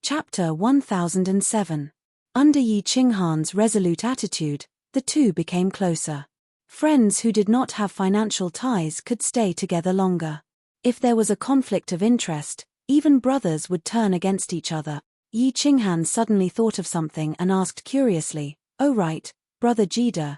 Chapter 1007. Under Yi Qinghan's resolute attitude, the two became closer. Friends who did not have financial ties could stay together longer. If there was a conflict of interest, even brothers would turn against each other. Yi Qinghan suddenly thought of something and asked curiously, "Oh right, brother Jida,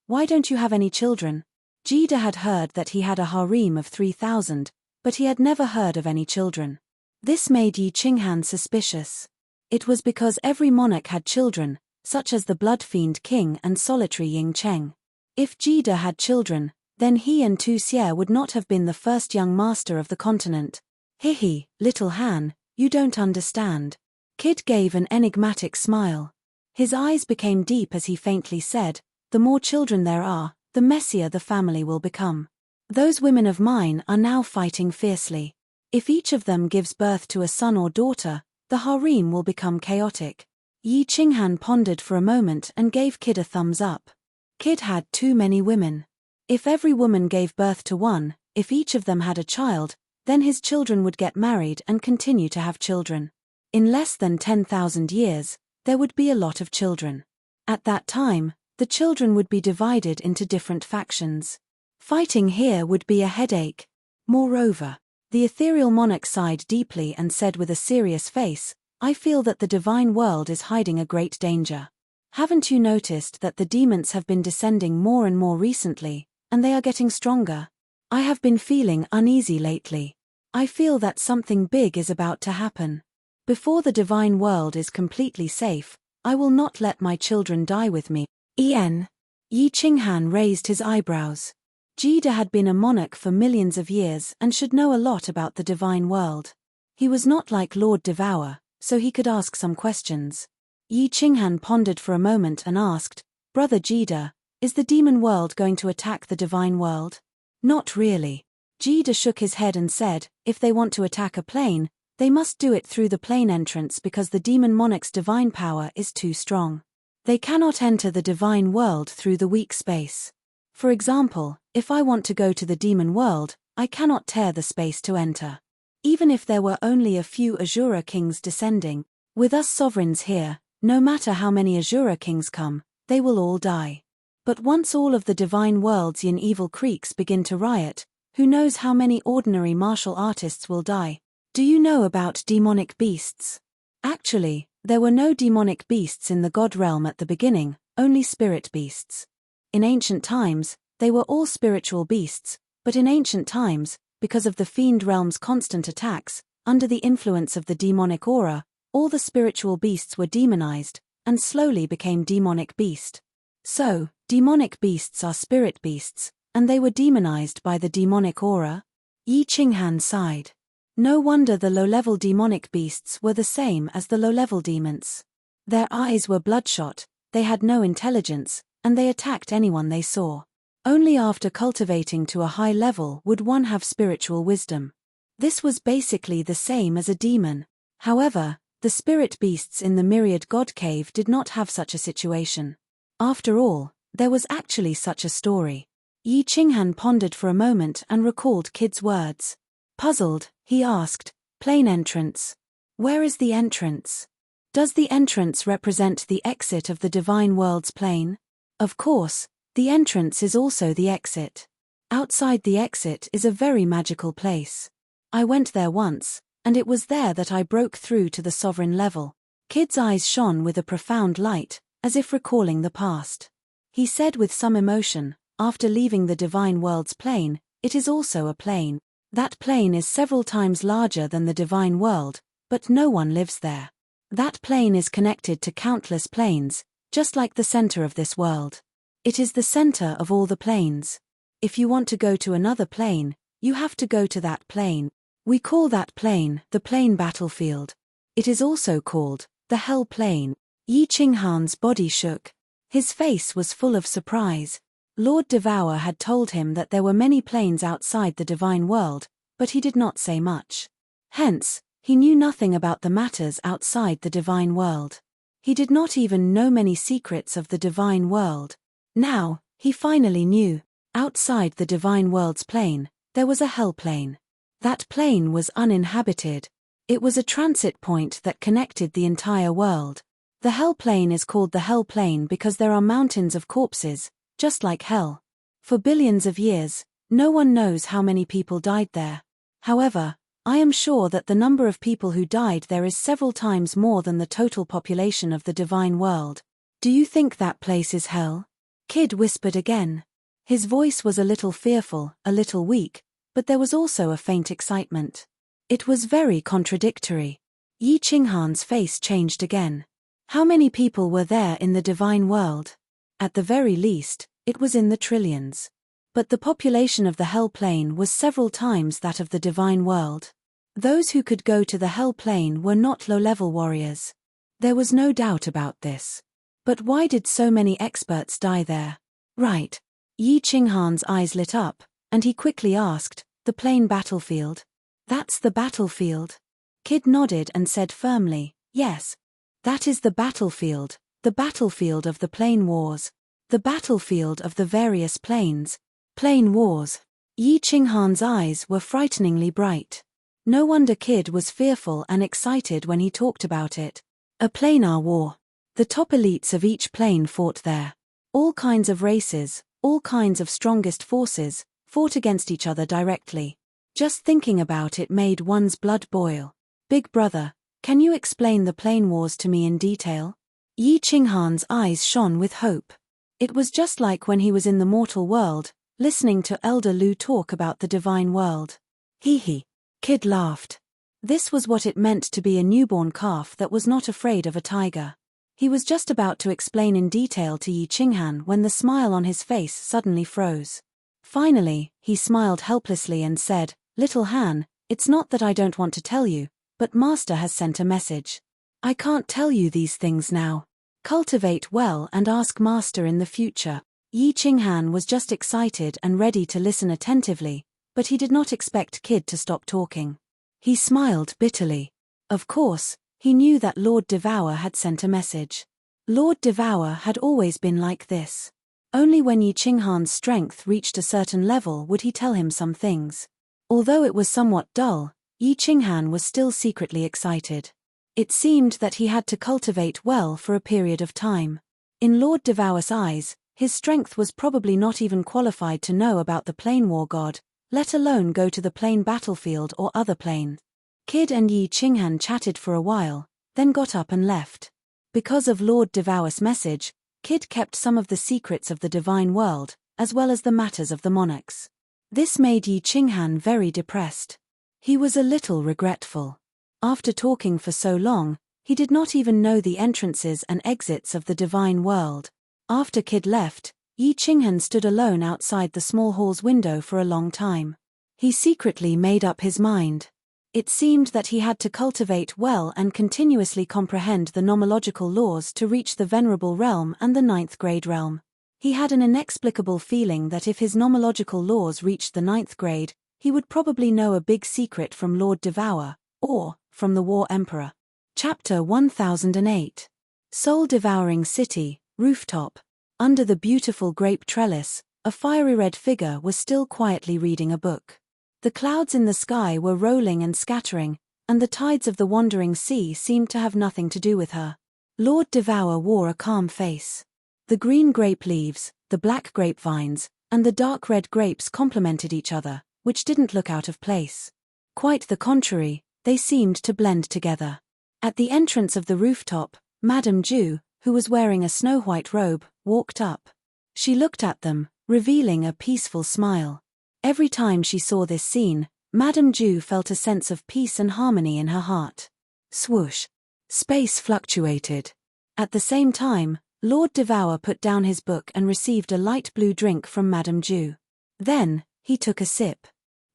why don't you have any children?" Jida had heard that he had a harem of 3,000, but he had never heard of any children. This made Yi Qinghan suspicious. It was because every monarch had children, such as the blood fiend king and solitary Ying Cheng. If Jida had children, then he and Tu Xie would not have been the first young master of the continent. "Hihi, little Han, you don't understand." Kid gave an enigmatic smile. His eyes became deep as he faintly said, "The more children there are, the messier the family will become. Those women of mine are now fighting fiercely. If each of them gives birth to a son or daughter, the harem will become chaotic." Yi Qinghan pondered for a moment and gave Kid a thumbs up. Kid had too many women. If every woman gave birth to one, if each of them had a child, then his children would get married and continue to have children. In less than 10,000 years, there would be a lot of children. At that time, the children would be divided into different factions. Fighting here would be a headache. Moreover, the ethereal monarch sighed deeply and said with a serious face, "I feel that the divine world is hiding a great danger. Haven't you noticed that the demons have been descending more and more recently, and they are getting stronger? I have been feeling uneasy lately. I feel that something big is about to happen. Before the divine world is completely safe, I will not let my children die with me." Yi Qinghan raised his eyebrows. Jida had been a monarch for millions of years and should know a lot about the divine world. He was not like Lord Devour, so he could ask some questions. Yi Qinghan pondered for a moment and asked, "Brother Jida, is the demon world going to attack the divine world?" "Not really." Jida shook his head and said, "If they want to attack a plane, they must do it through the plane entrance because the demon monarch's divine power is too strong. They cannot enter the divine world through the weak space. For example, if I want to go to the demon world, I cannot tear the space to enter. Even if there were only a few Azura kings descending, with us sovereigns here, no matter how many Azura kings come, they will all die. But once all of the divine world's yin evil creeks begin to riot, who knows how many ordinary martial artists will die. Do you know about demonic beasts?" Actually, there were no demonic beasts in the god realm at the beginning, only spirit beasts. In ancient times, they were all spiritual beasts, but in ancient times, because of the fiend realm's constant attacks, under the influence of the demonic aura, all the spiritual beasts were demonized, and slowly became demonic beast. So, demonic beasts are spirit beasts, and they were demonized by the demonic aura? Yi Qinghan sighed. No wonder the low-level demonic beasts were the same as the low-level demons. Their eyes were bloodshot, they had no intelligence, and they attacked anyone they saw. Only after cultivating to a high level would one have spiritual wisdom. This was basically the same as a demon. However, the spirit beasts in the Myriad God Cave did not have such a situation. After all, there was actually such a story. Yi Qinghan pondered for a moment and recalled Kid's words. Puzzled, he asked, "Plane entrance. Where is the entrance? Does the entrance represent the exit of the divine world's plane?" "Of course, the entrance is also the exit. Outside the exit is a very magical place. I went there once, and it was there that I broke through to the sovereign level." Kid's eyes shone with a profound light, as if recalling the past. He said with some emotion, "After leaving the divine world's plane, it is also a plane. That plane is several times larger than the divine world, but no one lives there. That plane is connected to countless planes, just like the center of this world. It is the center of all the planes. If you want to go to another plane, you have to go to that plane. We call that plane the plane battlefield. It is also called the hell plane." Yi Qinghan's body shook. His face was full of surprise. Lord Devour had told him that there were many planes outside the divine world, but he did not say much. Hence, he knew nothing about the matters outside the divine world. He did not even know many secrets of the divine world. Now, he finally knew. Outside the divine world's plane, there was a hell plane. That plane was uninhabited. It was a transit point that connected the entire world. The Hell Plain is called the Hell Plain because there are mountains of corpses, just like hell. For billions of years, no one knows how many people died there. However, I am sure that the number of people who died there is several times more than the total population of the divine world. Do you think that place is hell? Kid whispered again. His voice was a little fearful, a little weak, but there was also a faint excitement. It was very contradictory. Yi Qinghan's face changed again. How many people were there in the divine world? At the very least, it was in the trillions. But the population of the Hell Plain was several times that of the divine world. Those who could go to the Hell Plain were not low-level warriors. There was no doubt about this. But why did so many experts die there? Right. Yi Qinghan's eyes lit up, and he quickly asked, the plain battlefield? That's the battlefield. Kid nodded and said firmly, yes. That is the battlefield of the plain wars. The battlefield of the various plains. Plain wars. Yi Qinghan's eyes were frighteningly bright. No wonder Kid was fearful and excited when he talked about it. A planar war. The top elites of each plane fought there. All kinds of races, all kinds of strongest forces, fought against each other directly. Just thinking about it made one's blood boil. Big brother, can you explain the plane wars to me in detail? Yi Qinghan's eyes shone with hope. It was just like when he was in the mortal world, listening to Elder Lu talk about the divine world. Hee hee. Kid laughed. This was what it meant to be a newborn calf that was not afraid of a tiger. He was just about to explain in detail to Yi Qinghan when the smile on his face suddenly froze. Finally, he smiled helplessly and said, Little Han, it's not that I don't want to tell you, but Master has sent a message. I can't tell you these things now. Cultivate well and ask Master in the future. Yi Qinghan was just excited and ready to listen attentively, but he did not expect Kid to stop talking. He smiled bitterly. Of course, he knew that Lord Devour had sent a message. Lord Devour had always been like this. Only when Yi Qinghan's strength reached a certain level would he tell him some things. Although it was somewhat dull, Yi Qinghan was still secretly excited. It seemed that he had to cultivate well for a period of time. In Lord Devour's eyes, his strength was probably not even qualified to know about the Plain War God, let alone go to the plain battlefield or other plane. Kid and Yi Qinghan chatted for a while, then got up and left. Because of Lord Devour's message, Kid kept some of the secrets of the divine world, as well as the matters of the monarchs. This made Yi Qinghan very depressed. He was a little regretful. After talking for so long, he did not even know the entrances and exits of the divine world. After Kid left, Yi Qinghan stood alone outside the small hall's window for a long time. He secretly made up his mind. It seemed that he had to cultivate well and continuously comprehend the nomological laws to reach the Venerable Realm and the 9th grade realm. He had an inexplicable feeling that if his nomological laws reached the 9th grade, he would probably know a big secret from Lord Devour, or from the War Emperor. Chapter 1008. Soul-devouring city, rooftop. Under the beautiful grape trellis, a fiery red figure was still quietly reading a book. The clouds in the sky were rolling and scattering, and the tides of the wandering sea seemed to have nothing to do with her. Lord Devour wore a calm face. The green grape leaves, the black grapevines, and the dark red grapes complemented each other, which didn't look out of place. Quite the contrary, they seemed to blend together. At the entrance of the rooftop, Madame Ju, who was wearing a snow-white robe, walked up. She looked at them, revealing a peaceful smile. Every time she saw this scene, Madame Ju felt a sense of peace and harmony in her heart. Swoosh. Space fluctuated. At the same time, Lord Devour put down his book and received a light blue drink from Madame Ju. Then, he took a sip.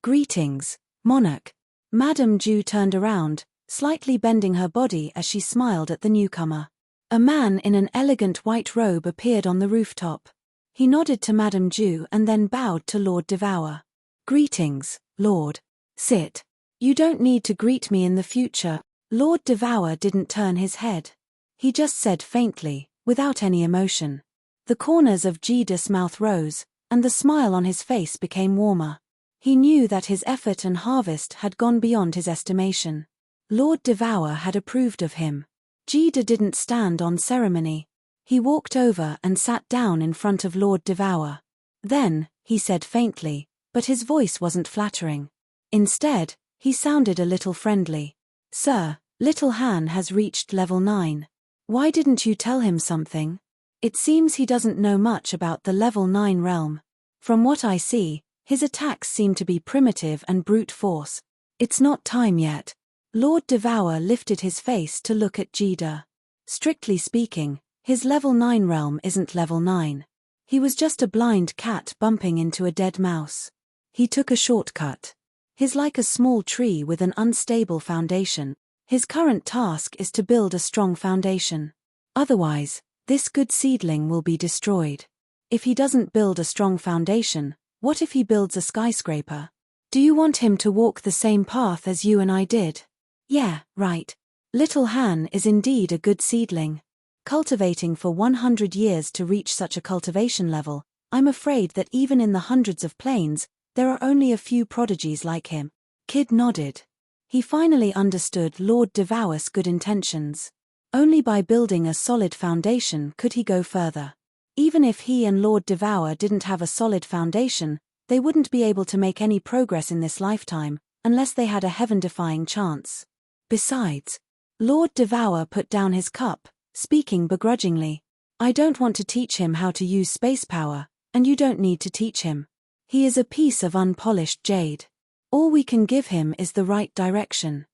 Greetings, monarch. Madame Ju turned around, slightly bending her body as she smiled at the newcomer. A man in an elegant white robe appeared on the rooftop. He nodded to Madame Ju and then bowed to Lord Devour. Greetings, Lord. Sit. You don't need to greet me in the future. Lord Devour didn't turn his head. He just said faintly, without any emotion. The corners of Jida's mouth rose, and the smile on his face became warmer. He knew that his effort and harvest had gone beyond his estimation. Lord Devour had approved of him. Jida didn't stand on ceremony. He walked over and sat down in front of Lord Devour. Then, he said faintly, but his voice wasn't flattering. Instead, he sounded a little friendly. Sir, Little Han has reached level 9. Why didn't you tell him something? It seems he doesn't know much about the level 9 realm. From what I see, his attacks seem to be primitive and brute force. It's not time yet. Lord Devour lifted his face to look at Jida. Strictly speaking, his level 9 realm isn't level 9. He was just a blind cat bumping into a dead mouse. He took a shortcut. He's like a small tree with an unstable foundation. His current task is to build a strong foundation. Otherwise, this good seedling will be destroyed. If he doesn't build a strong foundation, what if he builds a skyscraper? Do you want him to walk the same path as you and I did? Yeah, right. Little Han is indeed a good seedling. Cultivating for 100 years to reach such a cultivation level, I'm afraid that even in the hundreds of planes, there are only a few prodigies like him. Kid nodded. He finally understood Lord Devour's good intentions. Only by building a solid foundation could he go further. Even if he and Lord Devour didn't have a solid foundation, they wouldn't be able to make any progress in this lifetime, unless they had a heaven-defying chance. Besides, Lord Devour put down his cup, speaking begrudgingly. I don't want to teach him how to use space power, and you don't need to teach him. He is a piece of unpolished jade. All we can give him is the right direction.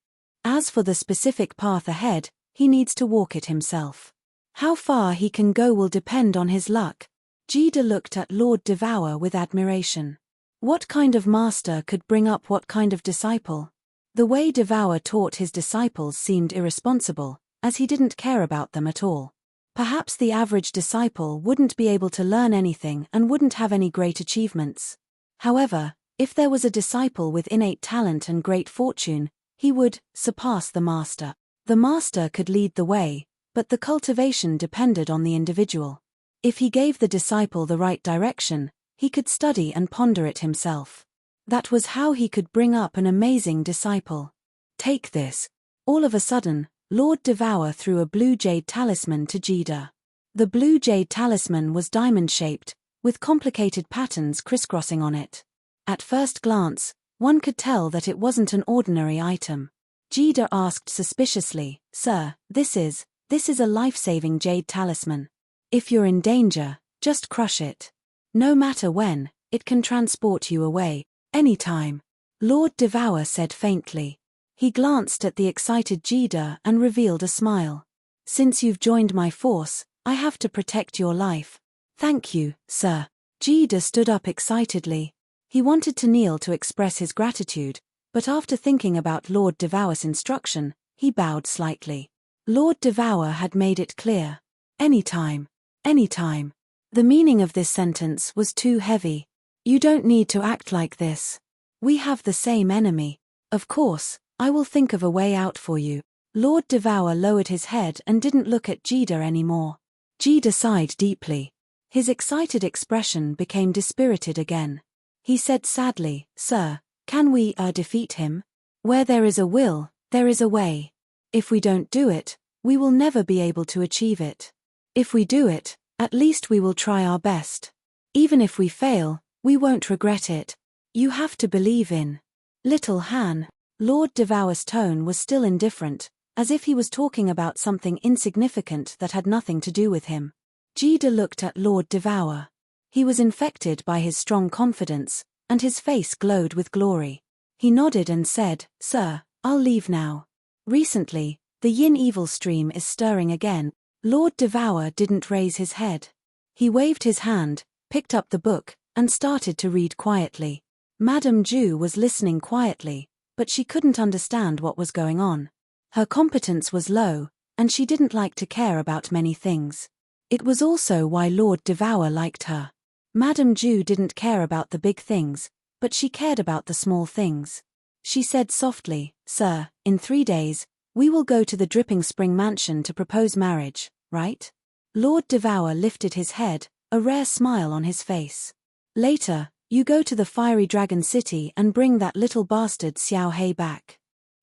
As for the specific path ahead, he needs to walk it himself. How far he can go will depend on his luck. Jida looked at Lord Devour with admiration. What kind of master could bring up what kind of disciple? The way Devour taught his disciples seemed irresponsible, as he didn't care about them at all. Perhaps the average disciple wouldn't be able to learn anything and wouldn't have any great achievements. However, if there was a disciple with innate talent and great fortune, he would surpass the master. The master could lead the way, but the cultivation depended on the individual. If he gave the disciple the right direction, he could study and ponder it himself. That was how he could bring up an amazing disciple. Take this. All of a sudden, Lord Devour threw a blue jade talisman to Jida. The blue jade talisman was diamond-shaped, with complicated patterns crisscrossing on it. At first glance, one could tell that it wasn't an ordinary item. Jida asked suspiciously, Sir, this is a life-saving jade talisman. If you're in danger, just crush it. No matter when, it can transport you away, anytime. Lord Devour said faintly. He glanced at the excited Jida and revealed a smile. Since you've joined my force, I have to protect your life. Thank you, sir. Jida stood up excitedly. He wanted to kneel to express his gratitude, but after thinking about Lord Devour's instruction, he bowed slightly. Lord Devour had made it clear. Anytime. Anytime. The meaning of this sentence was too heavy. You don't need to act like this. We have the same enemy. Of course, I will think of a way out for you. Lord Devour lowered his head and didn't look at Jida anymore. Jida sighed deeply. His excited expression became dispirited again. He said sadly, Sir, can we defeat him? Where there is a will, there is a way. If we don't do it, we will never be able to achieve it. If we do it, at least we will try our best. Even if we fail, we won't regret it. You have to believe in Little Han. Lord Devour's tone was still indifferent, as if he was talking about something insignificant that had nothing to do with him. Jida looked at Lord Devour. He was infected by his strong confidence, and his face glowed with glory. He nodded and said, Sir, I'll leave now. Recently, the yin-evil stream is stirring again. Lord Devour didn't raise his head. He waved his hand, picked up the book, and started to read quietly. Madame Ju was listening quietly, but she couldn't understand what was going on. Her competence was low, and she didn't like to care about many things. It was also why Lord Devour liked her. Madame Ju didn't care about the big things, but she cared about the small things. She said softly, Sir, in 3 days, we will go to the Dripping Spring Mansion to propose marriage, right? Lord Devour lifted his head, a rare smile on his face. Later, you go to the Fiery Dragon City and bring that little bastard Xiao Hei back.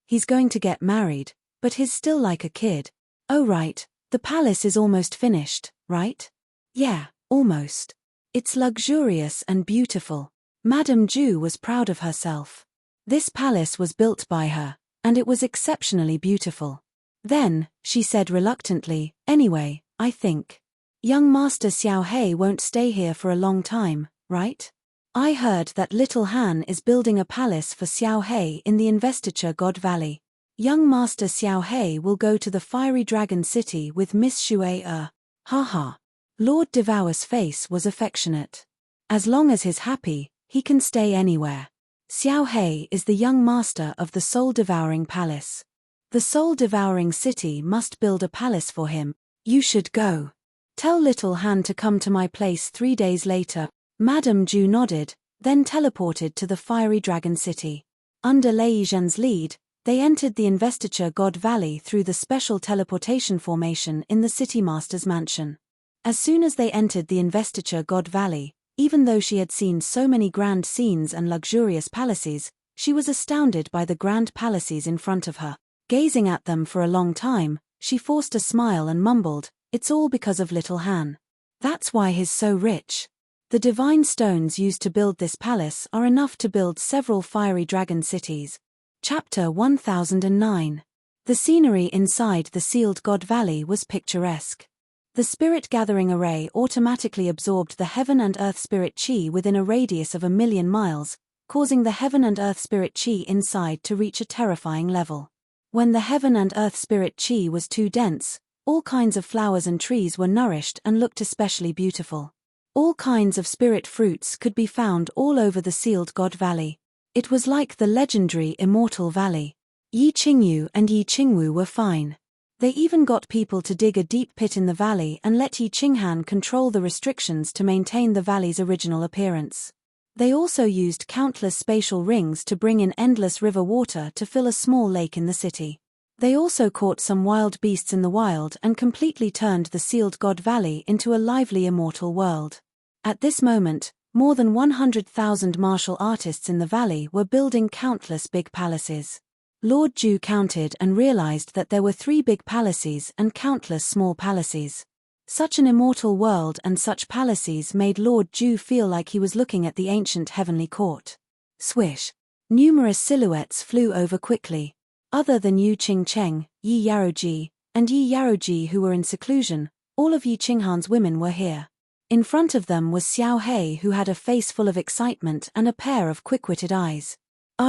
He's going to get married, but he's still like a kid. Oh right, the palace is almost finished, right? Yeah, almost. It's luxurious and beautiful. Madame Ju was proud of herself. This palace was built by her, and it was exceptionally beautiful. Then, she said reluctantly, anyway, I think young Master Xiao Hei won't stay here for a long time, right? I heard that little Han is building a palace for Xiao Hei in the Investiture God Valley. Young Master Xiao Hei will go to the Fiery Dragon City with Miss Xue. Haha. Lord Devour's face was affectionate. As long as he's happy, he can stay anywhere. Xiao Hei is the young master of the soul-devouring palace. The soul-devouring city must build a palace for him. You should go. Tell little Han to come to my place 3 days later. Madame Ju nodded, then teleported to the Fiery Dragon City. Under Lei Zhen's lead, they entered the Investiture God Valley through the special teleportation formation in the City Master's mansion. As soon as they entered the Investiture God Valley, even though she had seen so many grand scenes and luxurious palaces, she was astounded by the grand palaces in front of her. Gazing at them for a long time, she forced a smile and mumbled, "It's all because of little Han. That's why he's so rich." The divine stones used to build this palace are enough to build several fiery dragon cities. Chapter 1009. The scenery inside the sealed God Valley was picturesque. The spirit-gathering array automatically absorbed the heaven and earth spirit chi within a radius of 1,000,000 miles, causing the heaven and earth spirit chi inside to reach a terrifying level. When the heaven and earth spirit chi was too dense, all kinds of flowers and trees were nourished and looked especially beautiful. All kinds of spirit fruits could be found all over the sealed God Valley. It was like the legendary Immortal Valley. Yi Qingyu and Yi Qingwu were fine. They even got people to dig a deep pit in the valley and let Yi Qinghan control the restrictions to maintain the valley's original appearance. They also used countless spatial rings to bring in endless river water to fill a small lake in the city. They also caught some wild beasts in the wild and completely turned the sealed God Valley into a lively immortal world. At this moment, more than 100,000 martial artists in the valley were building countless big palaces. Lord Ju counted and realized that there were 3 big palaces and countless small palaces. Such an immortal world and such palaces made Lord Ju feel like he was looking at the ancient heavenly court. Swish! Numerous silhouettes flew over quickly. Other than Yu Qingcheng, Yi Yaroji, and Yi Yaroji who were in seclusion, all of Yi Qinghan's women were here. In front of them was Xiao Hei who had a face full of excitement and a pair of quick-witted eyes.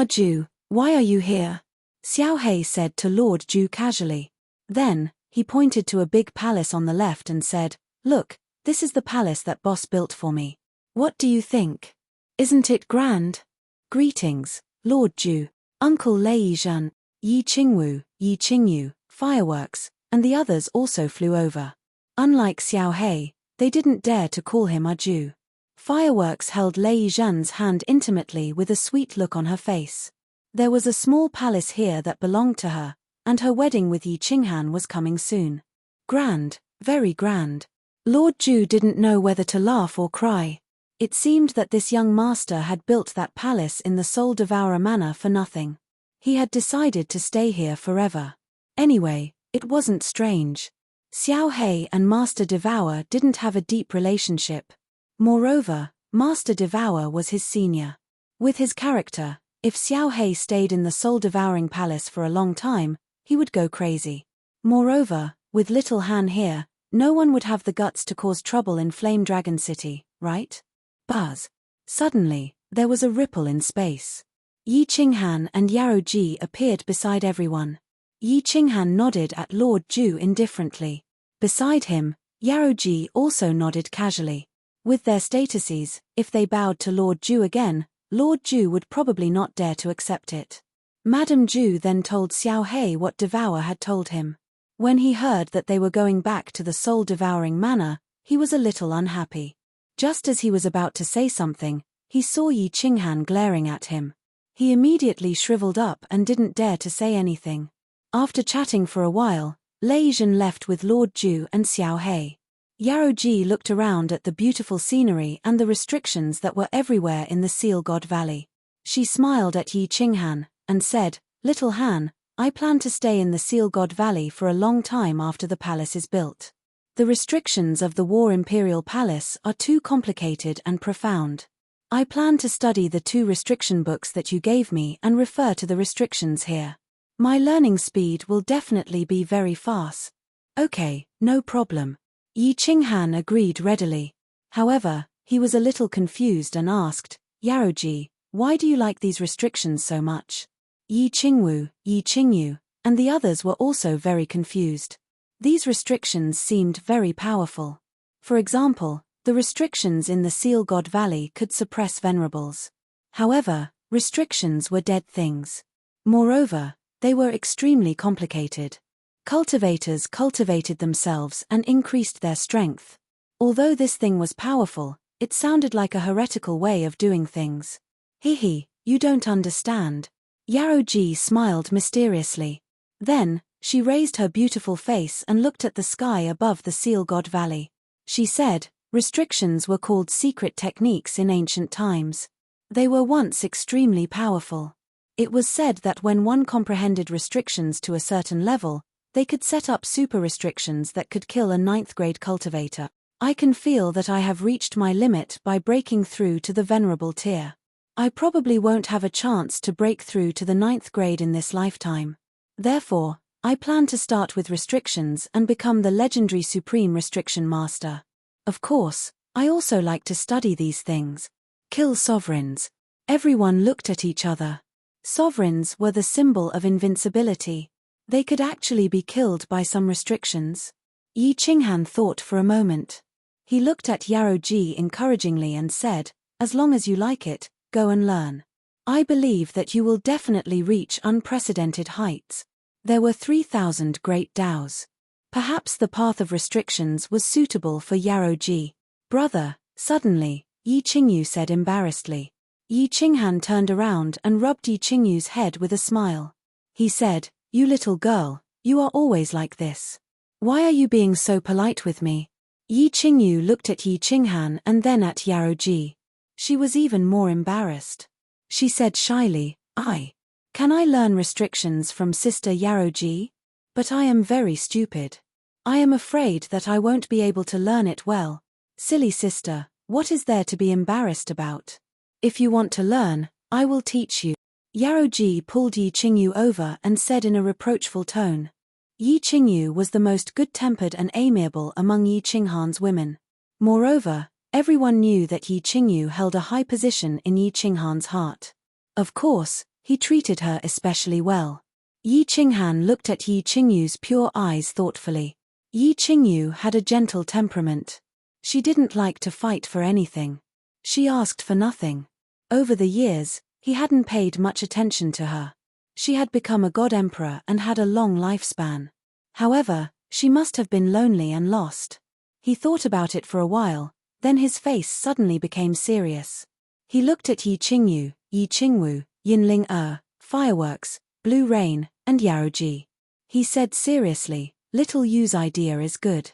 Ju, why are you here? Xiao Hei said to Lord Ju casually. Then, he pointed to a big palace on the left and said, "Look, this is the palace that boss built for me. What do you think? Isn't it grand?" Greetings, Lord Ju, Uncle Lei Zhen, Yi Qingyu, fireworks, and the others also flew over. Unlike Xiao Hei, they didn't dare to call him Ju. Fireworks held Lei Zhen's hand intimately with a sweet look on her face. There was a small palace here that belonged to her, and her wedding with Yi Qinghan was coming soon. Grand, very grand. Lord Ju didn't know whether to laugh or cry. It seemed that this young master had built that palace in the Soul Devourer manor for nothing. He had decided to stay here forever. Anyway, it wasn't strange. Xiao Hei and Master Devourer didn't have a deep relationship. Moreover, Master Devourer was his senior. With his character, if Xiao Hei stayed in the soul-devouring palace for a long time, he would go crazy. Moreover, with little Han here, no one would have the guts to cause trouble in Flame Dragon City, right? Buzz. Suddenly, there was a ripple in space. Yi Qinghan and Yaroji appeared beside everyone. Yi Qinghan nodded at Lord Ju indifferently. Beside him, Yaroji also nodded casually. With their statuses, if they bowed to Lord Ju again, Lord Ju would probably not dare to accept it. Madame Ju then told Xiao Hei what Devourer had told him. When he heard that they were going back to the soul-devouring manor, he was a little unhappy. Just as he was about to say something, he saw Yi Qinghan glaring at him. He immediately shriveled up and didn't dare to say anything. After chatting for a while, Lei Zhen left with Lord Ju and Xiao Hei. Yaroji looked around at the beautiful scenery and the restrictions that were everywhere in the Seal God Valley. She smiled at Yi Qinghan, and said, "Little Han, I plan to stay in the Seal God Valley for a long time after the palace is built. The restrictions of the War Imperial Palace are too complicated and profound. I plan to study the 2 restriction books that you gave me and refer to the restrictions here. My learning speed will definitely be very fast. Okay, no problem. Yi Qinghan agreed readily. However, he was a little confused and asked, Yaroji, why do you like these restrictions so much? Yi Qingwu, Yi Qingyu, and the others were also very confused. These restrictions seemed very powerful. For example, the restrictions in the Seal God Valley could suppress venerables. However, restrictions were dead things. Moreover, they were extremely complicated. Cultivators cultivated themselves and increased their strength. Although this thing was powerful, it sounded like a heretical way of doing things. Hihi, you don't understand. Yaroji smiled mysteriously. Then, she raised her beautiful face and looked at the sky above the Seal God Valley. She said, restrictions were called secret techniques in ancient times. They were once extremely powerful. It was said that when one comprehended restrictions to a certain level, they could set up super restrictions that could kill a 9th grade cultivator. I can feel that I have reached my limit by breaking through to the venerable tier. I probably won't have a chance to break through to the 9th grade in this lifetime. Therefore, I plan to start with restrictions and become the legendary Supreme Restriction Master. Of course, I also like to study these things. Kill sovereigns. Everyone looked at each other. Sovereigns were the symbol of invincibility. They could actually be killed by some restrictions. Yi Qinghan thought for a moment. He looked at Yaroji encouragingly and said, as long as you like it, go and learn. I believe that you will definitely reach unprecedented heights. There were 3,000 great Daos. Perhaps the path of restrictions was suitable for Yaroji. Brother, suddenly, Yi Qingyu said embarrassedly. Yi Qinghan turned around and rubbed Yi Qingyu's head with a smile. He said, you little girl, you are always like this. Why are you being so polite with me? Yi Qingyu looked at Yi Qinghan and then at Yaroji. She was even more embarrassed. She said shyly, Can I learn restrictions from Sister Yaroji? But I am very stupid. I am afraid that I won't be able to learn it well. Silly sister, what is there to be embarrassed about? If you want to learn, I will teach you. Yaroji pulled Yi Qingyu over and said in a reproachful tone. Yi Qingyu was the most good-tempered and amiable among Yi Qinghan's women. Moreover, everyone knew that Yi Qingyu held a high position in Yi Qinghan's heart. Of course, he treated her especially well. Yi Qinghan looked at Yi Qingyu's pure eyes thoughtfully. Yi Qingyu had a gentle temperament. She didn't like to fight for anything. She asked for nothing. Over the years, he hadn't paid much attention to her. She had become a god emperor and had a long lifespan. However, she must have been lonely and lost. He thought about it for a while, then his face suddenly became serious. He looked at Yi Qingyu, Yi Qingwu, Yinling Fireworks, Blue Rain, and Yaroji. He said seriously, little Yu's idea is good.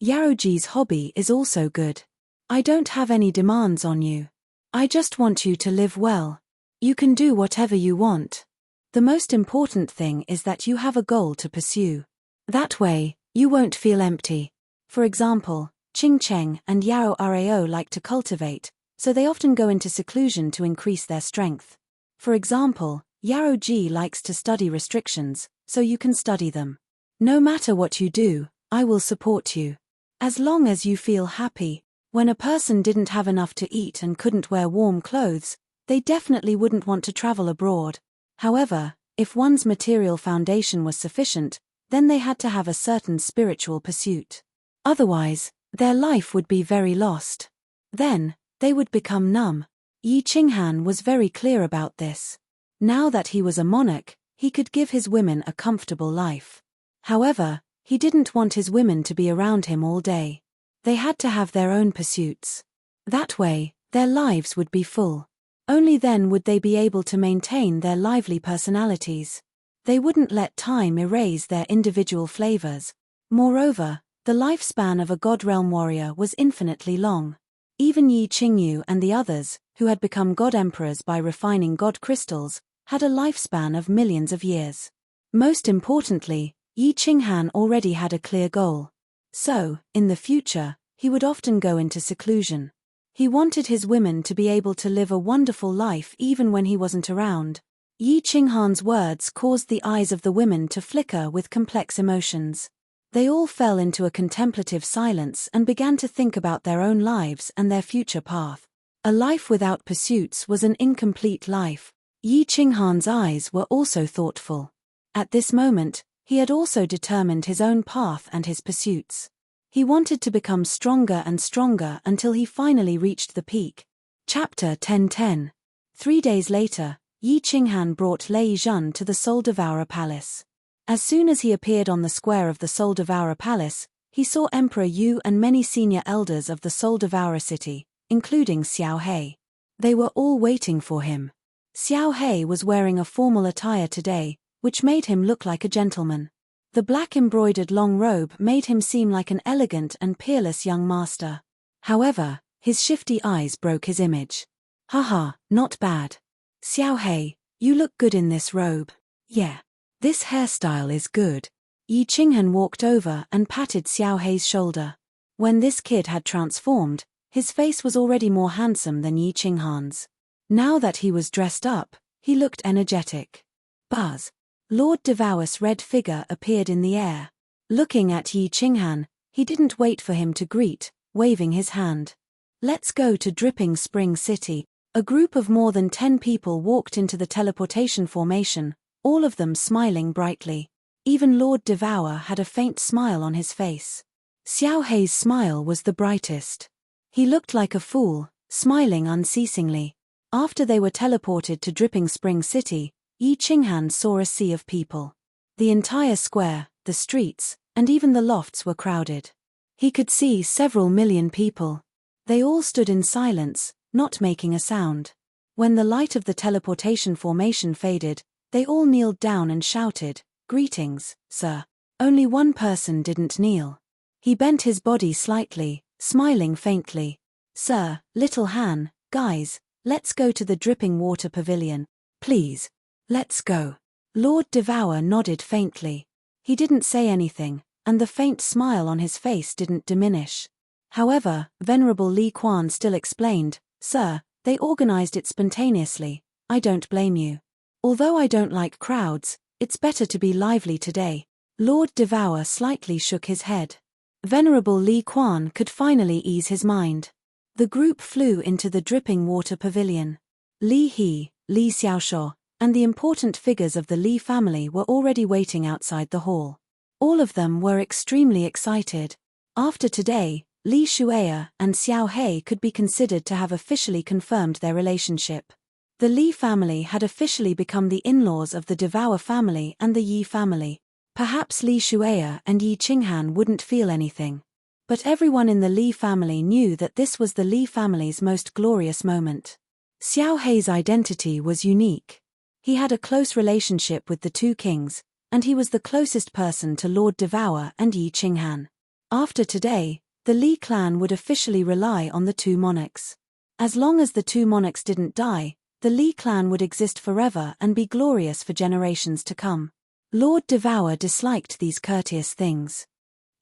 Yaroji's hobby is also good. I don't have any demands on you. I just want you to live well. You can do whatever you want. The most important thing is that you have a goal to pursue. That way, you won't feel empty. For example, Qing Cheng and Yao Rao like to cultivate, so they often go into seclusion to increase their strength. For example, Yaroji likes to study restrictions, so you can study them. No matter what you do, I will support you. As long as you feel happy. When a person didn't have enough to eat and couldn't wear warm clothes, they definitely wouldn't want to travel abroad. However, if one's material foundation was sufficient, then they had to have a certain spiritual pursuit. Otherwise, their life would be very lost. Then, they would become numb. Yi Qinghan was very clear about this. Now that he was a monarch, he could give his women a comfortable life. However, he didn't want his women to be around him all day. They had to have their own pursuits. That way, their lives would be full. Only then would they be able to maintain their lively personalities. They wouldn't let time erase their individual flavors. Moreover, the lifespan of a God Realm warrior was infinitely long. Even Yi Qingyu and the others, who had become God Emperors by refining God crystals, had a lifespan of millions of years. Most importantly, Yi Qinghan already had a clear goal. So, in the future, he would often go into seclusion. He wanted his women to be able to live a wonderful life even when he wasn't around. Yi Qinghan's words caused the eyes of the women to flicker with complex emotions. They all fell into a contemplative silence and began to think about their own lives and their future path. A life without pursuits was an incomplete life. Yi Qinghan's eyes were also thoughtful. At this moment, he had also determined his own path and his pursuits. He wanted to become stronger and stronger until he finally reached the peak. Chapter 1010. 3 days later, Yi Qinghan brought Lei Zhun to the Soul Devourer Palace. As soon as he appeared on the square of the Soul Devourer Palace, he saw Emperor Yu and many senior elders of the Soul Devourer city, including Xiao He. They were all waiting for him. Xiao He was wearing a formal attire today, which made him look like a gentleman. The black embroidered long robe made him seem like an elegant and peerless young master. However, his shifty eyes broke his image. Haha, not bad. Xiao He, you look good in this robe. Yeah. This hairstyle is good. Yi Qinghan walked over and patted Xiao He's shoulder. When this kid had transformed, his face was already more handsome than Yi Qinghan's. Now that he was dressed up, he looked energetic. Buzz. Lord Devao's red figure appeared in the air. Looking at Yi Qinghan, he didn't wait for him to greet, waving his hand. Let's go to Dripping Spring City. A group of more than 10 people walked into the teleportation formation, all of them smiling brightly. Even Lord Devaor had a faint smile on his face. Xiao He's smile was the brightest. He looked like a fool, smiling unceasingly. After they were teleported to Dripping Spring City, Yi Qinghan saw a sea of people. The entire square, the streets, and even the lofts were crowded. He could see several million people. They all stood in silence, not making a sound. When the light of the teleportation formation faded, they all kneeled down and shouted, "Greetings, sir." Only one person didn't kneel. He bent his body slightly, smiling faintly. "Sir, Little Han, guys, let's go to the Dripping Water Pavilion. Please. Let's go." Lord Devaor nodded faintly. He didn't say anything, and the faint smile on his face didn't diminish. However, Venerable Li Quan still explained, "Sir, they organized it spontaneously. I don't blame you. Although I don't like crowds, it's better to be lively today." Lord Devaor slightly shook his head. Venerable Li Quan could finally ease his mind. The group flew into the Dripping Water Pavilion. Li He, Li Xiaoshuo, and the important figures of the Li family were already waiting outside the hall. All of them were extremely excited. After today, Li Shueya and Xiao He could be considered to have officially confirmed their relationship. The Li family had officially become the in-laws of the Devour family and the Yi family. Perhaps Li Shueya and Yi Qinghan wouldn't feel anything. But everyone in the Li family knew that this was the Li family's most glorious moment. Xiao He's identity was unique. He had a close relationship with the two kings, and he was the closest person to Lord Devour and Yi Qinghan. After today, the Li clan would officially rely on the two monarchs. As long as the two monarchs didn't die, the Li clan would exist forever and be glorious for generations to come. Lord Devour disliked these courteous things.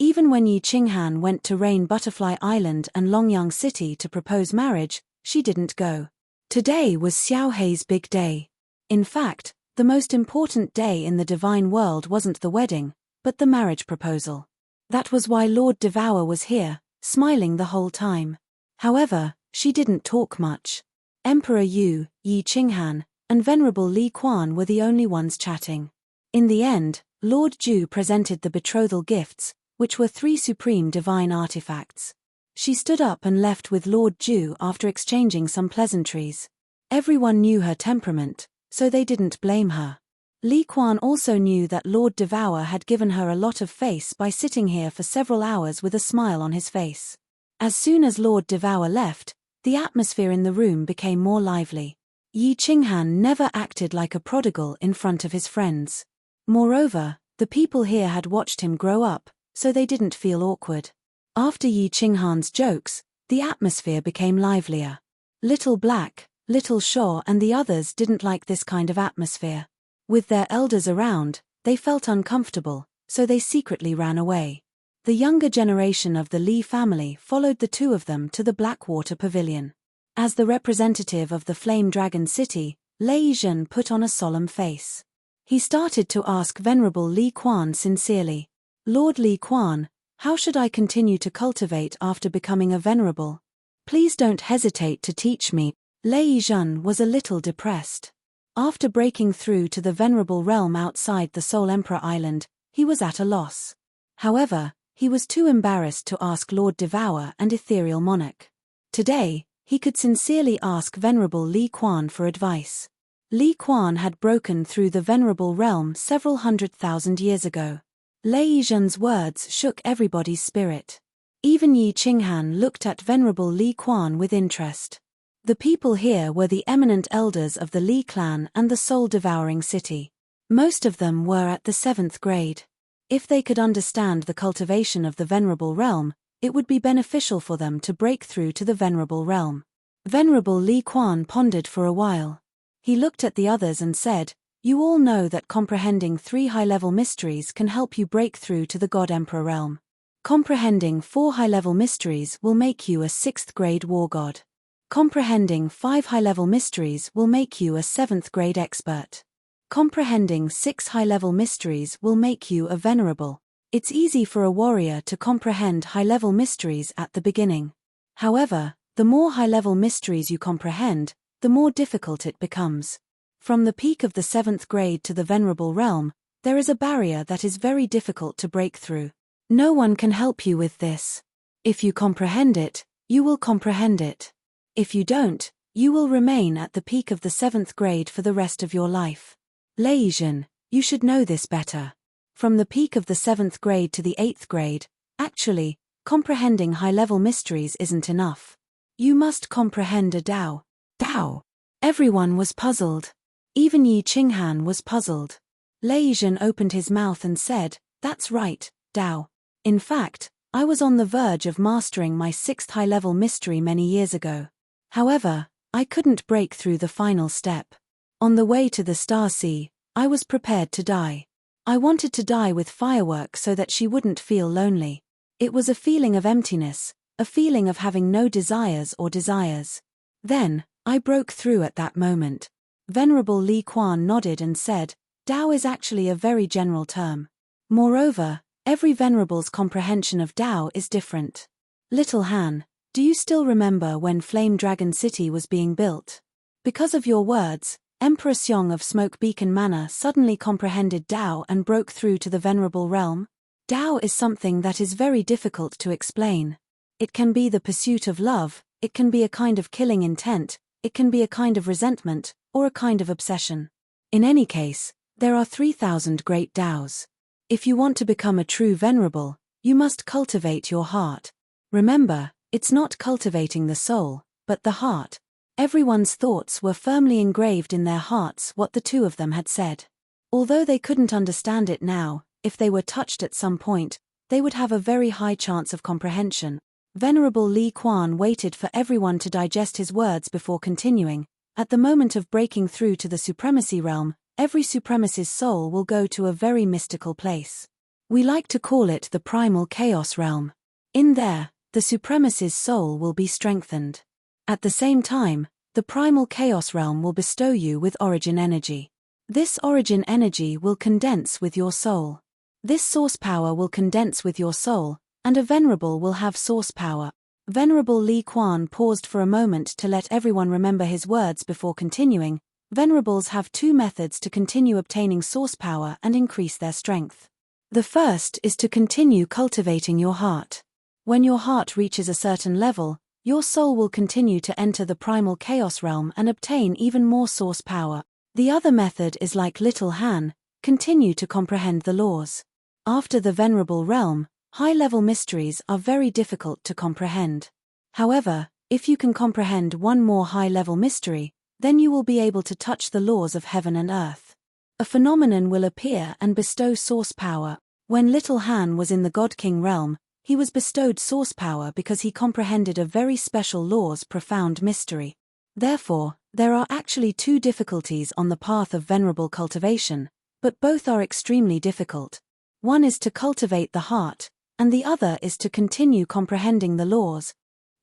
Even when Yi Qinghan went to Rain Butterfly Island and Longyang City to propose marriage, she didn't go. Today was Xiao He's big day. In fact, the most important day in the divine world wasn't the wedding, but the marriage proposal. That was why Lord Devour was here, smiling the whole time. However, she didn't talk much. Emperor Yu, Yi Qinghan, and Venerable Li Quan were the only ones chatting. In the end, Lord Ju presented the betrothal gifts, which were 3 supreme divine artifacts. She stood up and left with Lord Ju after exchanging some pleasantries. Everyone knew her temperament, so they didn't blame her. Li Quan also knew that Lord Devour had given her a lot of face by sitting here for several hours with a smile on his face. As soon as Lord Devour left, the atmosphere in the room became more lively. Yi Qinghan never acted like a prodigal in front of his friends. Moreover, the people here had watched him grow up, so they didn't feel awkward. After Yi Qinghan's jokes, the atmosphere became livelier. Little Black, Little Shaw and the others didn't like this kind of atmosphere. With their elders around, They felt uncomfortable, so they secretly ran away. The younger generation of the Li family followed the two of them to the Blackwater Pavilion. As the representative of the Flame Dragon City, Lei Zhen put on a solemn face. He started to ask Venerable Li Quan sincerely, "Lord Li Quan, how should I continue to cultivate after becoming a venerable? Please don't hesitate to teach me." Lei Zhen was a little depressed. After breaking through to the venerable realm outside the Soul Emperor Island, he was at a loss. However, he was too embarrassed to ask Lord Devour and Ethereal Monarch. Today, he could sincerely ask Venerable Li Quan for advice. Li Quan had broken through the venerable realm several 100,000 years ago. Lei Zhen's words shook everybody's spirit. Even Yi Qinghan looked at Venerable Li Quan with interest. The people here were the eminent elders of the Li clan and the soul-devouring city. Most of them were at the 7th grade. If they could understand the cultivation of the venerable realm, it would be beneficial for them to break through to the venerable realm. Venerable Li Quan pondered for a while. He looked at the others and said, "You all know that comprehending 3 high-level mysteries can help you break through to the God Emperor realm. Comprehending 4 high-level mysteries will make you a 6th-grade war god. Comprehending 5 high-level mysteries will make you a 7th-grade expert. Comprehending 6 high-level mysteries will make you a venerable." It's easy for a warrior to comprehend high-level mysteries at the beginning. However, the more high-level mysteries you comprehend, the more difficult it becomes. From the peak of the 7th grade to the venerable realm, there is a barrier that is very difficult to break through. No one can help you with this. If you comprehend it, you will comprehend it. If you don't, you will remain at the peak of the 7th grade for the rest of your life. Lei Zhen, you should know this better. From the peak of the 7th grade to the 8th grade, actually, comprehending high-level mysteries isn't enough. You must comprehend a Tao. Tao. Everyone was puzzled. Even Yi Qinghan was puzzled. Lei Zhen opened his mouth and said, "That's right, Tao. In fact, I was on the verge of mastering my 6th high-level mystery many years ago. However, I couldn't break through the final step. On the way to the Star Sea, I was prepared to die. I wanted to die with Firework so that she wouldn't feel lonely. It was a feeling of emptiness, a feeling of having no desires or desires. Then, I broke through at that moment." Venerable Li Quan nodded and said, "Tao is actually a very general term. Moreover, every venerable's comprehension of Tao is different. Little Han, do you still remember when Flame Dragon City was being built? Because of your words, Emperor Xiong of Smoke Beacon Manor suddenly comprehended Tao and broke through to the venerable realm. Tao is something that is very difficult to explain. It can be the pursuit of love, it can be a kind of killing intent, it can be a kind of resentment, or a kind of obsession. In any case, there are 3,000 great Taos. If you want to become a true venerable, you must cultivate your heart. Remember, it's not cultivating the soul, but the heart." Everyone's thoughts were firmly engraved in their hearts what the two of them had said. Although they couldn't understand it now, if they were touched at some point, they would have a very high chance of comprehension. Venerable Li Quan waited for everyone to digest his words before continuing. At the moment of breaking through to the supremacy realm, every supremacist's soul will go to a very mystical place. We like to call it the primal chaos realm. In there, the supremacist's soul will be strengthened. At the same time, the primal chaos realm will bestow you with origin energy. This origin energy will condense with your soul. This source power will condense with your soul, and a venerable will have source power. Venerable Li Quan paused for a moment to let everyone remember his words before continuing. Venerables have 2 methods to continue obtaining source power and increase their strength. The first is to continue cultivating your heart. When your heart reaches a certain level, your soul will continue to enter the primal chaos realm and obtain even more source power. The other method is like Little Han, continue to comprehend the laws. After the venerable realm, high-level mysteries are very difficult to comprehend. However, if you can comprehend one more high-level mystery, then you will be able to touch the laws of heaven and earth. A phenomenon will appear and bestow source power. When Little Han was in the God King realm, he was bestowed source power because he comprehended a very special law's profound mystery. Therefore, there are actually 2 difficulties on the path of venerable cultivation. But both are extremely difficult. One is to cultivate the heart, and the other is to continue comprehending the laws.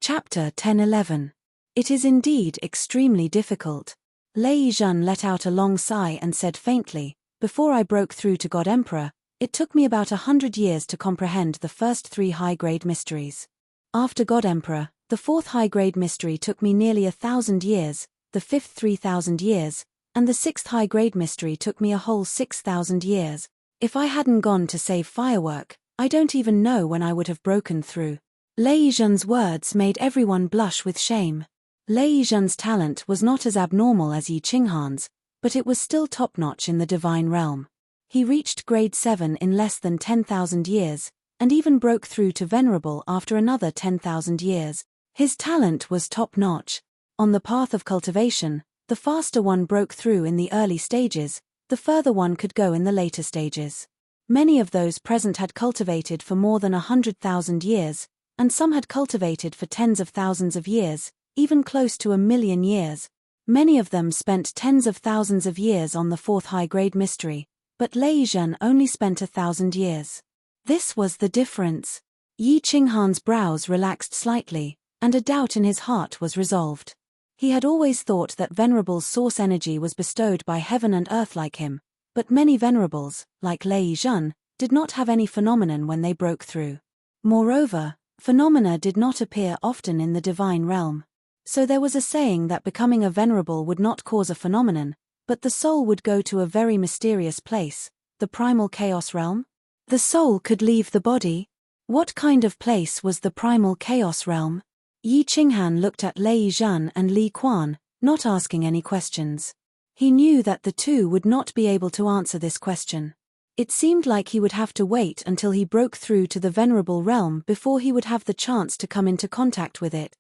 Chapter 10:11. It is indeed extremely difficult. Lei Jun let out a long sigh and said faintly, "Before I broke through to God Emperor, it took me about 100 years to comprehend the first 3 high-grade mysteries. After God Emperor, the 4th high-grade mystery took me nearly 1,000 years, the 5th 3,000 years, and the 6th high-grade mystery took me a whole 6,000 years. If I hadn't gone to save Firework, I don't even know when I would have broken through." Lei Jun's words made everyone blush with shame. Lei Jun's talent was not as abnormal as Yi Qinghan's, but it was still top-notch in the divine realm. He reached grade 7 in less than 10,000 years, and even broke through to Venerable after another 10,000 years. His talent was top-notch. On the path of cultivation, the faster one broke through in the early stages, the further one could go in the later stages. Many of those present had cultivated for more than 100,000 years, and some had cultivated for tens of thousands of years, even close to 1,000,000 years. Many of them spent tens of thousands of years on the 4th high-grade mystery, but Lei Jun only spent 1,000 years. This was the difference. Yi Qinghan's brows relaxed slightly, and a doubt in his heart was resolved. He had always thought that Venerable's source energy was bestowed by heaven and earth like him, but many Venerables, like Lei Jun, did not have any phenomenon when they broke through. Moreover, phenomena did not appear often in the divine realm. So there was a saying that becoming a Venerable would not cause a phenomenon, but the soul would go to a very mysterious place, the primal chaos realm. The soul could leave the body. What kind of place was the primal chaos realm? Yi Qinghan looked at Lei Jun and Li Quan, not asking any questions. He knew that the two would not be able to answer this question. It seemed like he would have to wait until he broke through to the Venerable realm before he would have the chance to come into contact with it.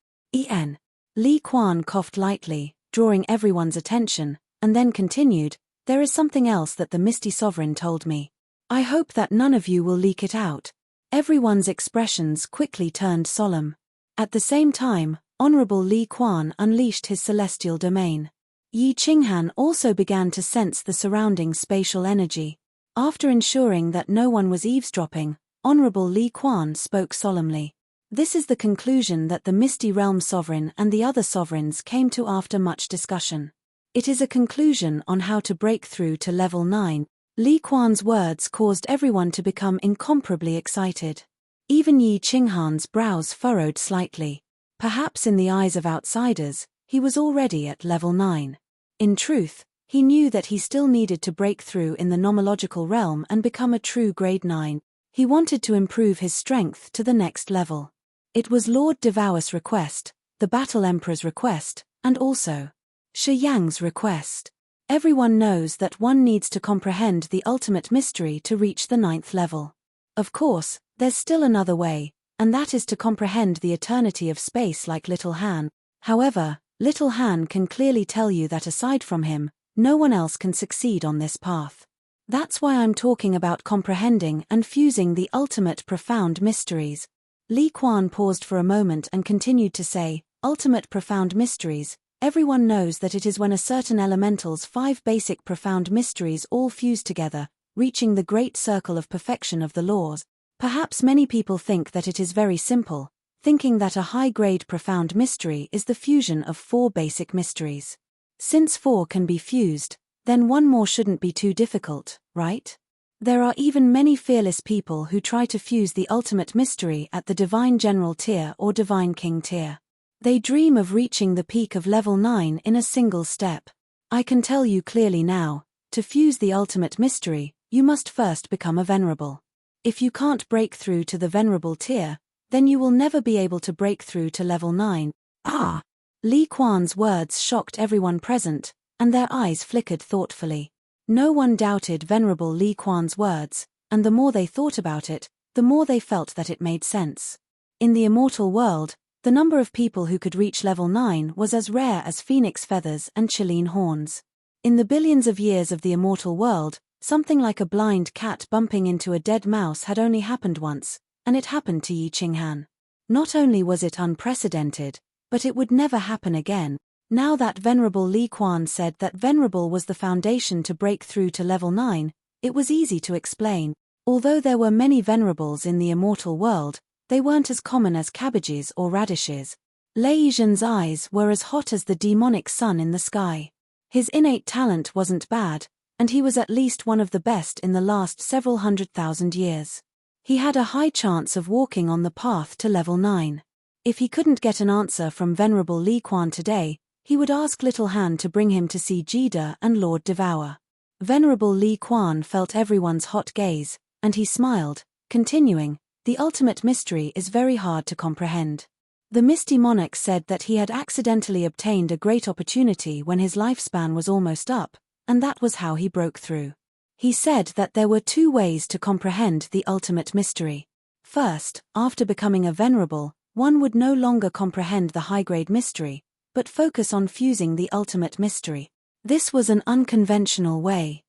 Li Quan coughed lightly, drawing everyone's attention, and then continued, "There is something else that the Misty Sovereign told me. I hope that none of you will leak it out." Everyone's expressions quickly turned solemn. At the same time, Honorable Li Quan unleashed his celestial domain. Yi Qinghan also began to sense the surrounding spatial energy. After ensuring that no one was eavesdropping, Honorable Li Quan spoke solemnly. "This is the conclusion that the Misty Realm Sovereign and the other sovereigns came to after much discussion. It is a conclusion on how to break through to level 9. Li Quan's words caused everyone to become incomparably excited. Even Yi Qinghan's brows furrowed slightly. Perhaps in the eyes of outsiders, he was already at level 9. In truth, he knew that he still needed to break through in the nomological realm and become a true grade 9. He wanted to improve his strength to the next level. It was Lord Devao's request, the Battle Emperor's request, and also Shi Yang's request. Everyone knows that one needs to comprehend the ultimate mystery to reach the 9th level. Of course, there's still another way, and that is to comprehend the eternity of space like Little Han. However, Little Han can clearly tell you that aside from him, no one else can succeed on this path. That's why I'm talking about comprehending and fusing the ultimate profound mysteries. Li Quan paused for a moment and continued to say, "Ultimate profound mysteries. Everyone knows that it is when a certain elemental's 5 basic profound mysteries all fuse together, reaching the great circle of perfection of the laws. Perhaps many people think that it is very simple, thinking that a high-grade profound mystery is the fusion of 4 basic mysteries. Since 4 can be fused, then one more shouldn't be too difficult, right? There are even many fearless people who try to fuse the ultimate mystery at the Divine General tier or Divine King tier. They dream of reaching the peak of level 9 in a single step. I can tell you clearly now, to fuse the ultimate mystery, you must first become a Venerable. If you can't break through to the Venerable tier, then you will never be able to break through to level 9. Ah! Li Quan's words shocked everyone present, and their eyes flickered thoughtfully. No one doubted Venerable Li Quan's words, and the more they thought about it, the more they felt that it made sense. In the immortal world, the number of people who could reach level 9 was as rare as phoenix feathers and Chilean horns. In the billions of years of the immortal world, something like a blind cat bumping into a dead mouse had only happened once, and it happened to Yi Qinghan. Not only was it unprecedented, but it would never happen again. Now that Venerable Li Quan said that Venerable was the foundation to break through to level 9, It was easy to explain. Although there were many venerables in the immortal world, they weren't as common as cabbages or radishes. Lei Zhan's eyes were as hot as the demonic sun in the sky. His innate talent wasn't bad, and he was at least one of the best in the last several 100,000 years. He had a high chance of walking on the path to level 9. If he couldn't get an answer from Venerable Li Quan today, he would ask Little Han to bring him to see Jida and Lord Devour. Venerable Li Quan felt everyone's hot gaze, and he smiled, continuing, "The ultimate mystery is very hard to comprehend." The Misty Monarch said that he had accidentally obtained a great opportunity when his lifespan was almost up, and that was how he broke through. He said that there were 2 ways to comprehend the ultimate mystery. First, after becoming a venerable, one would no longer comprehend the high-grade mystery, but focus on fusing the ultimate mystery. This was an unconventional way.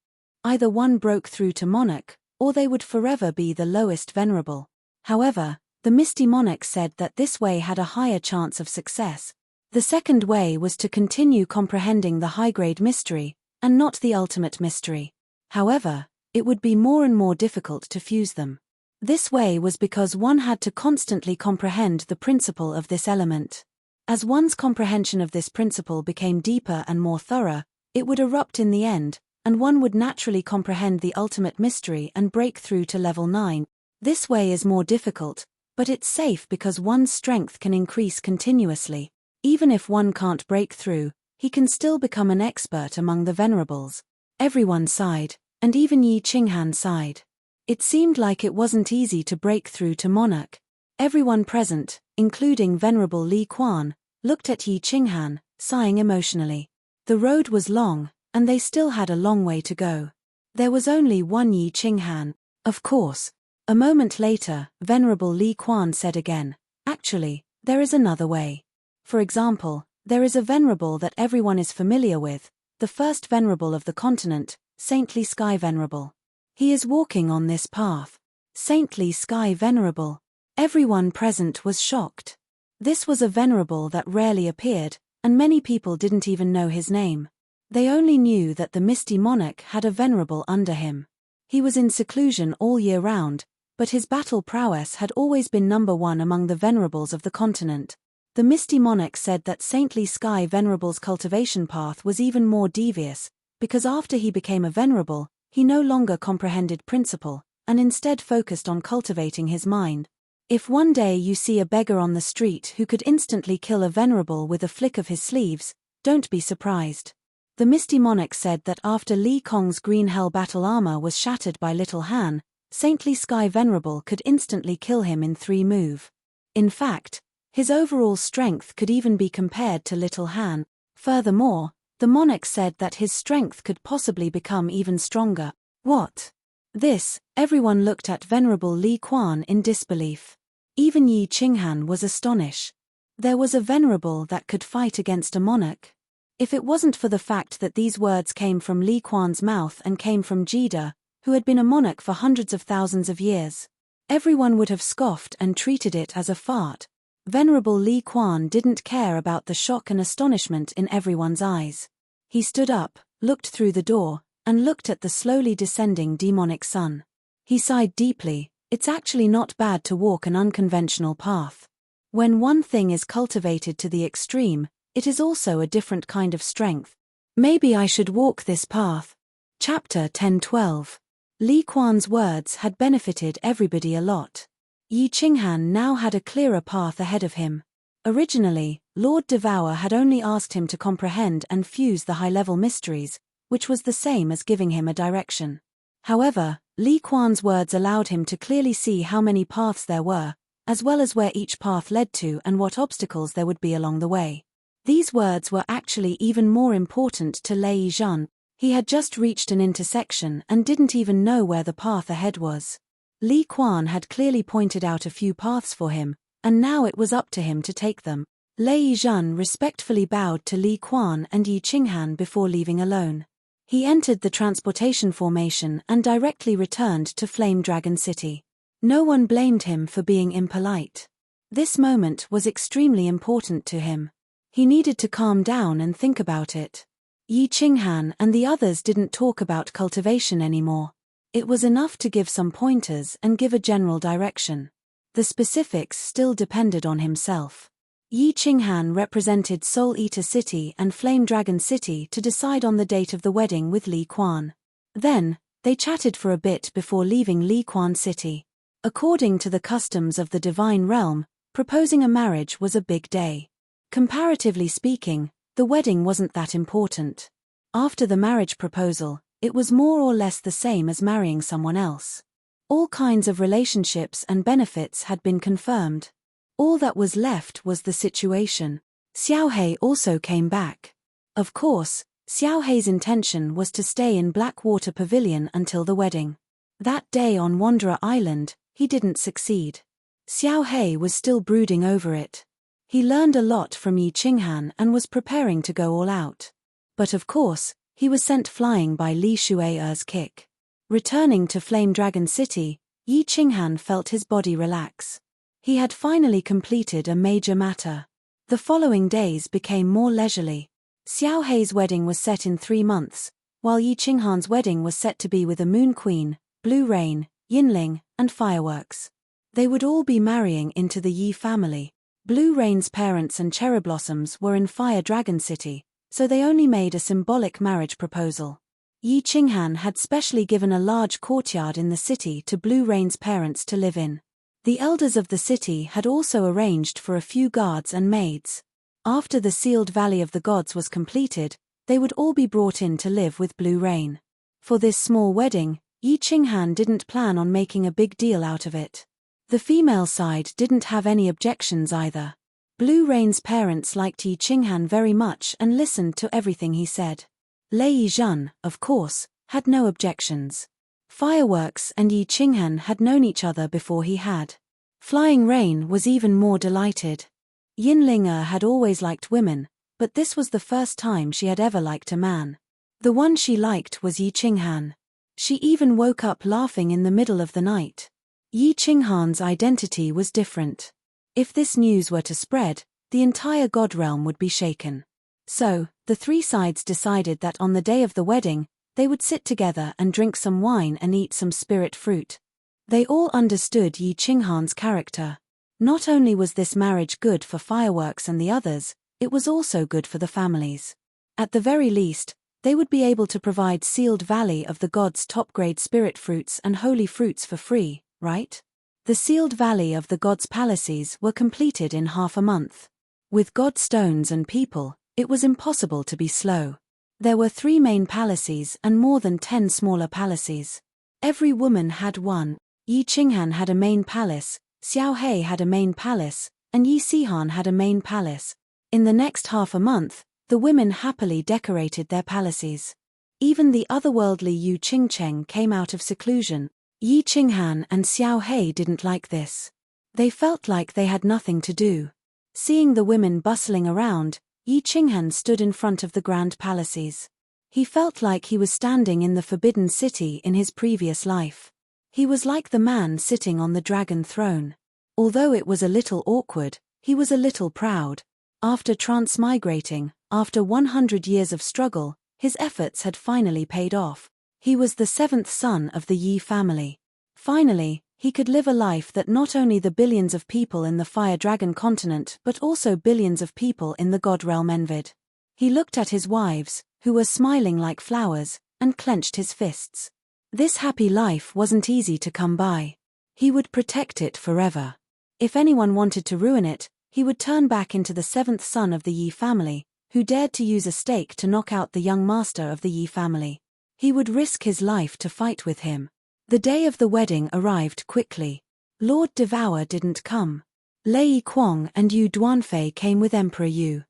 Either one broke through to monarch, or they would forever be the lowest venerable. However, the Misty Monarch said that this way had a higher chance of success. The second way was to continue comprehending the high-grade mystery, and not the ultimate mystery. However, it would be more and more difficult to fuse them. This way was because one had to constantly comprehend the principle of this element. As one's comprehension of this principle became deeper and more thorough, it would erupt in the end, and one would naturally comprehend the ultimate mystery and break through to level 9. This way is more difficult, but it's safe because one's strength can increase continuously. Even if one can't break through, he can still become an expert among the venerables. Everyone sighed, and even Yi Qinghan sighed. It seemed like it wasn't easy to break through to monarch. Everyone present, including Venerable Li Quan, looked at Yi Qinghan, sighing emotionally. The road was long, and they still had a long way to go. There was only one Yi Qinghan, of course. A moment later, Venerable Li Quan said again, "Actually, there is another way. For example, there is a venerable that everyone is familiar with, the first venerable of the continent, Saintly Sky Venerable. He is walking on this path." Saintly Sky Venerable. Everyone present was shocked. This was a venerable that rarely appeared, and many people didn't even know his name. They only knew that the Misty Monarch had a venerable under him. He was in seclusion all year round, but his battle prowess had always been number 1 among the venerables of the continent. The Misty Monarch said that Saintly Sky Venerable's cultivation path was even more devious, because after he became a venerable, he no longer comprehended principle, and instead focused on cultivating his mind. If one day you see a beggar on the street who could instantly kill a venerable with a flick of his sleeves, don't be surprised. The Misty Monarch said that after Li Kong's green hell battle armor was shattered by Little Han, Saintly Sky Venerable could instantly kill him in 3 moves. In fact, his overall strength could even be compared to Little Han. Furthermore, the monarch said that his strength could possibly become even stronger. What? This, everyone looked at Venerable Li Quan in disbelief. Even Yi Qinghan was astonished. There was a venerable that could fight against a monarch. If it wasn't for the fact that these words came from Li Quan's mouth and came from Jida, who had been a monarch for hundreds of thousands of years, everyone would have scoffed and treated it as a fart. Venerable Li Quan didn't care about the shock and astonishment in everyone's eyes. He stood up, looked through the door, and looked at the slowly descending demonic sun. He sighed deeply. It's actually not bad to walk an unconventional path. When one thing is cultivated to the extreme, it is also a different kind of strength. Maybe I should walk this path. Chapter 10-12. Li Quan's words had benefited everybody a lot. Yi Qinghan now had a clearer path ahead of him. Originally, Lord Devour had only asked him to comprehend and fuse the high-level mysteries, which was the same as giving him a direction. However, Li Quan's words allowed him to clearly see how many paths there were, as well as where each path led to and what obstacles there would be along the way. These words were actually even more important to Lei Zhan. He had just reached an intersection and didn't even know where the path ahead was. Li Quan had clearly pointed out a few paths for him, and now it was up to him to take them. Lei Zhan respectfully bowed to Li Quan and Yi Qinghan before leaving alone. He entered the transportation formation and directly returned to Flame Dragon City. No one blamed him for being impolite. This moment was extremely important to him. He needed to calm down and think about it. Yi Qinghan and the others didn't talk about cultivation anymore. It was enough to give some pointers and give a general direction. The specifics still depended on himself. Yi Qinghan represented Soul Eater City and Flame Dragon City to decide on the date of the wedding with Li Quan. Then, they chatted for a bit before leaving Li Quan City. According to the customs of the divine realm, proposing a marriage was a big day. Comparatively speaking, the wedding wasn't that important. After the marriage proposal, it was more or less the same as marrying someone else. All kinds of relationships and benefits had been confirmed. All that was left was the situation. Xiaohei also came back. Of course, Xiaohei's intention was to stay in Blackwater Pavilion until the wedding. That day on Wanderer Island, he didn't succeed. Xiaohei was still brooding over it. He learned a lot from Yi Qinghan and was preparing to go all out. But of course, he was sent flying by Li Shui'er's kick. Returning to Flame Dragon City, Yi Qinghan felt his body relax. He had finally completed a major matter. The following days became more leisurely. Xiaohei's wedding was set in 3 months, while Yi Qinghan's wedding was set to be with a Moon Queen, Blue Rain, Yinling, and fireworks. They would all be marrying into the Yi family. Blue Rain's parents and Cherry Blossoms were in Fire Dragon City, so they only made a symbolic marriage proposal. Yi Qinghan had specially given a large courtyard in the city to Blue Rain's parents to live in. The elders of the city had also arranged for a few guards and maids. After the sealed Valley of the Gods was completed, they would all be brought in to live with Blue Rain. For this small wedding, Yi Qinghan didn't plan on making a big deal out of it. The female side didn't have any objections either. Blue Rain's parents liked Yi Qinghan very much and listened to everything he said. Lei Yizhen, of course, had no objections. Fireworks and Yi Qinghan had known each other before he had. Flying Rain was even more delighted. Yinlinger had always liked women, but this was the first time she had ever liked a man. The one she liked was Yi Qinghan. She even woke up laughing in the middle of the night. Yi Qinghan's identity was different. If this news were to spread, the entire god realm would be shaken. So, the 3 sides decided that on the day of the wedding, they would sit together and drink some wine and eat some spirit fruit. They all understood Yi Qinghan's character. Not only was this marriage good for fireworks and the others, it was also good for the families. At the very least, they would be able to provide sealed Valley of the Gods top-grade spirit fruits and holy fruits for free, right? The sealed Valley of the Gods palaces were completed in half a month. With god stones and people, it was impossible to be slow. There were 3 main palaces and more than 10 smaller palaces. Every woman had one. Yi Qinghan had a main palace, Xiaohei had a main palace, and Yi Sihan had a main palace. In the next half a month, the women happily decorated their palaces. Even the otherworldly Yu Qingcheng came out of seclusion. Yi Qinghan and Xiaohei didn't like this. They felt like they had nothing to do. Seeing the women bustling around, Yi Qinghan stood in front of the grand palaces. He felt like he was standing in the Forbidden City in his previous life. He was like the man sitting on the dragon throne. Although it was a little awkward, he was a little proud. After transmigrating, after 100 years of struggle, his efforts had finally paid off. He was the 7th son of the Yi family. Finally, he could live a life that not only the billions of people in the Fire Dragon continent but also billions of people in the God realm envied. He looked at his wives, who were smiling like flowers, and clenched his fists. This happy life wasn't easy to come by. He would protect it forever. If anyone wanted to ruin it, he would turn back into the 7th son of the Yi family, who dared to use a stake to knock out the young master of the Yi family. He would risk his life to fight with him. The day of the wedding arrived quickly. Lord Devour didn't come. Lei Kuang and Yu Duanfei came with Emperor Yu.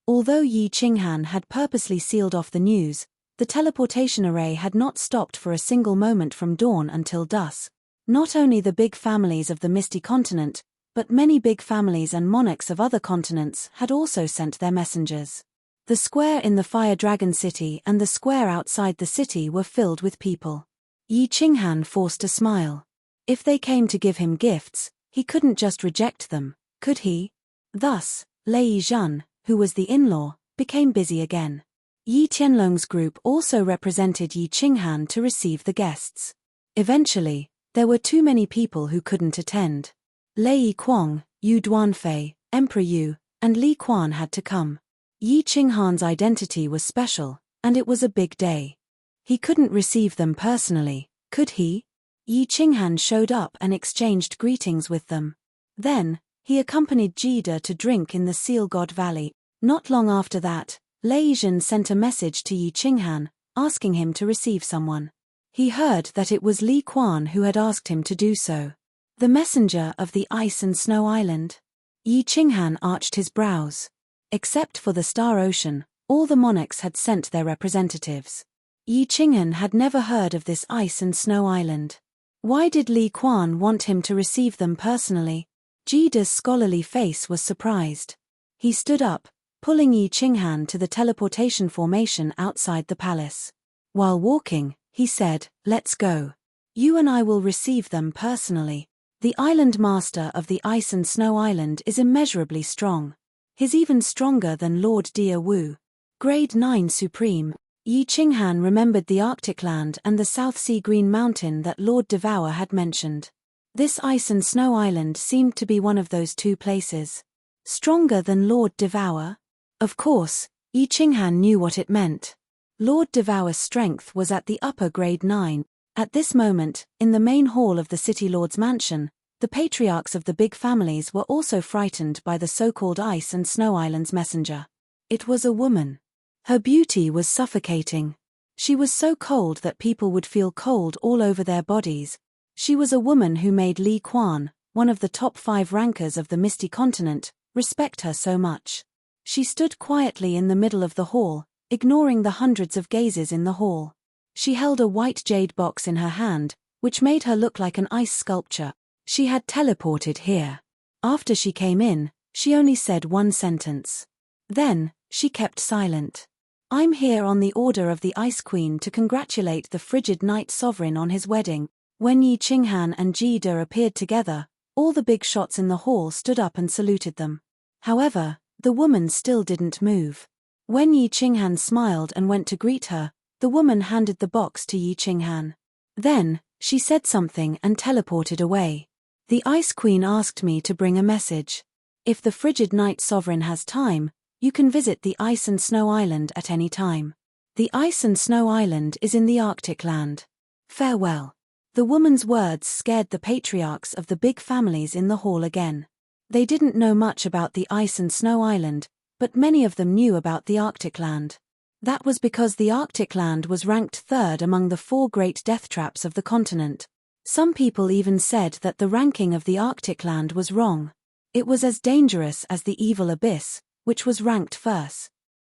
Although Yi Qinghan had purposely sealed off the news, the teleportation array had not stopped for a single moment from dawn until dusk. Not only the big families of the Misty Continent, but many big families and monarchs of other continents had also sent their messengers. The square in the Fire Dragon City and the square outside the city were filled with people. Yi Qinghan forced a smile. If they came to give him gifts, he couldn't just reject them, could he? Thus, Lei Yizhen, who was the in-law, became busy again. Yi Tianlong's group also represented Yi Qinghan to receive the guests. Eventually, there were too many people who couldn't attend. Lei Kuang, Yu Duanfei, Emperor Yu, and Li Quan had to come. Yi Qinghan's identity was special, and it was a big day. He couldn't receive them personally, could he? Yi Qinghan showed up and exchanged greetings with them. Then, he accompanied Jida to drink in the Seal God Valley. Not long after that, Lei Zhen sent a message to Yi Qinghan, asking him to receive someone. He heard that it was Li Quan who had asked him to do so. The messenger of the Ice and Snow Island? Yi Qinghan arched his brows. Except for the Star Ocean, all the monarchs had sent their representatives. Yi Qinghan had never heard of this Ice and Snow Island. Why did Li Quan want him to receive them personally? Jida's scholarly face was surprised. He stood up, pulling Yi Qinghan to the teleportation formation outside the palace. While walking, he said, "Let's go. You and I will receive them personally. The island master of the Ice and Snow Island is immeasurably strong. He's even stronger than Lord Dia Wu. Grade 9 Supreme." Yi Qinghan remembered the Arctic land and the South Sea Green Mountain that Lord Devour had mentioned. This Ice and Snow Island seemed to be one of those two places. Stronger than Lord Devour? Of course, Yi Qinghan knew what it meant. Lord Devour's strength was at the upper grade 9. At this moment, in the main hall of the City Lord's mansion, the patriarchs of the big families were also frightened by the so-called Ice and Snow Island's messenger. It was a woman. Her beauty was suffocating. She was so cold that people would feel cold all over their bodies. She was a woman who made Li Quan, one of the top 5 rankers of the Misty Continent, respect her so much. She stood quietly in the middle of the hall, ignoring the hundreds of gazes in the hall. She held a white jade box in her hand, which made her look like an ice sculpture. She had teleported here. After she came in, she only said one sentence. Then, she kept silent. "I'm here on the order of the Ice Queen to congratulate the frigid Night Sovereign on his wedding." When Yi Qinghan and Jida appeared together, all the big shots in the hall stood up and saluted them. However, the woman still didn't move. When Yi Qinghan smiled and went to greet her, the woman handed the box to Yi Qinghan. Then, she said something and teleported away. "The Ice Queen asked me to bring a message. If the frigid Night Sovereign has time, you can visit the Ice and Snow Island at any time. The Ice and Snow Island is in the Arctic land. Farewell." The woman's words scared the patriarchs of the big families in the hall again. They didn't know much about the Ice and Snow Island, but many of them knew about the Arctic land. That was because the Arctic land was ranked 3rd among the 4 great death traps of the continent. Some people even said that the ranking of the Arctic land was wrong. It was as dangerous as the Evil Abyss, which was ranked 1st.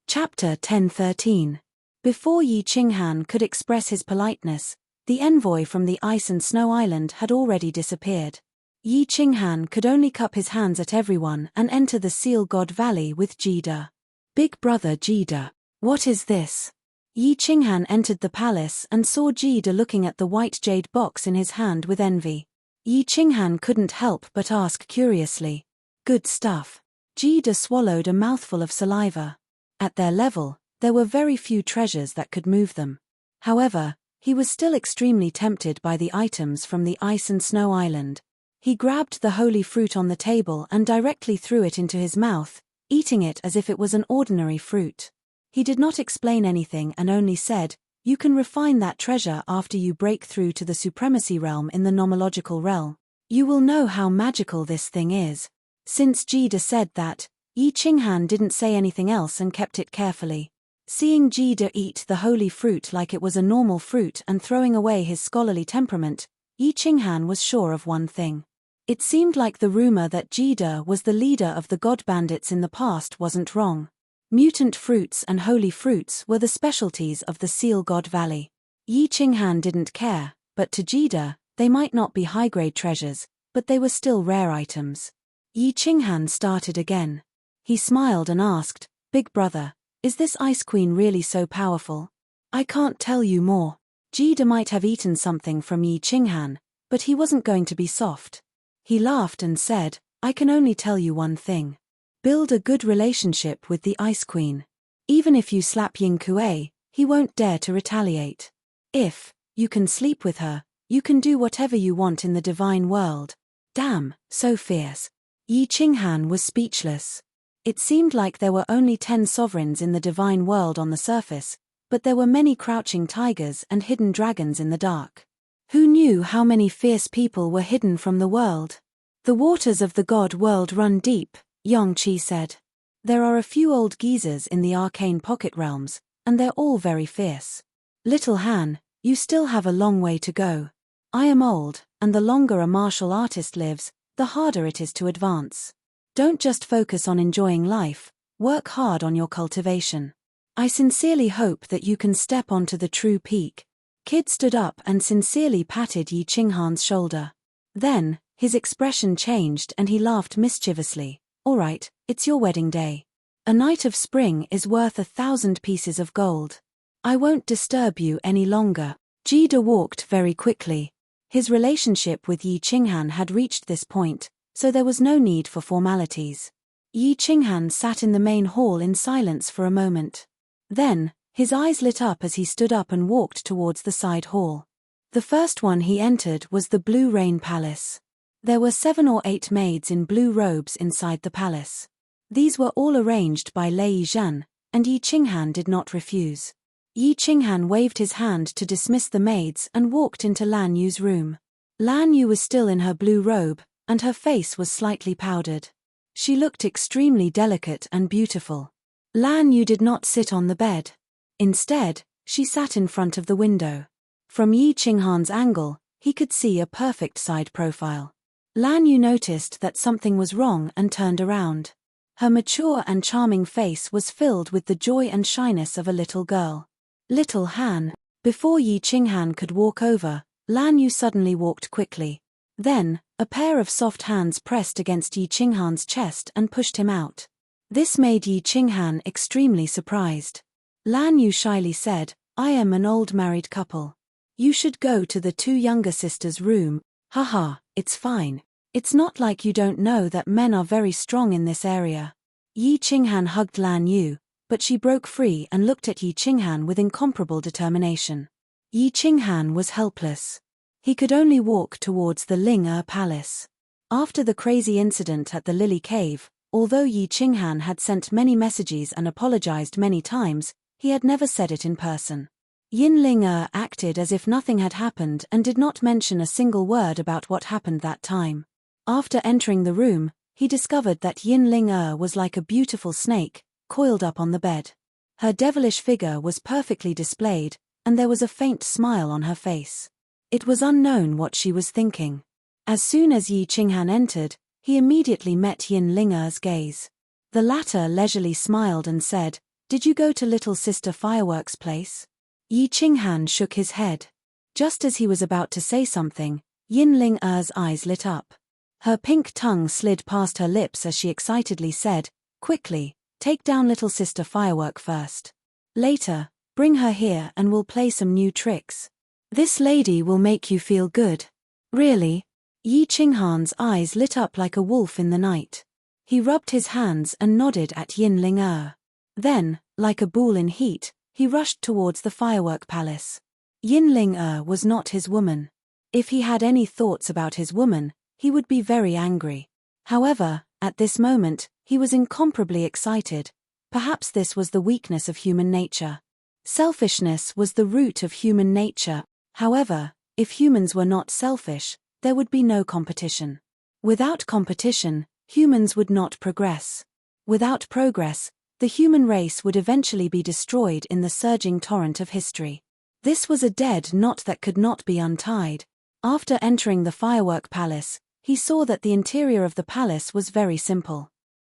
Chapter 10:13. Before Yi Qinghan could express his politeness, the envoy from the Ice and Snow Island had already disappeared. Yi Qinghan could only cup his hands at everyone and enter the Seal God Valley with Jida. "Big brother Jida, what is this?" Yi Qinghan entered the palace and saw Jida looking at the white jade box in his hand with envy. Yi Qinghan couldn't help but ask curiously. "Good stuff." Jida swallowed a mouthful of saliva. At their level, there were very few treasures that could move them. However, he was still extremely tempted by the items from the Ice and Snow Island. He grabbed the holy fruit on the table and directly threw it into his mouth, eating it as if it was an ordinary fruit. He did not explain anything and only said, "You can refine that treasure after you break through to the supremacy realm in the nomological realm. You will know how magical this thing is." Since Jida said that, Yi Qinghan didn't say anything else and kept it carefully. Seeing Jida eat the holy fruit like it was a normal fruit and throwing away his scholarly temperament, Yi Qinghan was sure of one thing. It seemed like the rumor that Jida was the leader of the god bandits in the past wasn't wrong. Mutant fruits and holy fruits were the specialties of the Seal God Valley. Yi Qinghan didn't care, but to Jida, they might not be high-grade treasures, but they were still rare items. Yi Qinghan started again. He smiled and asked, "Big brother, is this Ice Queen really so powerful?" "I can't tell you more." Jida might have eaten something from Yi Qinghan, but he wasn't going to be soft. He laughed and said, "I can only tell you one thing. Build a good relationship with the Ice Queen. Even if you slap Ying Kuei, he won't dare to retaliate. If you can sleep with her, You can do whatever you want in the divine world. Damn, so fierce. Yi Qinghan was speechless. It seemed like there were only 10 sovereigns in the divine world on the surface, but there were many crouching tigers and hidden dragons in the dark. Who knew how many fierce people were hidden from the world? The waters of the god world run deep, Yongqi said. There are a few old geezers in the arcane pocket realms, and they're all very fierce. Little Han, you still have a long way to go. I am old, and the longer a martial artist lives, the harder it is to advance. Don't just focus on enjoying life, work hard on your cultivation. I sincerely hope that you can step onto the true peak. Kid stood up and sincerely patted Yi Qinghan's shoulder. Then, his expression changed and he laughed mischievously. All right, it's your wedding day. A night of spring is worth 1,000 pieces of gold. I won't disturb you any longer. Jida walked very quickly. His relationship with Yi Qinghan had reached this point, so there was no need for formalities. Yi Qinghan sat in the main hall in silence for a moment. Then, his eyes lit up as he stood up and walked towards the side hall. The first one he entered was the Blue Rain Palace. There were 7 or 8 maids in blue robes inside the palace. These were all arranged by Lei Zhan, and Yi Qinghan did not refuse. Yi Qinghan waved his hand to dismiss the maids and walked into Lan Yu's room. Lan Yu was still in her blue robe, and her face was slightly powdered. She looked extremely delicate and beautiful. Lan Yu did not sit on the bed. Instead, she sat in front of the window. From Yi Qinghan's angle, he could see a perfect side profile. Lan Yu noticed that something was wrong and turned around. Her mature and charming face was filled with the joy and shyness of a little girl. Little Han. Before Yi Qinghan could walk over, Lan Yu suddenly walked quickly. Then, a pair of soft hands pressed against Yi Qinghan's chest and pushed him out. This made Yi Qinghan extremely surprised. Lan Yu shyly said, I am an old married couple. You should go to the 2 younger sisters' room. Haha, it's fine. It's not like you don't know that men are very strong in this area. Yi Qinghan hugged Lan Yu, but she broke free and looked at Yi Qinghan with incomparable determination. Yi Qinghan was helpless. He could only walk towards the Ling Palace. After the crazy incident at the Lily Cave, although Yi Qinghan had sent many messages and apologized many times, he had never said it in person. Yin Ling acted as if nothing had happened and did not mention a single word about what happened that time. After entering the room, he discovered that Yin Ling was like a beautiful snake, coiled up on the bed. Her devilish figure was perfectly displayed, and there was a faint smile on her face. It was unknown what she was thinking. As soon as Yi Qinghan entered, he immediately met Yin Ling's gaze. The latter leisurely smiled and said, Did you go to little sister Fireworks' place? Yi Qinghan shook his head. Just as he was about to say something, Yin Ling's eyes lit up. Her pink tongue slid past her lips as she excitedly said, Quickly, take down little sister Firework first. Later, bring her here and we'll play some new tricks. This lady will make you feel good. Really? Yi Qinghan's eyes lit up like a wolf in the night. He rubbed his hands and nodded at Yin Ling. Then, like a bull in heat, he rushed towards the firework palace. Yin Ling was not his woman. If he had any thoughts about his woman, he would be very angry. However, at this moment, he was incomparably excited. Perhaps this was the weakness of human nature. Selfishness was the root of human nature. However, if humans were not selfish, there would be no competition. Without competition, humans would not progress. Without progress, the human race would eventually be destroyed in the surging torrent of history. This was a dead knot that could not be untied. After entering the firework palace, he saw that the interior of the palace was very simple.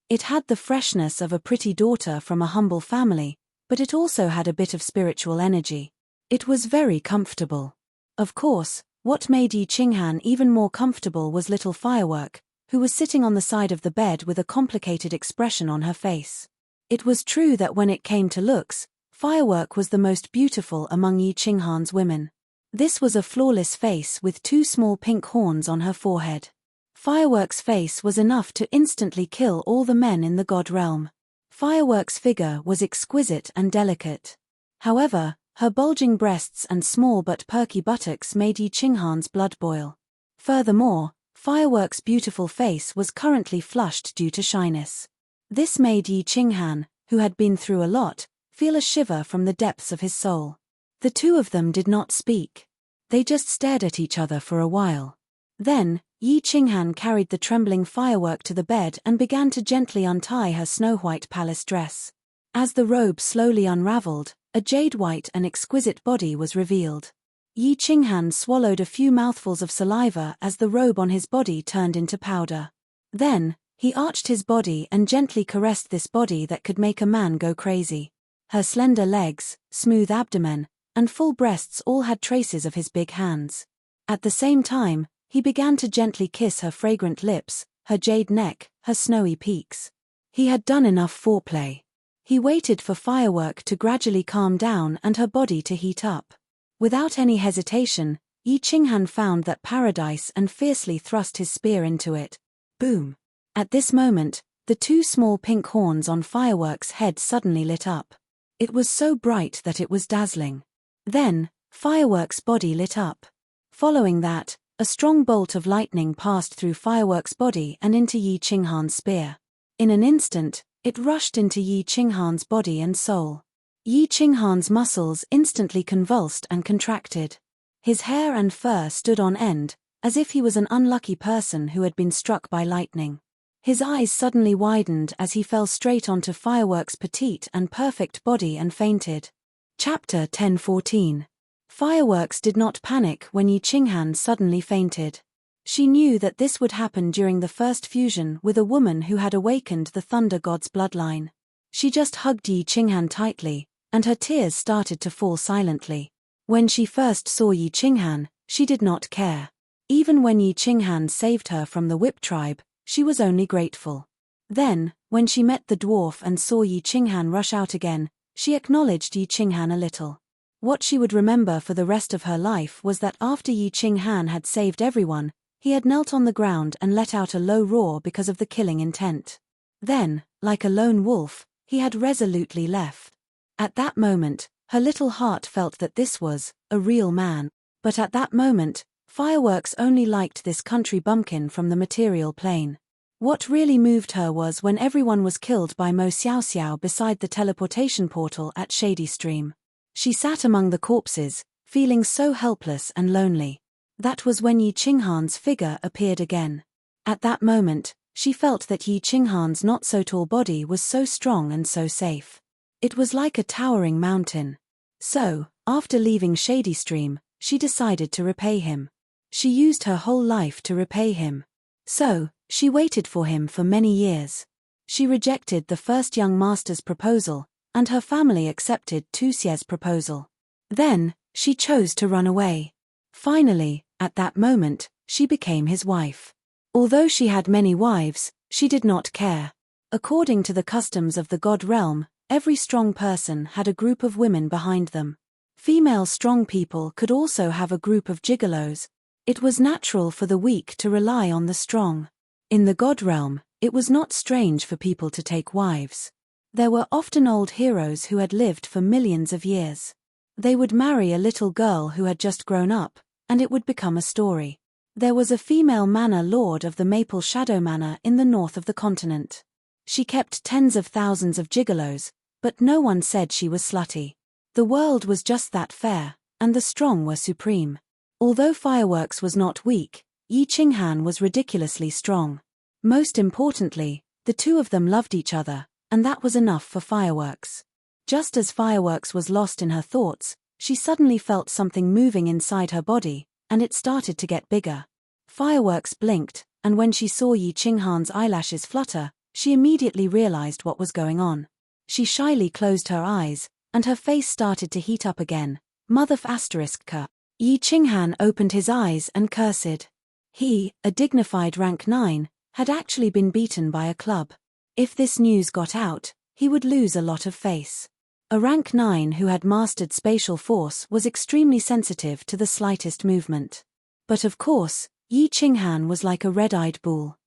It had the freshness of a pretty daughter from a humble family, but it also had a bit of spiritual energy. It was very comfortable. Of course, what made Yi Qinghan even more comfortable was little Firework, who was sitting on the side of the bed with a complicated expression on her face. It was true that when it came to looks, Firework was the most beautiful among Yi Qinghan's women. This was a flawless face with 2 small pink horns on her forehead. Firework's face was enough to instantly kill all the men in the god realm. Firework's figure was exquisite and delicate. However, Her bulging breasts and small but perky buttocks made Yi Qinghan's blood boil. Furthermore, Fireworks' beautiful face was currently flushed due to shyness. This made Yi Qinghan, who had been through a lot, feel a shiver from the depths of his soul. The two of them did not speak. They just stared at each other for a while. Then, Yi Qinghan carried the trembling Firework to the bed and began to gently untie her snow-white palace dress. As the robe slowly unraveled, a jade-white and exquisite body was revealed. Yi Qinghan swallowed a few mouthfuls of saliva as the robe on his body turned into powder. Then, he arched his body and gently caressed this body that could make a man go crazy. Her slender legs, smooth abdomen, and full breasts all had traces of his big hands. At the same time, he began to gently kiss her fragrant lips, her jade neck, her snowy peaks. He had done enough foreplay. He waited for Firework to gradually calm down and her body to heat up. Without any hesitation, Yi Qinghan found that paradise and fiercely thrust his spear into it. Boom! At this moment, the two small pink horns on Firework's head suddenly lit up. It was so bright that it was dazzling. Then, Firework's body lit up. Following that, a strong bolt of lightning passed through Firework's body and into Yi Qinghan's spear. In an instant, it rushed into Yi Qinghan's body and soul. Yi Qinghan's muscles instantly convulsed and contracted. His hair and fur stood on end, as if he was an unlucky person who had been struck by lightning. His eyes suddenly widened as he fell straight onto Firework's petite and perfect body and fainted. Chapter 10:14. Fireworks did not panic when Yi Qinghan suddenly fainted. She knew that this would happen during the first fusion with a woman who had awakened the Thunder God's bloodline. She just hugged Yi Qinghan tightly, and her tears started to fall silently. When she first saw Yi Qinghan, she did not care. Even when Yi Qinghan saved her from the Whip tribe, she was only grateful. Then, when she met the dwarf and saw Yi Qinghan rush out again, she acknowledged Yi Qinghan a little. What she would remember for the rest of her life was that after Yi Qinghan had saved everyone, he had knelt on the ground and let out a low roar because of the killing intent. Then, like a lone wolf, he had resolutely left. At that moment, her little heart felt that this was a real man. But at that moment, Fireworks only liked this country bumpkin from the material plane. What really moved her was when everyone was killed by Mo Xiaoxiao beside the teleportation portal at Shady Stream. She sat among the corpses, feeling so helpless and lonely. That was when Yi Qinghan's figure appeared again. At that moment, she felt that Yi Qinghan's not-so-tall body was so strong and so safe. It was like a towering mountain. So, after leaving Shady Stream, she decided to repay him. She used her whole life to repay him. So, she waited for him for many years. She rejected the first young master's proposal, and her family accepted Tu Xie's proposal. Then, she chose to run away. Finally, at that moment, she became his wife. Although she had many wives, she did not care. According to the customs of the God realm, every strong person had a group of women behind them. Female strong people could also have a group of gigolos. It was natural for the weak to rely on the strong. In the God realm, it was not strange for people to take wives. There were often old heroes who had lived for millions of years. They would marry a little girl who had just grown up, and it would become a story. There was a female manor lord of the Maple Shadow Manor in the north of the continent. She kept tens of thousands of gigolos, but no one said she was slutty. The world was just that fair, and the strong were supreme. Although Fireworks was not weak, Yi Qinghan was ridiculously strong. Most importantly, the two of them loved each other, and that was enough for Fireworks. Just as Fireworks was lost in her thoughts, she suddenly felt something moving inside her body, and it started to get bigger. Fireworks blinked, and when she saw Yi Qinghan's eyelashes flutter, she immediately realized what was going on. She shyly closed her eyes, and her face started to heat up again. Mother ****. Yi Qinghan opened his eyes and cursed. He, a dignified rank 9, had actually been beaten by a club. If this news got out, he would lose a lot of face. A rank 9 who had mastered spatial force was extremely sensitive to the slightest movement. But of course, Yi Qinghan was like a red-eyed bull.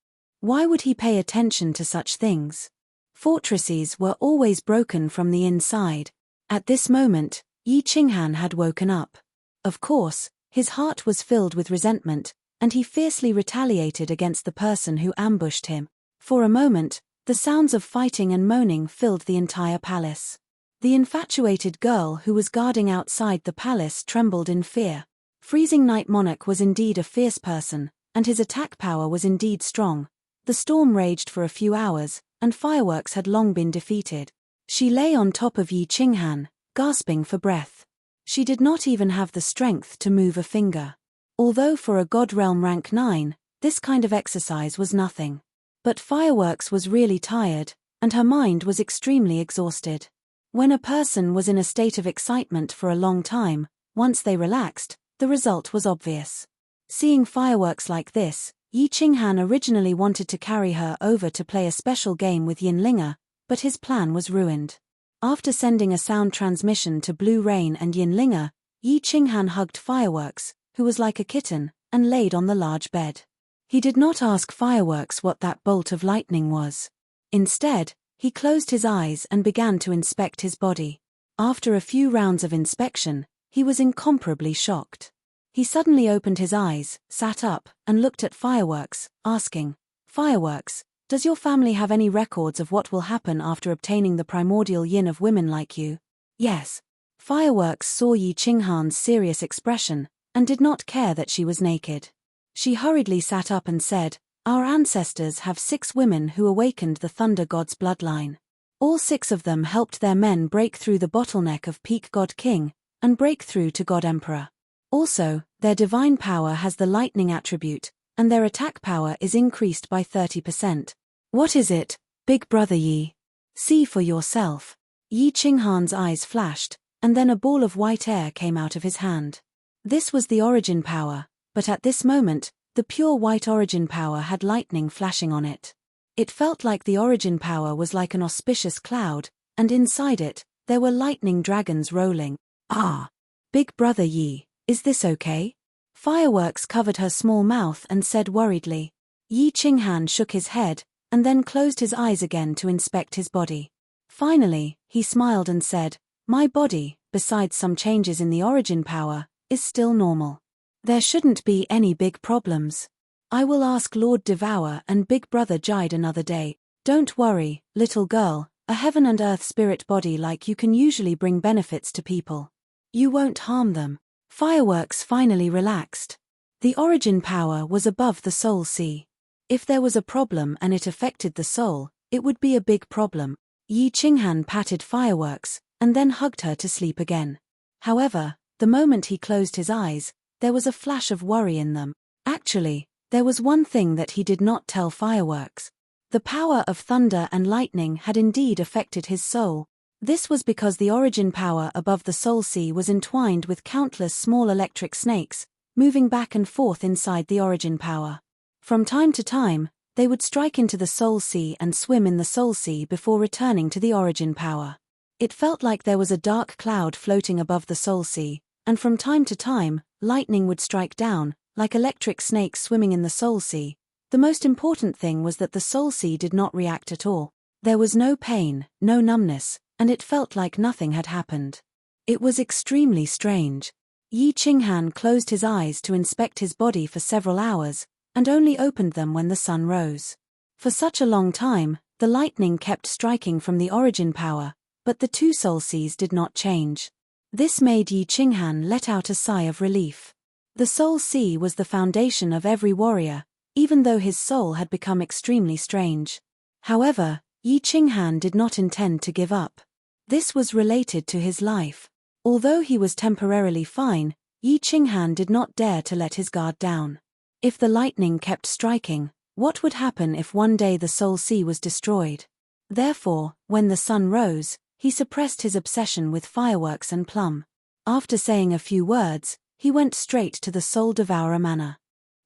Why would he pay attention to such things? Fortresses were always broken from the inside. At this moment, Yi Qinghan had woken up. Of course, his heart was filled with resentment, and he fiercely retaliated against the person who ambushed him. For a moment, the sounds of fighting and moaning filled the entire palace. The infatuated girl who was guarding outside the palace trembled in fear. Freezing Night Monarch was indeed a fierce person, and his attack power was indeed strong. The storm raged for a few hours, and fireworks had long been defeated. She lay on top of Yi Qinghan, gasping for breath. She did not even have the strength to move a finger. Although for a God Realm rank 9, this kind of exercise was nothing. But Fireworks was really tired, and her mind was extremely exhausted. When a person was in a state of excitement for a long time, once they relaxed, the result was obvious. Seeing Fireworks like this, Yi Qinghan originally wanted to carry her over to play a special game with Yinlinga, but his plan was ruined. After sending a sound transmission to Blue Rain and Yinlinga, Yi Qinghan hugged Fireworks, who was like a kitten, and laid on the large bed. He did not ask Fireworks what that bolt of lightning was. Instead, he closed his eyes and began to inspect his body. After a few rounds of inspection, he was incomparably shocked. He suddenly opened his eyes, sat up, and looked at Fireworks, asking, "Fireworks, does your family have any records of what will happen after obtaining the primordial yin of women like you?" "Yes." Fireworks saw Yi Qinghan's serious expression, and did not care that she was naked. She hurriedly sat up and said, "Our ancestors have 6 women who awakened the Thunder God's bloodline. All 6 of them helped their men break through the bottleneck of Peak God King, and break through to God Emperor. Also, their divine power has the lightning attribute, and their attack power is increased by 30%. What is it, Big Brother Yi? See for yourself." Yi Qinghan's eyes flashed, and then a ball of white air came out of his hand. This was the origin power, but at this moment, the pure white origin power had lightning flashing on it. It felt like the origin power was like an auspicious cloud, and inside it, there were lightning dragons rolling. "Ah! Big Brother Yi, is this okay?" Fireworks covered her small mouth and said worriedly. Yi Qinghan shook his head, and then closed his eyes again to inspect his body. Finally, he smiled and said, "My body, besides some changes in the origin power, is still normal. There shouldn't be any big problems. I will ask Lord Devour and Big Brother Jide another day. Don't worry, little girl, a heaven and earth spirit body like you can usually bring benefits to people. You won't harm them." Fireworks finally relaxed. The origin power was above the soul sea. If there was a problem and it affected the soul, it would be a big problem. Yi Qinghan patted Fireworks, and then hugged her to sleep again. However, the moment he closed his eyes, there was a flash of worry in them. Actually, there was one thing that he did not tell Fireworks. The power of thunder and lightning had indeed affected his soul. This was because the origin power above the soul sea was entwined with countless small electric snakes, moving back and forth inside the origin power. From time to time, they would strike into the soul sea and swim in the soul sea before returning to the origin power. It felt like there was a dark cloud floating above the soul sea, and from time to time, lightning would strike down, like electric snakes swimming in the soul sea. The most important thing was that the soul sea did not react at all. There was no pain, no numbness, and it felt like nothing had happened. It was extremely strange. Yi Qinghan closed his eyes to inspect his body for several hours, and only opened them when the sun rose. For such a long time, the lightning kept striking from the origin power, but the 2 soul seas did not change. This made Yi Qinghan let out a sigh of relief. The soul sea was the foundation of every warrior, even though his soul had become extremely strange. However, Yi Qinghan did not intend to give up. This was related to his life. Although he was temporarily fine, Yi Qinghan did not dare to let his guard down. If the lightning kept striking, what would happen if one day the soul sea was destroyed? Therefore, when the sun rose, he suppressed his obsession with Fireworks and Plum. After saying a few words, he went straight to the Soul Devourer Manor.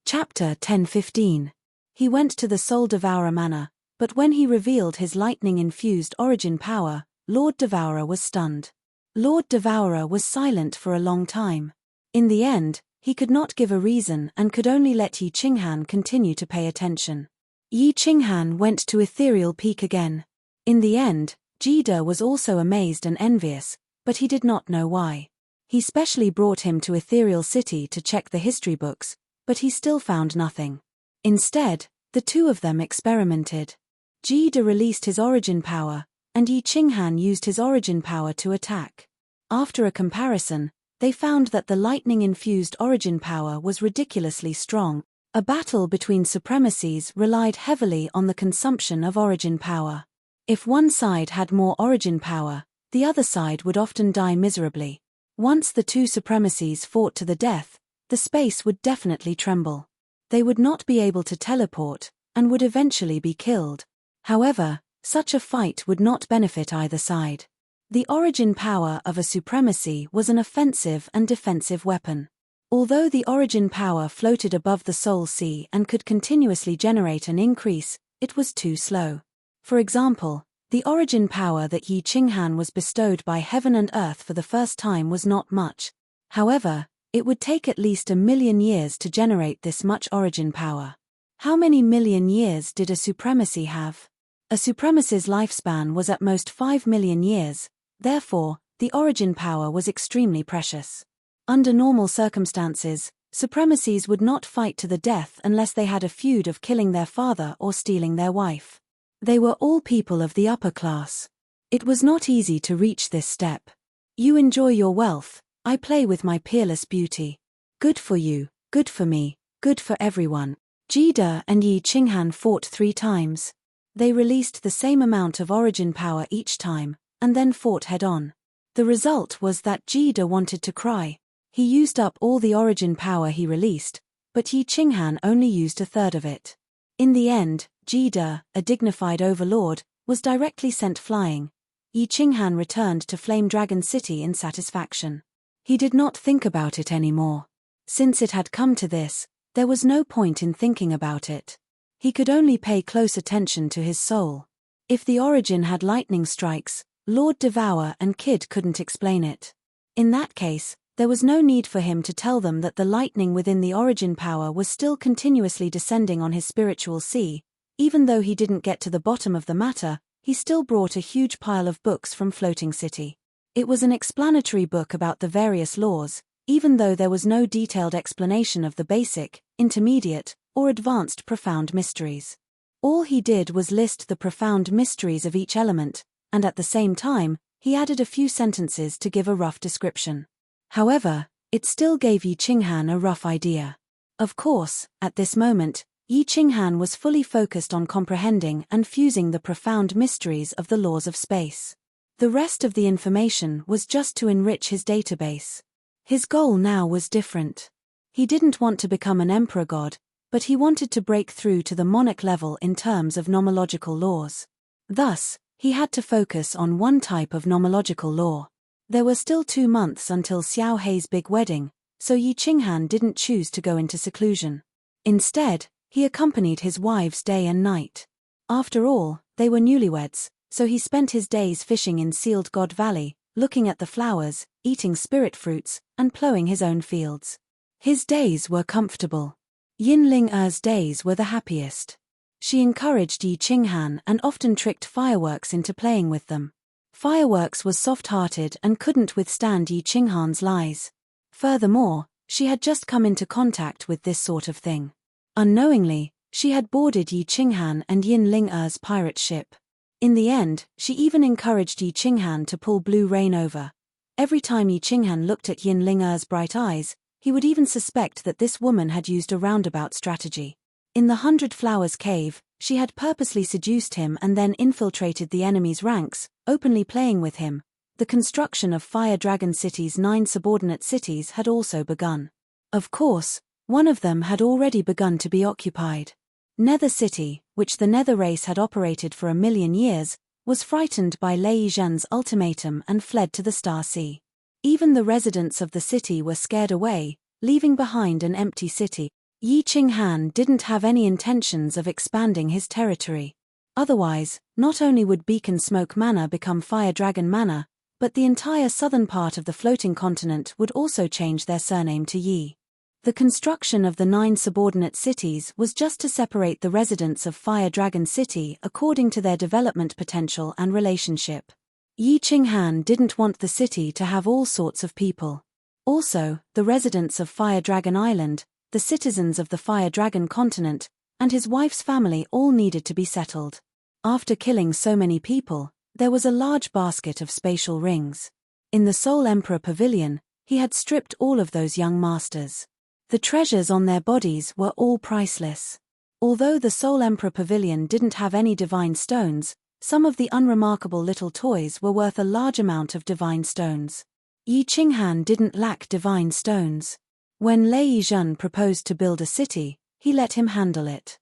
Chapter 10:15. He went to the Soul Devourer Manor, but when he revealed his lightning-infused origin power, Lord Devourer was stunned. Lord Devourer was silent for a long time. In the end, he could not give a reason and could only let Yi Qinghan continue to pay attention. Yi Qinghan went to Ethereal Peak again. In the end, Jida was also amazed and envious, but he did not know why. He specially brought him to Ethereal City to check the history books, but he still found nothing. Instead, the two of them experimented. Jida released his origin power, and Yi Qinghan used his origin power to attack. After a comparison, they found that the lightning-infused origin power was ridiculously strong. A battle between supremacies relied heavily on the consumption of origin power. If one side had more origin power, the other side would often die miserably. Once the two supremacies fought to the death, the space would definitely tremble. They would not be able to teleport, and would eventually be killed. However, such a fight would not benefit either side. The origin power of a supremacy was an offensive and defensive weapon. Although the origin power floated above the Soul Sea and could continuously generate an increase, it was too slow. For example, the origin power that Yi Qinghan was bestowed by heaven and earth for the first time was not much. However, it would take at least 1,000,000 years to generate this much origin power. How many million years did a supremacy have? A supremacy's lifespan was at most 5,000,000 years, therefore, the origin power was extremely precious. Under normal circumstances, supremacies would not fight to the death unless they had a feud of killing their father or stealing their wife. They were all people of the upper class. It was not easy to reach this step. You enjoy your wealth, I play with my peerless beauty. Good for you, good for me, good for everyone. Jida and Yi Qinghan fought 3 times. They released the same amount of origin power each time, and then fought head-on. The result was that Jida wanted to cry. He used up all the origin power he released, but Yi Qinghan only used 1/3 of it. In the end, Jida, a dignified overlord, was directly sent flying. Yi Qinghan returned to Flame Dragon City in satisfaction. He did not think about it anymore. Since it had come to this, there was no point in thinking about it. He could only pay close attention to his soul. If the origin had lightning strikes, Lord Devour and Kid couldn't explain it. In that case, there was no need for him to tell them that the lightning within the origin power was still continuously descending on his spiritual sea. Even though he didn't get to the bottom of the matter, he still brought a huge pile of books from Floating City. It was an explanatory book about the various laws, even though there was no detailed explanation of the basic, intermediate, or advanced profound mysteries. All he did was list the profound mysteries of each element, and at the same time, he added a few sentences to give a rough description. However, it still gave Yi Qinghan a rough idea. Of course, at this moment, Yi Qinghan was fully focused on comprehending and fusing the profound mysteries of the laws of space. The rest of the information was just to enrich his database. His goal now was different. He didn't want to become an emperor god, but he wanted to break through to the monarch level in terms of nomological laws. Thus, he had to focus on one type of nomological law. There were still 2 months until Xiao Hei's big wedding, so Yi Qinghan didn't choose to go into seclusion. Instead, he accompanied his wives day and night. After all, they were newlyweds, so he spent his days fishing in Sealed God Valley, looking at the flowers, eating spirit fruits, and plowing his own fields. His days were comfortable. Yin Ling-er's days were the happiest. She encouraged Yi Qinghan and often tricked Fireworks into playing with them. Fireworks was soft-hearted and couldn't withstand Yi Qinghan's lies. Furthermore, she had just come into contact with this sort of thing. Unknowingly, she had boarded Yi Qinghan and Yin Ling-er's pirate ship. In the end, she even encouraged Yi Qinghan to pull Blue Rain over. Every time Yi Qinghan looked at Yin Ling-er's bright eyes, he would even suspect that this woman had used a roundabout strategy. In the 100 Flowers cave, she had purposely seduced him and then infiltrated the enemy's ranks, openly playing with him. The construction of Fire Dragon City's 9 subordinate cities had also begun. Of course, one of them had already begun to be occupied. Nether City, which the Nether race had operated for 1,000,000 years, was frightened by Lei Zhen's ultimatum and fled to the Star Sea. Even the residents of the city were scared away, leaving behind an empty city. Yi Qinghan didn't have any intentions of expanding his territory. Otherwise, not only would Beacon Smoke Manor become Fire Dragon Manor, but the entire southern part of the floating continent would also change their surname to Yi. The construction of the 9 subordinate cities was just to separate the residents of Fire Dragon City according to their development potential and relationship. Yi Qinghan didn't want the city to have all sorts of people. Also, the residents of Fire Dragon Island, the citizens of the Fire Dragon continent, and his wife's family all needed to be settled. After killing so many people, there was a large basket of spatial rings. In the Soul Emperor Pavilion, he had stripped all of those young masters. The treasures on their bodies were all priceless. Although the Soul Emperor Pavilion didn't have any divine stones, some of the unremarkable little toys were worth a large amount of divine stones. Yi Qinghan didn't lack divine stones. When Lei Yizhen proposed to build a city, he let him handle it.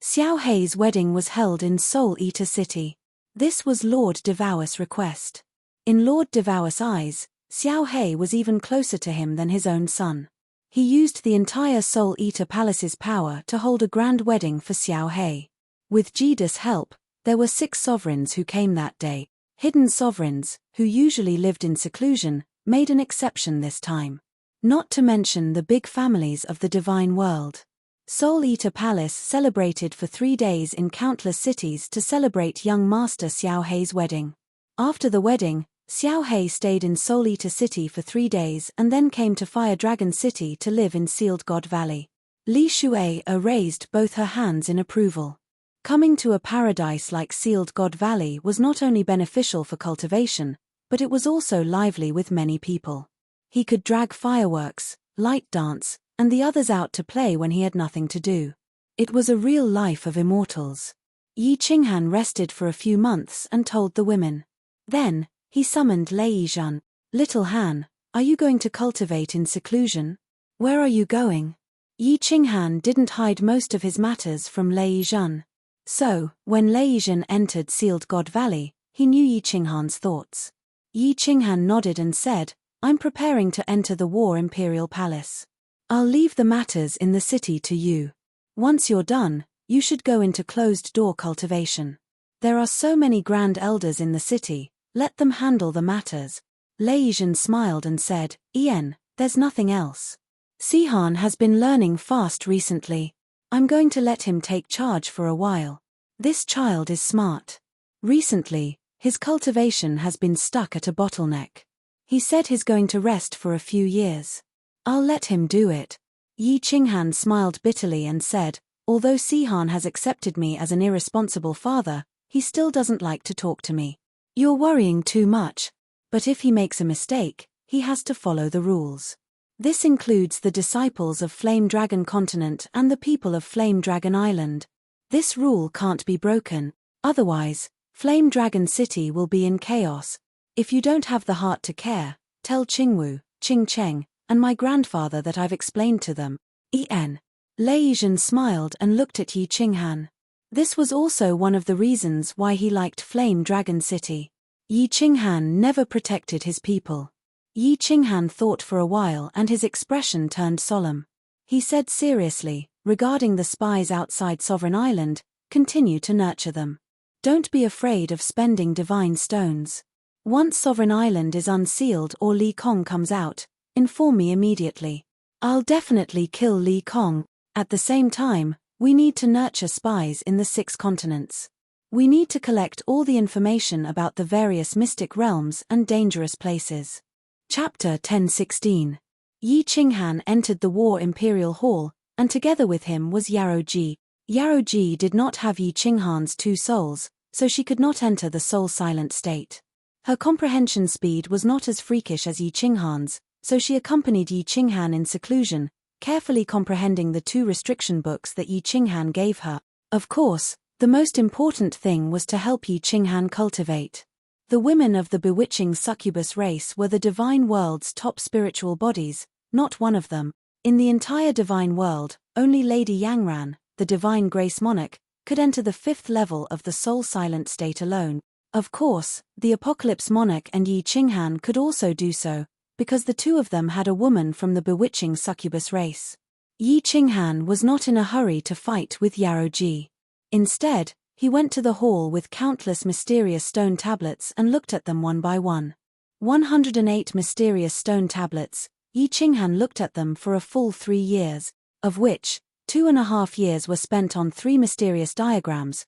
Xiao Hei's wedding was held in Soul Eater City. This was Lord Devao's request. In Lord Devao's eyes, Xiao Hei was even closer to him than his own son. He used the entire Soul Eater Palace's power to hold a grand wedding for Xiao Hei. With Jida's help, there were 6 sovereigns who came that day. Hidden sovereigns, who usually lived in seclusion, made an exception this time. Not to mention the big families of the divine world. Soul Eater Palace celebrated for 3 days in countless cities to celebrate young master Xiao Hei's wedding. After the wedding, Xiao Hei stayed in Soul Eater City for 3 days and then came to Fire Dragon City to live in Sealed God Valley. Li Shuai raised both her hands in approval. Coming to a paradise like Sealed God Valley was not only beneficial for cultivation, but it was also lively with many people. He could drag fireworks, light dance, and the others out to play when he had nothing to do. It was a real life of immortals. Yi Qinghan rested for a few months and told the women. Then, he summoned Lei Yizhen. Little Han, are you going to cultivate in seclusion? Where are you going? Yi Qinghan didn't hide most of his matters from Lei Yizhen. So, when Lei Yizhen entered Sealed God Valley, he knew Yi Qinghan's thoughts. Yi Qinghan nodded and said, I'm preparing to enter the War Imperial Palace. I'll leave the matters in the city to you. Once you're done, you should go into closed-door cultivation. There are so many grand elders in the city, let them handle the matters. Lei Yizhen smiled and said, Ian, there's nothing else. Sihan has been learning fast recently. I'm going to let him take charge for a while. This child is smart. Recently, his cultivation has been stuck at a bottleneck. He said he's going to rest for a few years. I'll let him do it. Yi Qinghan smiled bitterly and said, although Sihan has accepted me as an irresponsible father, he still doesn't like to talk to me. You're worrying too much. But if he makes a mistake, he has to follow the rules. This includes the disciples of Flame Dragon Continent and the people of Flame Dragon Island. This rule can't be broken, otherwise, Flame Dragon City will be in chaos. If you don't have the heart to care, tell Qingwu, Qingcheng, and my grandfather that I've explained to them. En. Lei Yizhen smiled and looked at Yi Qinghan. This was also one of the reasons why he liked Flame Dragon City. Yi Qinghan never protected his people. Yi Qinghan thought for a while and his expression turned solemn. He said seriously, regarding the spies outside Sovereign Island, continue to nurture them. Don't be afraid of spending divine stones. Once Sovereign Island is unsealed or Li Kong comes out, inform me immediately. I'll definitely kill Li Kong. At the same time, we need to nurture spies in the 6 continents. We need to collect all the information about the various mystic realms and dangerous places. Chapter 1016. Yi Qinghan entered the War Imperial Hall, and together with him was Yaroji. Yaroji did not have Yi Qinghan's 2 souls, so she could not enter the soul-silent state. Her comprehension speed was not as freakish as Yi Qinghan's, so she accompanied Yi Qinghan in seclusion, carefully comprehending the 2 restriction books that Yi Qinghan gave her. Of course, the most important thing was to help Yi Qinghan cultivate. The women of the bewitching succubus race were the divine world's top spiritual bodies, not one of them. In the entire divine world, only Lady Yangran, the divine grace monarch, could enter the 5th level of the soul-silent state alone. Of course, the Apocalypse Monarch and Yi Qinghan could also do so, because the 2 of them had a woman from the bewitching succubus race. Yi Qinghan was not in a hurry to fight with Yaroji. Instead, he went to the hall with countless mysterious stone tablets and looked at them one by one. 108 mysterious stone tablets. Yi Qinghan looked at them for a full 3 years, of which 2.5 years were spent on 3 mysterious diagrams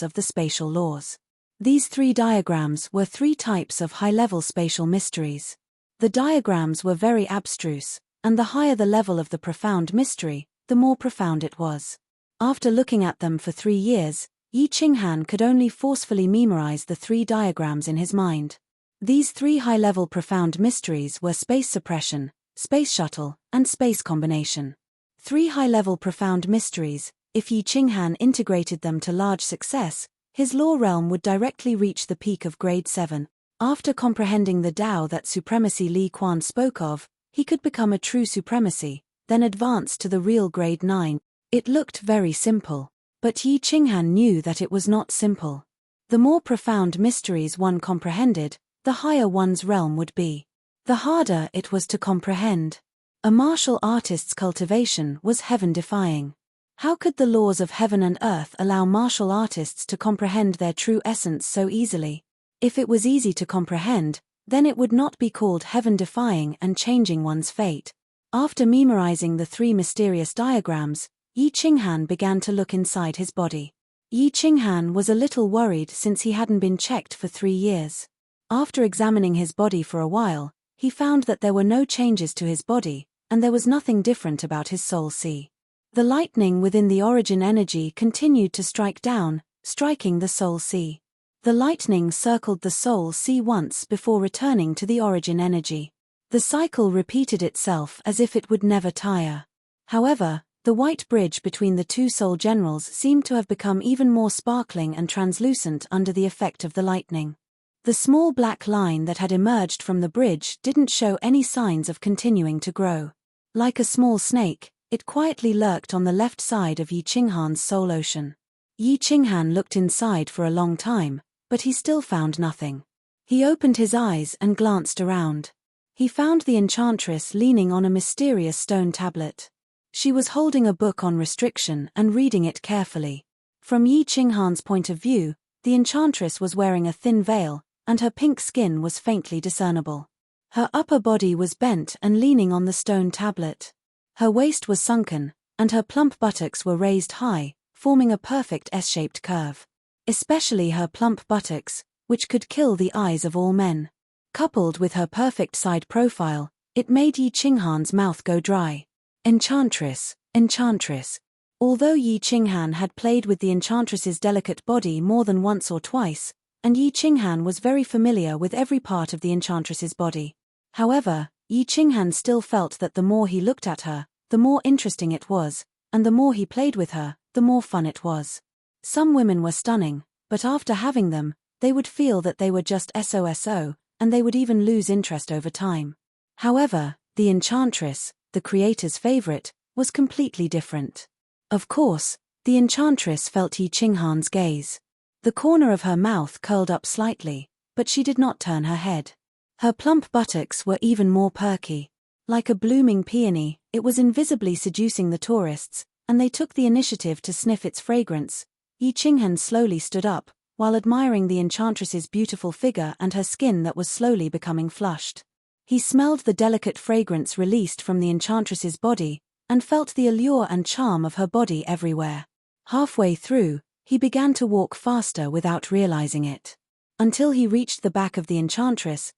of the spatial laws. These 3 diagrams were 3 types of high-level spatial mysteries. The diagrams were very abstruse, and the higher the level of the profound mystery, the more profound it was. After looking at them for 3 years, Yi Qinghan could only forcefully memorize the 3 diagrams in his mind. These 3 high-level profound mysteries were space suppression, space shuttle, and space combination. 3 high-level profound mysteries. If Yi Qinghan integrated them to large success, his law realm would directly reach the peak of grade 7. After comprehending the Tao that supremacy Li Quan spoke of, he could become a true supremacy, then advance to the real grade 9. It looked very simple. But Yi Qinghan knew that it was not simple. The more profound mysteries one comprehended, the higher one's realm would be. The harder it was to comprehend. A martial artist's cultivation was heaven-defying. How could the laws of heaven and earth allow martial artists to comprehend their true essence so easily? If it was easy to comprehend, then it would not be called heaven-defying and changing one's fate. After memorizing the 3 mysterious diagrams, Yi Qinghan began to look inside his body. Yi Qinghan was a little worried since he hadn't been checked for 3 years. After examining his body for a while, he found that there were no changes to his body, and there was nothing different about his soul sea. The lightning within the origin energy continued to strike down, striking the soul sea. The lightning circled the soul sea once before returning to the origin energy. The cycle repeated itself as if it would never tire. However, the white bridge between the 2 soul generals seemed to have become even more sparkling and translucent under the effect of the lightning. The small black line that had emerged from the bridge didn't show any signs of continuing to grow. Like a small snake, it quietly lurked on the left side of Yi Qinghan's soul ocean. Yi Qinghan looked inside for a long time, but he still found nothing. He opened his eyes and glanced around. He found the enchantress leaning on a mysterious stone tablet. She was holding a book on restriction and reading it carefully. From Yi Qinghan's point of view, the enchantress was wearing a thin veil, and her pink skin was faintly discernible. Her upper body was bent and leaning on the stone tablet. Her waist was sunken, and her plump buttocks were raised high, forming a perfect S-shaped curve. Especially her plump buttocks, which could kill the eyes of all men. Coupled with her perfect side profile, it made Yi Qinghan's mouth go dry. Enchantress, enchantress. Although Yi Qinghan had played with the enchantress's delicate body more than once or twice, and Yi Qinghan was very familiar with every part of the enchantress's body. However, Yi Qinghan still felt that the more he looked at her, the more interesting it was, and the more he played with her, the more fun it was. Some women were stunning, but after having them, they would feel that they were just SOSO, and they would even lose interest over time. However, the enchantress, the creator's favorite, was completely different. Of course, the enchantress felt Yi Qinghan's gaze. The corner of her mouth curled up slightly, but she did not turn her head. Her plump buttocks were even more perky. Like a blooming peony, it was invisibly seducing the tourists, and they took the initiative to sniff its fragrance. Yi Qinghan slowly stood up, while admiring the enchantress's beautiful figure and her skin that was slowly becoming flushed. He smelled the delicate fragrance released from the enchantress's body, and felt the allure and charm of her body everywhere. Halfway through, he began to walk faster without realizing it. Until he reached the back of the enchantress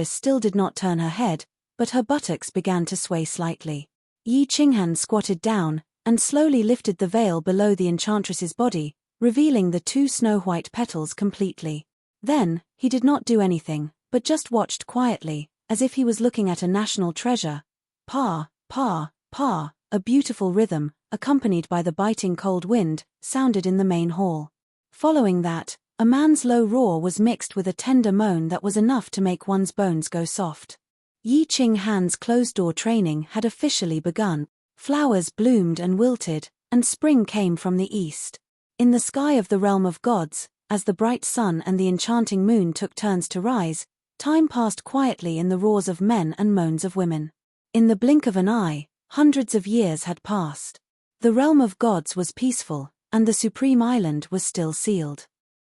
still did not turn her head, but her buttocks began to sway slightly. Yi Qinghan squatted down, and slowly lifted the veil below the enchantress's body, revealing the 2 snow-white petals completely. Then, he did not do anything, but just watched quietly, as if he was looking at a national treasure. Pa, pa, pa, a beautiful rhythm, accompanied by the biting cold wind, sounded in the main hall. Following that, a man's low roar was mixed with a tender moan that was enough to make one's bones go soft. Yi Qinghan's closed-door training had officially begun. Flowers bloomed and wilted, and spring came from the east. In the sky of the realm of gods, as the bright sun and the enchanting moon took turns to rise, time passed quietly in the roars of men and moans of women. In the blink of an eye, hundreds of years had passed. The realm of gods was peaceful, and the supreme island was still sealed.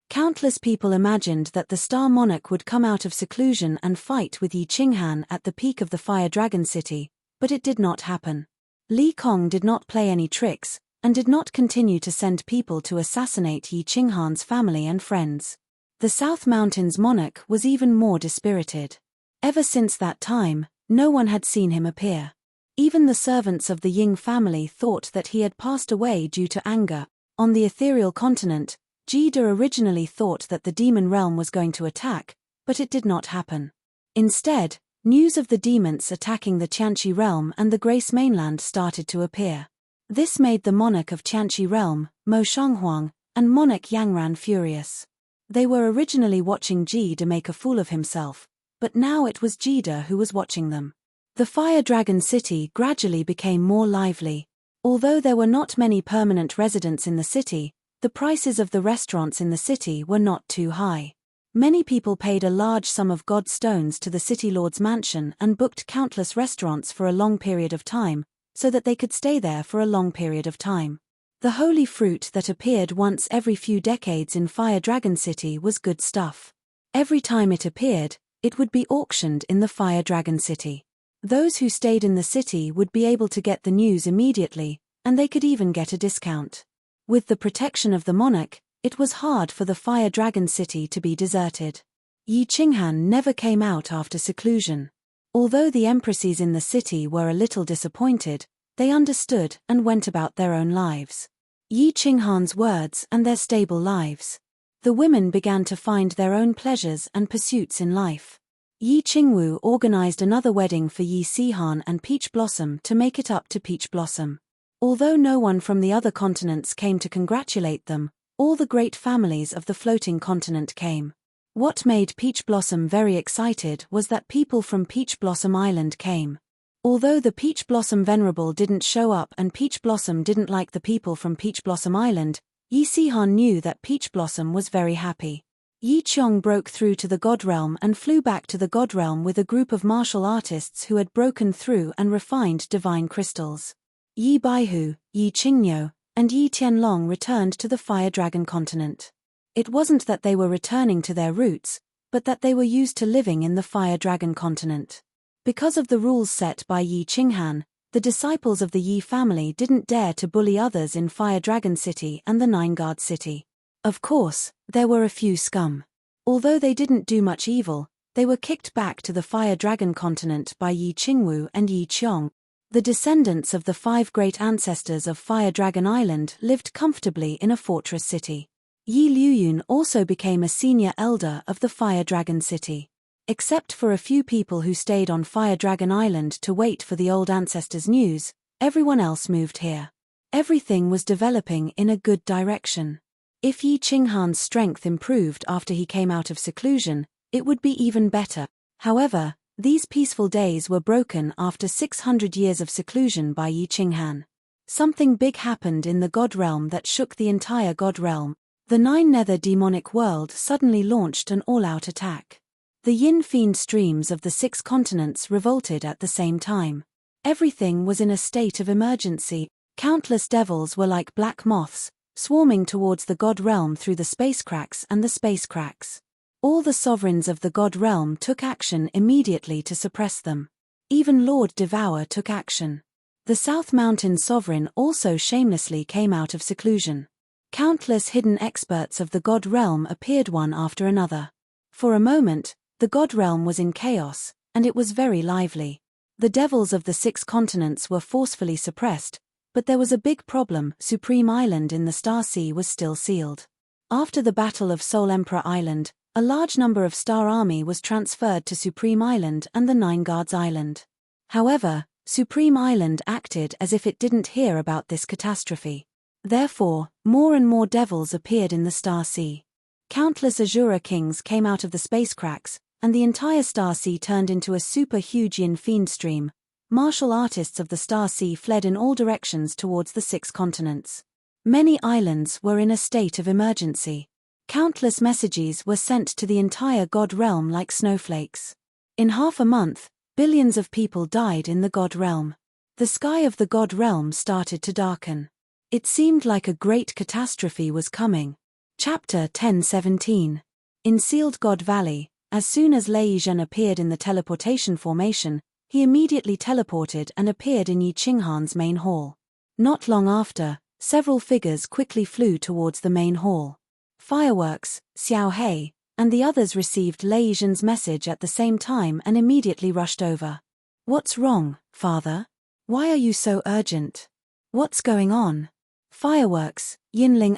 Countless people imagined that the Star Monarch would come out of seclusion and fight with Yi Qinghan at the peak of the Fire Dragon City, but it did not happen. Li Kong did not play any tricks, and did not continue to send people to assassinate Yi Qinghan's family and friends. The South Mountains monarch was even more dispirited. Ever since that time, no one had seen him appear. Even the servants of the Ying family thought that he had passed away due to anger. On the ethereal continent, Jida originally thought that the demon realm was going to attack, but it did not happen. Instead, news of the demons attacking the Qianqi realm and the Grace mainland started to appear. This made the monarch of Qianqi realm, Mo Shanghuang, and monarch Yangran furious. They were originally watching Jida make a fool of himself, but now it was Jida who was watching them. The Fire Dragon City gradually became more lively. Although there were not many permanent residents in the city, the prices of the restaurants in the city were not too high. Many people paid a large sum of god stones to the city lord's mansion and booked countless restaurants for a long period of time, so that they could stay there for a long period of time. The holy fruit that appeared once every few decades in Fire Dragon City was good stuff. Every time it appeared, it would be auctioned in the Fire Dragon City. Those who stayed in the city would be able to get the news immediately, and they could even get a discount. With the protection of the monarch, it was hard for the Fire Dragon City to be deserted. Yi Qinghan never came out after seclusion. Although the empresses in the city were a little disappointed, they understood and went about their own lives. Yi Qinghan's words and their stable lives. The women began to find their own pleasures and pursuits in life. Yi Qingwu organized another wedding for Yi Sihan and Peach Blossom to make it up to Peach Blossom. Although no one from the other continents came to congratulate them, all the great families of the floating continent came. What made Peach Blossom very excited was that people from Peach Blossom Island came. Although the Peach Blossom Venerable didn't show up and Peach Blossom didn't like the people from Peach Blossom Island, Yi Sihan knew that Peach Blossom was very happy. Yi Qiong broke through to the God Realm and flew back to the God Realm with a group of martial artists who had broken through and refined divine crystals. Yi Baihu, Yi Qingyo, and Yi Tianlong returned to the Fire Dragon continent. It wasn't that they were returning to their roots, but that they were used to living in the Fire Dragon continent. Because of the rules set by Yi Qinghan, the disciples of the Yi family didn't dare to bully others in Fire Dragon City and the Nine Guard City. Of course, there were a few scum. Although they didn't do much evil, they were kicked back to the Fire Dragon continent by Yi Qingwu and Yi Qiong. The descendants of the 5 great ancestors of Fire Dragon Island lived comfortably in a fortress city. Yi Liuyun also became a senior elder of the Fire Dragon City. Except for a few people who stayed on Fire Dragon Island to wait for the old ancestors' news, everyone else moved here. Everything was developing in a good direction. If Yi Qinghan's strength improved after he came out of seclusion, it would be even better. However, these peaceful days were broken after 600 years of seclusion by Yi Qinghan. Something big happened in the God Realm that shook the entire God Realm. The 9-nether demonic world suddenly launched an all-out attack. The yin fiend streams of the 6 continents revolted at the same time. Everything was in a state of emergency. Countless devils were like black moths, swarming towards the God Realm through the space cracks and the space cracks. All the sovereigns of the God Realm took action immediately to suppress them. Even Lord Devour took action. The South Mountain Sovereign also shamelessly came out of seclusion. Countless hidden experts of the God Realm appeared one after another. For a moment, the God Realm was in chaos, and it was very lively. The devils of the 6 continents were forcefully suppressed, but there was a big problem. Supreme Island in the Star Sea was still sealed. After the Battle of Soul Emperor Island, a large number of Star Army was transferred to Supreme Island and the Nine Guards Island. However, Supreme Island acted as if it didn't hear about this catastrophe. Therefore, more and more devils appeared in the Star Sea. Countless Azura kings came out of the space cracks, and the entire Star Sea turned into a super huge yin fiend stream. Martial artists of the Star Sea fled in all directions towards the 6 continents. Many islands were in a state of emergency. Countless messages were sent to the entire God Realm like snowflakes. In half a month, billions of people died in the God Realm. The sky of the God Realm started to darken. It seemed like a great catastrophe was coming. Chapter 10:17. In Sealed God Valley, as soon as Lei Zhen appeared in the teleportation formation, he immediately teleported and appeared in Yi Qinghan's main hall. Not long after, several figures quickly flew towards the main hall. Fireworks, Xiao Hei, and the others received Lei Yizhen's message at the same time and immediately rushed over. "What's wrong, father? Why are you so urgent? What's going on?" Fireworks, Yinling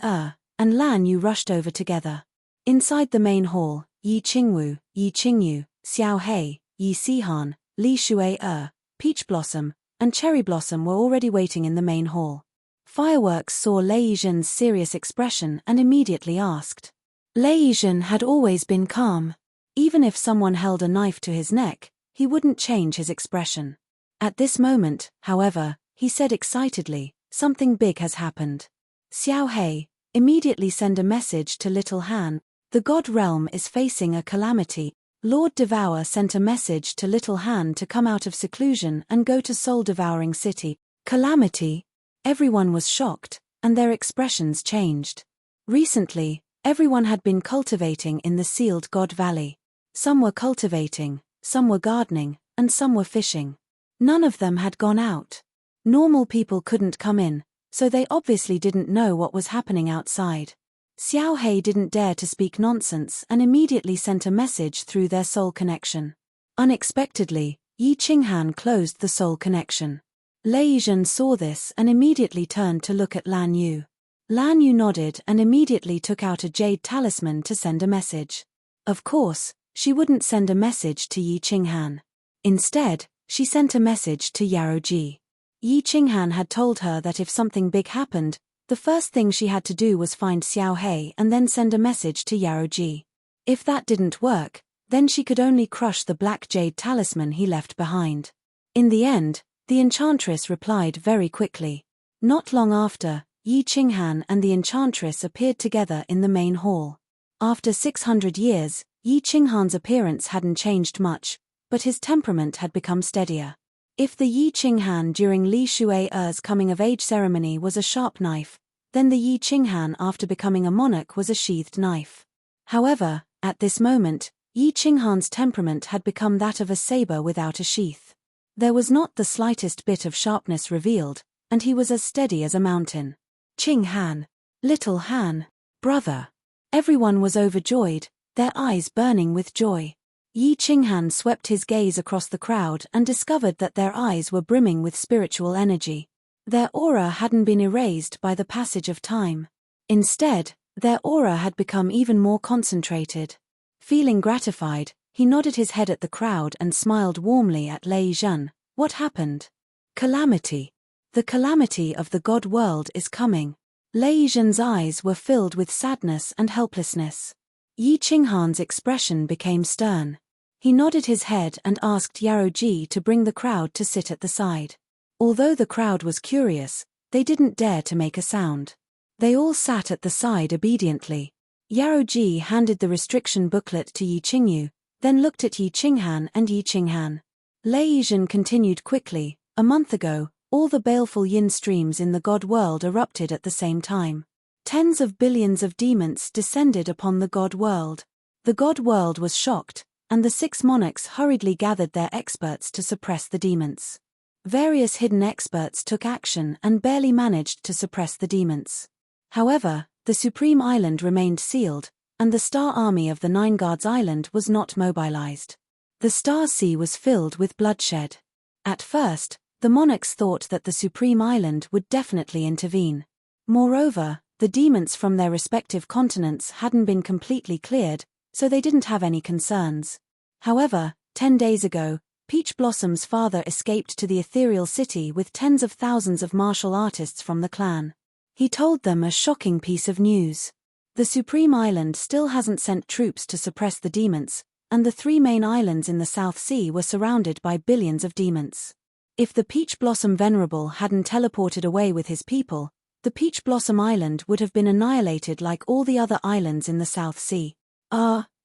and Lan Yu rushed over together. Inside the main hall, Yi Qingwu, Yi Qingyu, Xiao Hei, Yi Sihan, Li Shui Peach Blossom, and Cherry Blossom were already waiting in the main hall. Fireworks saw Lei Yizhen's serious expression and immediately asked. Lei Yizhen had always been calm. Even if someone held a knife to his neck, he wouldn't change his expression. At this moment, however, he said excitedly, "Something big has happened." Xiao Hei, immediately send a message to Little Han. "The God realm is facing a calamity." Lord Devour sent a message to Little Han to come out of seclusion and go to Soul Devouring City. Calamity? Everyone was shocked, and their expressions changed. Recently, everyone had been cultivating in the Sealed God Valley. Some were cultivating, some were gardening, and some were fishing. None of them had gone out. Normal people couldn't come in, so they obviously didn't know what was happening outside. Xiao Hei didn't dare to speak nonsense and immediately sent a message through their soul connection. Unexpectedly, Yi Qinghan closed the soul connection. Lei Yizhen saw this and immediately turned to look at Lan Yu. Lan Yu nodded and immediately took out a jade talisman to send a message. Of course, she wouldn't send a message to Yi Qinghan. Instead, she sent a message to Yarou Ji. Yi Qinghan had told her that if something big happened, the first thing she had to do was find Xiao Hei and then send a message to Yarou Ji. If that didn't work, then she could only crush the black jade talisman he left behind. In the end, the enchantress replied very quickly. Not long after, Yi Qinghan and the enchantress appeared together in the main hall. After 600 years, Yi Qinghan's appearance hadn't changed much, but his temperament had become steadier. If the Yi Qinghan during Li Shui's coming-of-age ceremony was a sharp knife, then the Yi Qinghan after becoming a monarch was a sheathed knife. However, at this moment, Yi Qinghan's temperament had become that of a saber without a sheath. There was not the slightest bit of sharpness revealed, and he was as steady as a mountain. "Qinghan, Little Han, brother." Everyone was overjoyed, their eyes burning with joy. Yi Qinghan swept his gaze across the crowd and discovered that their eyes were brimming with spiritual energy. Their aura hadn't been erased by the passage of time. Instead, their aura had become even more concentrated. Feeling gratified, he nodded his head at the crowd and smiled warmly at Lei Yizhen. "What happened?" "Calamity. The calamity of the God world is coming." Lei Yizhen's eyes were filled with sadness and helplessness. Yi Qinghan's expression became stern. He nodded his head and asked Yarou Ji to bring the crowd to sit at the side. Although the crowd was curious, they didn't dare to make a sound. They all sat at the side obediently. Yarou Ji handed the restriction booklet to Yi Qingyu, then looked at Yi Qinghan and Yi Qinghan. Lei Yizhen continued quickly. "A month ago, all the baleful yin streams in the God world erupted at the same time. Tens of billions of demons descended upon the God world. The God world was shocked, and the 6 monarchs hurriedly gathered their experts to suppress the demons. Various hidden experts took action and barely managed to suppress the demons. However, the Supreme Island remained sealed, and the Star Army of the Nine Guards Island was not mobilized. The Star Sea was filled with bloodshed. At first, the monarchs thought that the Supreme Island would definitely intervene. Moreover, the demons from their respective continents hadn't been completely cleared, so they didn't have any concerns. However, 10 days ago, Peach Blossom's father escaped to the ethereal city with tens of thousands of martial artists from the clan. He told them a shocking piece of news. The Supreme Island still hasn't sent troops to suppress the demons, and the 3 main islands in the South Sea were surrounded by billions of demons. If the Peach Blossom Venerable hadn't teleported away with his people, the Peach Blossom Island would have been annihilated like all the other islands in the South Sea.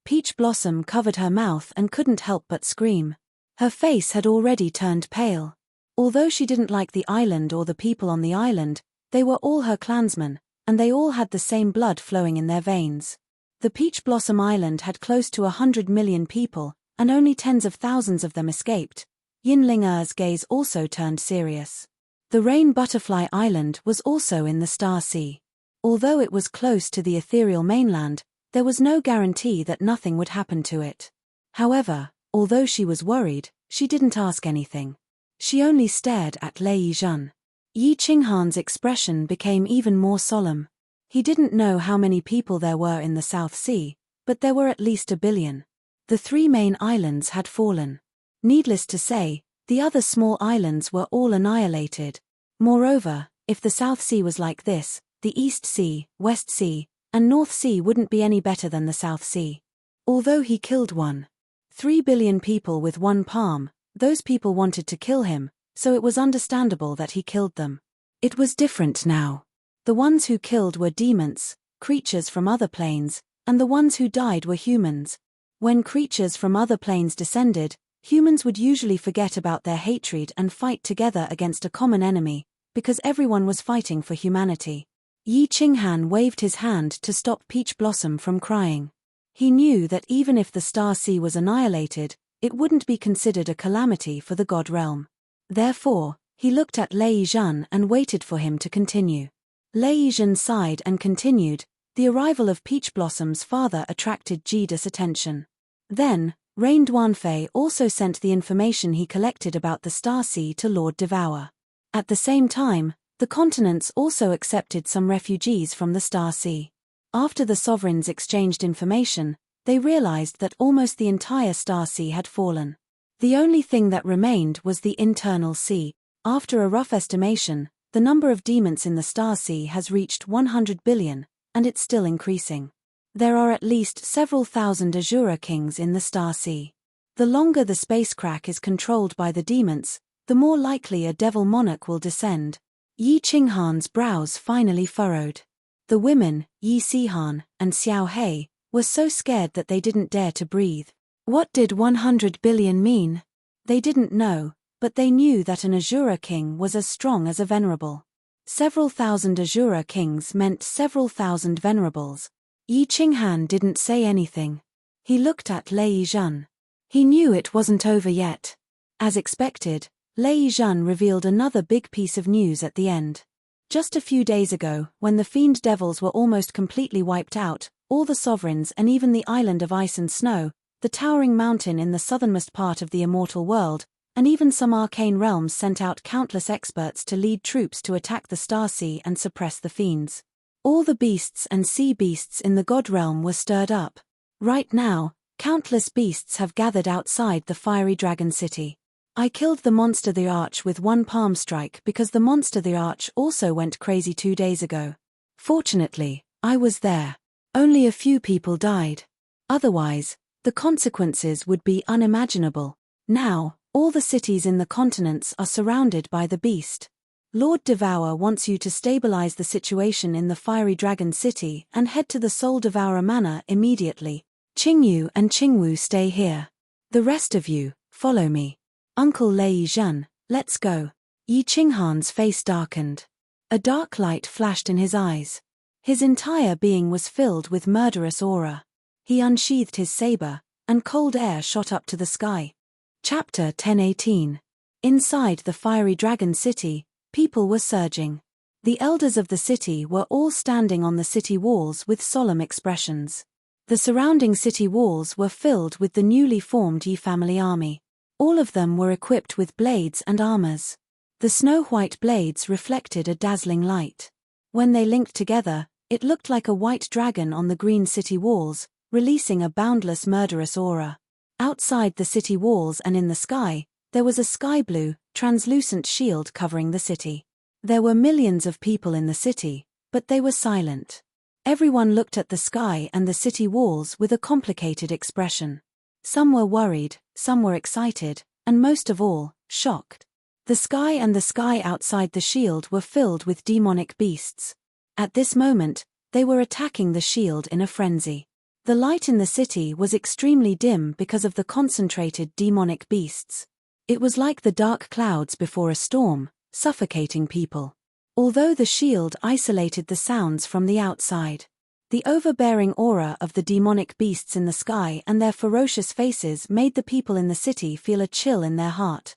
Peach Blossom covered her mouth and couldn't help but scream. Her face had already turned pale. Although she didn't like the island or the people on the island, they were all her clansmen, and they all had the same blood flowing in their veins. The Peach Blossom Island had close to 100 million people, and only tens of thousands of them escaped. Yinling's gaze also turned serious. The Rain Butterfly Island was also in the Star Sea. Although it was close to the ethereal mainland, There was no guarantee that nothing would happen to it. However, although she was worried, she didn't ask anything. She only stared at Lei Zhen. Yi Qinghan's expression became even more solemn. He didn't know how many people there were in the South Sea, but there were at least 1 billion. The 3 main islands had fallen. Needless to say, the other small islands were all annihilated. Moreover, if the South Sea was like this, the East Sea, West Sea, and North Sea wouldn't be any better than the South Sea. Although he killed 1.3 billion people with one palm, those people wanted to kill him, so it was understandable that he killed them. It was different now. The ones who killed were demons, creatures from other planes, and the ones who died were humans. When creatures from other planes descended, humans would usually forget about their hatred and fight together against a common enemy, because everyone was fighting for humanity. Yi Qinghan waved his hand to stop Peach Blossom from crying. He knew that even if the Star Sea was annihilated, it wouldn't be considered a calamity for the God Realm. Therefore, he looked at Lei Zhen and waited for him to continue. Lei Zhen sighed and continued. The arrival of Peach Blossom's father attracted Jida's attention. Then, Rain Duanfei also sent the information he collected about the Star Sea to Lord Devour. At the same time, the continents also accepted some refugees from the Star Sea. After the sovereigns exchanged information, they realized that almost the entire Star Sea had fallen. The only thing that remained was the internal sea. After a rough estimation, the number of demons in the Star Sea has reached 100 billion, and it's still increasing. There are at least several thousand Azura kings in the Star Sea. The longer the space crack is controlled by the demons, the more likely a devil monarch will descend. Yi Qinghan's brows finally furrowed. The women, Yi Sihan and Xiao Hei, were so scared that they didn't dare to breathe. What did 100 billion mean? They didn't know, but they knew that an Azura king was as strong as a venerable. Several thousand Azura kings meant several thousand venerables. Yi Qinghan didn't say anything. He looked at Lei Zhen. He knew it wasn't over yet. As expected, Lei Zhen revealed another big piece of news at the end. Just a few days ago, when the fiend devils were almost completely wiped out, all the sovereigns and even the island of ice and snow, the towering mountain in the southernmost part of the immortal world, and even some arcane realms sent out countless experts to lead troops to attack the Star Sea and suppress the fiends. All the beasts and sea beasts in the God Realm were stirred up. Right now, countless beasts have gathered outside the fiery dragon city. I killed the monster the Arch with one palm strike because the monster the Arch also went crazy 2 days ago. Fortunately, I was there. Only a few people died. Otherwise, the consequences would be unimaginable. Now, all the cities in the continents are surrounded by the beast. Lord Devour wants you to stabilize the situation in the Fiery Dragon City and head to the Soul Devourer Manor immediately. Qingyu and Qingwu stay here. The rest of you, follow me. Uncle Lei Zhen, let's go. Yi Qinghan's face darkened. A dark light flashed in his eyes. His entire being was filled with murderous aura. He unsheathed his saber, and cold air shot up to the sky. Chapter 1018. Inside the Fiery Dragon City, people were surging. The elders of the city were all standing on the city walls with solemn expressions. The surrounding city walls were filled with the newly formed Yi family army. All of them were equipped with blades and armors. The snow-white blades reflected a dazzling light. When they linked together, it looked like a white dragon on the green city walls, releasing a boundless murderous aura. Outside the city walls and in the sky, there was a sky-blue, translucent shield covering the city. There were millions of people in the city, but they were silent. Everyone looked at the sky and the city walls with a complicated expression. Some were worried, some were excited, and most of all, shocked. The sky and the sky outside the shield were filled with demonic beasts. At this moment, they were attacking the shield in a frenzy. The light in the city was extremely dim because of the concentrated demonic beasts. It was like the dark clouds before a storm, suffocating people. Although the shield isolated the sounds from the outside, the overbearing aura of the demonic beasts in the sky and their ferocious faces made the people in the city feel a chill in their heart.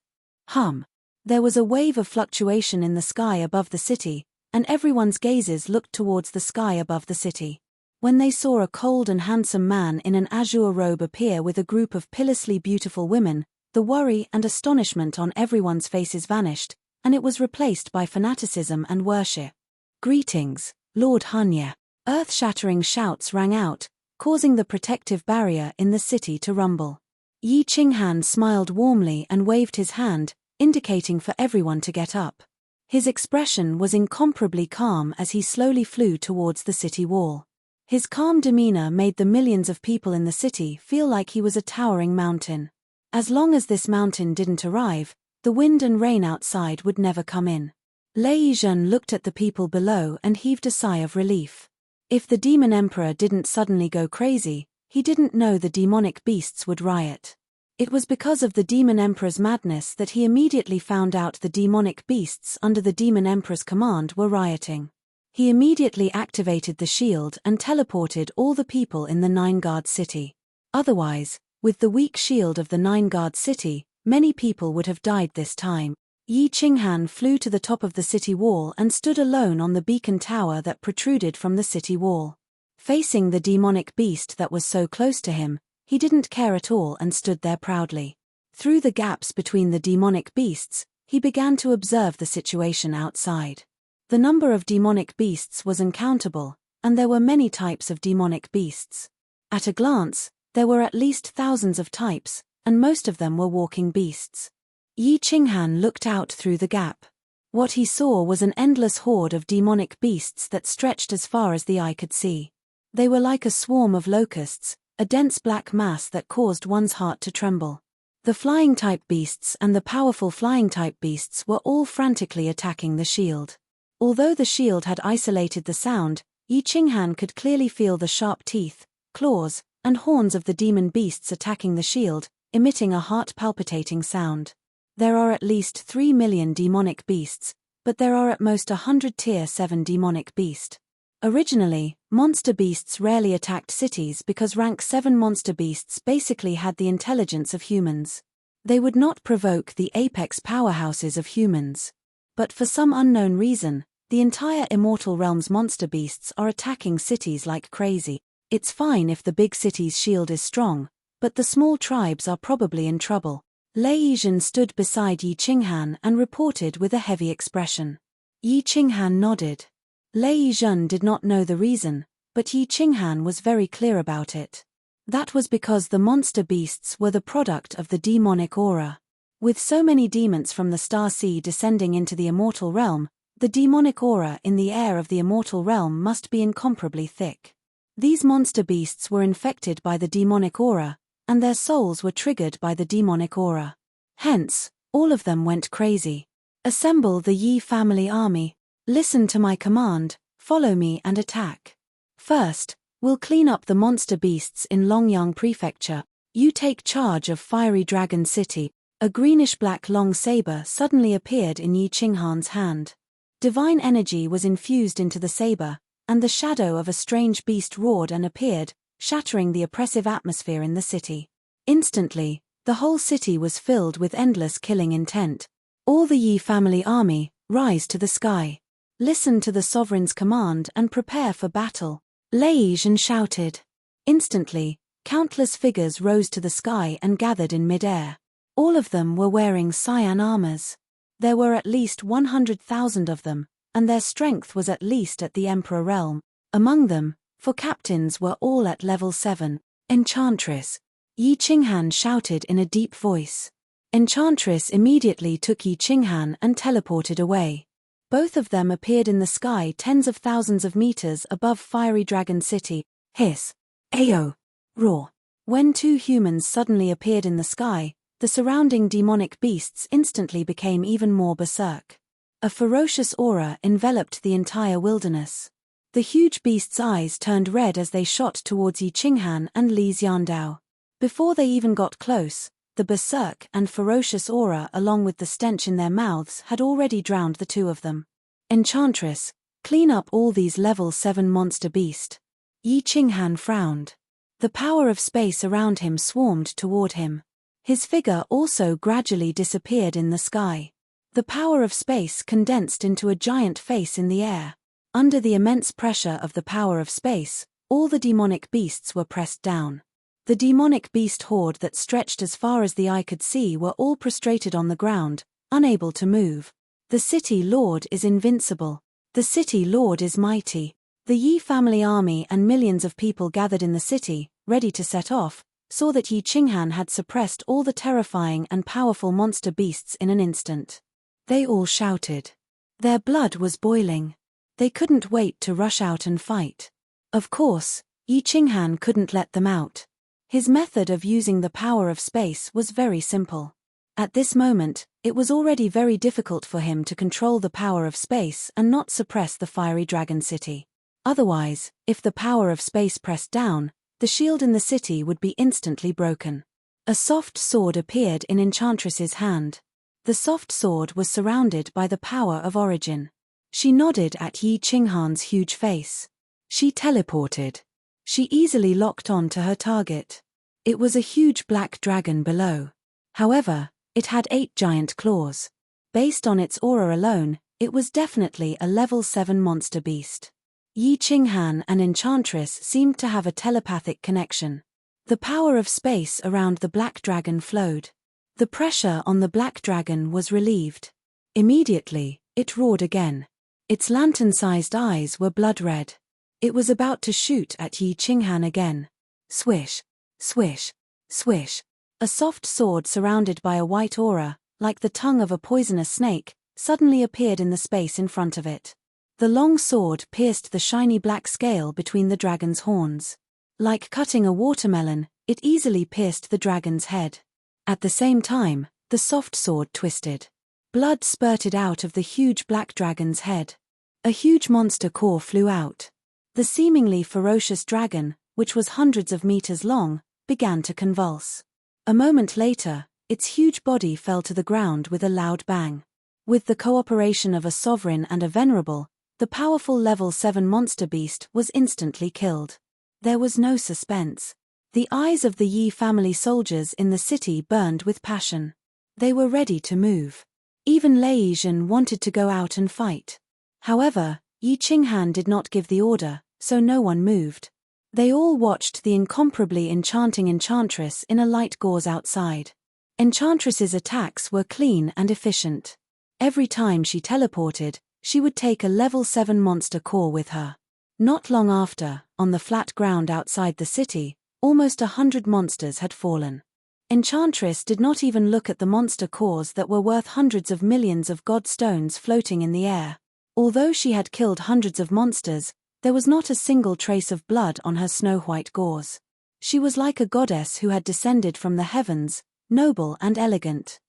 There was a wave of fluctuation in the sky above the city, and everyone's gazes looked towards the sky above the city. When they saw a cold and handsome man in an azure robe appear with a group of pitilessly beautiful women, the worry and astonishment on everyone's faces vanished, and it was replaced by fanaticism and worship. "Greetings, Lord Hanya." Earth-shattering shouts rang out, causing the protective barrier in the city to rumble. Yi Qinghan smiled warmly and waved his hand, indicating for everyone to get up. His expression was incomparably calm as he slowly flew towards the city wall. His calm demeanor made the millions of people in the city feel like he was a towering mountain. As long as this mountain didn't arrive, the wind and rain outside would never come in. Lei Yizhen looked at the people below and heaved a sigh of relief. If the demon emperor didn't suddenly go crazy, he didn't know the demonic beasts would riot. It was because of the demon emperor's madness that he immediately found out the demonic beasts under the demon emperor's command were rioting. He immediately activated the shield and teleported all the people in the Nine-Guard city. Otherwise, with the weak shield of the Nine-Guard city, many people would have died this time. Yi Qinghan flew to the top of the city wall and stood alone on the beacon tower that protruded from the city wall. Facing the demonic beast that was so close to him, he didn't care at all and stood there proudly. Through the gaps between the demonic beasts, he began to observe the situation outside. The number of demonic beasts was uncountable, and there were many types of demonic beasts. At a glance, there were at least thousands of types, and most of them were walking beasts. Yi Qinghan looked out through the gap. What he saw was an endless horde of demonic beasts that stretched as far as the eye could see. They were like a swarm of locusts, a dense black mass that caused one's heart to tremble. The flying-type beasts and the powerful flying-type beasts were all frantically attacking the shield. Although the shield had isolated the sound, Yi Qinghan could clearly feel the sharp teeth, claws, and horns of the demon beasts attacking the shield, emitting a heart-palpitating sound. There are at least 3 million demonic beasts, but there are at most 100 Tier 7 demonic beast. Originally, monster beasts rarely attacked cities because rank 7 monster beasts basically had the intelligence of humans. They would not provoke the apex powerhouses of humans. But for some unknown reason, the entire Immortal Realm's monster beasts are attacking cities like crazy. It's fine if the big city's shield is strong, but the small tribes are probably in trouble. Lei Yizhen stood beside Yi Qinghan and reported with a heavy expression. Yi Qinghan nodded. Lei Yizhen did not know the reason, but Yi Qinghan was very clear about it. That was because the monster beasts were the product of the demonic aura. With so many demons from the Star Sea descending into the Immortal Realm, the demonic aura in the air of the Immortal Realm must be incomparably thick. These monster beasts were infected by the demonic aura, and their souls were triggered by the demonic aura. Hence, all of them went crazy. Assemble the Yi family army. Listen to my command, follow me and attack. First, we'll clean up the monster beasts in Longyang Prefecture. You take charge of Fiery Dragon City. A greenish-black long saber suddenly appeared in Yi Qinghan's hand. Divine energy was infused into the saber, and the shadow of a strange beast roared and appeared, shattering the oppressive atmosphere in the city. Instantly, the whole city was filled with endless killing intent. All the Yi family army, rise to the sky. Listen to the sovereign's command and prepare for battle. Lei Yizhen shouted. Instantly, countless figures rose to the sky and gathered in mid-air. All of them were wearing cyan armors. There were at least 100,000 of them, and their strength was at least at the Emperor realm. Among them, 4 captains were all at level 7. Enchantress. Yi Qinghan shouted in a deep voice. Enchantress immediately took Yi Qinghan and teleported away. Both of them appeared in the sky tens of thousands of meters above Fiery Dragon City. Hiss. Ayo. Roar. When 2 humans suddenly appeared in the sky, the surrounding demonic beasts instantly became even more berserk. A ferocious aura enveloped the entire wilderness. The huge beasts' eyes turned red as they shot towards Yi Qinghan and Li Xiandao. Before they even got close, the berserk and ferocious aura along with the stench in their mouths had already drowned the 2 of them. Enchantress, clean up all these level 7 monster beast. Yi Qinghan frowned. The power of space around him swarmed toward him. His figure also gradually disappeared in the sky. The power of space condensed into a giant face in the air. Under the immense pressure of the power of space, All the demonic beasts were pressed down. The demonic beast horde that stretched as far as the eye could see were all prostrated on the ground, unable to move. The city lord is invincible. The city lord is mighty. The Yi family army and millions of people gathered in the city, ready to set off, saw that Yi Qinghan had suppressed all the terrifying and powerful monster beasts in an instant. They all shouted. Their blood was boiling. They couldn't wait to rush out and fight. Of course, Yi Qinghan couldn't let them out. His method of using the power of space was very simple. At this moment, it was already very difficult for him to control the power of space and not suppress the fiery dragon city. Otherwise, if the power of space pressed down, the shield in the city would be instantly broken. A soft sword appeared in Enchantress's hand. The soft sword was surrounded by the power of origin. She nodded at Yi Qinghan's huge face. She teleported. She easily locked on to her target. It was a huge black dragon below. However, it had 8 giant claws. Based on its aura alone, it was definitely a level 7 monster beast. Yi Qinghan and Enchantress seemed to have a telepathic connection. The power of space around the black dragon flowed. The pressure on the black dragon was relieved. Immediately, it roared again. Its lantern-sized eyes were blood red. It was about to shoot at Yi Qinghan again. Swish, swish, swish. A soft sword surrounded by a white aura, like the tongue of a poisonous snake, suddenly appeared in the space in front of it. The long sword pierced the shiny black scale between the dragon's horns. Like cutting a watermelon, it easily pierced the dragon's head. At the same time, the soft sword twisted. Blood spurted out of the huge black dragon's head. A huge monster core flew out. The seemingly ferocious dragon, which was hundreds of meters long, began to convulse. A moment later, its huge body fell to the ground with a loud bang. With the cooperation of a sovereign and a venerable, the powerful level 7 monster beast was instantly killed. There was no suspense. The eyes of the Yi family soldiers in the city burned with passion. They were ready to move. Even Lei Zhen wanted to go out and fight. However, Yi Qinghan did not give the order, so no one moved. They all watched the incomparably enchanting Enchantress in a light gauze outside. Enchantress's attacks were clean and efficient. Every time she teleported, she would take a level 7 monster core with her. Not long after, on the flat ground outside the city, almost 100 monsters had fallen. Enchantress did not even look at the monster cores that were worth hundreds of millions of god stones floating in the air. Although she had killed hundreds of monsters, there was not a single trace of blood on her snow-white gauze. She was like a goddess who had descended from the heavens, noble and elegant.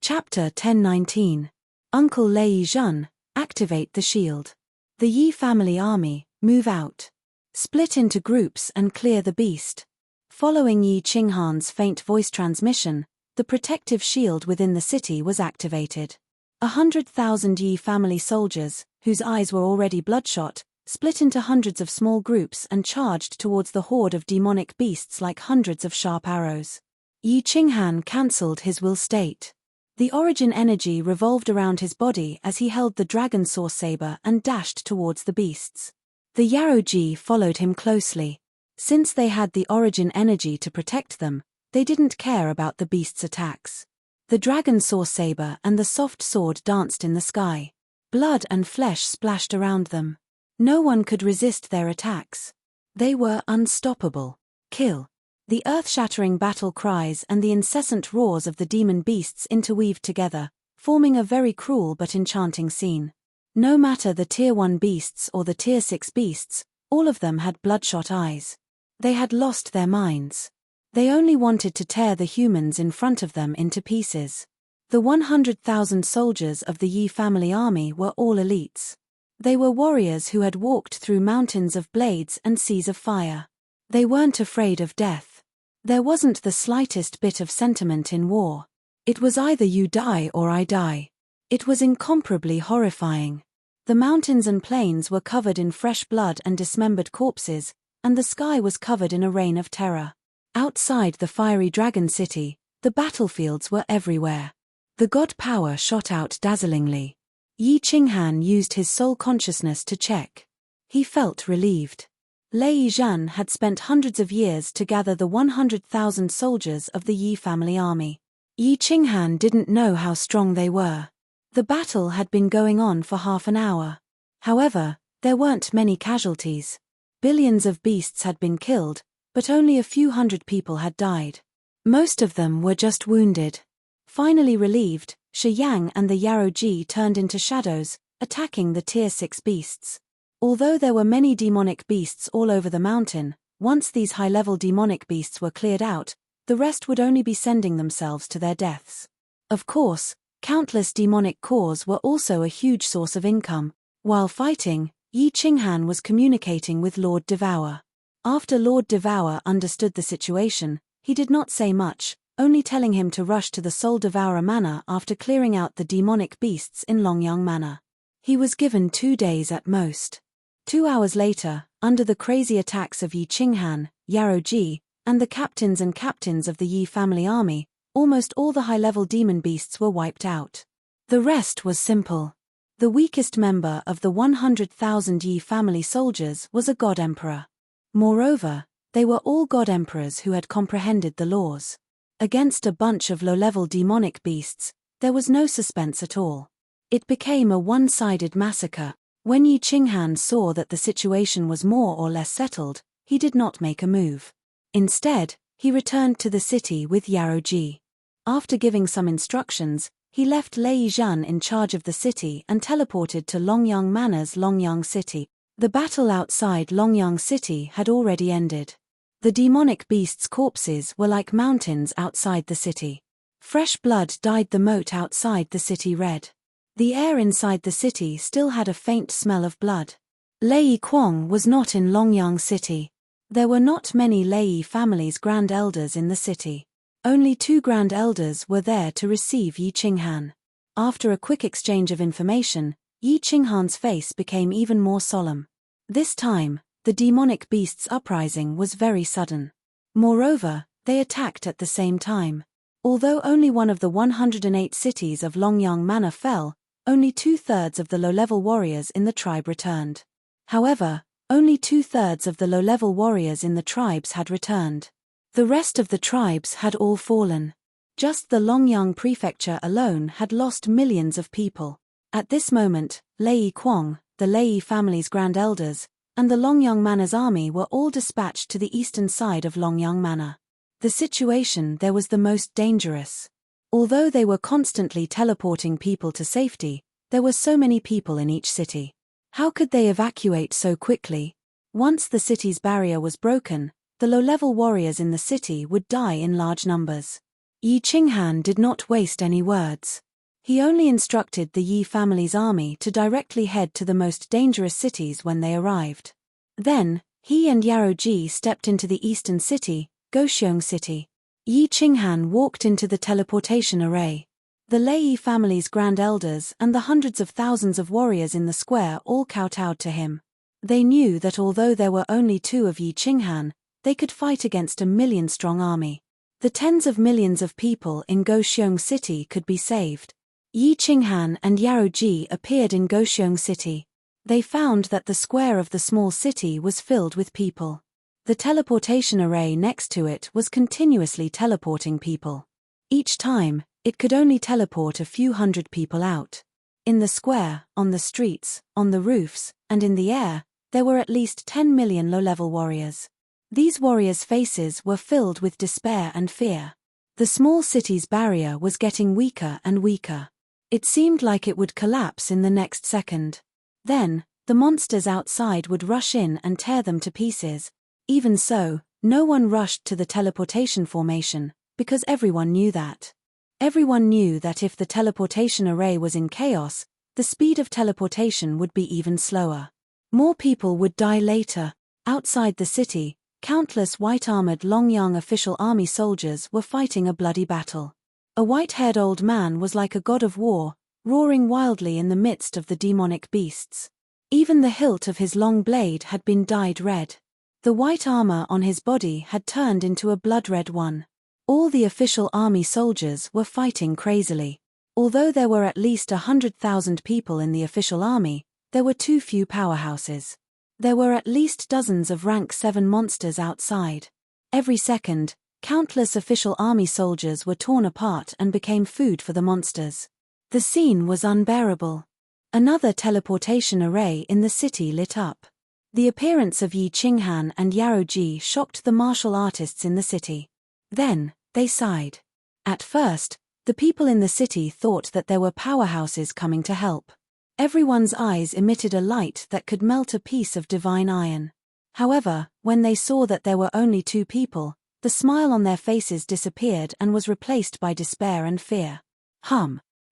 Chapter 10:19. Uncle Lei Zhen, activate the shield. The Yi family army, move out. Split into groups and clear the beast. Following Yi Qinghan's faint voice transmission, the protective shield within the city was activated. 100,000 Yi family soldiers, whose eyes were already bloodshot, split into hundreds of small groups and charged towards the horde of demonic beasts like hundreds of sharp arrows. Yi Qinghan cancelled his will state. The origin energy revolved around his body as he held the dragon source saber and dashed towards the beasts. The Yaoji followed him closely. Since they had the origin energy to protect them, they didn't care about the beasts' attacks. The dragon source saber and the soft sword danced in the sky. Blood and flesh splashed around them. No one could resist their attacks. They were unstoppable. Kill. The earth-shattering battle cries and the incessant roars of the demon beasts interweaved together, forming a very cruel but enchanting scene. No matter the Tier 1 beasts or the Tier 6 beasts, all of them had bloodshot eyes. They had lost their minds. They only wanted to tear the humans in front of them into pieces. The 100,000 soldiers of the Yi family army were all elites. They were warriors who had walked through mountains of blades and seas of fire. They weren't afraid of death. There wasn't the slightest bit of sentiment in war. It was either you die or I die. It was incomparably horrifying. The mountains and plains were covered in fresh blood and dismembered corpses, and the sky was covered in a rain of terror. Outside the fiery dragon city, the battlefields were everywhere. The god power shot out dazzlingly. Yi Qinghan used his soul consciousness to check. He felt relieved. Lei Zhan had spent hundreds of years to gather the 100,000 soldiers of the Yi family army. Yi Qinghan didn't know how strong they were. The battle had been going on for half an hour. However, there weren't many casualties. Billions of beasts had been killed, but only a few hundred people had died. Most of them were just wounded. Finally relieved, Shi Yang and the Yaroji turned into shadows, attacking the Tier 6 beasts. Although there were many demonic beasts all over the mountain, once these high-level demonic beasts were cleared out, the rest would only be sending themselves to their deaths. Of course, countless demonic cores were also a huge source of income. While fighting, Yi Qinghan was communicating with Lord Devour. After Lord Devour understood the situation, he did not say much, only telling him to rush to the Soul Devourer Manor after clearing out the demonic beasts in Longyang Manor. He was given 2 days at most. 2 hours later, under the crazy attacks of Yi Qinghan, Yaroji, and the captains of the Yi family army, almost all the high-level demon beasts were wiped out. The rest was simple. The weakest member of the 100,000 Yi family soldiers was a god emperor. Moreover, they were all god emperors who had comprehended the laws. Against a bunch of low-level demonic beasts, there was no suspense at all. It became a one-sided massacre. When Yi Qinghan saw that the situation was more or less settled, he did not make a move. Instead, he returned to the city with Yaroji. After giving some instructions, he left Lei Zhan in charge of the city and teleported to Longyang Manor's Longyang City. The battle outside Longyang City had already ended. The demonic beasts' corpses were like mountains outside the city. Fresh blood dyed the moat outside the city red. The air inside the city still had a faint smell of blood. Lei Kuang was not in Longyang City. There were not many Lei family's grand elders in the city. Only 2 grand elders were there to receive Yi Qinghan. After a quick exchange of information, Yi Qinghan's face became even more solemn. This time, the demonic beasts' uprising was very sudden. Moreover, they attacked at the same time. Although only one of the 108 cities of Longyang Manor fell, only 2/3 of the low-level warriors in the tribe returned. However, only 2/3 of the low-level warriors in the tribes had returned. The rest of the tribes had all fallen. Just the Longyang prefecture alone had lost millions of people. At this moment, Lei Kuang, the Lei family's grand elders, and the Longyang Manor's army were all dispatched to the eastern side of Longyang Manor. The situation there was the most dangerous. Although they were constantly teleporting people to safety, there were so many people in each city. How could they evacuate so quickly? Once the city's barrier was broken, the low-level warriors in the city would die in large numbers. Yi Qinghan did not waste any words. He only instructed the Yi family's army to directly head to the most dangerous cities when they arrived. Then, he and Yaroji stepped into the eastern city, Goxiong City. Yi Qinghan walked into the teleportation array. The Lei family's grand elders and the hundreds of thousands of warriors in the square all kowtowed to him. They knew that although there were only 2 of Yi Qinghan, they could fight against a million-strong army. The tens of millions of people in Goxiong City could be saved. Yi Qinghan and Yaroji appeared in Goxiong City. They found that the square of the small city was filled with people. The teleportation array next to it was continuously teleporting people. Each time, it could only teleport a few hundred people out. In the square, on the streets, on the roofs, and in the air, there were at least 10 million low-level warriors. These warriors' faces were filled with despair and fear. The small city's barrier was getting weaker and weaker. It seemed like it would collapse in the next second. Then, the monsters outside would rush in and tear them to pieces. Even so, no one rushed to the teleportation formation, because everyone knew that. Everyone knew that if the teleportation array was in chaos, the speed of teleportation would be even slower. More people would die later. Outside the city, countless white-armored Longyang official army soldiers were fighting a bloody battle. A white-haired old man was like a god of war, roaring wildly in the midst of the demonic beasts. Even the hilt of his long blade had been dyed red. The white armor on his body had turned into a blood-red one. All the official army soldiers were fighting crazily. Although there were at least 100,000 people in the official army, there were too few powerhouses. There were at least dozens of rank 7 monsters outside. Every second, countless official army soldiers were torn apart and became food for the monsters. The scene was unbearable. Another teleportation array in the city lit up. The appearance of Yi Qinghan and Yaro Ji shocked the martial artists in the city. Then, they sighed. At first, the people in the city thought that there were powerhouses coming to help. Everyone's eyes emitted a light that could melt a piece of divine iron. However, when they saw that there were only 2 people, the smile on their faces disappeared and was replaced by despair and fear.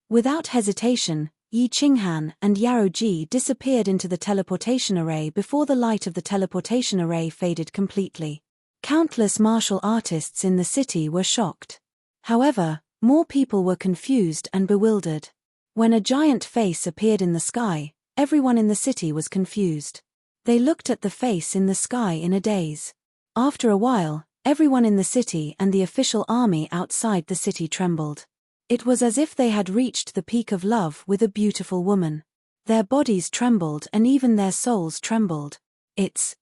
Without hesitation, Yi Qinghan and Yaro Ji disappeared into the teleportation array before the light of the teleportation array faded completely. Countless martial artists in the city were shocked. However, more people were confused and bewildered. When a giant face appeared in the sky, everyone in the city was confused. They looked at the face in the sky in a daze. After a while, everyone in the city and the official army outside the city trembled. It was as if they had reached the peak of love with a beautiful woman. Their bodies trembled and even their souls trembled. It's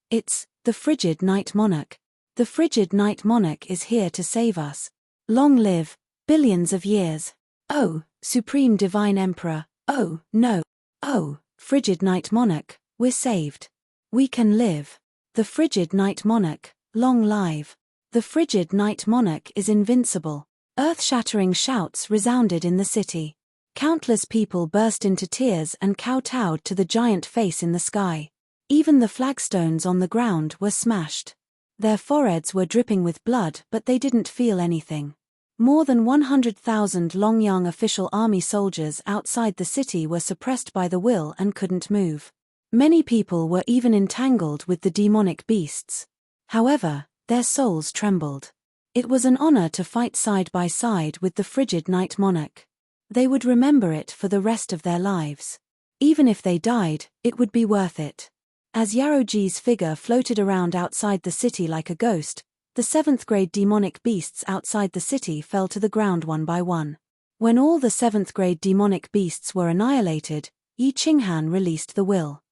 the frigid night monarch. The frigid night monarch is here to save us. Long live, billions of years. Oh, supreme divine emperor, oh, no. Oh, frigid night monarch, we're saved. We can live. The frigid night monarch, long live. The frigid night monarch is invincible. Earth-shattering shouts resounded in the city. Countless people burst into tears and kowtowed to the giant face in the sky. Even the flagstones on the ground were smashed. Their foreheads were dripping with blood, but they didn't feel anything. More than 100,000 Longyang official army soldiers outside the city were suppressed by the will and couldn't move. Many people were even entangled with the demonic beasts. However, their souls trembled. It was an honor to fight side by side with the frigid night monarch. They would remember it for the rest of their lives. Even if they died, it would be worth it. As Yaro Ji's figure floated around outside the city like a ghost, the 7th-grade demonic beasts outside the city fell to the ground one by one. When all the 7th-grade demonic beasts were annihilated, Yi Qinghan released the will.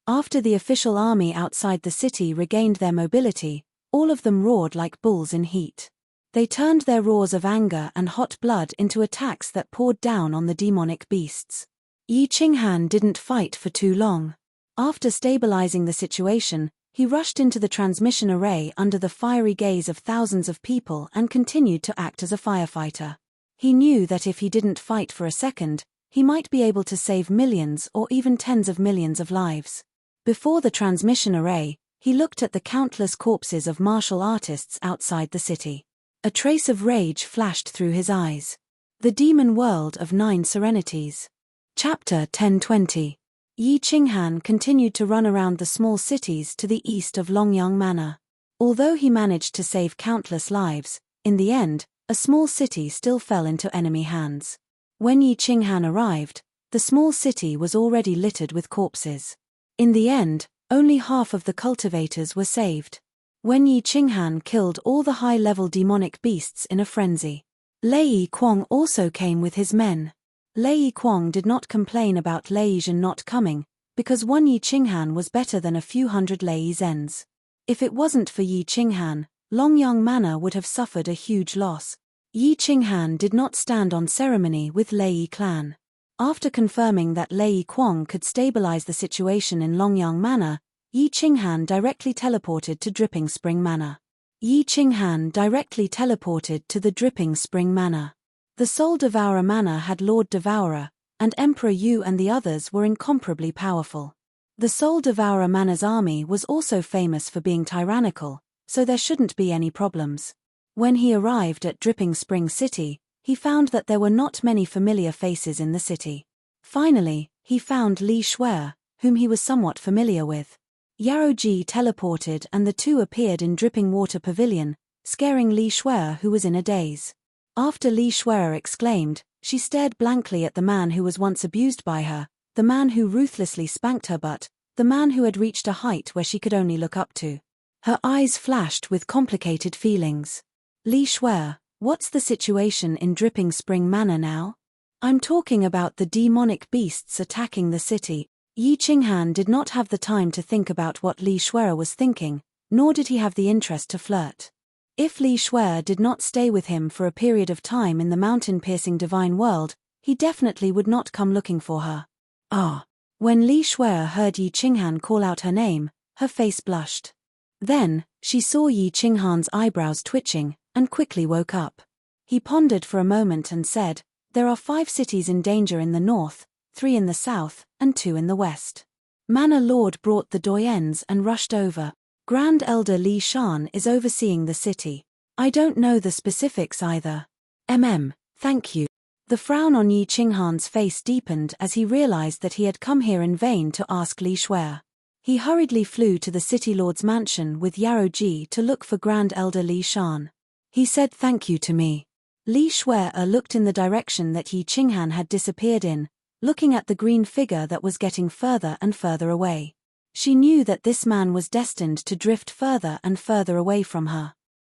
After the official army outside the city regained their mobility, all of them roared like bulls in heat. They turned their roars of anger and hot blood into attacks that poured down on the demonic beasts. Yi Qinghan didn't fight for too long. After stabilizing the situation, he rushed into the transmission array under the fiery gaze of thousands of people and continued to act as a firefighter. He knew that if he didn't fight for a second, he might be able to save millions or even tens of millions of lives. Before the transmission array, he looked at the countless corpses of martial artists outside the city. A trace of rage flashed through his eyes. The Demon World of 9 Serenities. Chapter 1020. Yi Qinghan continued to run around the small cities to the east of Longyang Manor. Although he managed to save countless lives, in the end, a small city still fell into enemy hands. When Yi Qinghan arrived, the small city was already littered with corpses. In the end, only half of the cultivators were saved. When Yi Qinghan killed all the high-level demonic beasts in a frenzy. Lei Yiquang also came with his men. Lei Yiquang did not complain about Lei Yizhen not coming, because one Yi Qinghan was better than a few hundred Lei Zens. If it wasn't for Yi Qinghan, Longyang Manor would have suffered a huge loss. Yi Qinghan did not stand on ceremony with Lei Yi clan. After confirming that Lei Yiquang could stabilize the situation in Longyang Manor, Yi Qinghan directly teleported to Dripping Spring Manor. Yi Qinghan directly teleported to the Dripping Spring Manor. The Soul Devourer Manor had Lord Devourer, and Emperor Yu and the others were incomparably powerful. The Soul Devourer Manor's army was also famous for being tyrannical, so there shouldn't be any problems. When he arrived at Dripping Spring City, he found that there were not many familiar faces in the city. Finally, he found Li Shuer, whom he was somewhat familiar with. Yaro Ji teleported and the two appeared in Dripping Water Pavilion, scaring Li Shuer, who was in a daze. After Li Shuer exclaimed, she stared blankly at the man who was once abused by her, the man who ruthlessly spanked her butt, the man who had reached a height where she could only look up to. Her eyes flashed with complicated feelings. Li Shuer, what's the situation in Dripping Spring Manor now? I'm talking about the demonic beasts attacking the city. Yi Qinghan did not have the time to think about what Li Shuer was thinking, nor did he have the interest to flirt. If Li Shuer did not stay with him for a period of time in the mountain-piercing divine world, he definitely would not come looking for her. Ah! When Li Shuer heard Yi Qinghan call out her name, her face blushed. Then, she saw Yi Qinghan's eyebrows twitching, and quickly woke up. He pondered for a moment and said, "There are 5 cities in danger in the north, 3 in the south, and 2 in the west." Manor Lord brought the doyens and rushed over. Grand Elder Li Shan is overseeing the city. I don't know the specifics either. Thank you. The frown on Yi Qinghan's face deepened as he realized that he had come here in vain to ask Li Shuer. He hurriedly flew to the city lord's mansion with Yarrow Ji to look for Grand Elder Li Shan. He said thank you to me. Li Shuer looked in the direction that Yi Qinghan had disappeared in, looking at the green figure that was getting further and further away. She knew that this man was destined to drift further and further away from her.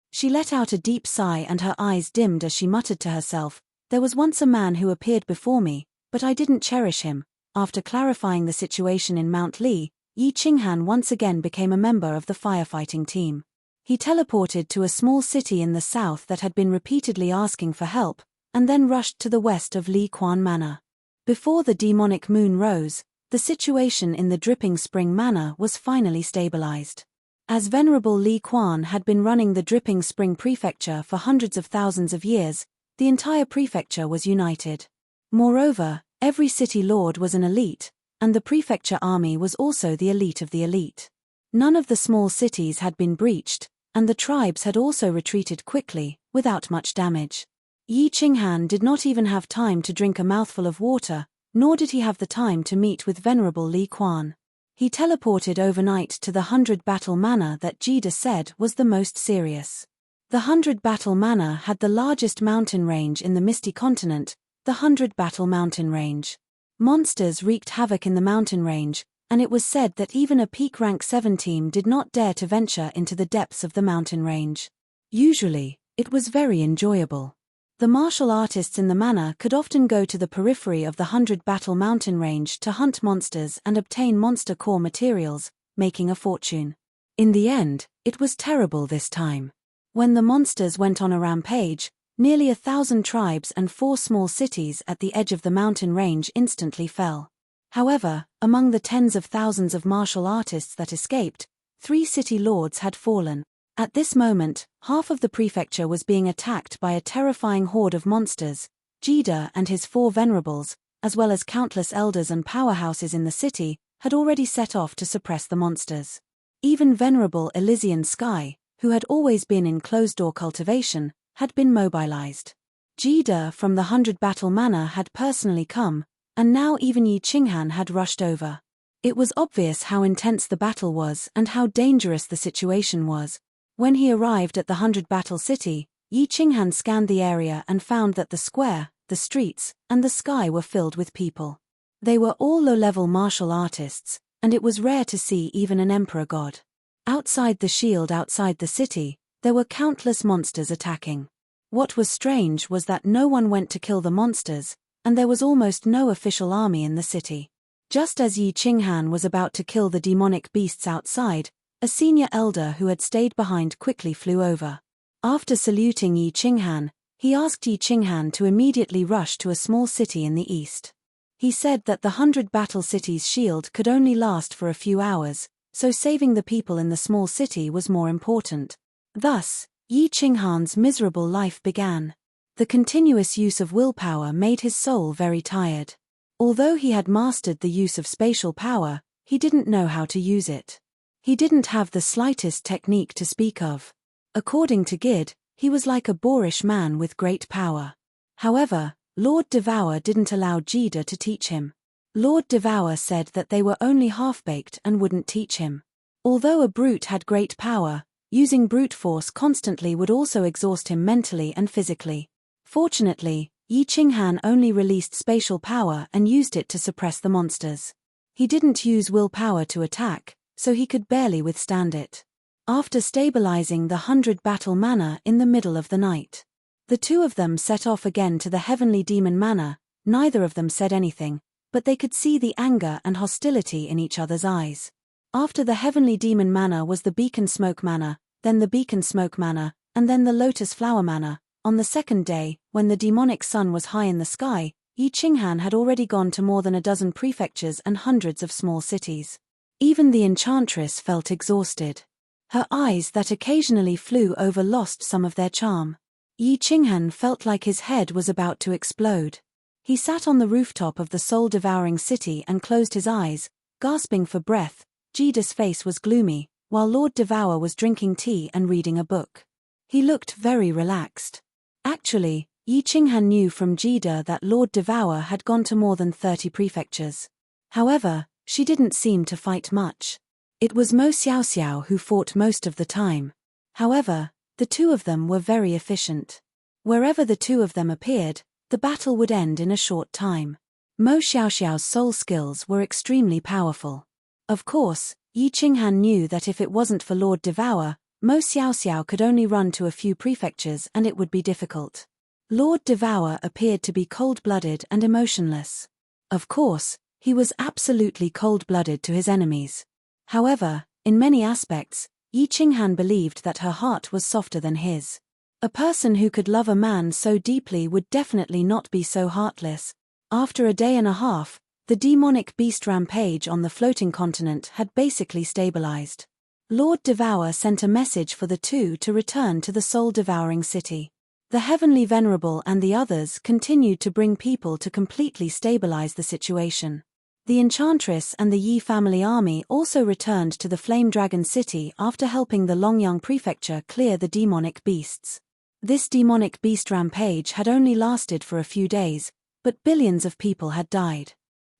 She let out a deep sigh and her eyes dimmed as she muttered to herself, "There was once a man who appeared before me, but I didn't cherish him." After clarifying the situation in Mount Li, Yi Qinghan once again became a member of the firefighting team. He teleported to a small city in the south that had been repeatedly asking for help, and then rushed to the west of Li Quan Manor. Before the demonic moon rose, the situation in the Dripping Spring Manor was finally stabilized. As Venerable Li Quan had been running the Dripping Spring Prefecture for hundreds of thousands of years, the entire prefecture was united. Moreover, every city lord was an elite, and the prefecture army was also the elite of the elite. None of the small cities had been breached, and the tribes had also retreated quickly, without much damage. Yi Qinghan did not even have time to drink a mouthful of water, nor did he have the time to meet with Venerable Li Quan. He teleported overnight to the 100 Battle Manor that Jida said was the most serious. The 100 Battle Manor had the largest mountain range in the Misty Continent, the 100 Battle Mountain Range. Monsters wreaked havoc in the mountain range, and it was said that even a peak rank 7 team did not dare to venture into the depths of the mountain range. Usually, it was very enjoyable. The martial artists in the manor could often go to the periphery of the 100 Battle Mountain Range to hunt monsters and obtain monster core materials, making a fortune. In the end, it was terrible this time. When the monsters went on a rampage, nearly 1,000 tribes and 4 small cities at the edge of the mountain range instantly fell. However, among the tens of thousands of martial artists that escaped, 3 city lords had fallen. At this moment, half of the prefecture was being attacked by a terrifying horde of monsters. Jida and his 4 venerables, as well as countless elders and powerhouses in the city, had already set off to suppress the monsters. Even Venerable Elysian Sky, who had always been in closed-door cultivation, had been mobilized. Jida from the 100 Battle Manor had personally come, and now even Yi Qinghan had rushed over. It was obvious how intense the battle was and how dangerous the situation was. When he arrived at the 100 Battle City, Yi Qinghan scanned the area and found that the square, the streets, and the sky were filled with people. They were all low-level martial artists, and it was rare to see even an emperor god. Outside the shield outside the city, there were countless monsters attacking. What was strange was that no one went to kill the monsters, and there was almost no official army in the city. Just as Yi Qinghan was about to kill the demonic beasts outside, a senior elder who had stayed behind quickly flew over. After saluting Yi Qinghan, he asked Yi Qinghan to immediately rush to a small city in the east. He said that the 100 Battle City's shield could only last for a few hours, so saving the people in the small city was more important. Thus, Yi Qinghan's miserable life began. The continuous use of willpower made his soul very tired. Although he had mastered the use of spatial power, he didn't know how to use it. He didn't have the slightest technique to speak of. According to Gid, he was like a boorish man with great power. However, Lord Devour didn't allow Jida to teach him. Lord Devour said that they were only half-baked and wouldn't teach him. Although a brute had great power, using brute force constantly would also exhaust him mentally and physically. Fortunately, Yi Qinghan only released spatial power and used it to suppress the monsters. He didn't use willpower to attack, so he could barely withstand it. After stabilizing the 100 Battle Manor in the middle of the night, the 2 of them set off again to the Heavenly Demon Manor. Neither of them said anything, but they could see the anger and hostility in each other's eyes. After the heavenly demon manor was the beacon smoke manor, then the beacon smoke manor, and then the lotus flower manor. On the second day, when the demonic sun was high in the sky, Yi Qinghan had already gone to more than a dozen prefectures and hundreds of small cities. Even the enchantress felt exhausted. Her eyes that occasionally flew over lost some of their charm. Yi Qinghan felt like his head was about to explode. He sat on the rooftop of the soul-devouring city and closed his eyes, gasping for breath. Jida's face was gloomy, while Lord Devour was drinking tea and reading a book. He looked very relaxed. Actually, Yi Qinghan knew from Jida that Lord Devour had gone to more than 30 prefectures. However, she didn't seem to fight much. It was Mo Xiaoxiao who fought most of the time. However, the two of them were very efficient. Wherever the two of them appeared, the battle would end in a short time. Mo Xiaoxiao's soul skills were extremely powerful. Of course, Yi Qinghan knew that if it wasn't for Lord Devour, Mo Xiaoxiao could only run to a few prefectures and it would be difficult. Lord Devour appeared to be cold-blooded and emotionless. Of course, he was absolutely cold-blooded to his enemies. However, in many aspects, Yi Qinghan believed that her heart was softer than his. A person who could love a man so deeply would definitely not be so heartless. After a day and a half, the demonic beast rampage on the floating continent had basically stabilized. Lord Devour sent a message for the two to return to the soul-devouring city. The Heavenly Venerable and the others continued to bring people to completely stabilize the situation. The Enchantress and the Yi family army also returned to the Flame Dragon City after helping the Longyang Prefecture clear the demonic beasts. This demonic beast rampage had only lasted for a few days, but billions of people had died.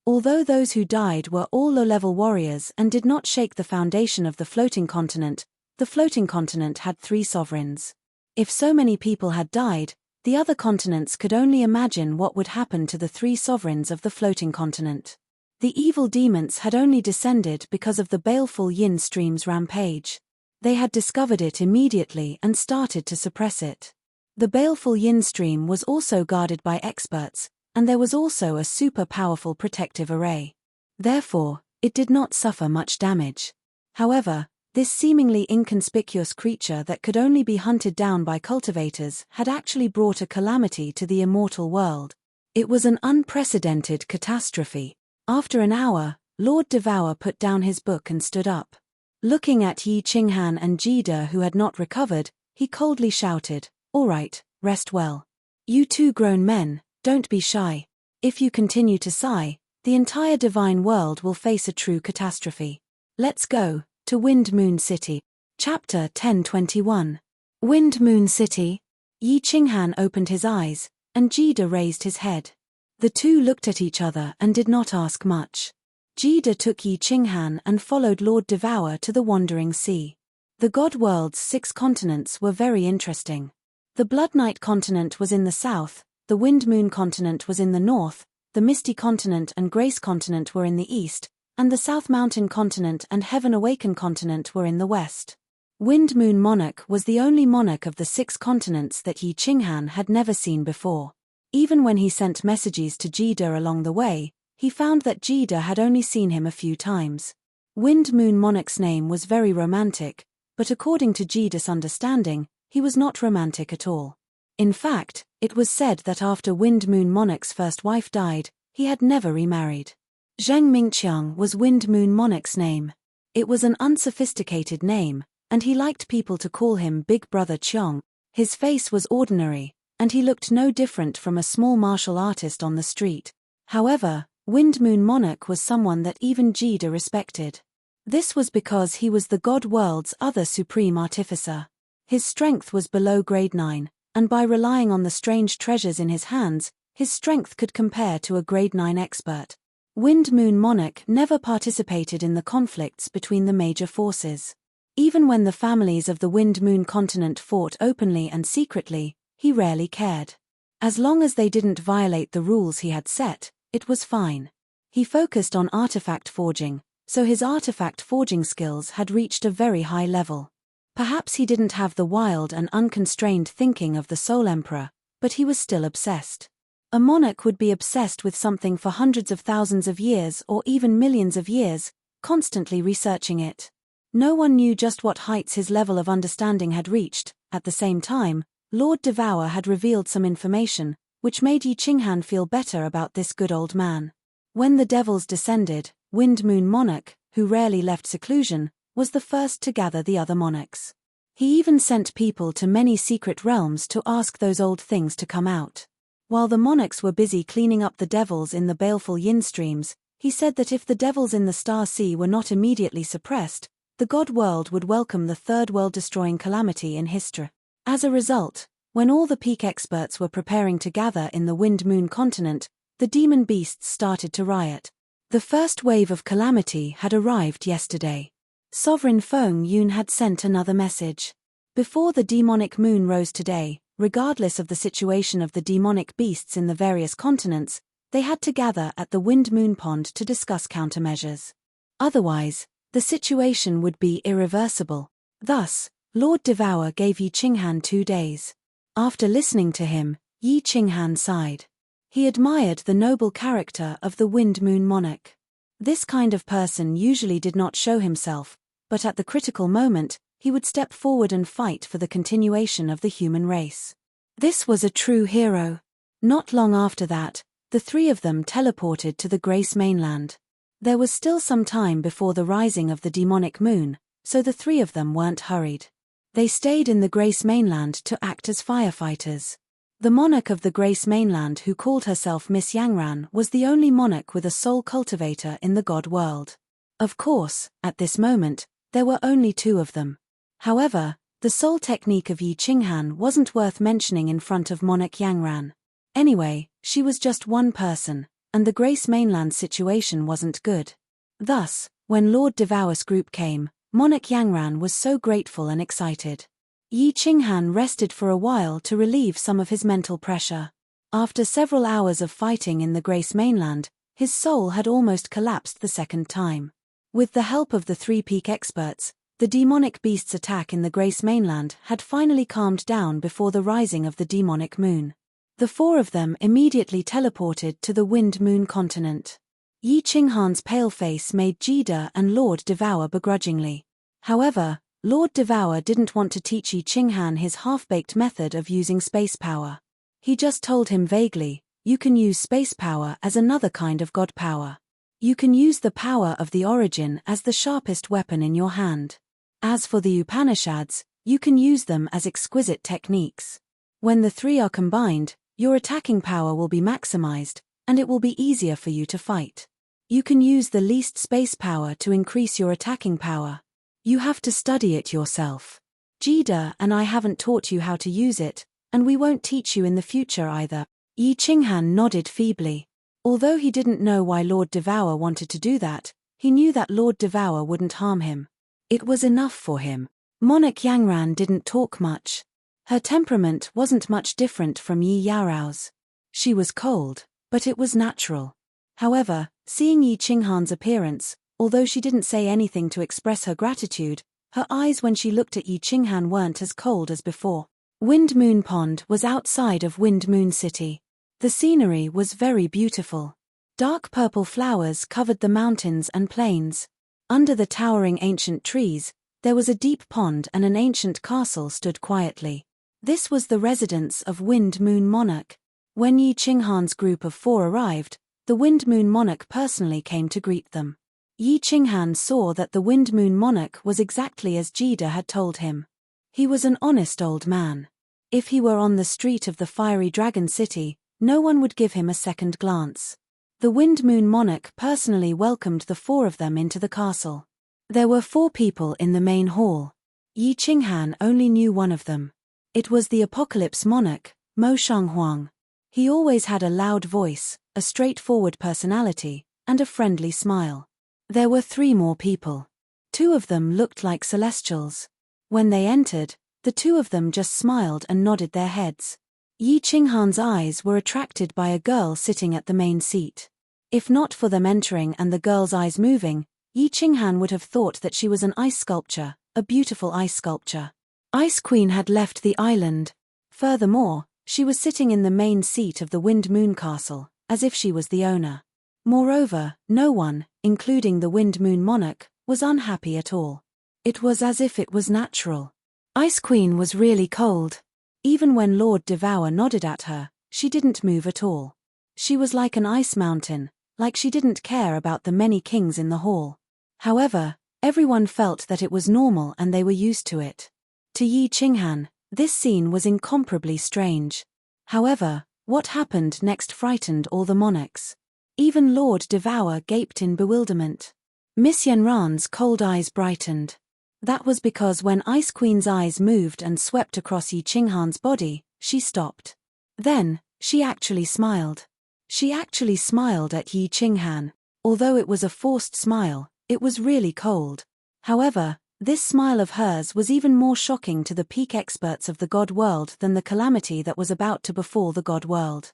Although those who died were all low-level warriors and did not shake the foundation of the floating continent had 3 sovereigns. If so many people had died, the other continents could only imagine what would happen to the 3 sovereigns of the floating continent. The evil demons had only descended because of the baleful yin stream's rampage. They had discovered it immediately and started to suppress it. The baleful yin stream was also guarded by experts, and there was also a super powerful protective array. Therefore, it did not suffer much damage. However, this seemingly inconspicuous creature that could only be hunted down by cultivators had actually brought a calamity to the immortal world. It was an unprecedented catastrophe. After an hour, Lord Devour put down his book and stood up. Looking at Yi Qinghan and Jida who had not recovered, he coldly shouted, "All right, rest well. You 2 grown men, don't be shy. If you continue to sigh, the entire divine world will face a true catastrophe. Let's go to Wind Moon City." Chapter 10:21. Wind Moon City. Yi Qinghan opened his eyes, and Jida raised his head. The two looked at each other and did not ask much. Jida took Yi Qinghan and followed Lord Devour to the Wandering Sea. The God World's 6 continents were very interesting. The Blood Night continent was in the south, the Wind Moon continent was in the north, the Misty continent and Grace continent were in the east, and the South Mountain continent and Heaven Awaken continent were in the west. Wind Moon Monarch was the only monarch of the 6 continents that Yi Qinghan had never seen before. Even when he sent messages to Jida along the way, he found that Jida had only seen him a few times. Wind Moon Monarch's name was very romantic, but according to Jida's understanding, he was not romantic at all. In fact, it was said that after Wind Moon Monarch's first wife died, he had never remarried. Zheng Mingqiang was Wind Moon Monarch's name. It was an unsophisticated name, and he liked people to call him Big Brother Qiang. His face was ordinary, and he looked no different from a small martial artist on the street. However, Wind Moon Monarch was someone that even Jida respected. This was because he was the God World's other supreme artificer. His strength was below grade 9, and by relying on the strange treasures in his hands, his strength could compare to a grade 9 expert. Wind Moon Monarch never participated in the conflicts between the major forces. Even when the families of the Wind Moon continent fought openly and secretly, he rarely cared. As long as they didn't violate the rules he had set, it was fine. He focused on artifact forging, so his artifact forging skills had reached a very high level. Perhaps he didn't have the wild and unconstrained thinking of the Soul Emperor, but he was still obsessed. A monarch would be obsessed with something for hundreds of thousands of years or even millions of years, constantly researching it. No one knew just what heights his level of understanding had reached. At the same time, Lord Devour had revealed some information, which made Yi Qinghan feel better about this good old man. When the devils descended, Wind Moon Monarch, who rarely left seclusion, was the first to gather the other monarchs. He even sent people to many secret realms to ask those old things to come out. While the monarchs were busy cleaning up the devils in the baleful yin streams, he said that if the devils in the Star Sea were not immediately suppressed, the God world would welcome the third world-destroying calamity in history. As a result, when all the peak experts were preparing to gather in the Wind Moon continent, the demon beasts started to riot. The first wave of calamity had arrived yesterday. Sovereign Feng Yun had sent another message. Before the demonic moon rose today, regardless of the situation of the demonic beasts in the various continents, they had to gather at the Wind Moon Pond to discuss countermeasures. Otherwise, the situation would be irreversible. Thus, Lord Devour gave Yi Qinghan 2 days. After listening to him, Yi Qinghan sighed. He admired the noble character of the Wind Moon Monarch. This kind of person usually did not show himself, but at the critical moment, he would step forward and fight for the continuation of the human race. This was a true hero. Not long after that, the three of them teleported to the Grace mainland. There was still some time before the rising of the demonic moon, so the three of them weren't hurried. They stayed in the Grace mainland to act as firefighters. The monarch of the Grace mainland, who called herself Miss Yangran, was the only monarch with a soul cultivator in the God world. Of course, at this moment, there were only 2 of them. However, the soul technique of Yi Qinghan wasn't worth mentioning in front of Monarch Yangran. Anyway, she was just one person, and the Grace mainland situation wasn't good. Thus, when Lord Devour's group came, Monarch Yangran was so grateful and excited. Yi Qinghan rested for a while to relieve some of his mental pressure. After several hours of fighting in the Grace mainland, his soul had almost collapsed the second time. With the help of the 3 peak experts, the demonic beast's attack in the Grace mainland had finally calmed down before the rising of the demonic moon. The 4 of them immediately teleported to the Wind Moon continent. Yi Qinghan's pale face made Jida and Lord Devour begrudgingly. However, Lord Devour didn't want to teach Yi Qinghan his half-baked method of using space power. He just told him vaguely, you can use space power as another kind of god power. You can use the power of the origin as the sharpest weapon in your hand. As for the Upanishads, you can use them as exquisite techniques. When the 3 are combined, your attacking power will be maximized, and it will be easier for you to fight. You can use the least space power to increase your attacking power. You have to study it yourself. Jida and I haven't taught you how to use it, and we won't teach you in the future either. Yi Qinghan nodded feebly. Although he didn't know why Lord Devour wanted to do that, he knew that Lord Devour wouldn't harm him. It was enough for him. Monarch Yangran didn't talk much. Her temperament wasn't much different from Yi Yaorao's. She was cold, but it was natural. However, seeing Yi Qinghan's appearance, although she didn't say anything to express her gratitude, her eyes when she looked at Yi Qinghan weren't as cold as before. Wind Moon Pond was outside of Wind Moon City. The scenery was very beautiful. Dark purple flowers covered the mountains and plains. Under the towering ancient trees, there was a deep pond and an ancient castle stood quietly. This was the residence of Wind Moon Monarch. When Yi Qinghan's group of 4 arrived, the Wind Moon Monarch personally came to greet them. Yi Qinghan saw that the Wind Moon Monarch was exactly as Jida had told him. He was an honest old man. If he were on the street of the fiery dragon city, no one would give him a second glance. The Wind Moon Monarch personally welcomed the 4 of them into the castle. There were 4 people in the main hall. Yi Qinghan only knew one of them. It was the Apocalypse Monarch, Mo Shanghuang. He always had a loud voice, a straightforward personality, and a friendly smile. There were 3 more people. 2 of them looked like celestials. When they entered, the 2 of them just smiled and nodded their heads. Yi Qinghan's eyes were attracted by a girl sitting at the main seat. If not for them entering and the girl's eyes moving, Yi Qinghan would have thought that she was an ice sculpture, a beautiful ice sculpture. Ice Queen had left the island. Furthermore, She was sitting in the main seat of the Wind Moon Castle, as if she was the owner. Moreover, no one, including the Wind Moon Monarch, was unhappy at all. It was as if it was natural. Ice Queen was really cold. Even when Lord Devour nodded at her, she didn't move at all. She was like an ice mountain, like she didn't care about the many kings in the hall. However, everyone felt that it was normal and they were used to it. To Yi Qinghan, this scene was incomparably strange. However, what happened next frightened all the monarchs. Even Lord Devour gaped in bewilderment. Miss Yenran's cold eyes brightened. That was because when Ice Queen's eyes moved and swept across Yi Qinghan's body, she stopped. Then, she actually smiled. She actually smiled at Yi Qinghan. Although it was a forced smile, it was really cold. However, this smile of hers was even more shocking to the peak experts of the God World than the calamity that was about to befall the God World.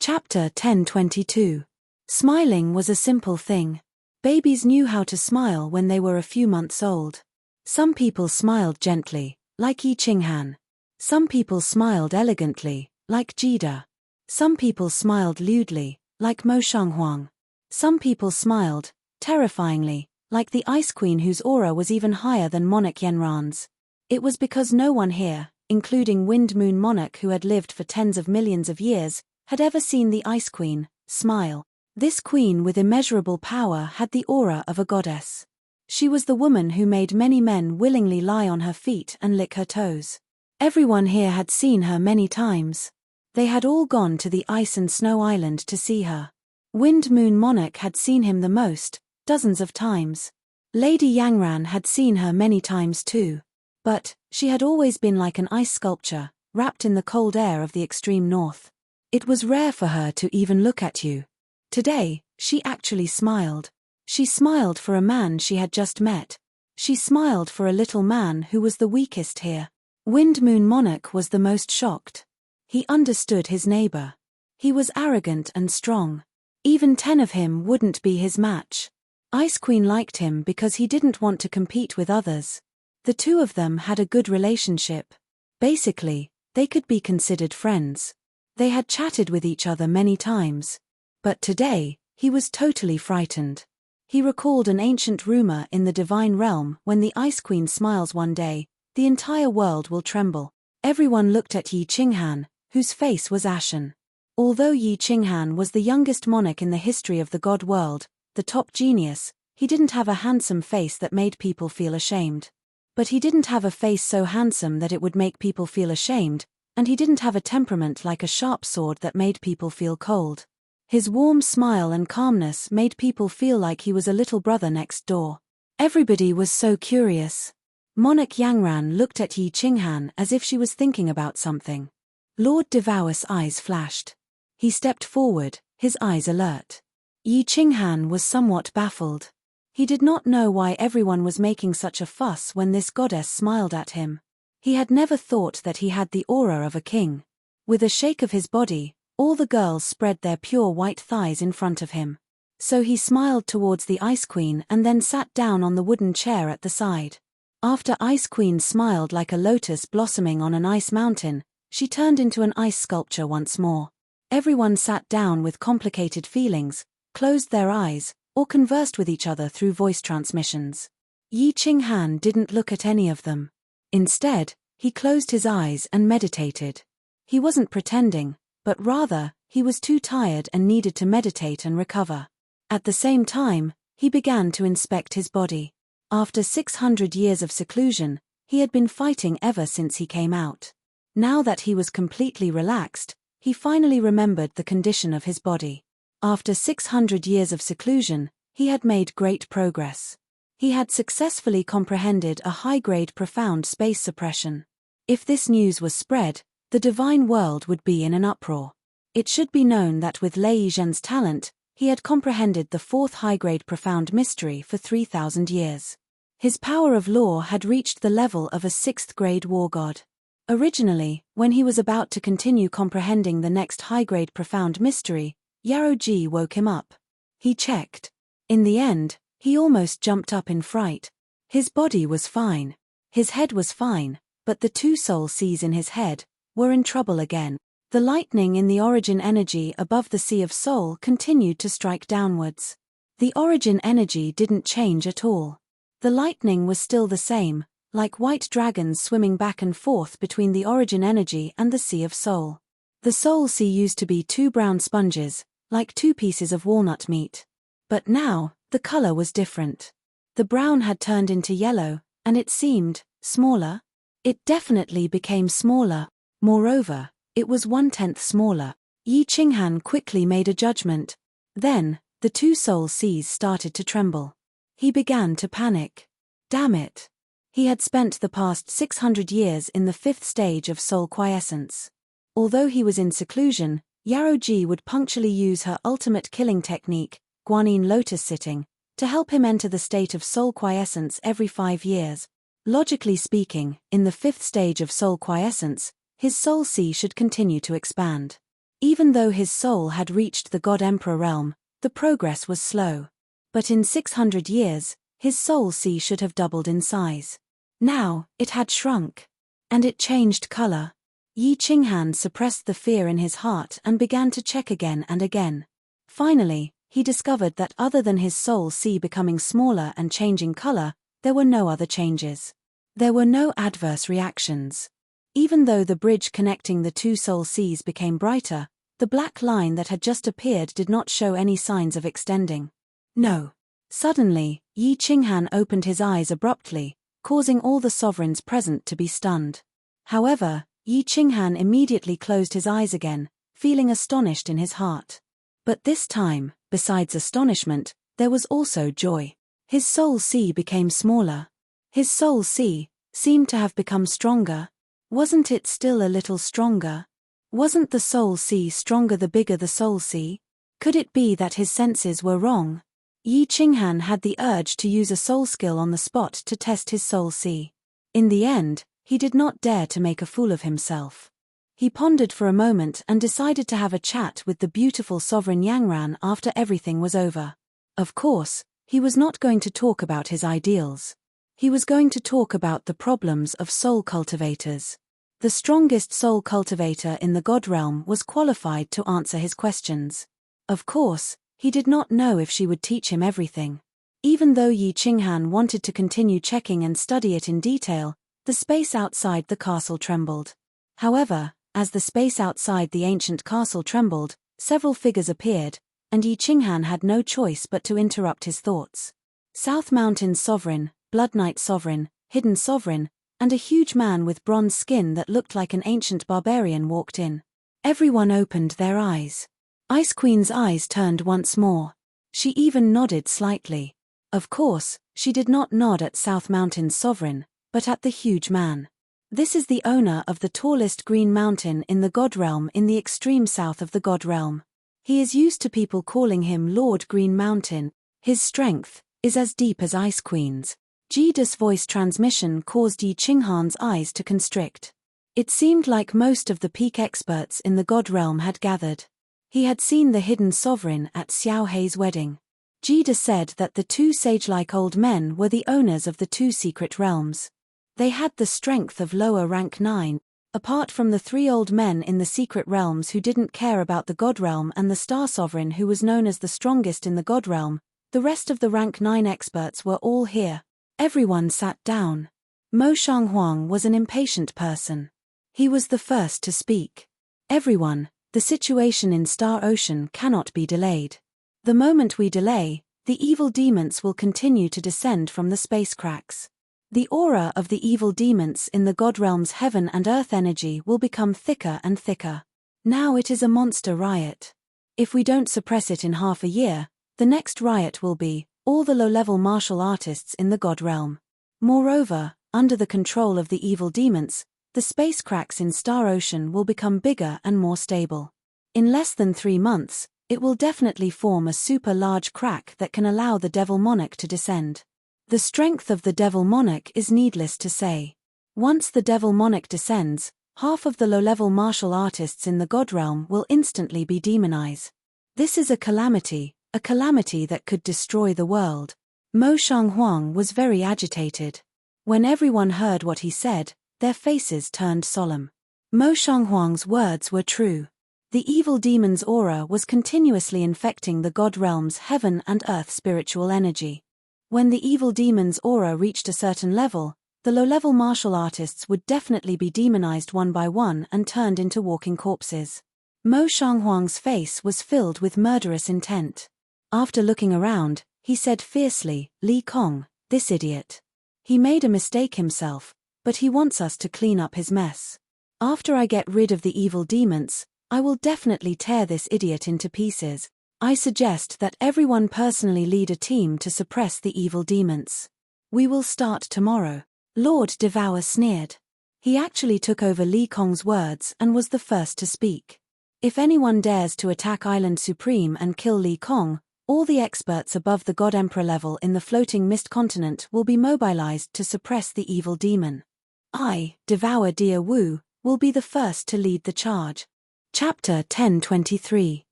Chapter 1022. Smiling was a simple thing. Babies knew how to smile when they were a few months old. Some people smiled gently, like Yi Qinghan. Some people smiled elegantly, like Jida. Some people smiled lewdly, like Mo Shanghuang. Some people smiled, terrifyingly, like the Ice Queen whose aura was even higher than Monarch Yenran's. It was because no one here, including Wind Moon Monarch who had lived for tens of millions of years, had ever seen the Ice Queen smile. This queen with immeasurable power had the aura of a goddess. She was the woman who made many men willingly lie on her feet and lick her toes. Everyone here had seen her many times. They had all gone to the Ice and Snow Island to see her. Wind Moon Monarch had seen him the most, dozens of times. Lady Yangran had seen her many times too. But, she had always been like an ice sculpture, wrapped in the cold air of the extreme north. It was rare for her to even look at you. Today, she actually smiled. She smiled for a man she had just met. She smiled for a little man who was the weakest here. Wind Moon Monarch was the most shocked. He understood his neighbor. He was arrogant and strong. Even 10 of him wouldn't be his match. Ice Queen liked him because he didn't want to compete with others. The two of them had a good relationship. Basically, they could be considered friends. They had chatted with each other many times. But today, he was totally frightened. He recalled an ancient rumor in the divine realm: when the Ice Queen smiles one day, the entire world will tremble. Everyone looked at Yi Qinghan, whose face was ashen. Although Yi Qinghan was the youngest monarch in the history of the God World, the top genius, he didn't have a handsome face that made people feel ashamed. But he didn't have a face so handsome that it would make people feel ashamed, and he didn't have a temperament like a sharp sword that made people feel cold. His warm smile and calmness made people feel like he was a little brother next door. Everybody was so curious. Monarch Yangran looked at Yi Qinghan as if she was thinking about something. Lord Devour's eyes flashed. He stepped forward, his eyes alert. Yi Qinghan was somewhat baffled. He did not know why everyone was making such a fuss when this goddess smiled at him. He had never thought that he had the aura of a king. With a shake of his body, all the girls spread their pure white thighs in front of him. So he smiled towards the Ice Queen and then sat down on the wooden chair at the side. After Ice Queen smiled like a lotus blossoming on an ice mountain, she turned into an ice sculpture once more. Everyone sat down with complicated feelings, closed their eyes, or conversed with each other through voice transmissions. Yi Qinghan didn't look at any of them. Instead, he closed his eyes and meditated. He wasn't pretending, but rather, he was too tired and needed to meditate and recover. At the same time, he began to inspect his body. After 600 years of seclusion, he had been fighting ever since he came out. Now that he was completely relaxed, he finally remembered the condition of his body. After 600 years of seclusion, he had made great progress. He had successfully comprehended a high-grade profound space suppression. If this news was spread, the divine world would be in an uproar. It should be known that with Lei Yizhen's talent, he had comprehended the 4th high-grade profound mystery for 3,000 years. His power of law had reached the level of a 6th-grade war god. Originally, when he was about to continue comprehending the next high-grade profound mystery, Yaroji woke him up. He checked. In the end, he almost jumped up in fright. His body was fine. His head was fine, but the 2 soul seas in his head were in trouble again. The lightning in the origin energy above the Sea of Soul continued to strike downwards. The origin energy didn't change at all. The lightning was still the same, like white dragons swimming back and forth between the origin energy and the Sea of Soul. The Soul Sea used to be two brown sponges, like two pieces of walnut meat. But now, the color was different. The brown had turned into yellow, and it seemed smaller. It definitely became smaller. Moreover, it was 1/10 smaller. Yi Qinghan quickly made a judgment. Then, the two soul seas started to tremble. He began to panic. Damn it. He had spent the past 600 years in the 5th stage of soul quiescence. Although he was in seclusion, Yaroji would punctually use her ultimate killing technique, Guanyin lotus sitting, to help him enter the state of soul quiescence every 5 years. Logically speaking, in the 5th stage of soul quiescence, his soul sea should continue to expand. Even though his soul had reached the God Emperor realm, the progress was slow. But in 600 years, his soul sea should have doubled in size. Now, it had shrunk. And it changed color. Yi Qinghan suppressed the fear in his heart and began to check again and again. Finally, he discovered that other than his soul sea becoming smaller and changing color, there were no other changes. There were no adverse reactions. Even though the bridge connecting the two soul seas became brighter, the black line that had just appeared did not show any signs of extending. No. Suddenly, Yi Qinghan opened his eyes abruptly, causing all the sovereigns present to be stunned. However, Yi Qinghan immediately closed his eyes again, feeling astonished in his heart. But this time, besides astonishment, there was also joy. His soul sea became smaller. His soul sea seemed to have become stronger. Wasn't it still a little stronger? Wasn't the soul sea stronger the bigger the soul sea? Could it be that his senses were wrong? Yi Qinghan had the urge to use a soul skill on the spot to test his soul sea. In the end, he did not dare to make a fool of himself. He pondered for a moment and decided to have a chat with the beautiful sovereign Yangran after everything was over. Of course, he was not going to talk about his ideals. He was going to talk about the problems of soul cultivators. The strongest soul cultivator in the God realm was qualified to answer his questions. Of course, he did not know if she would teach him everything. Even though Yi Qinghan wanted to continue checking and study it in detail, the space outside the castle trembled. However, as the space outside the ancient castle trembled, several figures appeared, and Yi Qinghan had no choice but to interrupt his thoughts. South Mountain Sovereign, Blood Knight Sovereign, Hidden Sovereign, and a huge man with bronze skin that looked like an ancient barbarian walked in. Everyone opened their eyes. Ice Queen's eyes turned once more. She even nodded slightly. Of course, she did not nod at South Mountain's sovereign, but at the huge man. This is the owner of the tallest green mountain in the God realm in the extreme south of the God realm. He is used to people calling him Lord Green Mountain. His strength is as deep as Ice Queen's. Jida's voice transmission caused Yi Qinghan's eyes to constrict. It seemed like most of the peak experts in the God realm had gathered. He had seen the hidden sovereign at Xiao Hei's wedding. Jida said that the two sage-like old men were the owners of the two secret realms. They had the strength of lower rank 9, apart from the 3 old men in the secret realms who didn't care about the God realm and the star sovereign who was known as the strongest in the God realm. The rest of the rank 9 experts were all here. Everyone sat down. Mo Shanghuang was an impatient person. He was the first to speak. Everyone, the situation in Star Ocean cannot be delayed. The moment we delay, the evil demons will continue to descend from the space cracks. The aura of the evil demons in the God realm's heaven and earth energy will become thicker and thicker. Now it is a monster riot. If we don't suppress it in half a year, the next riot will be all the low-level martial artists in the God realm. Moreover, under the control of the evil demons, the space cracks in Star Ocean will become bigger and more stable. In less than 3 months, it will definitely form a super large crack that can allow the Devil Monarch to descend. The strength of the Devil Monarch is needless to say. Once the Devil Monarch descends, half of the low-level martial artists in the God realm will instantly be demonized. This is a calamity that could destroy the world. Mo Shanghuang was very agitated. When everyone heard what he said, their faces turned solemn. Mo Shanghuang's words were true. The evil demon's aura was continuously infecting the god realm's heaven and earth spiritual energy. When the evil demon's aura reached a certain level, the low-level martial artists would definitely be demonized one by one and turned into walking corpses. Mo Shanghuang's face was filled with murderous intent. After looking around, he said fiercely, "Li Kong, this idiot. He made a mistake himself, but he wants us to clean up his mess. After I get rid of the evil demons, I will definitely tear this idiot into pieces. I suggest that everyone personally lead a team to suppress the evil demons. We will start tomorrow." Lord Devour sneered. He actually took over Li Kong's words and was the first to speak. If anyone dares to attack Island Supreme and kill Li Kong, all the experts above the God Emperor level in the floating mist continent will be mobilized to suppress the evil demon. I, Devour Dia Wu, will be the first to lead the charge. Chapter 1023.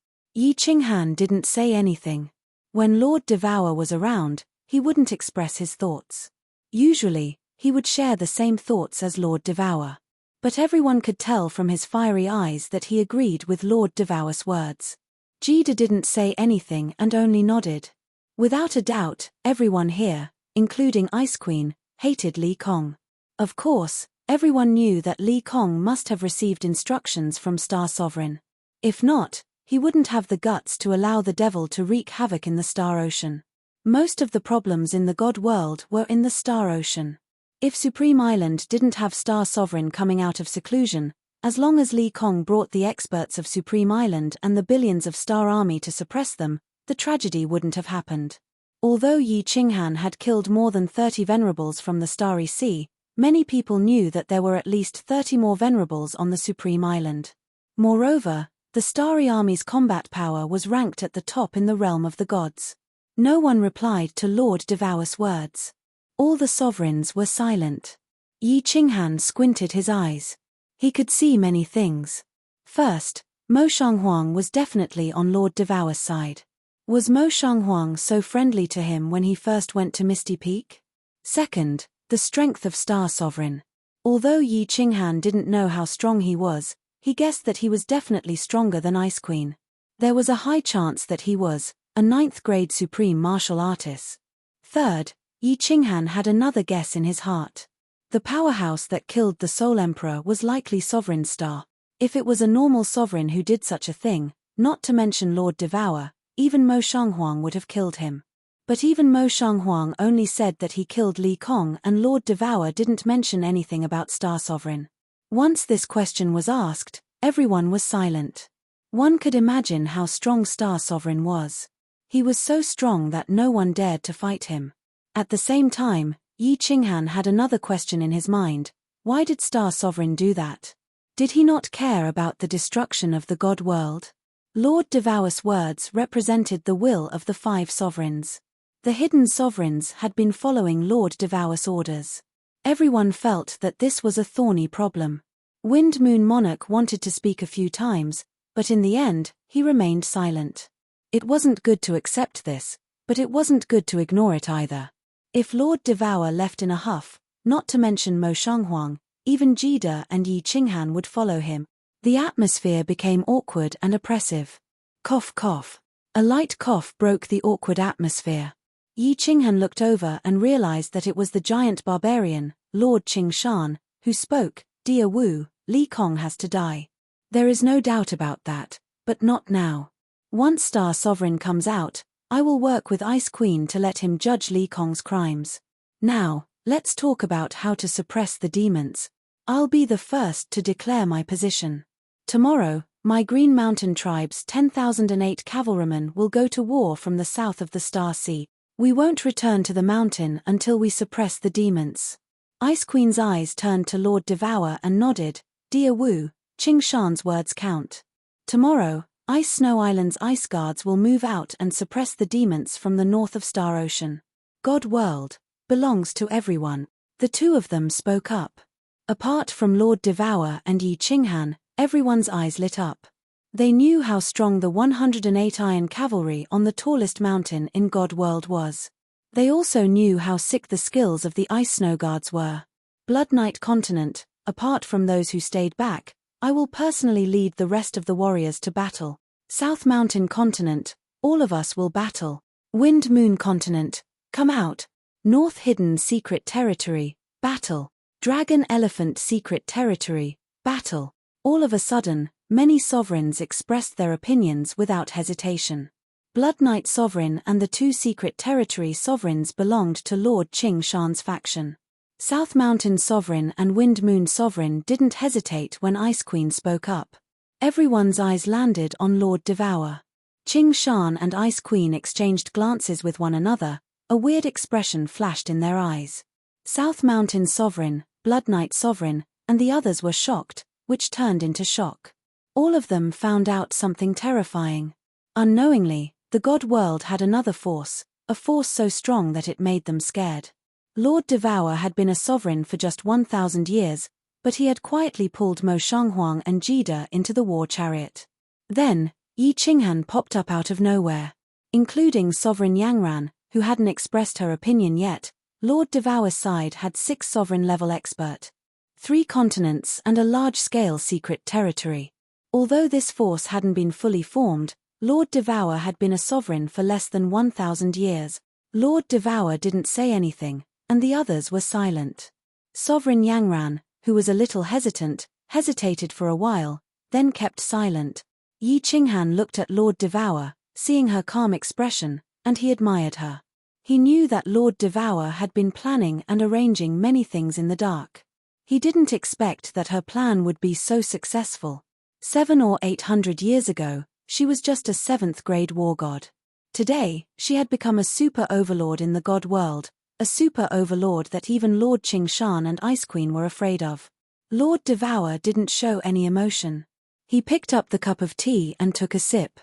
Yi Qinghan didn't say anything. When Lord Devour was around, he wouldn't express his thoughts. Usually, he would share the same thoughts as Lord Devour. But everyone could tell from his fiery eyes that he agreed with Lord Devour's words. Jida didn't say anything and only nodded. Without a doubt, everyone here, including Ice Queen, hated Li Kong. Of course, everyone knew that Li Kong must have received instructions from Star Sovereign. If not, he wouldn't have the guts to allow the devil to wreak havoc in the Star Ocean. Most of the problems in the God world were in the Star Ocean. If Supreme Island didn't have Star Sovereign coming out of seclusion, as long as Li Kong brought the experts of Supreme Island and the billions of Star Army to suppress them, the tragedy wouldn't have happened. Although Yi Qinghan had killed more than 30 venerables from the Starry Sea, many people knew that there were at least 30 more venerables on the Supreme Island. Moreover, the Starry Army's combat power was ranked at the top in the realm of the gods. No one replied to Lord Devour's words. All the sovereigns were silent. Yi Qinghan squinted his eyes. He could see many things. First, Mo Shanghuang was definitely on Lord Devour's side. Was Mo Shanghuang so friendly to him when he first went to Misty Peak? Second, the strength of Star Sovereign. Although Yi Qinghan didn't know how strong he was, he guessed that he was definitely stronger than Ice Queen. There was a high chance that he was a 9th grade supreme martial artist. Third, Yi Qinghan had another guess in his heart. The powerhouse that killed the Soul Emperor was likely Sovereign Star. If it was a normal sovereign who did such a thing, not to mention Lord Devour, even Mo Shanghuang would have killed him. But even Mo Shanghuang only said that he killed Li Kong and Lord Devour didn't mention anything about Star Sovereign. Once this question was asked, everyone was silent. One could imagine how strong Star Sovereign was. He was so strong that no one dared to fight him. At the same time, Yi Qinghan had another question in his mind. Why did Star Sovereign do that? Did he not care about the destruction of the God world? Lord Devour's words represented the will of the 5 sovereigns. The hidden sovereigns had been following Lord Devour's orders. Everyone felt that this was a thorny problem. Wind Moon Monarch wanted to speak a few times, but in the end, he remained silent. It wasn't good to accept this, but it wasn't good to ignore it either. If Lord Devour left in a huff, not to mention Mo Shanghuang, even Jida and Yi Qinghan would follow him. The atmosphere became awkward and oppressive. Cough cough. A light cough broke the awkward atmosphere. Yi Qinghan looked over and realized that it was the giant barbarian, Lord Qingshan, who spoke. Dear Wu, Li Kong has to die. There is no doubt about that, but not now. Once Star Sovereign comes out, I will work with Ice Queen to let him judge Li Kong's crimes. Now, let's talk about how to suppress the demons. I'll be the first to declare my position. Tomorrow, my Green Mountain Tribe's 10,008 cavalrymen will go to war from the south of the Star Sea. We won't return to the mountain until we suppress the demons. Ice Queen's eyes turned to Lord Devour and nodded. Dear Wu, Qingshan's words count. Tomorrow, Ice Snow Island's ice guards will move out and suppress the demons from the north of Star Ocean. God world belongs to everyone. The two of them spoke up. Apart from Lord Devour and Yi Qinghan, everyone's eyes lit up. They knew how strong the 108 Iron Cavalry on the tallest mountain in God world was. They also knew how sick the skills of the Ice Snow Guards were. Blood Knight Continent, apart from those who stayed back, I will personally lead the rest of the warriors to battle. South Mountain Continent, all of us will battle. Wind Moon Continent, come out. North Hidden Secret Territory, battle. Dragon Elephant Secret Territory, battle. All of a sudden, many sovereigns expressed their opinions without hesitation. Blood Knight Sovereign and the two Secret Territory sovereigns belonged to Lord Qing Shan's faction. South Mountain Sovereign and Wind Moon Sovereign didn't hesitate when Ice Queen spoke up. Everyone's eyes landed on Lord Devour. Qing Shan and Ice Queen exchanged glances with one another, a weird expression flashed in their eyes. South Mountain Sovereign, Blood Knight Sovereign, and the others were shocked, which turned into shock. All of them found out something terrifying. Unknowingly, the God world had another force, a force so strong that it made them scared. Lord Devour had been a sovereign for just 1,000 years, but he had quietly pulled Mo Shanghuang and Jida into the war chariot. Then, Yi Qinghan popped up out of nowhere. Including Sovereign Yangran, who hadn't expressed her opinion yet, Lord Devour's side had 6 sovereign-level expert, 3 continents and a large-scale secret territory. Although this force hadn't been fully formed, Lord Devour had been a sovereign for less than 1,000 years. Lord Devour didn't say anything, and the others were silent. Sovereign Yangran, who was a little hesitated for a while, then kept silent. Yi Qinghan looked at Lord Devour, seeing her calm expression, and he admired her. He knew that Lord Devour had been planning and arranging many things in the dark. He didn't expect that her plan would be so successful. 700 or 800 years ago, she was just a 7th-grade war god. Today, she had become a super overlord in the god world, a super overlord that even Lord Qing Shan and Ice Queen were afraid of. Lord Devour didn't show any emotion. He picked up the cup of tea and took a sip.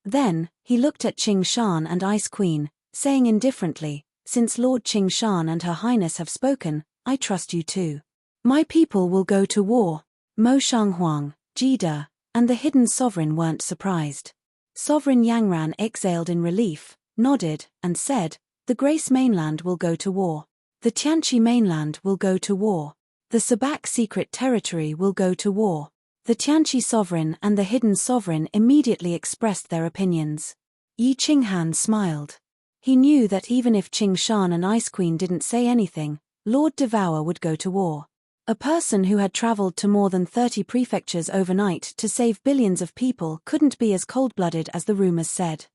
Then, he looked at Qing Shan and Ice Queen, saying indifferently, "Since Lord Qing Shan and Her Highness have spoken, I trust you too. My people will go to war." Mo Shanghuang, Jida, and the Hidden Sovereign weren't surprised. Sovereign Yangran exhaled in relief, nodded, and said, "The Grace Mainland will go to war. The Tianqi Mainland will go to war. The Sabak Secret Territory will go to war." The Tianqi Sovereign and the Hidden Sovereign immediately expressed their opinions. Yi Qinghan smiled. He knew that even if Qing Shan and Ice Queen didn't say anything, Lord Devour would go to war. A person who had traveled to more than 30 prefectures overnight to save billions of people couldn't be as cold-blooded as the rumors said.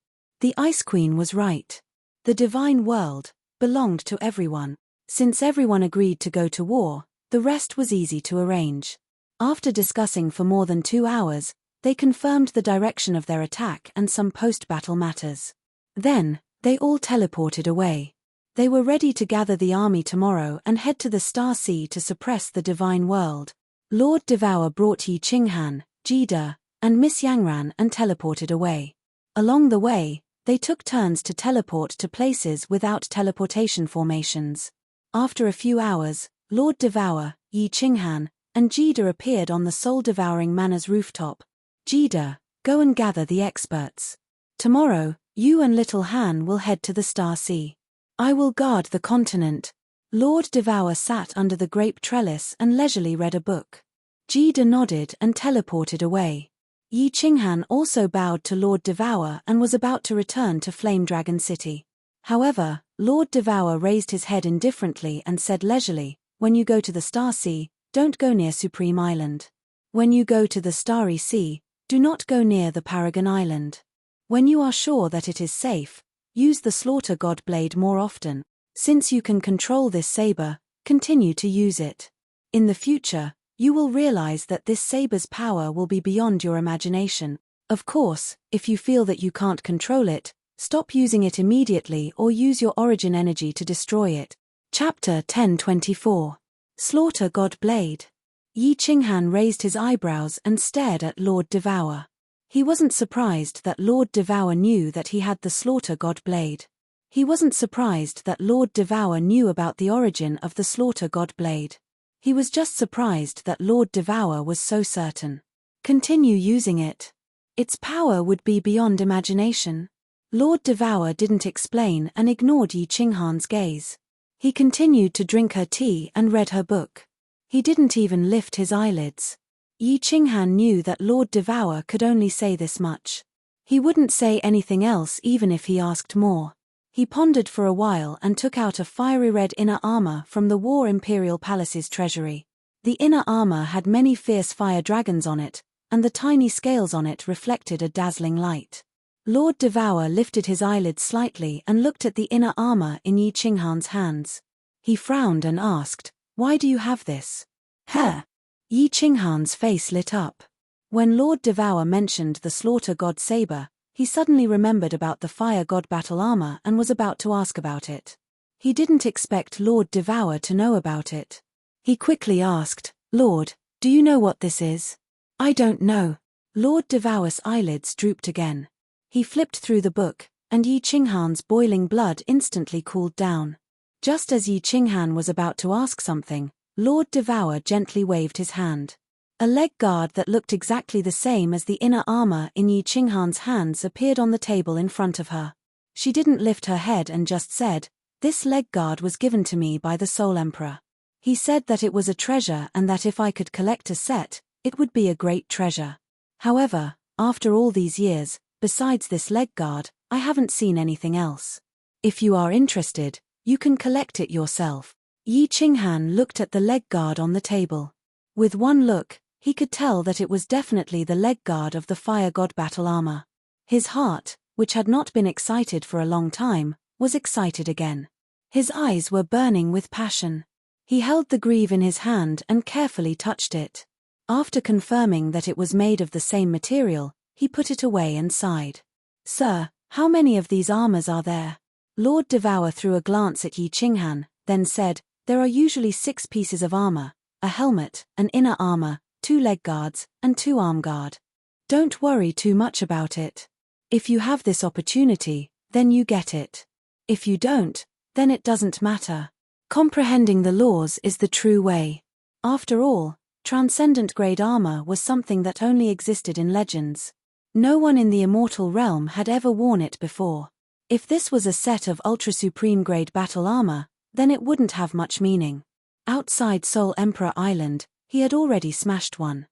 The Ice Queen was right. The divine world belonged to everyone. Since everyone agreed to go to war, the rest was easy to arrange. After discussing for more than 2 hours, they confirmed the direction of their attack and some post-battle matters. Then, they all teleported away. They were ready to gather the army tomorrow and head to the Star Sea to suppress the divine world. Lord Devour brought Yi Qinghan, Jida, and Miss Yangran and teleported away. Along the way, they took turns to teleport to places without teleportation formations. After a few hours, Lord Devour, Yi Qinghan, and Jida appeared on the soul-devouring manor's rooftop. "Jida, go and gather the experts. Tomorrow, you and Little Han will head to the Star Sea. I will guard the continent." Lord Devour sat under the grape trellis and leisurely read a book. Jida nodded and teleported away. Yi Qinghan also bowed to Lord Devour and was about to return to Flame Dragon City. However, Lord Devour raised his head indifferently and said leisurely, "When you go to the Star Sea, don't go near Supreme Island. When you go to the Starry Sea, do not go near the Paragon Island. When you are sure that it is safe, use the Slaughter God Blade more often. Since you can control this saber, continue to use it. In the future, you will realize that this saber's power will be beyond your imagination. Of course, if you feel that you can't control it, stop using it immediately or use your origin energy to destroy it." Chapter 1024. Slaughter God Blade. Yi Qinghan raised his eyebrows and stared at Lord Devour. He wasn't surprised that Lord Devour knew that he had the Slaughter God Blade. He wasn't surprised that Lord Devour knew about the origin of the Slaughter God Blade. He was just surprised that Lord Devour was so certain. Continue using it. Its power would be beyond imagination. Lord Devour didn't explain and ignored Yi Qinghan's gaze. He continued to drink her tea and read her book. He didn't even lift his eyelids. Yi Qinghan knew that Lord Devour could only say this much. He wouldn't say anything else even if he asked more. He pondered for a while and took out a fiery red inner armor from the War Imperial Palace's treasury. The inner armor had many fierce fire dragons on it, and the tiny scales on it reflected a dazzling light. Lord Devour lifted his eyelids slightly and looked at the inner armor in Yi Qinghan's hands. He frowned and asked, "Why do you have this?" "Huh?" Yi Qinghan's face lit up. When Lord Devour mentioned the Slaughter God Saber, he suddenly remembered about the Fire God battle armor and was about to ask about it. He didn't expect Lord Devour to know about it. He quickly asked, "Lord, do you know what this is?" "I don't know." Lord Devour's eyelids drooped again. He flipped through the book, and Yi Qinghan's boiling blood instantly cooled down. Just as Yi Qinghan was about to ask something, Lord Devour gently waved his hand. A leg guard that looked exactly the same as the inner armor in Yi Qinghan's hands appeared on the table in front of her. She didn't lift her head and just said, "This leg guard was given to me by the Soul Emperor. He said that it was a treasure and that if I could collect a set, it would be a great treasure. However, after all these years, besides this leg guard, I haven't seen anything else. If you are interested, you can collect it yourself." Yi Qinghan looked at the leg guard on the table. With one look, he could tell that it was definitely the leg guard of the Fire God battle armor. His heart, which had not been excited for a long time, was excited again. His eyes were burning with passion. He held the greave in his hand and carefully touched it. After confirming that it was made of the same material, he put it away and sighed. "Sir, how many of these armors are there?" Lord Devour threw a glance at Yi Qinghan, then said, "There are usually 6 pieces of armor, a helmet, an inner armor, 2 leg guards, and 2 arm guard. Don't worry too much about it. If you have this opportunity, then you get it. If you don't, then it doesn't matter. Comprehending the laws is the true way." After all, transcendent grade armor was something that only existed in legends. No one in the immortal realm had ever worn it before. If this was a set of ultra-supreme grade battle armor, then it wouldn't have much meaning. Outside Soul Emperor Island, he had already smashed one.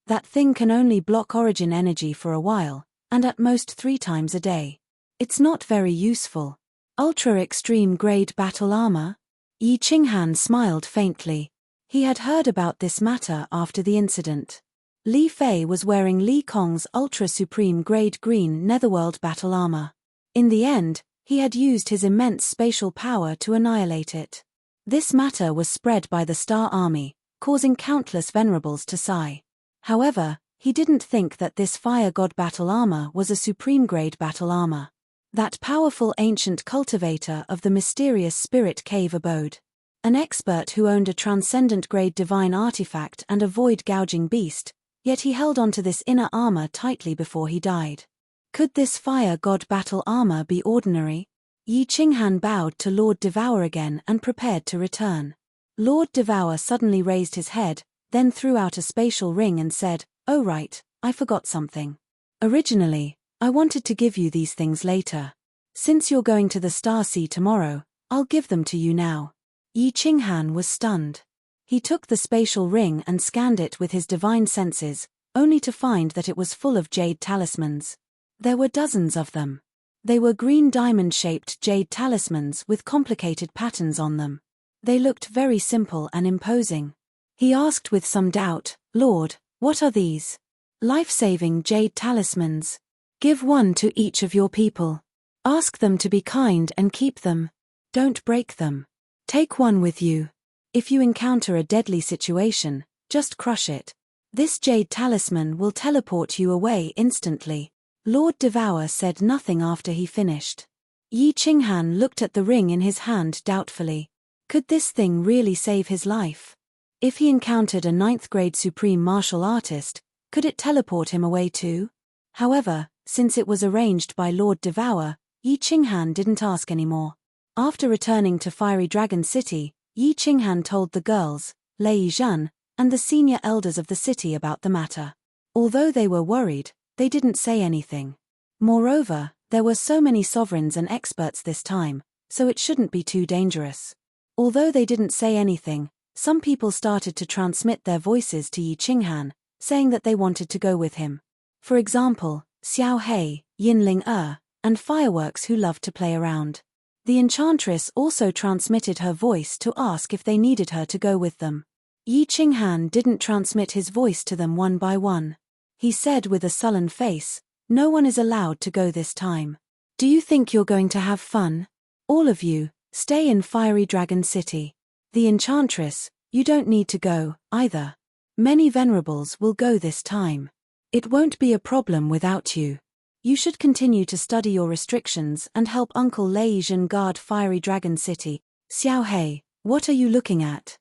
That thing can only block origin energy for a while, and at most 3 times a day. It's not very useful. Ultra-extreme grade battle armor? Yi Qinghan smiled faintly. He had heard about this matter after the incident. Li Fei was wearing Li Kong's ultra-supreme grade green netherworld battle armor. In the end, he had used his immense spatial power to annihilate it. This matter was spread by the Star Army, causing countless venerables to sigh. However, he didn't think that this Fire God battle armor was a supreme grade battle armor. That powerful ancient cultivator of the mysterious spirit cave abode. An expert who owned a transcendent grade divine artifact and a void gouging beast, yet he held onto this inner armor tightly before he died. Could this Fire God battle armor be ordinary? Yi Qinghan bowed to Lord Devour again and prepared to return. Lord Devour suddenly raised his head, then threw out a spatial ring and said, "Oh right, I forgot something. Originally, I wanted to give you these things later. Since you're going to the Star Sea tomorrow, I'll give them to you now." Yi Qinghan was stunned. He took the spatial ring and scanned it with his divine senses, only to find that it was full of jade talismans. There were dozens of them. They were green diamond-shaped jade talismans with complicated patterns on them. They looked very simple and imposing. He asked with some doubt, "Lord, what are these?" "Life-saving jade talismans. Give one to each of your people. Ask them to be kind and keep them. Don't break them. Take one with you. If you encounter a deadly situation, just crush it. This jade talisman will teleport you away instantly." Lord Devour said nothing after he finished. Yi Qinghan looked at the ring in his hand doubtfully. Could this thing really save his life? If he encountered a 9th grade supreme martial artist, could it teleport him away too? However, since it was arranged by Lord Devour, Yi Qinghan didn't ask anymore. After returning to Fiery Dragon City, Yi Qinghan told the girls, Lei Yizhan, and the senior elders of the city about the matter. Although they were worried, they didn't say anything. Moreover, there were so many sovereigns and experts this time, so it shouldn't be too dangerous. Although they didn't say anything, some people started to transmit their voices to Yi Qinghan, saying that they wanted to go with him. For example, Xiao Hei, Yinling and Fireworks who loved to play around. The enchantress also transmitted her voice to ask if they needed her to go with them. Yi Qinghan didn't transmit his voice to them one by one. He said with a sullen face, "No one is allowed to go this time. Do you think you're going to have fun? All of you, stay in Fiery Dragon City. The enchantress, you don't need to go, either. Many venerables will go this time. It won't be a problem without you. You should continue to study your restrictions and help Uncle Leijin guard Fiery Dragon City." "Xiao Hei, what are you looking at?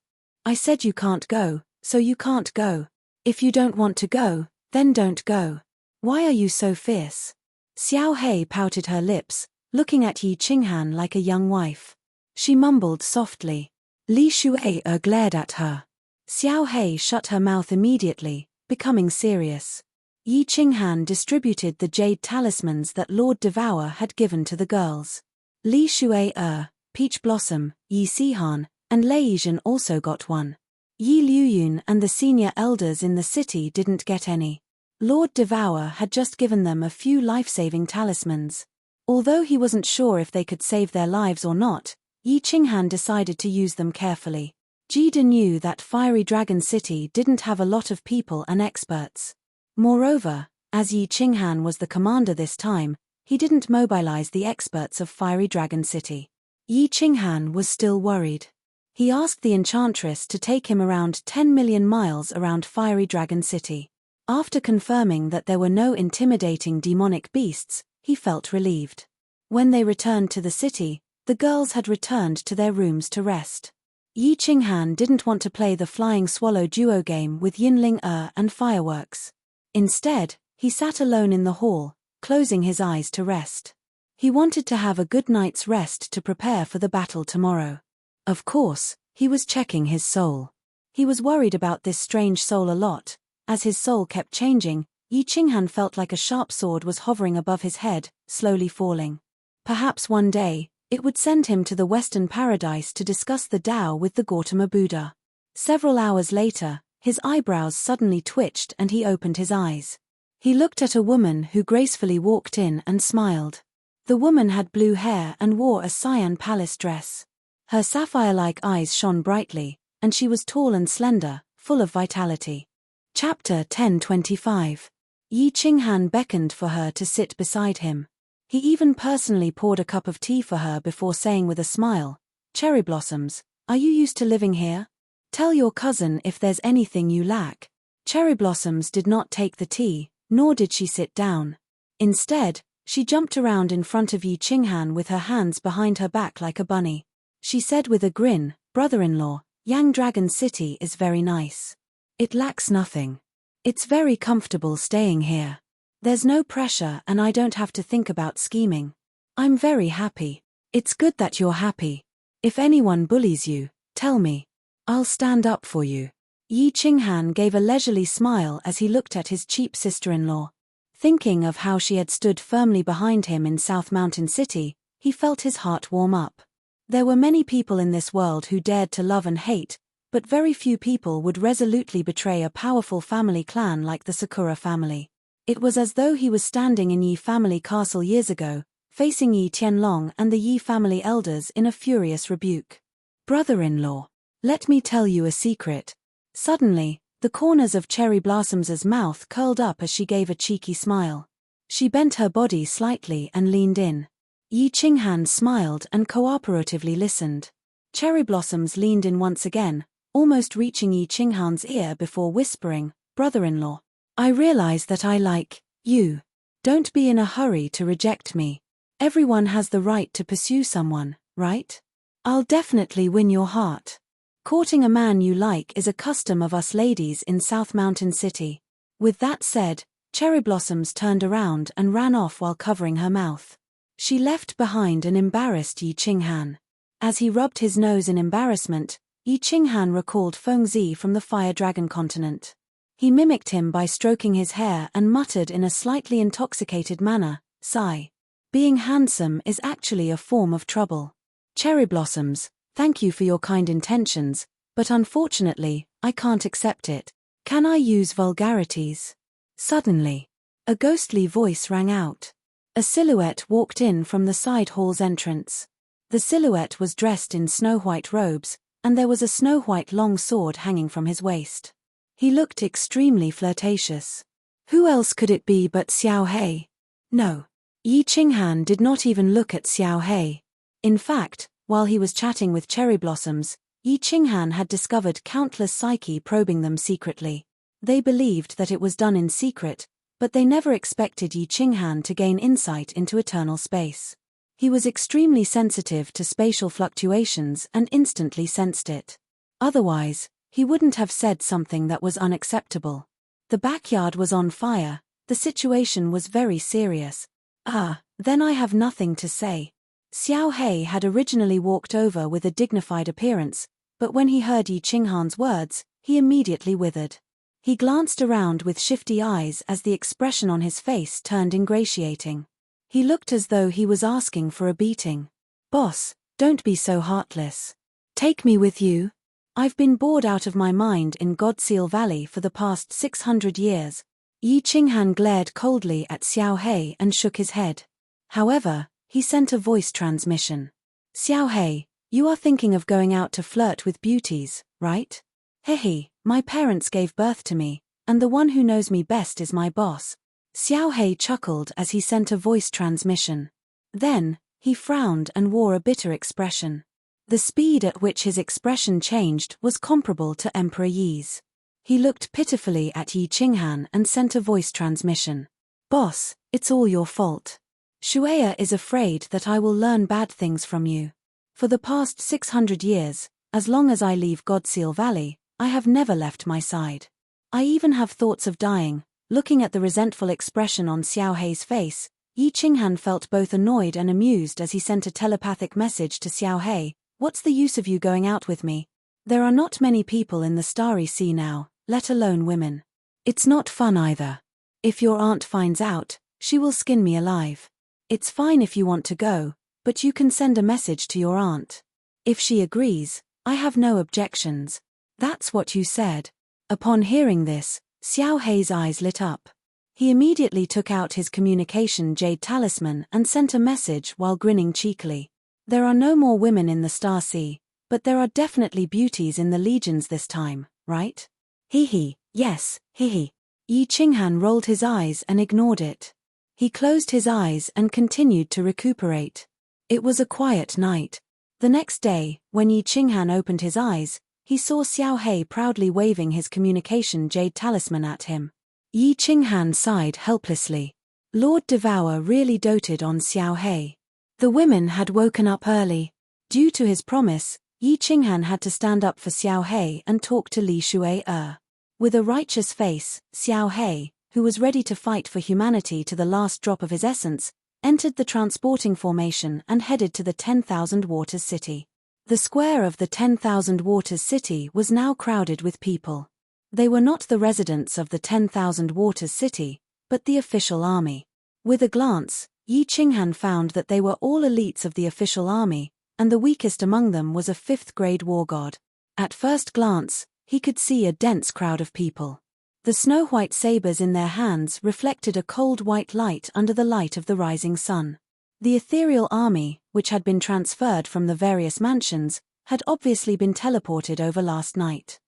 I said you can't go, so you can't go. If you don't want to go, then don't go. Why are you so fierce?" Xiao Hei pouted her lips, looking at Yi Qinghan like a young wife. She mumbled softly. Li Shuai glared at her. Xiao Hei shut her mouth immediately, becoming serious. Yi Qinghan distributed the jade talismans that Lord Devour had given to the girls. Li Shuai, Peach Blossom, Yi Sihan, and Leijin also got one. Yi Liuyun and the senior elders in the city didn't get any. Lord Devour had just given them a few life-saving talismans. Although he wasn't sure if they could save their lives or not, Yi Qinghan decided to use them carefully. Jida knew that Fiery Dragon City didn't have a lot of people and experts. Moreover, as Yi Qinghan was the commander this time, he didn't mobilize the experts of Fiery Dragon City. Yi Qinghan was still worried. He asked the enchantress to take him around 10 million miles around Fiery Dragon City. After confirming that there were no intimidating demonic beasts, he felt relieved. When they returned to the city, the girls had returned to their rooms to rest. Yi Qinghan didn't want to play the Flying Swallow duo game with Yinling and Fireworks. Instead, he sat alone in the hall, closing his eyes to rest. He wanted to have a good night's rest to prepare for the battle tomorrow. Of course, he was checking his soul. He was worried about this strange soul a lot. As his soul kept changing, Yi Qinghan felt like a sharp sword was hovering above his head, slowly falling. Perhaps one day, it would send him to the Western Paradise to discuss the Tao with the Gautama Buddha. Several hours later, his eyebrows suddenly twitched and he opened his eyes. He looked at a woman who gracefully walked in and smiled. The woman had blue hair and wore a cyan palace dress. Her sapphire-like eyes shone brightly, and she was tall and slender, full of vitality. Chapter 1025. Yi Qinghan beckoned for her to sit beside him. He even personally poured a cup of tea for her before saying with a smile, "Cherry Blossoms, are you used to living here? Tell your cousin if there's anything you lack." Cherry Blossoms did not take the tea, nor did she sit down. Instead, she jumped around in front of Yi Qinghan with her hands behind her back like a bunny. She said with a grin, "Brother-in-law, Yang Dragon City is very nice. It lacks nothing. It's very comfortable staying here. There's no pressure and I don't have to think about scheming. I'm very happy. It's good that you're happy. If anyone bullies you, tell me. I'll stand up for you." Yi Qinghan gave a leisurely smile as he looked at his cheap sister-in-law. Thinking of how she had stood firmly behind him in South Mountain City, he felt his heart warm up. There were many people in this world who dared to love and hate, but very few people would resolutely betray a powerful family clan like the Sakura family. It was as though he was standing in Yi family castle years ago, facing Yi Tianlong and the Yi family elders in a furious rebuke. "Brother-in-law, let me tell you a secret." Suddenly, the corners of Cherry Blossom's mouth curled up as she gave a cheeky smile. She bent her body slightly and leaned in. Yi Qinghan smiled and cooperatively listened. Cherry Blossoms leaned in once again, almost reaching Yi Qinghan's ear before whispering, "Brother-in-law, I realize that I like you. Don't be in a hurry to reject me. Everyone has the right to pursue someone, right? I'll definitely win your heart. Courting a man you like is a custom of us ladies in South Mountain City." With that said, Cherry Blossoms turned around and ran off while covering her mouth. She left behind an embarrassed Yi Qinghan. As he rubbed his nose in embarrassment, Yi Qinghan recalled Fengzi from the Fire Dragon continent. He mimicked him by stroking his hair and muttered in a slightly intoxicated manner, "Sigh. Being handsome is actually a form of trouble. Cherry Blossoms, thank you for your kind intentions, but unfortunately, I can't accept it. Can I use vulgarities? Suddenly, a ghostly voice rang out. A silhouette walked in from the side hall's entrance. The silhouette was dressed in snow-white robes, and there was a snow-white long sword hanging from his waist. He looked extremely flirtatious. Who else could it be but Xiao He? No. Yi Qinghan did not even look at Xiao He. In fact, while he was chatting with Cherry Blossoms, Yi Qinghan had discovered countless psyche probing them secretly. They believed that it was done in secret, but they never expected Yi Qinghan to gain insight into eternal space. He was extremely sensitive to spatial fluctuations and instantly sensed it. Otherwise, he wouldn't have said something that was unacceptable. The backyard was on fire, the situation was very serious. Then I have nothing to say. Xiao He had originally walked over with a dignified appearance, but when he heard Yi Qinghan's words, he immediately withered. He glanced around with shifty eyes as the expression on his face turned ingratiating. He looked as though he was asking for a beating. Boss, don't be so heartless. Take me with you. I've been bored out of my mind in Godseal Valley for the past 600 years. Yi Qinghan glared coldly at Xiao He and shook his head. However, he sent a voice transmission. Xiao He, you are thinking of going out to flirt with beauties, right? Hehe, my parents gave birth to me, and the one who knows me best is my boss. Xiao He chuckled as he sent a voice transmission. Then, he frowned and wore a bitter expression. The speed at which his expression changed was comparable to Emperor Yi's. He looked pitifully at Yi Qinghan and sent a voice transmission. Boss, it's all your fault. Shueya is afraid that I will learn bad things from you. For the past 600 years, as long as I leave Godseal Valley, I have never left my side. I even have thoughts of dying. Looking at the resentful expression on Xiao He's face, Yi Qinghan felt both annoyed and amused as he sent a telepathic message to Xiao He. What's the use of you going out with me? There are not many people in the Starry Sea now, let alone women. It's not fun either. If your aunt finds out, she will skin me alive. It's fine if you want to go, but you can send a message to your aunt. If she agrees, I have no objections. That's what you said. Upon hearing this, Xiao He's eyes lit up. He immediately took out his communication jade talisman and sent a message while grinning cheekily. There are no more women in the Star Sea, but there are definitely beauties in the legions this time, right? Yes, Yi Qinghan rolled his eyes and ignored it. He closed his eyes and continued to recuperate. It was a quiet night. The next day, when Yi Qinghan opened his eyes, he saw Xiao He proudly waving his communication jade talisman at him. Yi Qinghan sighed helplessly. Lord Devour really doted on Xiao He. The women had woken up early. Due to his promise, Yi Qinghan had to stand up for Xiao He and talk to Li Shuai. With a righteous face, Xiao He, who was ready to fight for humanity to the last drop of his essence, entered the transporting formation and headed to the 10,000 Waters City. The square of the 10,000 Waters City was now crowded with people. They were not the residents of the 10,000 Waters City, but the official army. With a glance, Yi Qinghan found that they were all elites of the official army, and the weakest among them was a 5th-grade war god. At first glance, he could see a dense crowd of people. The snow-white sabers in their hands reflected a cold white light under the light of the rising sun. The ethereal army, which had been transferred from the various mansions, had obviously been teleported over last night.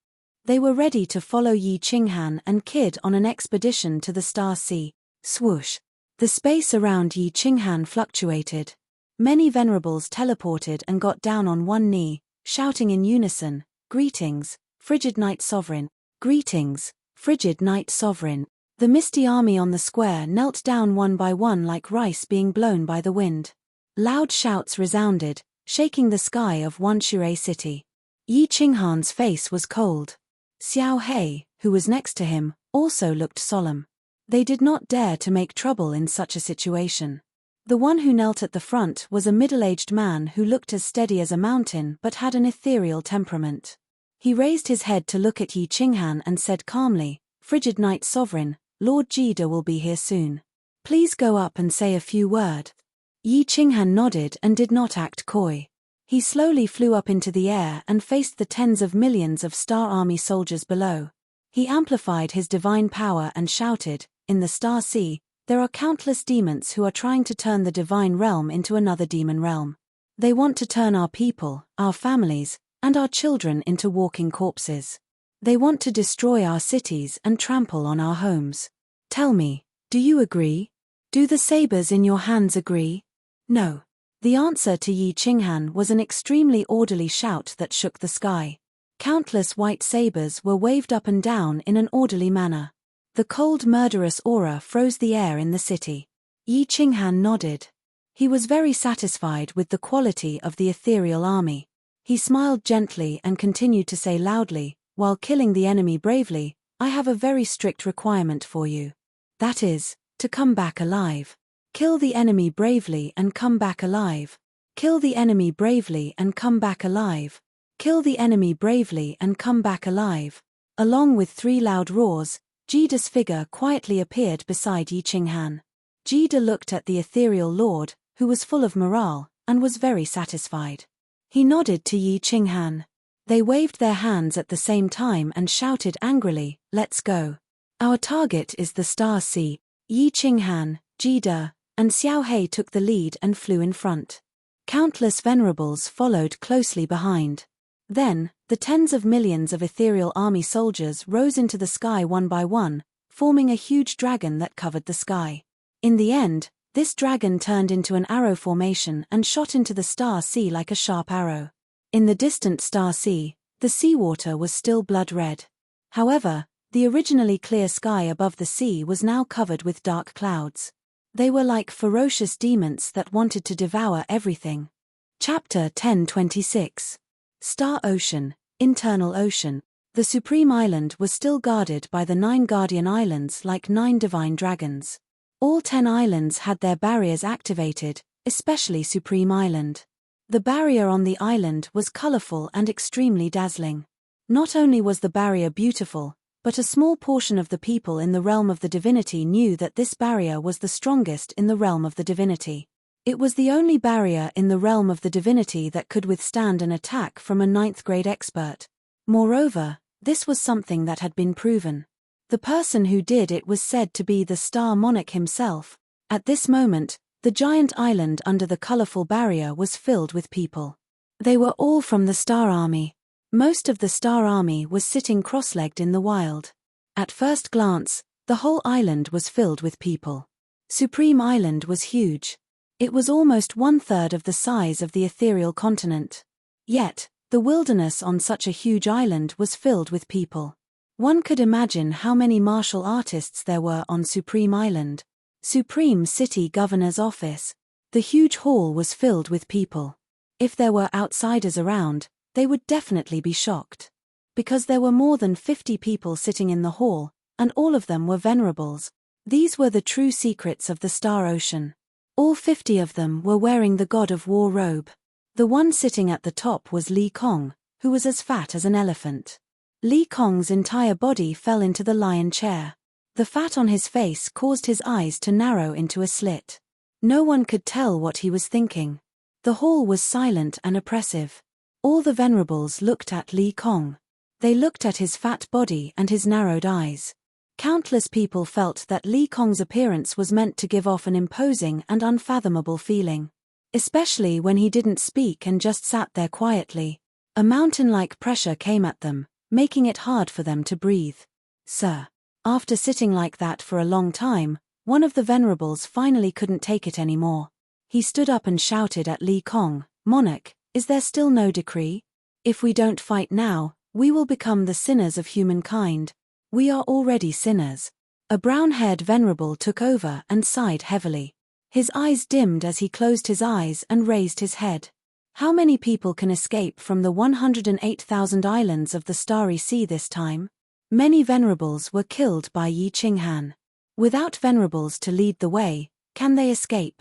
They were ready to follow Yi Qinghan and Kid on an expedition to the Star Sea. Swoosh! The space around Yi Qinghan fluctuated. Many venerables teleported and got down on one knee, shouting in unison, "Greetings, frigid Night Sovereign! Greetings, frigid Night Sovereign!" The misty army on the square knelt down one by one like rice being blown by the wind. Loud shouts resounded, shaking the sky of Wanshui City. Yi Qinghan's face was cold. Xiao He, who was next to him, also looked solemn. They did not dare to make trouble in such a situation. The one who knelt at the front was a middle-aged man who looked as steady as a mountain but had an ethereal temperament. He raised his head to look at Yi Qinghan and said calmly, "Frigid Night Sovereign, Lord Jida will be here soon. Please go up and say a few words." Yi Qinghan nodded and did not act coy. He slowly flew up into the air and faced the tens of millions of Star Army soldiers below. He amplified his divine power and shouted, "In the Star Sea, there are countless demons who are trying to turn the divine realm into another demon realm. They want to turn our people, our families, and our children into walking corpses. They want to destroy our cities and trample on our homes. Tell me, do you agree? Do the sabers in your hands agree?" "No." The answer to Yi Qinghan was an extremely orderly shout that shook the sky. Countless white sabers were waved up and down in an orderly manner. The cold murderous aura froze the air in the city. Yi Qinghan nodded. He was very satisfied with the quality of the ethereal army. He smiled gently and continued to say loudly, "While killing the enemy bravely, I have a very strict requirement for you. That is, to come back alive. Kill the enemy bravely and come back alive. Kill the enemy bravely and come back alive. Kill the enemy bravely and come back alive." Along with 3 loud roars, Jida's figure quietly appeared beside Yi Qinghan. Jida looked at the ethereal lord, who was full of morale, and was very satisfied. He nodded to Yi Qinghan. They waved their hands at the same time and shouted angrily, "Let's go. Our target is the Star Sea." Yi Qinghan, Jida, and Xiao Hei took the lead and flew in front. Countless venerables followed closely behind. Then, the tens of millions of ethereal army soldiers rose into the sky one by one, forming a huge dragon that covered the sky. In the end, this dragon turned into an arrow formation and shot into the Star Sea like a sharp arrow. In the distant Star Sea, the seawater was still blood red. However, the originally clear sky above the sea was now covered with dark clouds. They were like ferocious demons that wanted to devour everything. Chapter 1026. Star Ocean, Internal Ocean. The Supreme Island was still guarded by the 9 guardian islands like 9 divine dragons. All 10 islands had their barriers activated, especially Supreme Island. The barrier on the island was colorful and extremely dazzling. Not only was the barrier beautiful, but a small portion of the people in the realm of the divinity knew that this barrier was the strongest in the realm of the divinity. It was the only barrier in the realm of the divinity that could withstand an attack from a 9th grade expert. Moreover, this was something that had been proven. The person who did it was said to be the Star Monarch himself. At this moment, the giant island under the colorful barrier was filled with people. They were all from the Star Army. Most of the Star Army was sitting cross-legged in the wild. At first glance, the whole island was filled with people. Supreme Island was huge. It was almost 1/3 of the size of the ethereal continent. Yet, the wilderness on such a huge island was filled with people. One could imagine how many martial artists there were on Supreme Island. Supreme City Governor's Office. The huge hall was filled with people. If there were outsiders around, they would definitely be shocked. Because there were more than 50 people sitting in the hall, and all of them were venerables. These were the true secrets of the Star Ocean. All 50 of them were wearing the God of War robe. The one sitting at the top was Li Kong, who was as fat as an elephant. Li Kong's entire body fell into the lion chair. The fat on his face caused his eyes to narrow into a slit. No one could tell what he was thinking. The hall was silent and oppressive. All the venerables looked at Li Kong. They looked at his fat body and his narrowed eyes. Countless people felt that Li Kong's appearance was meant to give off an imposing and unfathomable feeling. Especially when he didn't speak and just sat there quietly. A mountain-like pressure came at them, making it hard for them to breathe. "Sir." After sitting like that for a long time, one of the venerables finally couldn't take it anymore. He stood up and shouted at Li Kong, "Monarch, is there still no decree? If we don't fight now, we will become the sinners of humankind. We are already sinners." A brown-haired venerable took over and sighed heavily. His eyes dimmed as he closed his eyes and raised his head. How many people can escape from the 108,000 islands of the Starry Sea this time? Many venerables were killed by Yi Qinghan. Without venerables to lead the way, can they escape?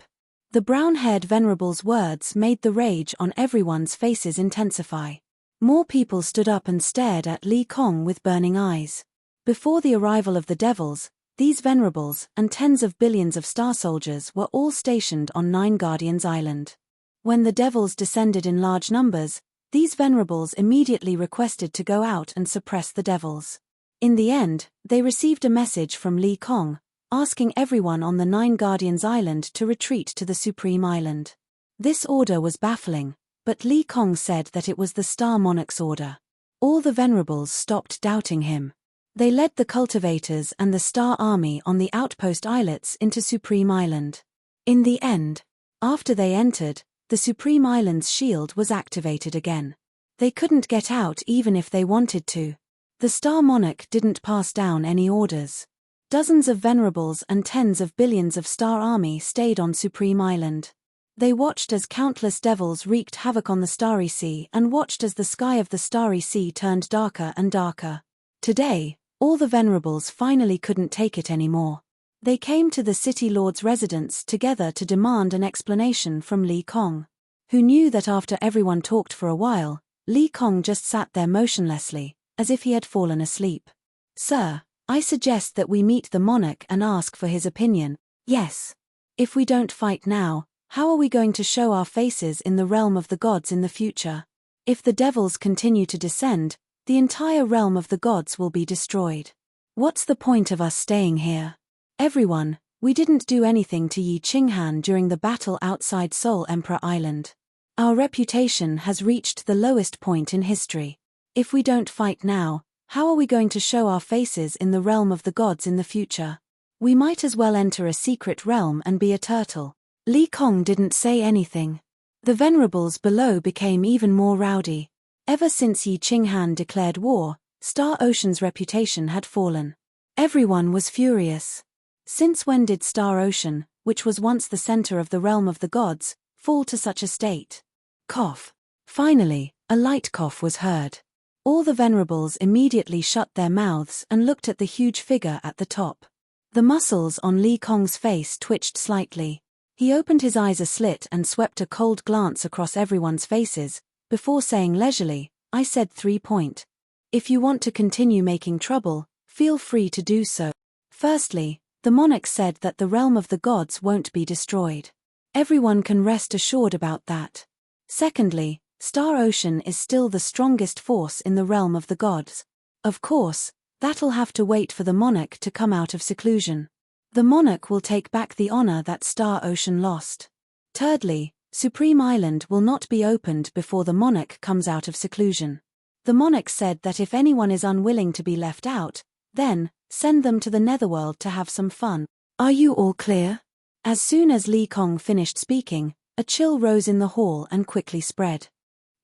The brown-haired venerable's words made the rage on everyone's faces intensify. More people stood up and stared at Li Kong with burning eyes. Before the arrival of the devils, these venerables and tens of billions of star soldiers were all stationed on 9 Guardians Island. When the devils descended in large numbers, these venerables immediately requested to go out and suppress the devils. In the end, they received a message from Li Kong, asking everyone on the Nine Guardians Island to retreat to the Supreme Island. This order was baffling, but Li Kong said that it was the Star Monarch's order. All the venerables stopped doubting him. They led the cultivators and the Star Army on the outpost islets into Supreme Island. In the end, after they entered, the Supreme Island's shield was activated again. They couldn't get out even if they wanted to. The Star Monarch didn't pass down any orders. Dozens of venerables and tens of billions of Star Army stayed on Supreme Island. They watched as countless devils wreaked havoc on the Starry Sea and watched as the sky of the Starry Sea turned darker and darker. Today, all the venerables finally couldn't take it anymore. They came to the City Lord's residence together to demand an explanation from Li Kong, who knew that after everyone talked for a while, Li Kong just sat there motionlessly, as if he had fallen asleep. "Sir, I suggest that we meet the monarch and ask for his opinion." "Yes. If we don't fight now, how are we going to show our faces in the realm of the gods in the future? If the devils continue to descend, the entire realm of the gods will be destroyed. What's the point of us staying here? Everyone, we didn't do anything to Yi Qinghan during the battle outside Seoul Emperor Island. Our reputation has reached the lowest point in history. If we don't fight now, how are we going to show our faces in the realm of the gods in the future? We might as well enter a secret realm and be a turtle." Li Kong didn't say anything. The venerables below became even more rowdy. Ever since Yi Qinghan declared war, Star Ocean's reputation had fallen. Everyone was furious. Since when did Star Ocean, which was once the center of the realm of the gods, fall to such a state? Cough. Finally, a light cough was heard. All the venerables immediately shut their mouths and looked at the huge figure at the top. The muscles on Li Kong's face twitched slightly. He opened his eyes a slit and swept a cold glance across everyone's faces, before saying leisurely, "I said 3-point. If you want to continue making trouble, feel free to do so." Firstly, the monarch said that the realm of the gods won't be destroyed. Everyone can rest assured about that. Secondly, Star Ocean is still the strongest force in the realm of the gods. Of course, that'll have to wait for the monarch to come out of seclusion. The monarch will take back the honor that Star Ocean lost. Thirdly, Supreme Island will not be opened before the monarch comes out of seclusion. The monarch said that if anyone is unwilling to be left out, then, send them to the netherworld to have some fun. Are you all clear? As soon as Li Kong finished speaking, a chill rose in the hall and quickly spread.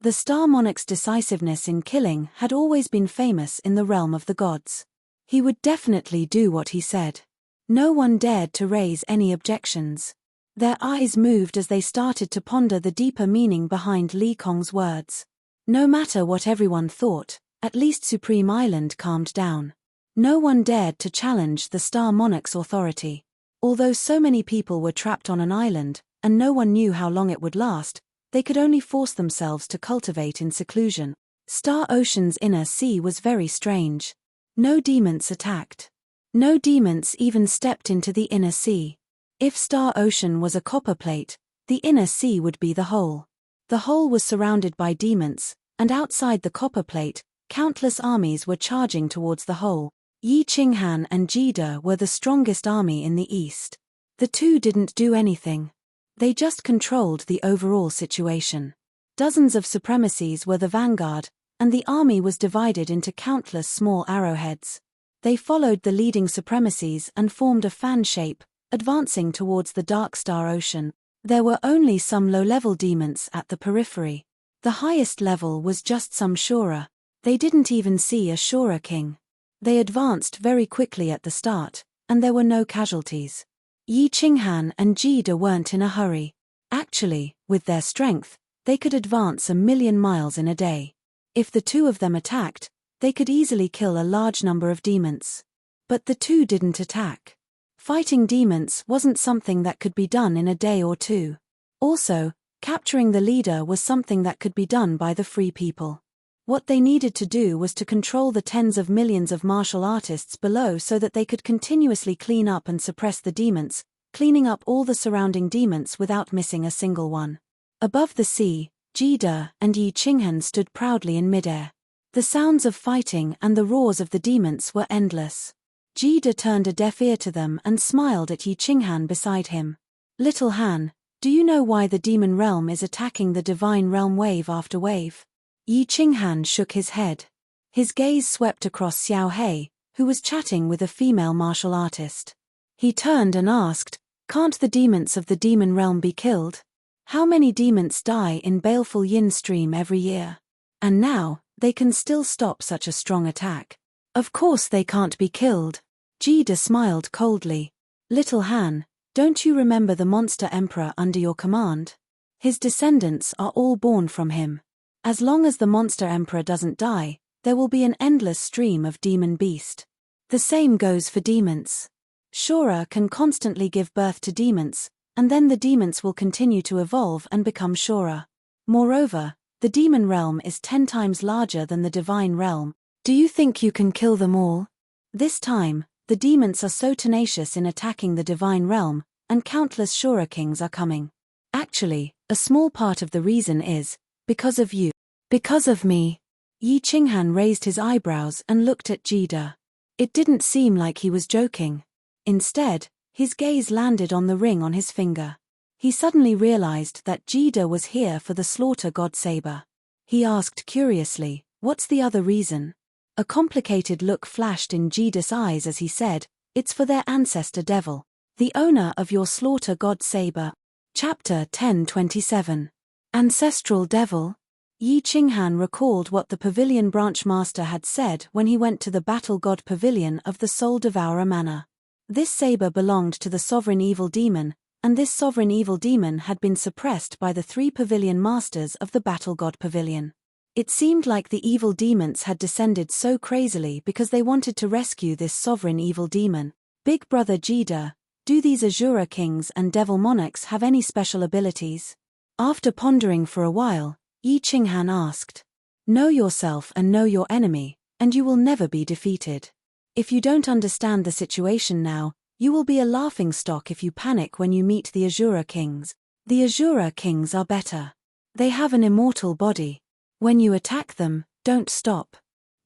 The Star Monarch's decisiveness in killing had always been famous in the realm of the gods. He would definitely do what he said. No one dared to raise any objections. Their eyes moved as they started to ponder the deeper meaning behind Li Kong's words. No matter what everyone thought, at least Supreme Island calmed down. No one dared to challenge the Star Monarch's authority. Although so many people were trapped on an island, and no one knew how long it would last, they could only force themselves to cultivate in seclusion. Star Ocean's inner sea was very strange. No demons attacked. No demons even stepped into the inner sea. If Star Ocean was a copper plate, the inner sea would be the hole. The hole was surrounded by demons, and outside the copper plate, countless armies were charging towards the hole. Yi Qinghan and Jida were the strongest army in the east. The two didn't do anything. They just controlled the overall situation. Dozens of supremacies were the vanguard, and the army was divided into countless small arrowheads. They followed the leading supremacies and formed a fan shape, advancing towards the dark Star Ocean. There were only some low-level demons at the periphery. The highest level was just some Shura. They didn't even see a Shura king. They advanced very quickly at the start, and there were no casualties. Yi Qinghan and Jida weren't in a hurry. Actually, with their strength, they could advance 1,000,000 miles in a day. If the two of them attacked, they could easily kill a large number of demons. But the two didn't attack. Fighting demons wasn't something that could be done in a day or two. Also, capturing the leader was something that could be done by the free people. What they needed to do was to control the tens of millions of martial artists below so that they could continuously clean up and suppress the demons, cleaning up all the surrounding demons without missing a single one. Above the sea, Jida and Yi Qinghan stood proudly in midair. The sounds of fighting and the roars of the demons were endless. Jida turned a deaf ear to them and smiled at Yi Qinghan beside him. Little Han, do you know why the demon realm is attacking the divine realm wave after wave? Yi Qinghan shook his head. His gaze swept across Xiao Hei, who was chatting with a female martial artist. He turned and asked, can't the demons of the demon realm be killed? How many demons die in baleful yin stream every year? And now, they can still stop such a strong attack. Of course they can't be killed. Jida smiled coldly. Little Han, don't you remember the monster emperor under your command? His descendants are all born from him. As long as the monster emperor doesn't die, there will be an endless stream of demon beast. The same goes for demons. Shura can constantly give birth to demons, and then the demons will continue to evolve and become Shura. Moreover, the demon realm is 10 times larger than the divine realm. Do you think you can kill them all? This time, the demons are so tenacious in attacking the divine realm, and countless Shura kings are coming. Actually, a small part of the reason is, because of you. Because of me. Yi Qinghan raised his eyebrows and looked at Jida. It didn't seem like he was joking. Instead, his gaze landed on the ring on his finger. He suddenly realized that Jida was here for the slaughter god saber. He asked curiously, what's the other reason? A complicated look flashed in Jida's eyes as he said, it's for their ancestor devil, the owner of your slaughter god saber. Chapter 10:27. Ancestral devil? Yi Qinghan recalled what the pavilion branch master had said when he went to the battle god pavilion of the Soul Devourer Manor. This saber belonged to the sovereign evil demon, and this sovereign evil demon had been suppressed by the 3 pavilion masters of the battle god pavilion. It seemed like the evil demons had descended so crazily because they wanted to rescue this sovereign evil demon. Big brother Jida, do these Azura kings and devil monarchs have any special abilities? After pondering for a while, Yi Qinghan asked. Know yourself and know your enemy, and you will never be defeated. If you don't understand the situation now, you will be a laughingstock if you panic when you meet the Azura kings. The Azura kings are better. They have an immortal body. When you attack them, don't stop.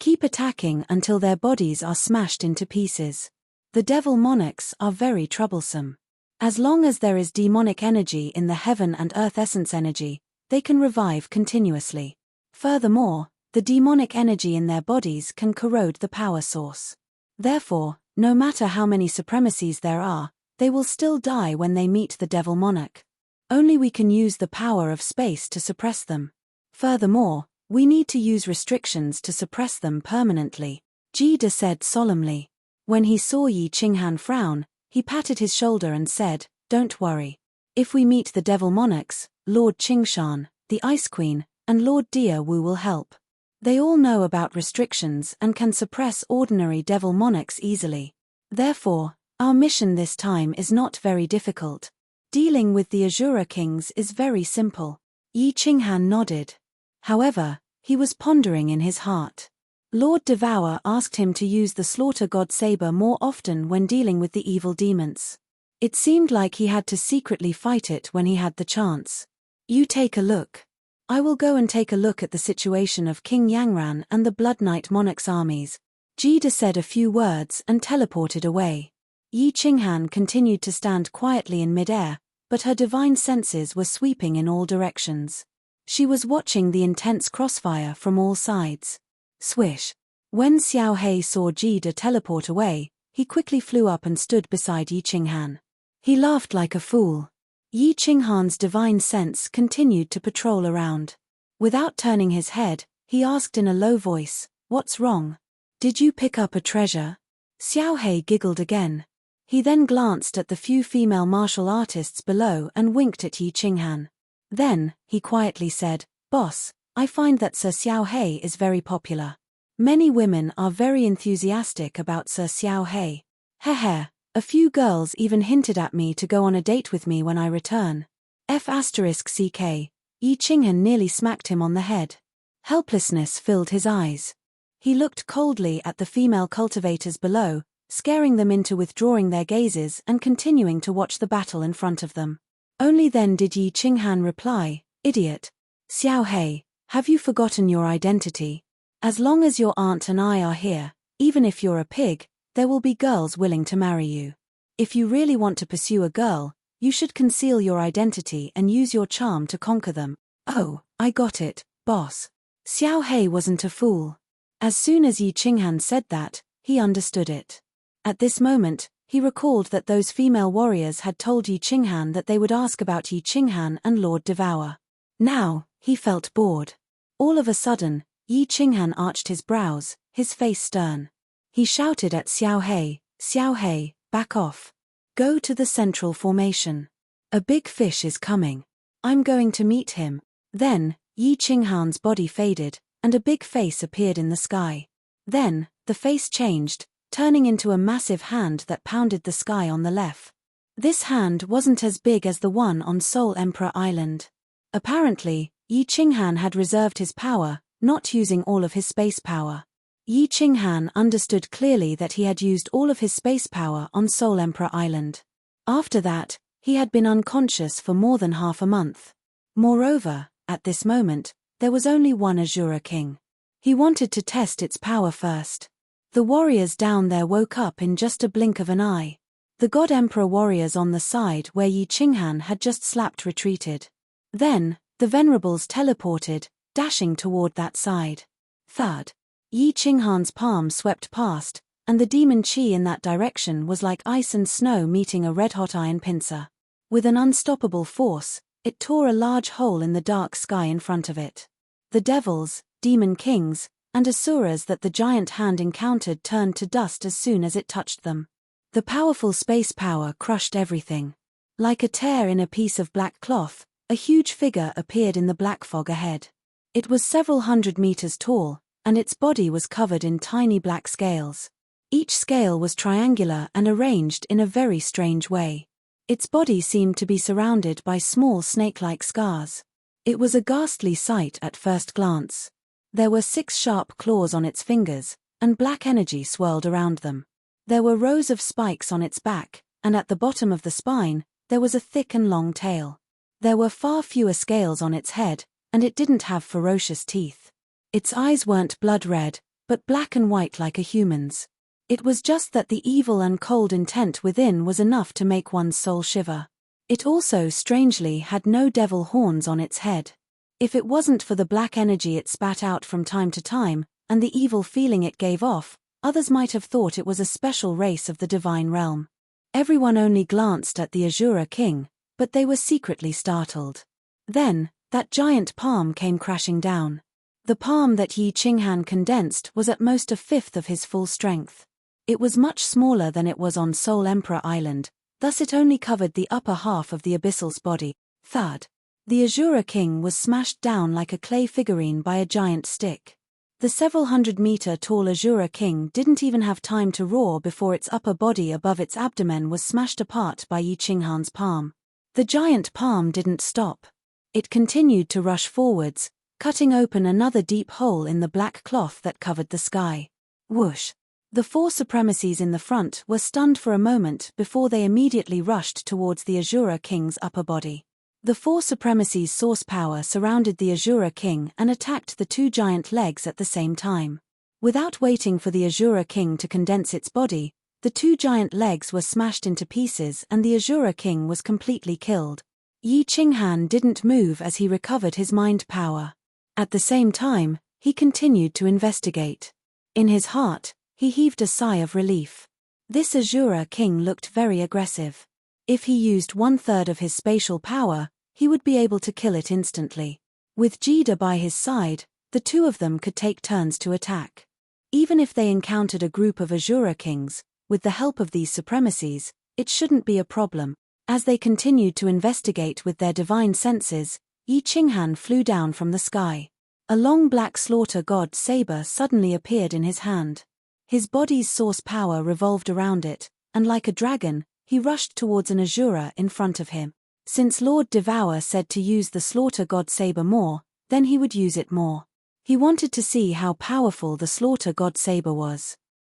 Keep attacking until their bodies are smashed into pieces. The devil monarchs are very troublesome. As long as there is demonic energy in the heaven and earth essence energy, they can revive continuously. Furthermore, the demonic energy in their bodies can corrode the power source. Therefore, no matter how many supremacies there are, they will still die when they meet the devil monarch. Only we can use the power of space to suppress them. Furthermore, we need to use restrictions to suppress them permanently, Jida said solemnly. When he saw Yi Qinghan frown, he patted his shoulder and said, don't worry. If we meet the devil monarchs, Lord Qingshan, the Ice Queen, and Lord Dia Wu will help. They all know about restrictions and can suppress ordinary devil monarchs easily. Therefore, our mission this time is not very difficult. Dealing with the Azura kings is very simple. Yi Qinghan nodded. However, he was pondering in his heart. Lord Devour asked him to use the slaughter god saber more often when dealing with the evil demons. It seemed like he had to secretly fight it when he had the chance. You take a look. I will go and take a look at the situation of King Yangran and the Blood Knight monarch's armies. Jida said a few words and teleported away. Yi Qinghan continued to stand quietly in midair, but her divine senses were sweeping in all directions. She was watching the intense crossfire from all sides. Swish. When Xiao Hei saw Jida teleport away, he quickly flew up and stood beside Yi Qinghan. He laughed like a fool. Yi Qinghan's divine sense continued to patrol around. Without turning his head, he asked in a low voice, what's wrong? Did you pick up a treasure? Xiao Hei giggled again. He then glanced at the few female martial artists below and winked at Yi Qinghan. Then, he quietly said, Boss, I find that Sir Xiao Hei is very popular. Many women are very enthusiastic about Sir Xiao Hei. Heh. A few girls even hinted at me to go on a date with me when I return. F***ck, Yi Qinghan nearly smacked him on the head. Helplessness filled his eyes. He looked coldly at the female cultivators below, scaring them into withdrawing their gazes and continuing to watch the battle in front of them. Only then did Yi Qinghan reply, Idiot. Xiao Hei, have you forgotten your identity? As long as your aunt and I are here, even if you're a pig, there will be girls willing to marry you. If you really want to pursue a girl, you should conceal your identity and use your charm to conquer them. Oh, I got it, boss. Xiao Hei wasn't a fool. As soon as Yi Qinghan said that, he understood it. At this moment, he recalled that those female warriors had told Yi Qinghan that they would ask about Yi Qinghan and Lord Devour. Now, he felt bored. All of a sudden, Yi Qinghan arched his brows, his face stern. He shouted at Xiao Hei, back off. Go to the central formation. A big fish is coming. I'm going to meet him. Then, Yi Qinghan's body faded, and a big face appeared in the sky. Then, the face changed, turning into a massive hand that pounded the sky on the left. This hand wasn't as big as the one on Seoul Emperor Island. Apparently, Yi Qinghan had reserved his power, not using all of his space power. Yi Qinghan understood clearly that he had used all of his space power on Seoul Emperor Island. After that, he had been unconscious for more than half a month. Moreover, at this moment, there was only one Azura King. He wanted to test its power first. The warriors down there woke up in just a blink of an eye. The God Emperor warriors on the side where Yi Qinghan had just slapped retreated. Then, the venerables teleported, dashing toward that side. Thud. Yi Qinghan's palm swept past, and the demon chi in that direction was like ice and snow meeting a red-hot iron pincer. With an unstoppable force, it tore a large hole in the dark sky in front of it. The devils, demon kings, and asuras that the giant hand encountered turned to dust as soon as it touched them. The powerful space power crushed everything. Like a tear in a piece of black cloth, a huge figure appeared in the black fog ahead. It was several hundred meters tall, and its body was covered in tiny black scales. Each scale was triangular and arranged in a very strange way. Its body seemed to be surrounded by small snake-like scars. It was a ghastly sight at first glance. There were 6 sharp claws on its fingers, and black energy swirled around them. There were rows of spikes on its back, and at the bottom of the spine, there was a thick and long tail. There were far fewer scales on its head, and it didn't have ferocious teeth. Its eyes weren't blood red, but black and white like a human's. It was just that the evil and cold intent within was enough to make one's soul shiver. It also, strangely, had no devil horns on its head. If it wasn't for the black energy it spat out from time to time, and the evil feeling it gave off, others might have thought it was a special race of the divine realm. Everyone only glanced at the Azura King, but they were secretly startled. Then, that giant palm came crashing down. The palm that Yi Qinghan condensed was at most a fifth of his full strength. It was much smaller than it was on Seoul Emperor Island, thus it only covered the upper half of the abyssal's body. Thud. The Azura King was smashed down like a clay figurine by a giant stick. The several hundred-meter-tall Azura King didn't even have time to roar before its upper body above its abdomen was smashed apart by Yi Qinghan's palm. The giant palm didn't stop. It continued to rush forwards, cutting open another deep hole in the black cloth that covered the sky. Whoosh! The 4 supremacies in the front were stunned for a moment before they immediately rushed towards the Azura King's upper body. The 4 supremacies' source power surrounded the Azura King and attacked the 2 giant legs at the same time. Without waiting for the Azura King to condense its body, the 2 giant legs were smashed into pieces and the Azura King was completely killed. Yi Qinghan didn't move as he recovered his mind power. At the same time, he continued to investigate. In his heart, he heaved a sigh of relief. This Azura King looked very aggressive. If he used 1/3 of his spatial power, he would be able to kill it instantly. With Jida by his side, the 2 of them could take turns to attack. Even if they encountered a group of Azura Kings, with the help of these supremacies, it shouldn't be a problem. As they continued to investigate with their divine senses, Yi Qinghan flew down from the sky. A long black slaughter god saber suddenly appeared in his hand. His body's source power revolved around it, and like a dragon, he rushed towards an Azura in front of him. Since Lord Devour said to use the slaughter god saber more, then he would use it more. He wanted to see how powerful the slaughter god saber was.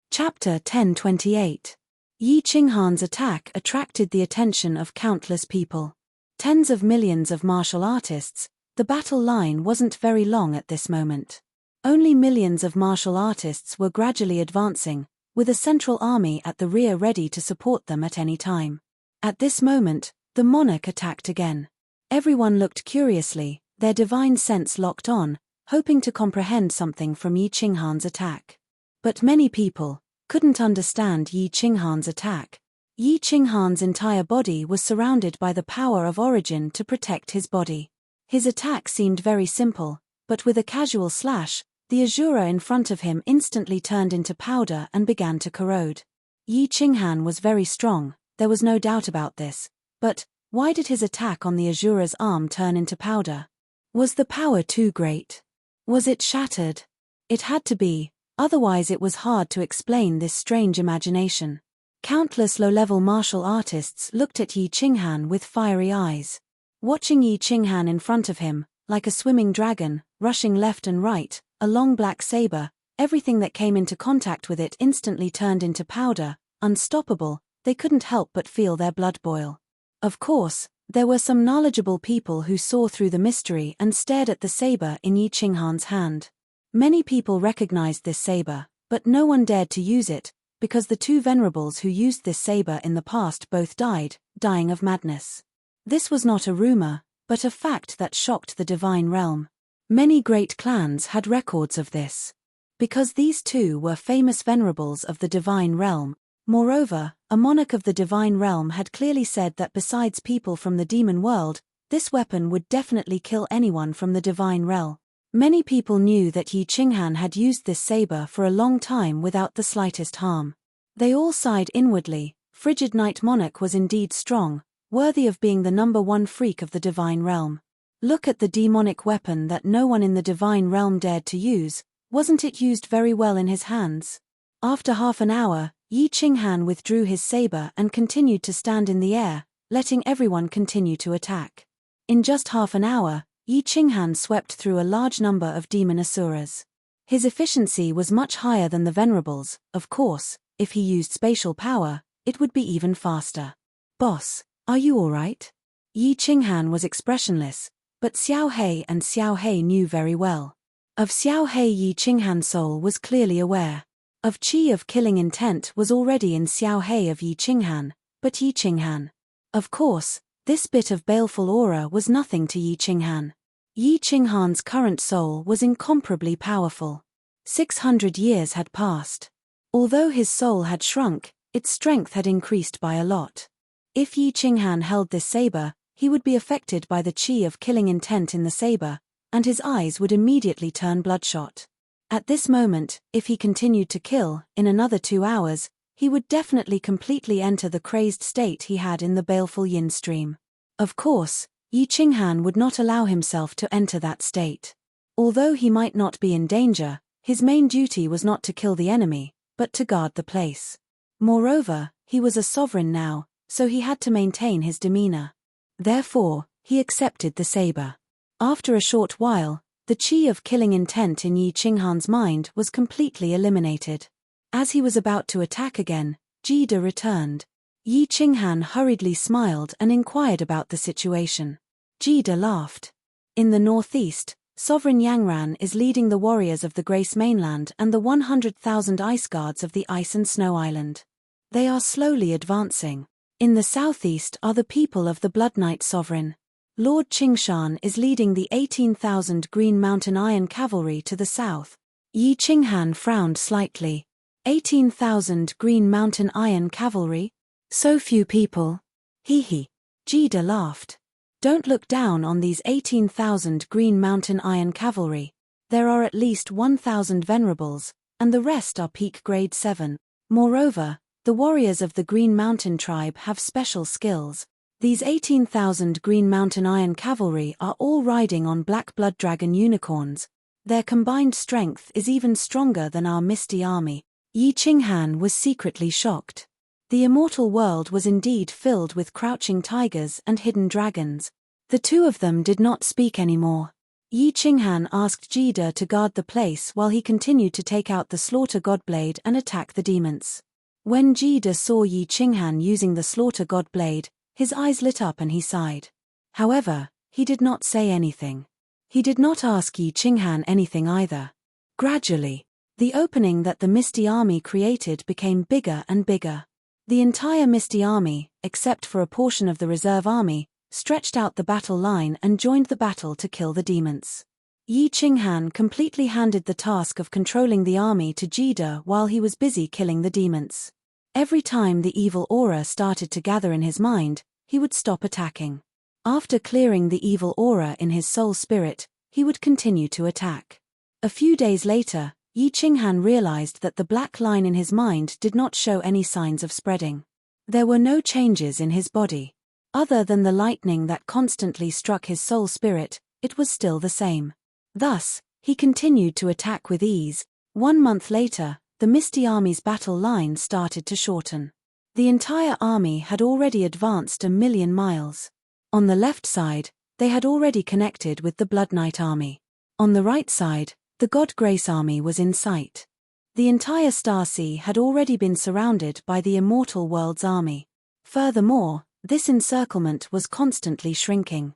Chapter 1028. Yi Qinghan's attack attracted the attention of countless people. Tens of millions of martial artists. The battle line wasn't very long at this moment. Only millions of martial artists were gradually advancing, with a central army at the rear ready to support them at any time. At this moment, the monarch attacked again. Everyone looked curiously, their divine sense locked on, hoping to comprehend something from Yi Qinghan's attack. But many people couldn't understand Yi Qinghan's attack. Yi Qinghan's entire body was surrounded by the power of origin to protect his body. His attack seemed very simple, but with a casual slash, the azura in front of him instantly turned into powder and began to corrode. Yi Qinghan was very strong, there was no doubt about this, but why did his attack on the azura's arm turn into powder? Was the power too great? Was it shattered? It had to be, otherwise it was hard to explain this strange imagination. Countless low-level martial artists looked at Yi Qinghan with fiery eyes. Watching Yi Qinghan in front of him, like a swimming dragon, rushing left and right, a long black saber, everything that came into contact with it instantly turned into powder, unstoppable, they couldn't help but feel their blood boil. Of course, there were some knowledgeable people who saw through the mystery and stared at the saber in Yi Qinghan's hand. Many people recognized this saber, but no one dared to use it, because the two venerables who used this saber in the past both died, dying of madness. This was not a rumor, but a fact that shocked the divine realm. Many great clans had records of this. Because these two were famous venerables of the divine realm, moreover, a monarch of the divine realm had clearly said that besides people from the demon world, this weapon would definitely kill anyone from the divine realm. Many people knew that Yi Qinghan had used this saber for a long time without the slightest harm. They all sighed inwardly. Frigid Night Monarch was indeed strong, worthy of being the number one freak of the divine realm. Look at the demonic weapon that no one in the divine realm dared to use, wasn't it used very well in his hands? After half an hour, Yi Qinghan withdrew his saber and continued to stand in the air, letting everyone continue to attack. In just half an hour, Yi Qinghan swept through a large number of demon asuras. His efficiency was much higher than the venerables, of course, if he used spatial power, it would be even faster. "Boss, are you alright?" Yi Qinghan was expressionless, but Xiao He and Xiao He knew very well. Of Xiao He Yi Qinghan's soul was clearly aware. Of Qi of killing intent was already in Xiao He of Yi Qinghan, but Yi Qinghan. Of course, this bit of baleful aura was nothing to Yi Qinghan. Yi Qinghan's current soul was incomparably powerful. 600 years had passed. Although his soul had shrunk, its strength had increased by a lot. If Yi Qinghan held this saber, he would be affected by the qi of killing intent in the saber, and his eyes would immediately turn bloodshot. At this moment, if he continued to kill, in another 2 hours, he would definitely completely enter the crazed state he had in the baleful yin stream. Of course, Yi Qinghan would not allow himself to enter that state. Although he might not be in danger, his main duty was not to kill the enemy, but to guard the place. Moreover, he was a sovereign now, so he had to maintain his demeanor. Therefore, he accepted the saber. After a short while, the qi of killing intent in Yi Qinghan's mind was completely eliminated. As he was about to attack again, Jida returned. Yi Qinghan hurriedly smiled and inquired about the situation. Jida laughed. In the northeast, Sovereign Yangran is leading the warriors of the Grace Mainland and the 100,000 ice guards of the Ice and Snow Island. They are slowly advancing. In the southeast are the people of the Blood Knight Sovereign. Lord Qingshan is leading the 18,000 Green Mountain Iron Cavalry to the south. Yi Qinghan frowned slightly. 18,000 Green Mountain Iron Cavalry? So few people. Hee hee. Jida laughed. Don't look down on these 18,000 Green Mountain Iron Cavalry. There are at least 1,000 venerables, and the rest are peak grade 7. Moreover, the warriors of the Green Mountain tribe have special skills. These 18,000 Green Mountain Iron Cavalry are all riding on Black Blood Dragon unicorns. Their combined strength is even stronger than our Misty Army. Yi Qinghan was secretly shocked. The immortal world was indeed filled with crouching tigers and hidden dragons. The two of them did not speak anymore. Yi Qinghan asked Jida to guard the place while he continued to take out the Slaughter Godblade and attack the demons. When Jida saw Yi Qinghan using the Slaughter Godblade, his eyes lit up and he sighed. However, he did not say anything. He did not ask Yi Qinghan anything either. Gradually, the opening that the Misty Army created became bigger and bigger. The entire Misty Army, except for a portion of the reserve army, stretched out the battle line and joined the battle to kill the demons. Yi Qinghan completely handed the task of controlling the army to Jida while he was busy killing the demons. Every time the evil aura started to gather in his mind, he would stop attacking. After clearing the evil aura in his soul spirit, he would continue to attack. A few days later, Yi Qinghan realized that the black line in his mind did not show any signs of spreading. There were no changes in his body. Other than the lightning that constantly struck his soul spirit, it was still the same. Thus, he continued to attack with ease. 1 month later, the Misty Army's battle line started to shorten. The entire army had already advanced 1,000,000 miles. On the left side, they had already connected with the Blood Knight army. On the right side, the God Grace army was in sight. The entire Star Sea had already been surrounded by the Immortal World's army. Furthermore, this encirclement was constantly shrinking.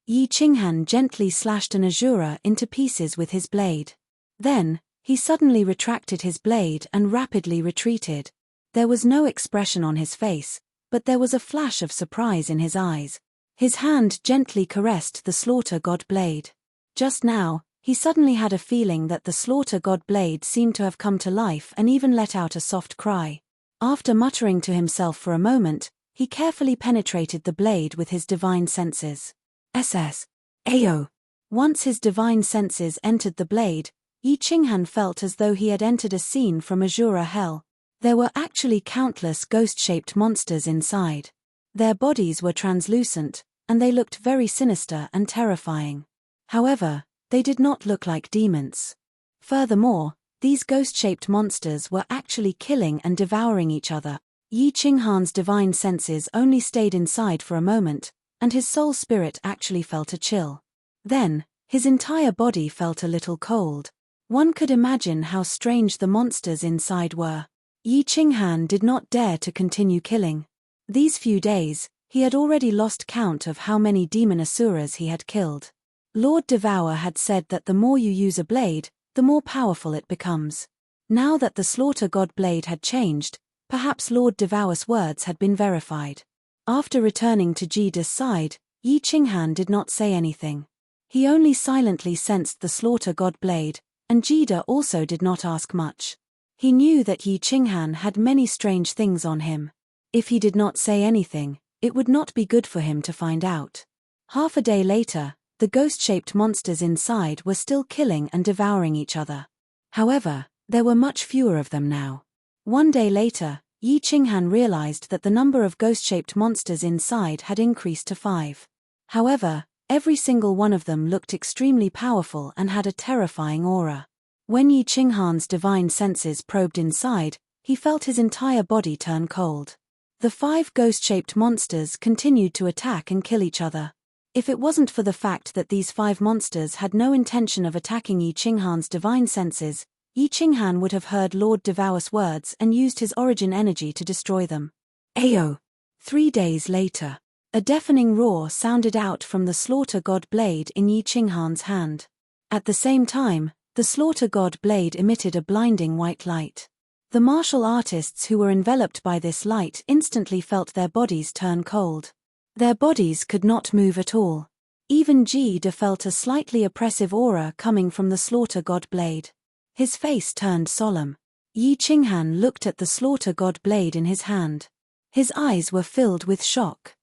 Yi Qinghan gently slashed an Azura into pieces with his blade. Then, he suddenly retracted his blade and rapidly retreated. There was no expression on his face, but there was a flash of surprise in his eyes. His hand gently caressed the Slaughter God blade. Just now, he suddenly had a feeling that the Slaughter God blade seemed to have come to life and even let out a soft cry. After muttering to himself for a moment, he carefully penetrated the blade with his divine senses. Ao. Once his divine senses entered the blade, Yi Qinghan felt as though he had entered a scene from Azura Hell. There were actually countless ghost-shaped monsters inside. Their bodies were translucent, and they looked very sinister and terrifying. However, they did not look like demons. Furthermore, these ghost-shaped monsters were actually killing and devouring each other. Yi Qinghan's divine senses only stayed inside for a moment, and his soul spirit actually felt a chill. Then, his entire body felt a little cold. One could imagine how strange the monsters inside were. Yi Qinghan did not dare to continue killing. These few days, he had already lost count of how many demon asuras he had killed. Lord Devour had said that the more you use a blade, the more powerful it becomes. Now that the Slaughter God blade had changed, perhaps Lord Devour's words had been verified. After returning to Jida's side, Yi Qinghan did not say anything. He only silently sensed the Slaughter God blade, and Jida also did not ask much. He knew that Yi Qinghan had many strange things on him. If he did not say anything, it would not be good for him to find out. Half a day later, the ghost-shaped monsters inside were still killing and devouring each other. However, there were much fewer of them now. 1 day later, Yi Qinghan realized that the number of ghost-shaped monsters inside had increased to 5. However, every single one of them looked extremely powerful and had a terrifying aura. When Yi Qinghan's divine senses probed inside, he felt his entire body turn cold. The 5 ghost-shaped monsters continued to attack and kill each other. If it wasn't for the fact that these 5 monsters had no intention of attacking Yi Qinghan's divine senses, Yi Qinghan would have heard Lord Devour's words and used his origin energy to destroy them. 3 days later, a deafening roar sounded out from the Slaughter God blade in Yi Qinghan's hand. At the same time, the Slaughter God blade emitted a blinding white light. The martial artists who were enveloped by this light instantly felt their bodies turn cold. Their bodies could not move at all. Even Jida felt a slightly oppressive aura coming from the Slaughter God blade. His face turned solemn. Yi Qinghan looked at the Slaughter God blade in his hand. His eyes were filled with shock.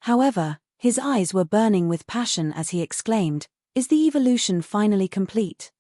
However, his eyes were burning with passion as he exclaimed, "Is the evolution finally complete?"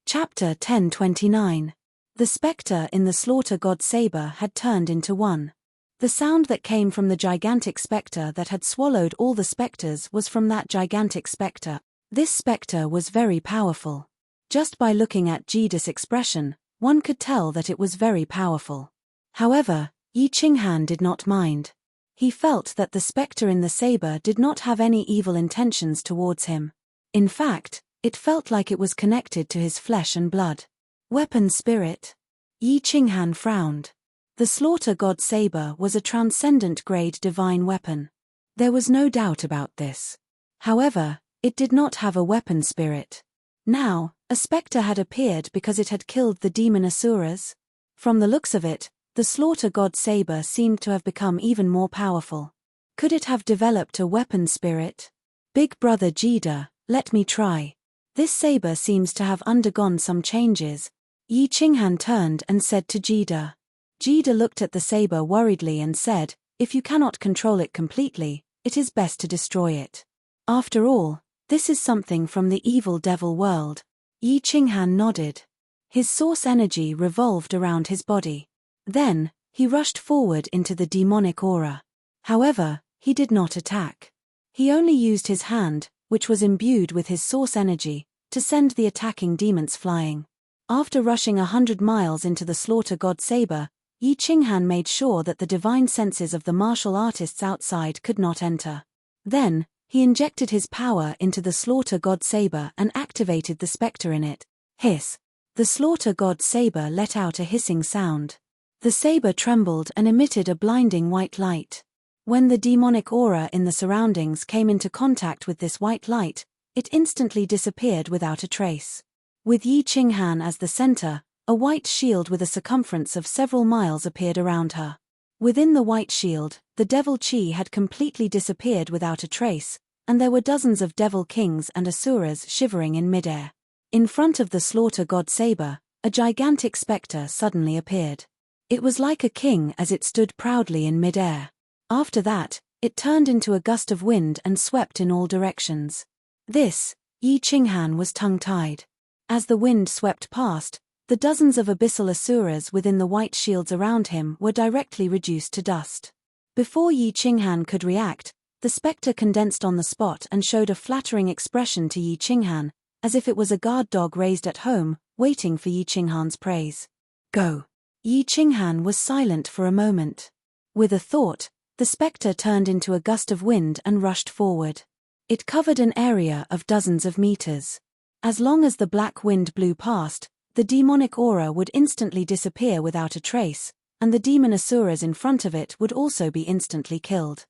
Chapter 1029. The spectre in the Slaughter God saber had turned into one. The sound that came from the gigantic spectre that had swallowed all the spectres was from that gigantic spectre. This spectre was very powerful. Just by looking at Jida's expression, one could tell that it was very powerful. However, Yi Qinghan did not mind. He felt that the spectre in the saber did not have any evil intentions towards him. In fact, it felt like it was connected to his flesh and blood. Weapon spirit. Yi Qinghan frowned. The Slaughter God saber was a transcendent-grade divine weapon. There was no doubt about this. However, it did not have a weapon spirit. Now, a spectre had appeared because it had killed the demon asuras. From the looks of it, the slaughter god saber seemed to have become even more powerful. Could it have developed a weapon spirit? Big brother Jida, let me try. This saber seems to have undergone some changes. Yi Qinghan turned and said to Jida. Jida looked at the saber worriedly and said, if you cannot control it completely, it is best to destroy it. After all, this is something from the evil devil world. Yi Qinghan nodded. His source energy revolved around his body. Then, he rushed forward into the demonic aura. However, he did not attack. He only used his hand, which was imbued with his source energy, to send the attacking demons flying. After rushing 100 miles into the slaughter god saber, Yi Qinghan made sure that the divine senses of the martial artists outside could not enter. Then, he injected his power into the slaughter god saber and activated the spectre in it. Hiss. The slaughter god saber let out a hissing sound. The saber trembled and emitted a blinding white light. When the demonic aura in the surroundings came into contact with this white light, it instantly disappeared without a trace. With Yi Qinghan as the center, a white shield with a circumference of several miles appeared around her. Within the white shield, the devil chi had completely disappeared without a trace, and there were dozens of devil kings and asuras shivering in midair. In front of the slaughter god saber, a gigantic spectre suddenly appeared. It was like a king as it stood proudly in midair. After that, it turned into a gust of wind and swept in all directions. This, Yi Qinghan was tongue-tied. As the wind swept past, the dozens of abyssal asuras within the white shields around him were directly reduced to dust. Before Yi Qinghan could react, the spectre condensed on the spot and showed a flattering expression to Yi Qinghan, as if it was a guard dog raised at home, waiting for Yi Qinghan's praise. Go. Yi Qinghan was silent for a moment. With a thought, the spectre turned into a gust of wind and rushed forward. It covered an area of dozens of meters. As long as the black wind blew past, the demonic aura would instantly disappear without a trace, and the demon asuras in front of it would also be instantly killed.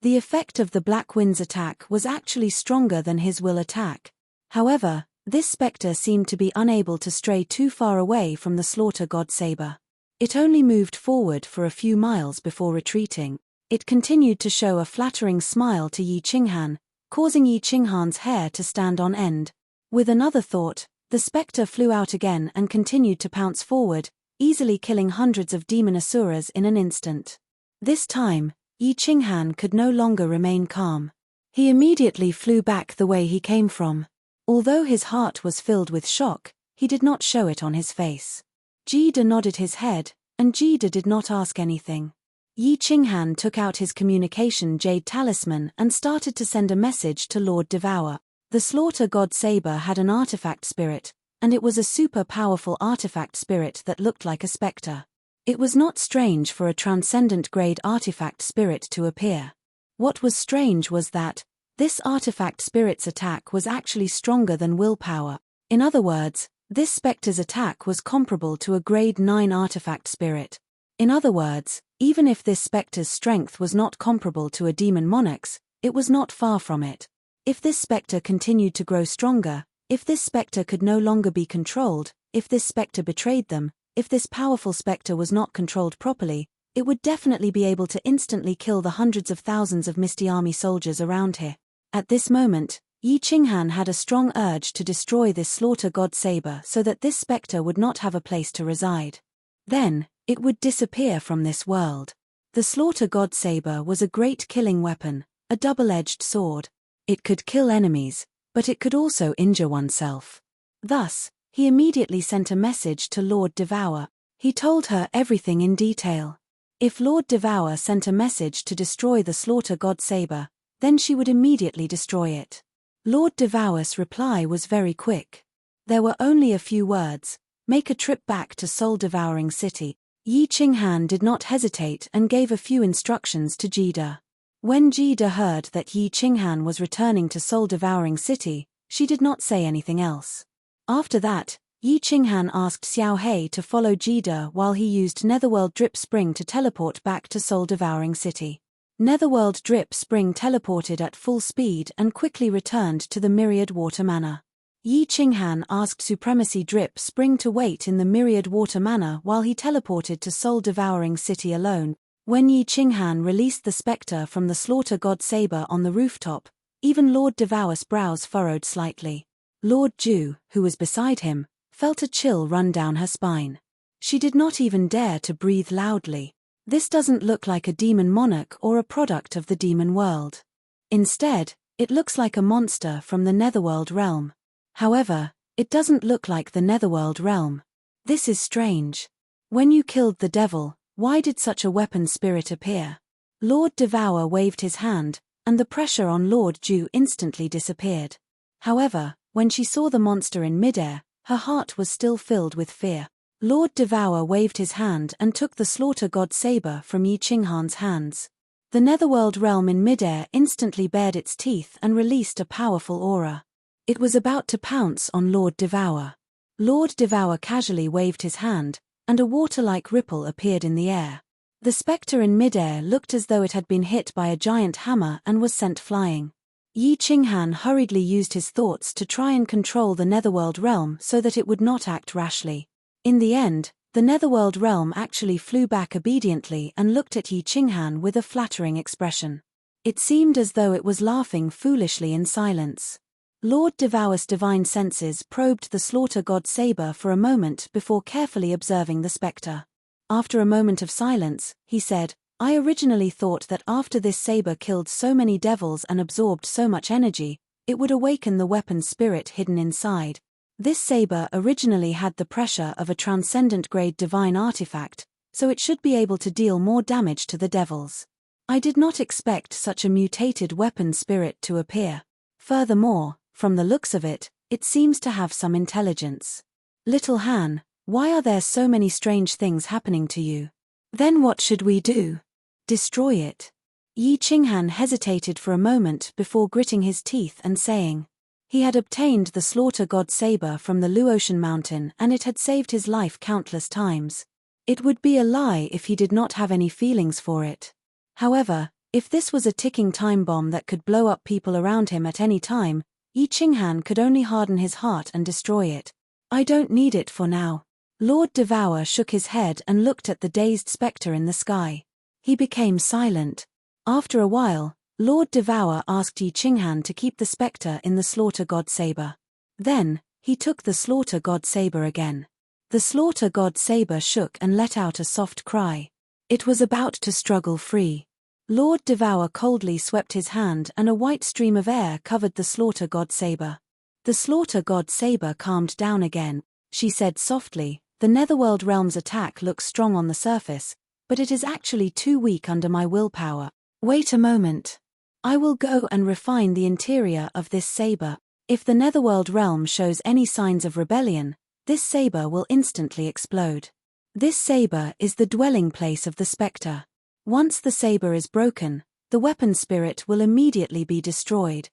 The effect of the black wind's attack was actually stronger than his will attack. However, this spectre seemed to be unable to stray too far away from the slaughter god saber. It only moved forward for a few miles before retreating. It continued to show a flattering smile to Yi Qinghan, causing Yi Qinghan's hair to stand on end. With another thought, the spectre flew out again and continued to pounce forward, easily killing hundreds of demon asuras in an instant. This time, Yi Qinghan could no longer remain calm. He immediately flew back the way he came from. Although his heart was filled with shock, he did not show it on his face. Jida nodded his head, and Jida did not ask anything. Yi Qinghan took out his communication jade talisman and started to send a message to Lord Devour. The slaughter god saber had an artifact spirit, and it was a super powerful artifact spirit that looked like a spectre. It was not strange for a transcendent grade artifact spirit to appear. What was strange was that this artifact spirit's attack was actually stronger than willpower. In other words, this spectre's attack was comparable to a grade 9 artifact spirit. In other words, even if this spectre's strength was not comparable to a demon monarch's, it was not far from it. If this spectre continued to grow stronger, if this spectre could no longer be controlled, if this spectre betrayed them, if this powerful spectre was not controlled properly, it would definitely be able to instantly kill the hundreds of thousands of Misty Army soldiers around here. At this moment, Yi Qinghan had a strong urge to destroy this slaughter god saber so that this spectre would not have a place to reside. Then, it would disappear from this world. The slaughter god saber was a great killing weapon, a double-edged sword. It could kill enemies, but it could also injure oneself. Thus, he immediately sent a message to Lord Devour. He told her everything in detail. If Lord Devour sent a message to destroy the slaughter god saber, then she would immediately destroy it. Lord Devour's reply was very quick. There were only a few words: make a trip back to soul-devouring city. Yi Qinghan did not hesitate and gave a few instructions to Jida. When Jida heard that Yi Qinghan was returning to soul-devouring city, she did not say anything else. After that, Yi Qinghan asked Xiao Hei to follow Jida while he used Netherworld Drip Spring to teleport back to soul-devouring city. Netherworld Drip Spring teleported at full speed and quickly returned to the Myriad Water Manor. Yi Qinghan asked Supremacy Drip Spring to wait in the Myriad Water Manor while he teleported to Soul-Devouring City alone. When Yi Qinghan released the spectre from the Slaughter God Saber on the rooftop, even Lord Devour's brows furrowed slightly. Lord Ju, who was beside him, felt a chill run down her spine. She did not even dare to breathe loudly. This doesn't look like a demon monarch or a product of the demon world. Instead, it looks like a monster from the Netherworld realm. However, it doesn't look like the Netherworld realm. This is strange. When you killed the devil, why did such a weapon spirit appear? Lord Devour waved his hand, and the pressure on Lord Ju instantly disappeared. However, when she saw the monster in midair, her heart was still filled with fear. Lord Devour waved his hand and took the Slaughter God Saber from Yi Qinghan's hands. The Netherworld realm in midair instantly bared its teeth and released a powerful aura. It was about to pounce on Lord Devour. Lord Devour casually waved his hand, and a water-like ripple appeared in the air. The spectre in midair looked as though it had been hit by a giant hammer and was sent flying. Yi Qinghan hurriedly used his thoughts to try and control the Netherworld realm so that it would not act rashly. In the end, the Netherworld realm actually flew back obediently and looked at Yi Qinghan with a flattering expression. It seemed as though it was laughing foolishly in silence. Lord Devour's divine senses probed the Slaughter God Saber for a moment before carefully observing the spectre. After a moment of silence, he said, "I originally thought that after this saber killed so many devils and absorbed so much energy, it would awaken the weapon spirit hidden inside. This saber originally had the pressure of a transcendent-grade divine artifact, so it should be able to deal more damage to the devils. I did not expect such a mutated weapon spirit to appear. Furthermore, from the looks of it, it seems to have some intelligence. Little Han, why are there so many strange things happening to you? Then what should we do? Destroy it." Yi Qinghan hesitated for a moment before gritting his teeth and saying, he had obtained the Slaughter God Saber from the Luotian Mountain and it had saved his life countless times. It would be a lie if he did not have any feelings for it. However, if this was a ticking time bomb that could blow up people around him at any time, Yi Qinghan could only harden his heart and destroy it. "I don't need it for now." Lord Devour shook his head and looked at the dazed spectre in the sky. He became silent. After a while, Lord Devour asked Yi Qinghan to keep the spectre in the Slaughter God Saber. Then, he took the Slaughter God Saber again. The Slaughter God Saber shook and let out a soft cry. It was about to struggle free. Lord Devour coldly swept his hand and a white stream of air covered the Slaughter God Saber. The Slaughter God Saber calmed down again. She said softly, "The Netherworld realm's attack looks strong on the surface, but it is actually too weak under my willpower. Wait a moment. I will go and refine the interior of this saber. If the Netherworld realm shows any signs of rebellion, this saber will instantly explode. This saber is the dwelling place of the spectre. Once the saber is broken, the weapon spirit will immediately be destroyed."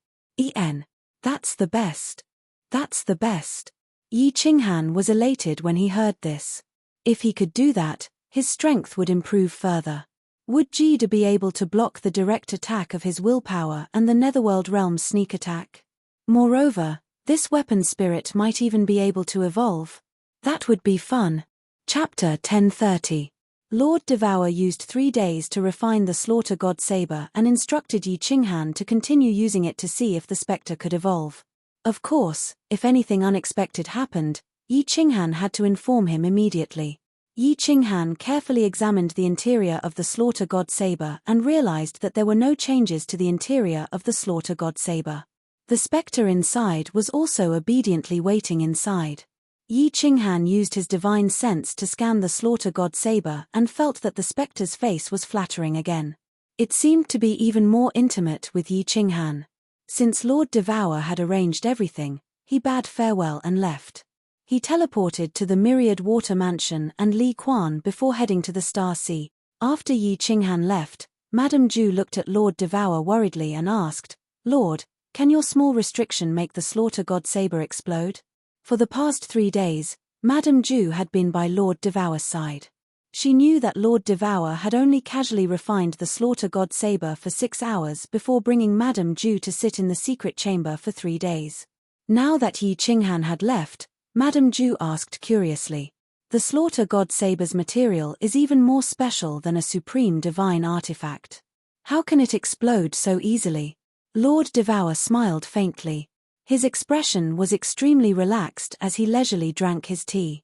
That's the best. That's the best. Yi Qinghan was elated when he heard this. If he could do that, his strength would improve further. Would Jida be able to block the direct attack of his willpower and the Netherworld realm's sneak attack? Moreover, this weapon spirit might even be able to evolve. That would be fun. Chapter 1030. Lord Devour used 3 days to refine the Slaughter God Saber and instructed Yi Qinghan to continue using it to see if the spectre could evolve. Of course, if anything unexpected happened, Yi Qinghan had to inform him immediately. Yi Qinghan carefully examined the interior of the Slaughter God Saber and realized that there were no changes to the interior of the Slaughter God Saber. The spectre inside was also obediently waiting inside. Yi Qinghan used his divine sense to scan the Slaughter God Saber and felt that the spectre's face was flattering again. It seemed to be even more intimate with Yi Qinghan. Since Lord Devour had arranged everything, he bade farewell and left. He teleported to the Myriad Water Mansion and Li Quan before heading to the Star Sea. After Yi Qinghan left, Madame Ju looked at Lord Devour worriedly and asked, "Lord, can your small restriction make the Slaughter God Saber explode?" For the past 3 days, Madame Ju had been by Lord Devour's side. She knew that Lord Devour had only casually refined the Slaughter God Saber for 6 hours before bringing Madame Ju to sit in the secret chamber for 3 days. Now that Yi Qinghan had left, Madame Zhu asked curiously. The slaughter god saber's material is even more special than a supreme divine artifact. How can it explode so easily? Lord Devour smiled faintly. His expression was extremely relaxed as he leisurely drank his tea.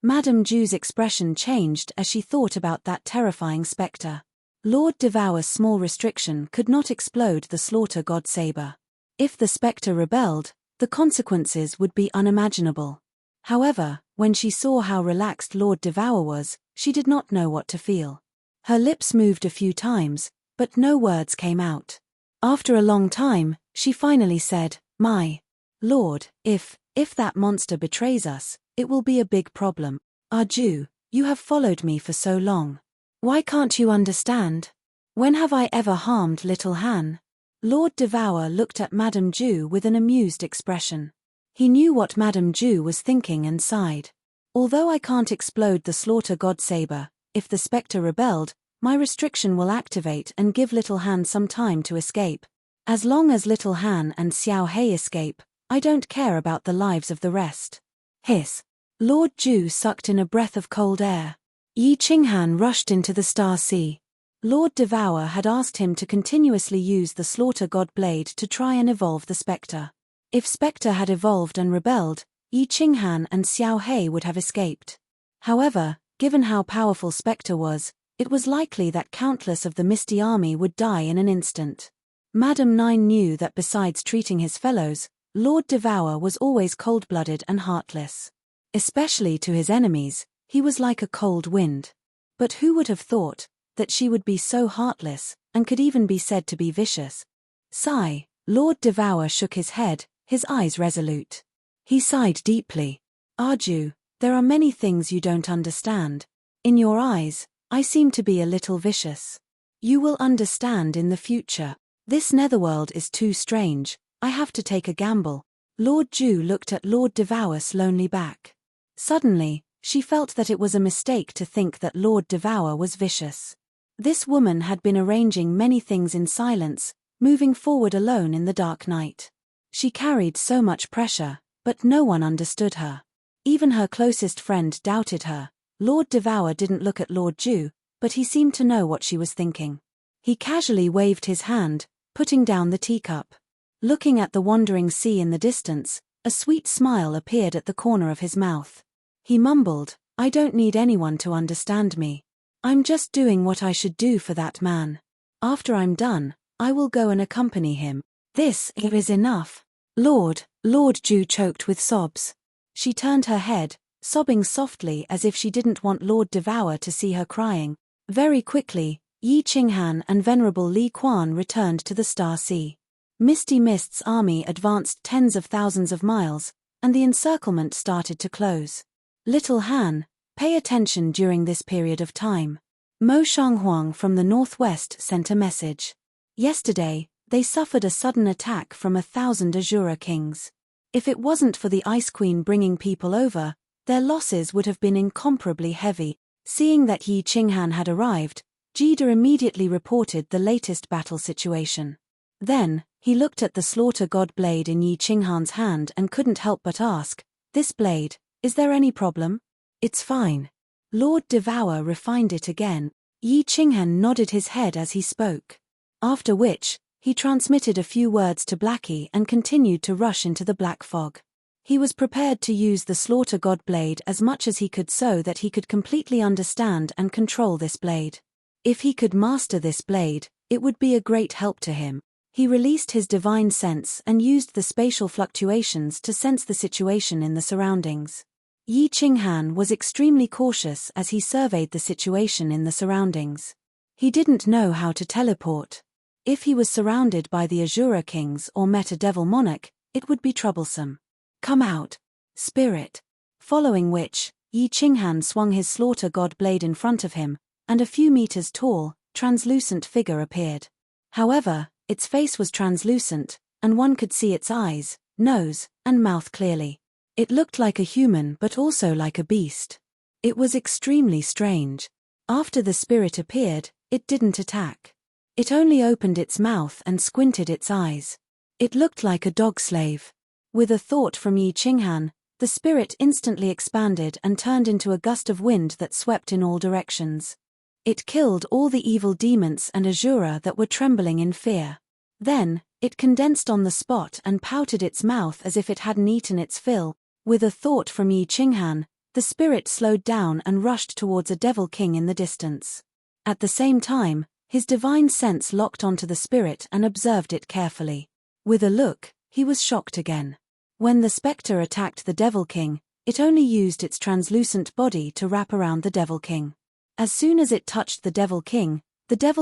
Madame Zhu's expression changed as she thought about that terrifying spectre. Lord Devour's small restriction could not explode the slaughter god saber. If the spectre rebelled, the consequences would be unimaginable. However, when she saw how relaxed Lord Devour was, she did not know what to feel. Her lips moved a few times, but no words came out. After a long time, she finally said, "My lord, if that monster betrays us, it will be a big problem. Arju, you have followed me for so long. Why can't you understand? When have I ever harmed little Han?" Lord Devour looked at Madame Zhu with an amused expression. He knew what Madame Zhu was thinking and sighed. "Although I can't explode the slaughter god saber, if the spectre rebelled, my restriction will activate and give little Han some time to escape. As long as little Han and Xiao Hei escape, I don't care about the lives of the rest." Hiss. Lord Zhu sucked in a breath of cold air. Yi Qinghan rushed into the Star Sea. Lord Devour had asked him to continuously use the slaughter god blade to try and evolve the spectre. If spectre had evolved and rebelled, Yi Qinghan and Xiao Hei would have escaped. However, given how powerful spectre was, it was likely that countless of the Misty Army would die in an instant. Madame Nine knew that besides treating his fellows, Lord Devour was always cold-blooded and heartless. Especially to his enemies, he was like a cold wind. But who would have thought that she would be so heartless, and could even be said to be vicious? Sigh. Lord Devour shook his head, his eyes resolute. He sighed deeply. "Arju, there are many things you don't understand. In your eyes, I seem to be a little vicious. You will understand in the future. This netherworld is too strange, I have to take a gamble." Lord Zhu looked at Lord Devour slowly back. Suddenly, she felt that it was a mistake to think that Lord Devour was vicious. This woman had been arranging many things in silence, moving forward alone in the dark night. She carried so much pressure, but no one understood her. Even her closest friend doubted her. Lord Devour didn't look at Lord Zhu, but he seemed to know what she was thinking. He casually waved his hand, putting down the teacup. Looking at the wandering sea in the distance, a sweet smile appeared at the corner of his mouth. He mumbled, "I don't need anyone to understand me. I'm just doing what I should do for that man. After I'm done, I will go and accompany him. This is enough." Lord Zhu choked with sobs. She turned her head, sobbing softly as if she didn't want Lord Devour to see her crying. Very quickly, Yi Qinghan and Venerable Li Quan returned to the Star Sea. Misty Mist's army advanced tens of thousands of miles, and the encirclement started to close. "Little Han, pay attention during this period of time." Mo Shanghuang from the northwest sent a message. Yesterday, they suffered a sudden attack from 1,000 Azura kings. If it wasn't for the Ice Queen bringing people over, their losses would have been incomparably heavy. Seeing that Yi Qinghan had arrived, Jida immediately reported the latest battle situation. Then, he looked at the slaughter god blade in Yi Qinghan's hand and couldn't help but ask, "This blade, is there any problem?" "It's fine." Lord Devour refined it again. Yi Qinghan nodded his head as he spoke. After which, he transmitted a few words to Blackie and continued to rush into the black fog. He was prepared to use the slaughter god blade as much as he could so that he could completely understand and control this blade. If he could master this blade, it would be a great help to him. He released his divine sense and used the spatial fluctuations to sense the situation in the surroundings. Yi Qinghan was extremely cautious as he surveyed the situation in the surroundings. He didn't know how to teleport. If he was surrounded by the Azura kings or met a devil monarch, it would be troublesome. "Come out, spirit." Following which, Yi Qinghan swung his slaughter god blade in front of him, and a few meters tall, translucent figure appeared. However, its face was translucent, and one could see its eyes, nose, and mouth clearly. It looked like a human but also like a beast. It was extremely strange. After the spirit appeared, it didn't attack. It only opened its mouth and squinted its eyes. It looked like a dog slave. With a thought from Yi Qinghan, the spirit instantly expanded and turned into a gust of wind that swept in all directions. It killed all the evil demons and Asura that were trembling in fear. Then, it condensed on the spot and pouted its mouth as if it hadn't eaten its fill. With a thought from Yi Qinghan, the spirit slowed down and rushed towards a devil king in the distance. At the same time, his divine sense locked onto the spirit and observed it carefully. With a look, he was shocked again. When the spectre attacked the devil king, it only used its translucent body to wrap around the devil king. As soon as it touched the devil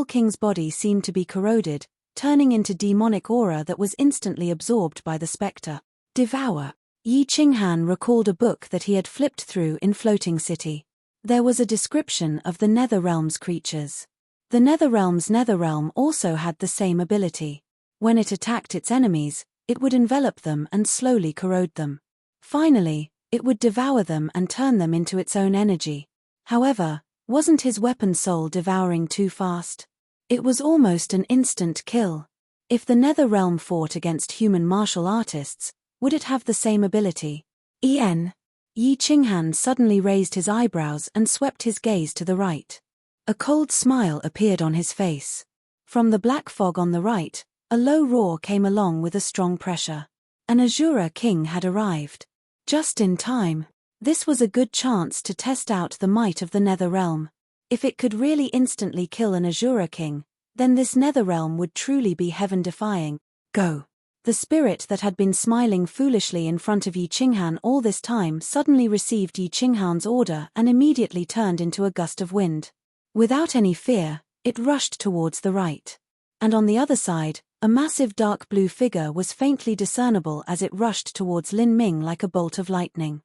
king's body seemed to be corroded, turning into demonic aura that was instantly absorbed by the spectre. Devour. Yi Qinghan recalled a book that he had flipped through in Floating City. There was a description of the Nether Realm's creatures. The Nether Realm's Nether Realm also had the same ability. When it attacked its enemies, it would envelop them and slowly corrode them. Finally, it would devour them and turn them into its own energy. However, wasn't his weapon soul devouring too fast? It was almost an instant kill. If the Nether Realm fought against human martial artists, would it have the same ability? Yi Qinghan suddenly raised his eyebrows and swept his gaze to the right. A cold smile appeared on his face. From the black fog on the right, a low roar came along with a strong pressure. An Asura king had arrived. Just in time. This was a good chance to test out the might of the Nether Realm. If it could really instantly kill an Asura king, then this Nether Realm would truly be heaven-defying. Go. The spirit that had been smiling foolishly in front of Yi Qinghan all this time suddenly received Yi Qinghan's order and immediately turned into a gust of wind. Without any fear, it rushed towards the right. And on the other side, a massive dark blue figure was faintly discernible as it rushed towards Lin Ming like a bolt of lightning.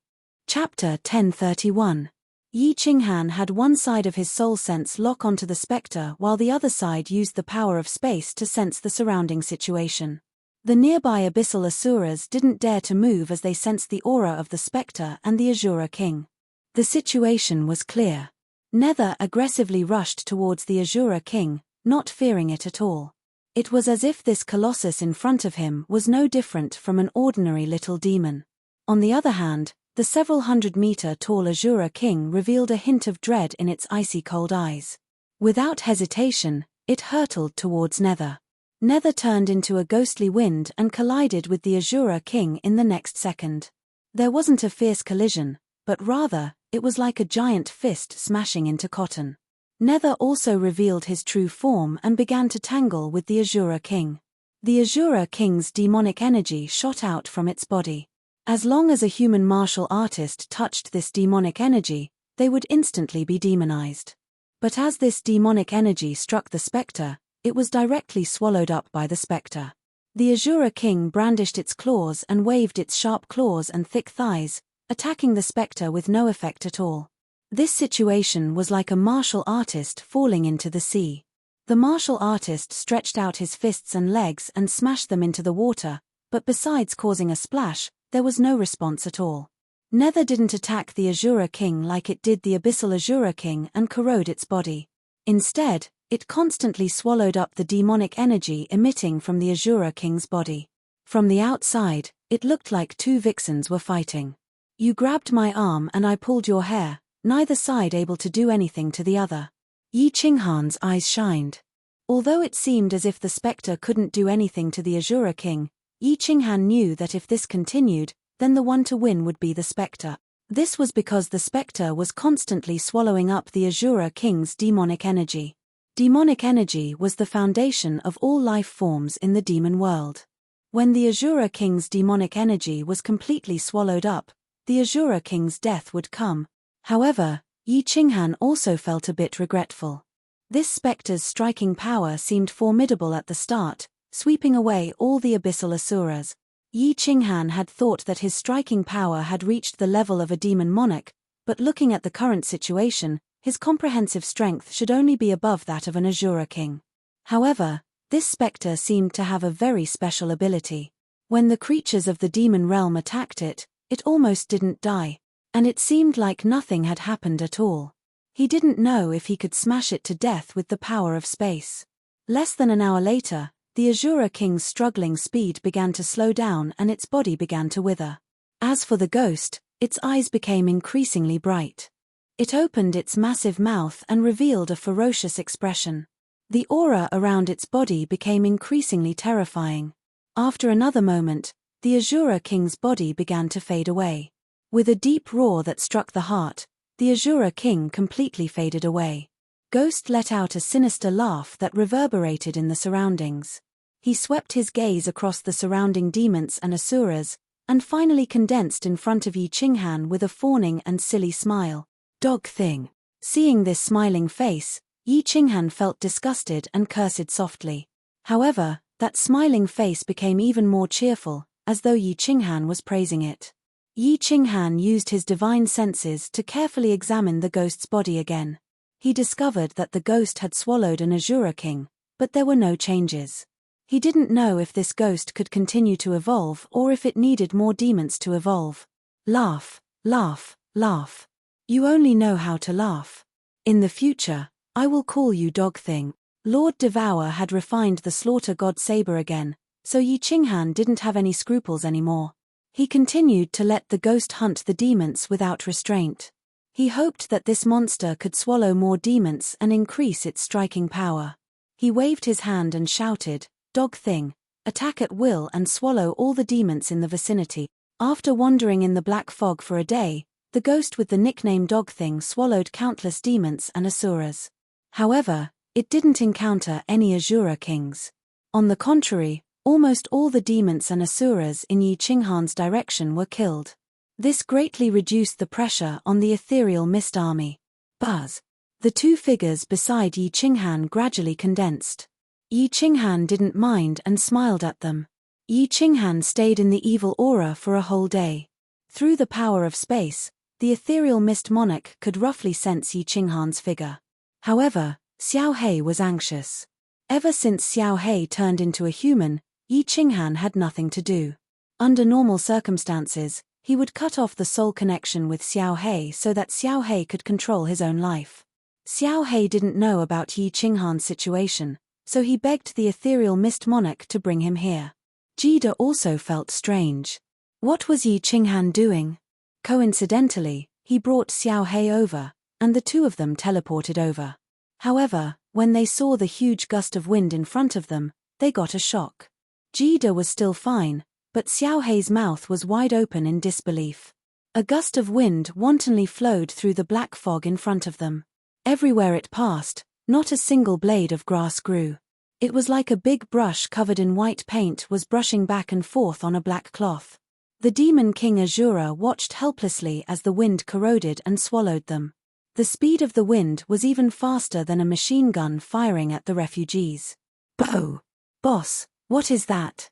Chapter 1031. Yi Qinghan had one side of his soul sense lock onto the spectre while the other side used the power of space to sense the surrounding situation. The nearby abyssal Asuras didn't dare to move as they sensed the aura of the spectre and the Asura king. The situation was clear. Nether aggressively rushed towards the Asura king, not fearing it at all. It was as if this colossus in front of him was no different from an ordinary little demon. On the other hand, the several hundred-meter-tall Asura king revealed a hint of dread in its icy cold eyes. Without hesitation, it hurtled towards Nether. Nether turned into a ghostly wind and collided with the Asura king in the next second. There wasn't a fierce collision, but rather, it was like a giant fist smashing into cotton. Nether also revealed his true form and began to tangle with the Asura king. The Asura king's demonic energy shot out from its body. As long as a human martial artist touched this demonic energy, they would instantly be demonized. But as this demonic energy struck the spectre, it was directly swallowed up by the spectre. The Asura king brandished its claws and waved its sharp claws and thick thighs, attacking the spectre with no effect at all. This situation was like a martial artist falling into the sea. The martial artist stretched out his fists and legs and smashed them into the water, but besides causing a splash, there was no response at all. Nether didn't attack the Asura king like it did the abyssal Asura king and corrode its body. Instead, it constantly swallowed up the demonic energy emitting from the Asura king's body. From the outside, it looked like two vixens were fighting. You grabbed my arm and I pulled your hair, neither side able to do anything to the other. Yi Qinghan's eyes shined. Although it seemed as if the spectre couldn't do anything to the Asura king, Yi Qinghan knew that if this continued, then the one to win would be the spectre. This was because the spectre was constantly swallowing up the Asura king's demonic energy. Demonic energy was the foundation of all life forms in the demon world. When the Asura king's demonic energy was completely swallowed up, the Asura king's death would come. However, Yi Qinghan also felt a bit regretful. This spectre's striking power seemed formidable at the start, sweeping away all the abyssal Asuras. Yi Qinghan had thought that his striking power had reached the level of a demon monarch, but looking at the current situation, his comprehensive strength should only be above that of an Asura king. However, this spectre seemed to have a very special ability. When the creatures of the demon realm attacked it, it almost didn't die. And it seemed like nothing had happened at all. He didn't know if he could smash it to death with the power of space. Less than an hour later, the Azura King's struggling speed began to slow down and its body began to wither. As for the ghost, its eyes became increasingly bright. It opened its massive mouth and revealed a ferocious expression. The aura around its body became increasingly terrifying. After another moment, the Azura King's body began to fade away. With a deep roar that struck the heart, the Azura King completely faded away. Ghost let out a sinister laugh that reverberated in the surroundings. He swept his gaze across the surrounding demons and asuras, and finally condensed in front of Yi Qinghan with a fawning and silly smile. Dog thing. Seeing this smiling face, Yi Qinghan felt disgusted and cursed softly. However, that smiling face became even more cheerful, as though Yi Qinghan was praising it. Yi Qinghan used his divine senses to carefully examine the ghost's body again. He discovered that the ghost had swallowed an Azura King, but there were no changes. He didn't know if this ghost could continue to evolve or if it needed more demons to evolve. Laugh, laugh, laugh. You only know how to laugh. In the future, I will call you Dog Thing. Lord Devour had refined the slaughter god saber again, so Yi Qinghan didn't have any scruples anymore. He continued to let the ghost hunt the demons without restraint. He hoped that this monster could swallow more demons and increase its striking power. He waved his hand and shouted, Dog Thing, attack at will and swallow all the demons in the vicinity. After wandering in the black fog for a day, the ghost with the nickname Dog Thing swallowed countless demons and asuras. However, it didn't encounter any Azura Kings. On the contrary, almost all the demons and asuras in Yi Qinghan's direction were killed. This greatly reduced the pressure on the ethereal mist army. Buzz. The two figures beside Yi Qinghan gradually condensed. Yi Qinghan didn't mind and smiled at them. Yi Qinghan stayed in the evil aura for a whole day. Through the power of space, the ethereal mist monarch could roughly sense Yi Qinghan's figure. However, Xiao He was anxious. Ever since Xiao He turned into a human, Yi Qinghan had nothing to do. Under normal circumstances, he would cut off the soul connection with Xiao He so that Xiao He could control his own life. Xiao He didn't know about Yi Qinghan's situation, so he begged the ethereal mist monarch to bring him here. Jida also felt strange. What was Yi Qinghan doing? Coincidentally, he brought Xiao He over, and the two of them teleported over. However, when they saw the huge gust of wind in front of them, they got a shock. Jida was still fine, but Xiao He's mouth was wide open in disbelief. A gust of wind wantonly flowed through the black fog in front of them. Everywhere it passed, not a single blade of grass grew. It was like a big brush covered in white paint was brushing back and forth on a black cloth. The Demon King Azura watched helplessly as the wind corroded and swallowed them. The speed of the wind was even faster than a machine gun firing at the refugees. Boh! Boss, what is that?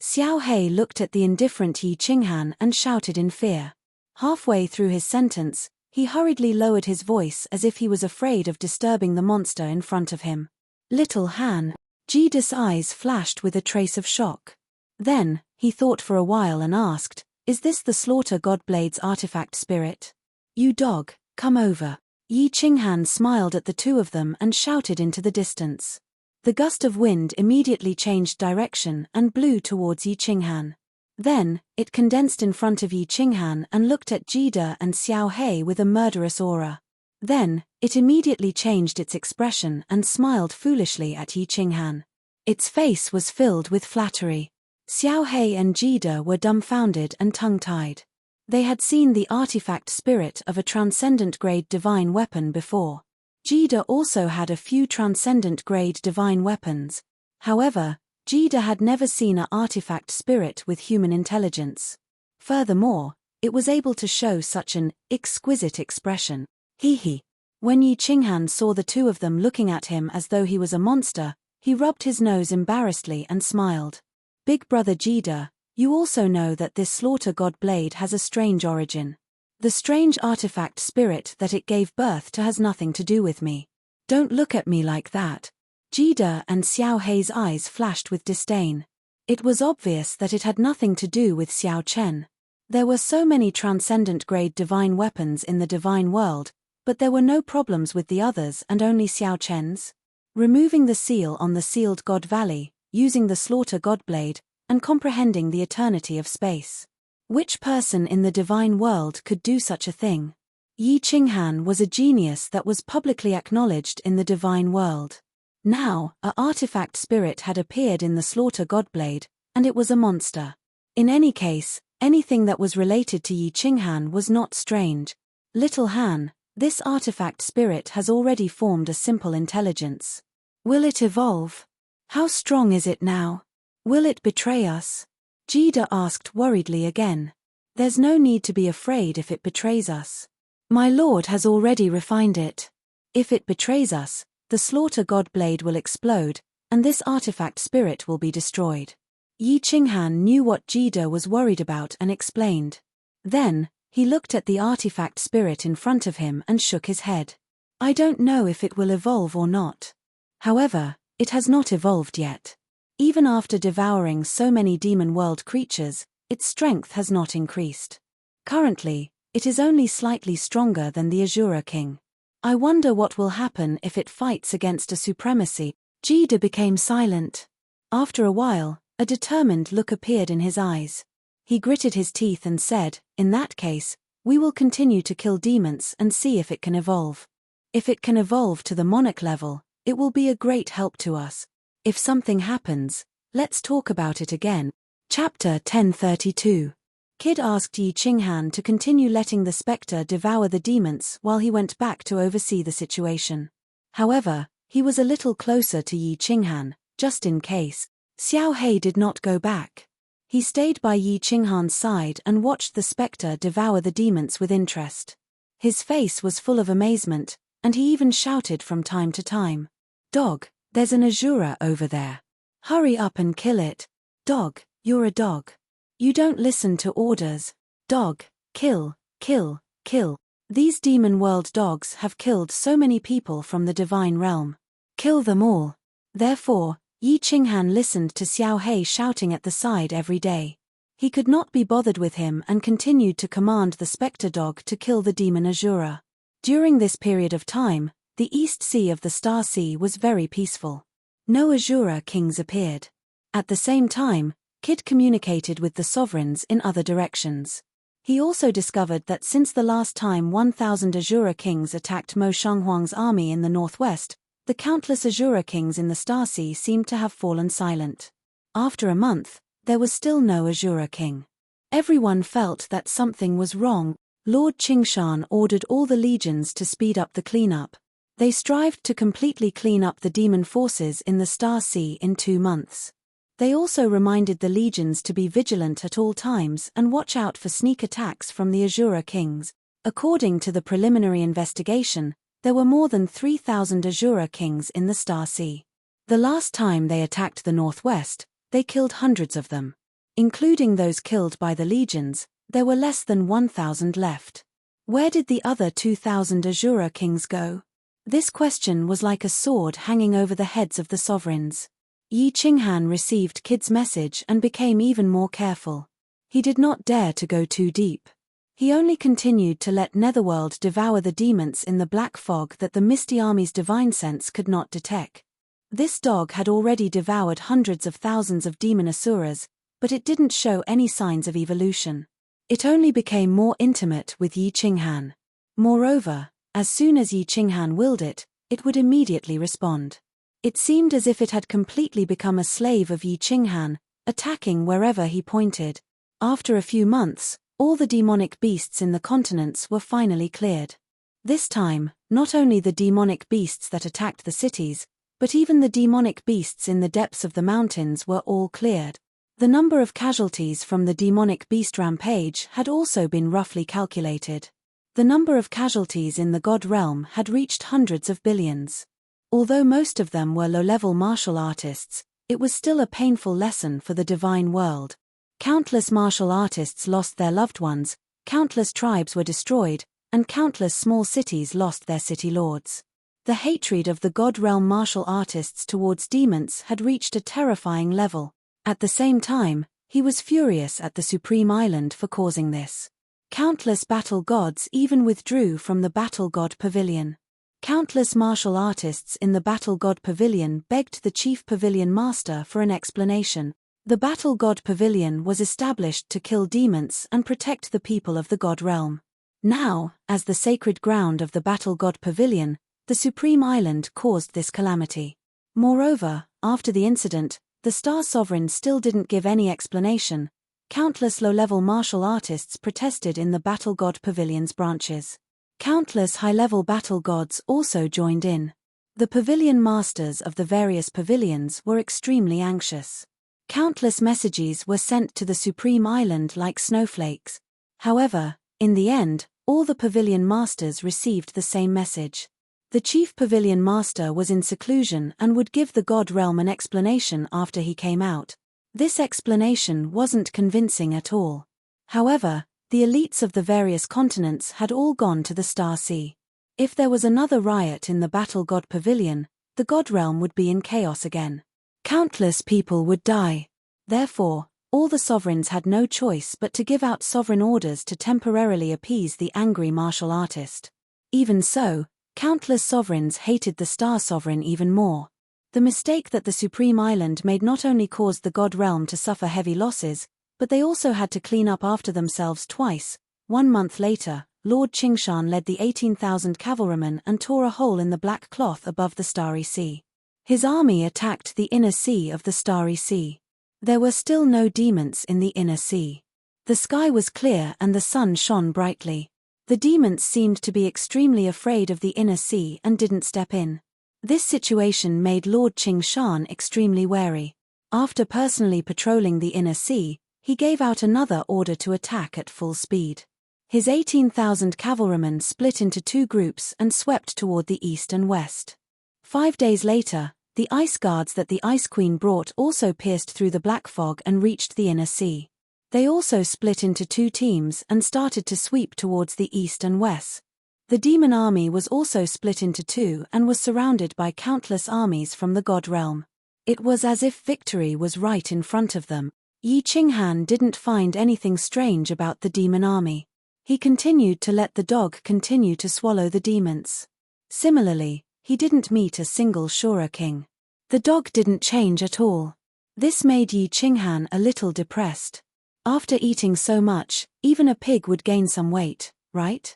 Xiao He looked at the indifferent Yi Qinghan and shouted in fear. Halfway through his sentence, he hurriedly lowered his voice as if he was afraid of disturbing the monster in front of him. Little Han. Jida's eyes flashed with a trace of shock. Then, he thought for a while and asked, is this the Slaughter Godblade's artifact spirit? You dog, come over. Yi Qinghan smiled at the two of them and shouted into the distance. The gust of wind immediately changed direction and blew towards Yi Qinghan. Then, it condensed in front of Yi Qinghan and looked at Jida and Xiao He with a murderous aura. Then, it immediately changed its expression and smiled foolishly at Yi Qinghan. Its face was filled with flattery. Xiao He and Jida were dumbfounded and tongue-tied. They had seen the artifact spirit of a transcendent-grade divine weapon before. Jida also had a few transcendent-grade divine weapons. However, Jida had never seen an artifact spirit with human intelligence. Furthermore, it was able to show such an exquisite expression. Hee. When Yi Qinghan saw the two of them looking at him as though he was a monster, he rubbed his nose embarrassedly and smiled. Big brother Jida, you also know that this Slaughter God Blade has a strange origin. The strange artifact spirit that it gave birth to has nothing to do with me. Don't look at me like that. Jida and Xiao He's eyes flashed with disdain. It was obvious that it had nothing to do with Xiao Chen. There were so many transcendent-grade divine weapons in the divine world, but there were no problems with the others and only Xiao Chen's. Removing the seal on the sealed God Valley, using the slaughter godblade, and comprehending the eternity of space. Which person in the divine world could do such a thing? Yi Qinghan was a genius that was publicly acknowledged in the divine world. Now, an artifact spirit had appeared in the slaughter godblade, and it was a monster. In any case, anything that was related to Yi Qinghan was not strange. Little Han, this artifact spirit has already formed a simple intelligence. Will it evolve? How strong is it now? Will it betray us? Jida asked worriedly again. There's no need to be afraid if it betrays us. My lord has already refined it. If it betrays us, the slaughter godblade will explode, and this artifact spirit will be destroyed. Yi Qinghan knew what Jida was worried about and explained. Then, he looked at the artifact spirit in front of him and shook his head. I don't know if it will evolve or not. However, it has not evolved yet. Even after devouring so many demon world creatures, its strength has not increased. Currently, it is only slightly stronger than the Azura King. I wonder what will happen if it fights against a supremacy. Jida became silent. After a while, a determined look appeared in his eyes. He gritted his teeth and said, in that case, we will continue to kill demons and see if it can evolve. If it can evolve to the monarch level, it will be a great help to us. If something happens, let's talk about it again. Chapter 1032. Kid asked Yi Qinghan to continue letting the spectre devour the demons while he went back to oversee the situation. However, he was a little closer to Yi Qinghan, just in case. Xiao Hei did not go back. He stayed by Yi Qinghan's side and watched the spectre devour the demons with interest. His face was full of amazement, and he even shouted from time to time. Dog, there's an Azura over there. Hurry up and kill it. Dog, you're a dog. You don't listen to orders. Dog, kill, kill, kill. These demon world dogs have killed so many people from the divine realm. Kill them all. Therefore, Yi Qinghan listened to Xiao Hei shouting at the side every day. He could not be bothered with him and continued to command the spectre dog to kill the demon Azura. During this period of time, the East Sea of the Star Sea was very peaceful. No Azura kings appeared. At the same time, Kid communicated with the sovereigns in other directions. He also discovered that since the last time 1,000 Azura kings attacked Mo Shanghuang's army in the northwest, the countless Azura kings in the Star Sea seemed to have fallen silent. After a month, there was still no Azura king. Everyone felt that something was wrong. Lord Qingshan ordered all the legions to speed up the cleanup. They strived to completely clean up the demon forces in the Star Sea in 2 months. They also reminded the legions to be vigilant at all times and watch out for sneak attacks from the Azura kings. According to the preliminary investigation, there were more than 3,000 Azura kings in the Star Sea. The last time they attacked the northwest, they killed hundreds of them. Including those killed by the legions, there were less than 1,000 left. Where did the other 2,000 Azura kings go? This question was like a sword hanging over the heads of the sovereigns. Yi Qinghan received Kid's message and became even more careful. He did not dare to go too deep. He only continued to let Netherworld devour the demons in the black fog that the Misty Army's divine sense could not detect. This dog had already devoured hundreds of thousands of demon asuras, but it didn't show any signs of evolution. It only became more intimate with Yi Qinghan. Moreover, as soon as Yi Qinghan willed it, it would immediately respond. It seemed as if it had completely become a slave of Yi Qinghan, attacking wherever he pointed. After a few months, all the demonic beasts in the continents were finally cleared. This time, not only the demonic beasts that attacked the cities, but even the demonic beasts in the depths of the mountains were all cleared. The number of casualties from the demonic beast rampage had also been roughly calculated. The number of casualties in the god realm had reached hundreds of billions. Although most of them were low-level martial artists, it was still a painful lesson for the divine world. Countless martial artists lost their loved ones, countless tribes were destroyed, and countless small cities lost their city lords. The hatred of the god realm martial artists towards demons had reached a terrifying level. At the same time, he was furious at the Supreme Island for causing this. Countless battle gods even withdrew from the battle god pavilion. Countless martial artists in the Battle God Pavilion begged the chief pavilion master for an explanation. The Battle God Pavilion was established to kill demons and protect the people of the God realm. Now, as the sacred ground of the Battle God Pavilion, the Supreme Island caused this calamity. Moreover, after the incident, the Star Sovereign still didn't give any explanation. Countless low-level martial artists protested in the Battle God Pavilion's branches. Countless high-level battle gods also joined in. The pavilion masters of the various pavilions were extremely anxious. Countless messages were sent to the Supreme Island like snowflakes. However, in the end, all the pavilion masters received the same message. The chief pavilion master was in seclusion and would give the God realm an explanation after he came out. This explanation wasn't convincing at all. However, the elites of the various continents had all gone to the Star Sea. If there was another riot in the Battle God Pavilion, the God realm would be in chaos again. Countless people would die. Therefore, all the sovereigns had no choice but to give out sovereign orders to temporarily appease the angry martial artist. Even so, countless sovereigns hated the Star Sovereign even more. The mistake that the Supreme Island made not only caused the God realm to suffer heavy losses, but they also had to clean up after themselves twice. 1 month later, Lord Qingshan led the 18,000 cavalrymen and tore a hole in the black cloth above the Starry Sea. His army attacked the inner sea of the Starry Sea. There were still no demons in the inner sea. The sky was clear and the sun shone brightly. The demons seemed to be extremely afraid of the inner sea and didn't step in. This situation made Lord Qingshan extremely wary. After personally patrolling the inner sea, he gave out another order to attack at full speed. His 18,000 cavalrymen split into 2 groups and swept toward the east and west. 5 days later, the ice guards that the Ice Queen brought also pierced through the black fog and reached the inner sea. They also split into 2 teams and started to sweep towards the east and west. The demon army was also split into 2 and was surrounded by countless armies from the God realm. It was as if victory was right in front of them. Yi Qinghan didn't find anything strange about the demon army. He continued to let the dog continue to swallow the demons. Similarly, he didn't meet a single Shura king. The dog didn't change at all. This made Yi Qinghan a little depressed. After eating so much, even a pig would gain some weight, right?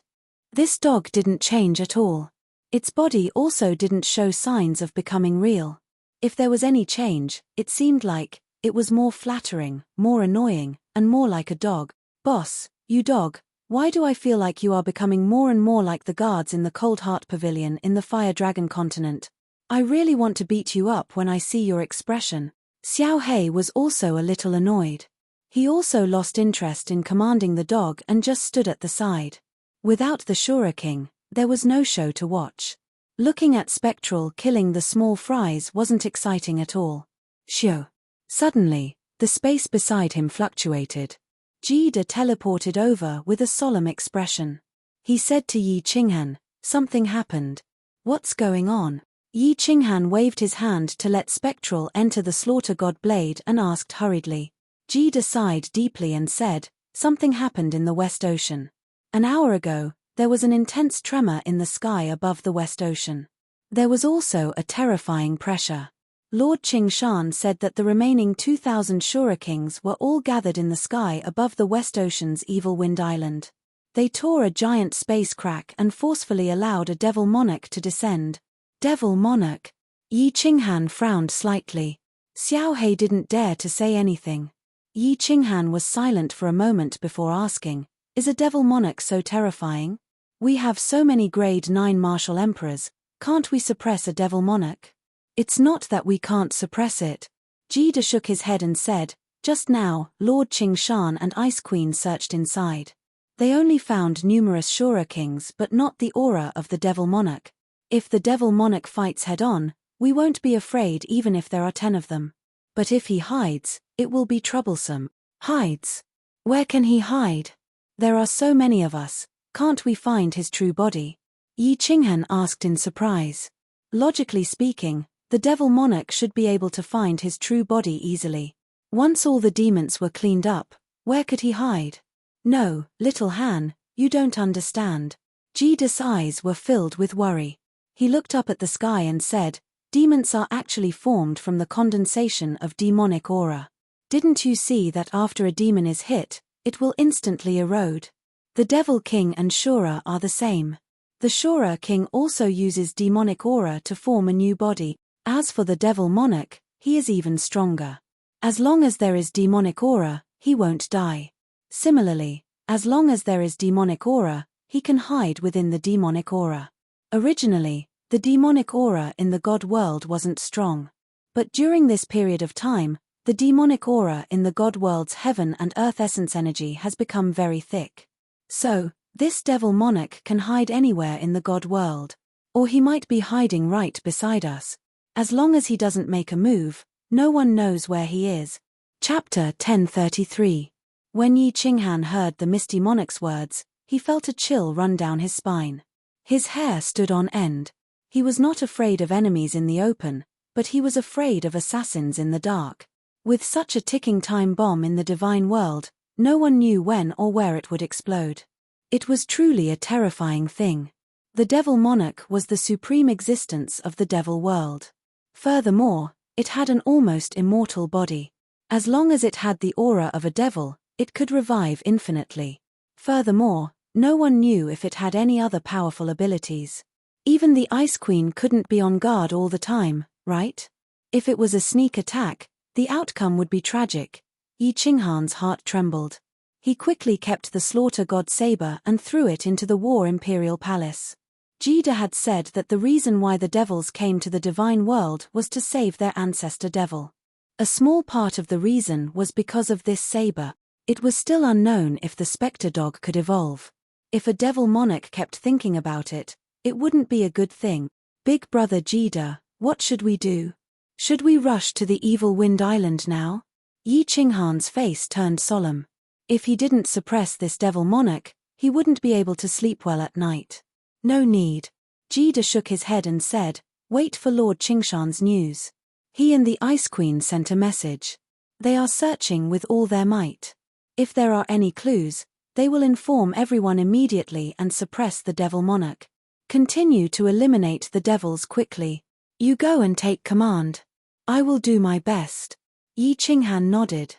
This dog didn't change at all. Its body also didn't show signs of becoming real. If there was any change, it seemed like it was more flattering, more annoying, and more like a dog. Boss, you dog, why do I feel like you are becoming more and more like the guards in the Cold Heart Pavilion in the Fire Dragon continent? I really want to beat you up when I see your expression. Xiao Hei was also a little annoyed. He also lost interest in commanding the dog and just stood at the side. Without the Shura King, there was no show to watch. Looking at Spectral killing the small fries wasn't exciting at all. Shio. Suddenly, the space beside him fluctuated. Jida teleported over with a solemn expression. He said to Yi Qinghan, "Something happened. What's going on?" Yi Qinghan waved his hand to let Spectral enter the Slaughter God blade and asked hurriedly. Jida sighed deeply and said, "Something happened in the West Ocean. An hour ago, there was an intense tremor in the sky above the West Ocean. There was also a terrifying pressure. Lord Qingshan said that the remaining 2,000 Shura kings were all gathered in the sky above the West Ocean's Evil Wind Island. They tore a giant space crack and forcefully allowed a devil monarch to descend." Devil monarch? Yi Qinghan frowned slightly. Xiao Hei didn't dare to say anything. Yi Qinghan was silent for a moment before asking, "Is a devil monarch so terrifying? We have so many grade 9 martial emperors, can't we suppress a devil monarch?" "It's not that we can't suppress it." Jida shook his head and said, "Just now, Lord Qingshan and Ice Queen searched inside. They only found numerous Shura kings but not the aura of the devil monarch. If the devil monarch fights head-on, we won't be afraid even if there are 10 of them. But if he hides, it will be troublesome." "Hides? Where can he hide? There are so many of us, can't we find his true body?" Yi Qinghan asked in surprise. Logically speaking, the devil monarch should be able to find his true body easily. Once all the demons were cleaned up, where could he hide? "No, little Han, you don't understand." Jida's eyes were filled with worry. He looked up at the sky and said, "Demons are actually formed from the condensation of demonic aura. Didn't you see that after a demon is hit, it will instantly erode? The Devil King and Shura are the same. The Shura King also uses demonic aura to form a new body. As for the Devil Monarch, he is even stronger. As long as there is demonic aura, he won't die. Similarly, as long as there is demonic aura, he can hide within the demonic aura. Originally, the demonic aura in the God world wasn't strong. But during this period of time, the demonic aura in the God world's heaven and earth essence energy has become very thick. So, this Devil Monarch can hide anywhere in the God world. Or he might be hiding right beside us. As long as he doesn't make a move, no one knows where he is." Chapter 1033. When Yi Qinghan heard the Misty Monarch's words, he felt a chill run down his spine. His hair stood on end. He was not afraid of enemies in the open, but he was afraid of assassins in the dark. With such a ticking time bomb in the divine world, no one knew when or where it would explode. It was truly a terrifying thing. The Devil Monarch was the supreme existence of the devil world. Furthermore, it had an almost immortal body. As long as it had the aura of a devil, it could revive infinitely. Furthermore, no one knew if it had any other powerful abilities. Even the Ice Queen couldn't be on guard all the time, right? If it was a sneak attack, the outcome would be tragic. Yi Qinghan's heart trembled. He quickly kept the slaughter god saber and threw it into the War Imperial Palace. Jida had said that the reason why the devils came to the divine world was to save their ancestor devil. A small part of the reason was because of this saber. It was still unknown if the specter dog could evolve. If a devil monarch kept thinking about it, it wouldn't be a good thing. "Big brother Jida, what should we do? Should we rush to the evil Wind Island now?" Yi Qinghan's face turned solemn. If he didn't suppress this devil monarch, he wouldn't be able to sleep well at night. "No need." Jida shook his head and said, "Wait for Lord Qingshan's news. He and the Ice Queen sent a message. They are searching with all their might. If there are any clues, they will inform everyone immediately and suppress the devil monarch. Continue to eliminate the devils quickly. You go and take command. I will do my best." Yi Qinghan nodded.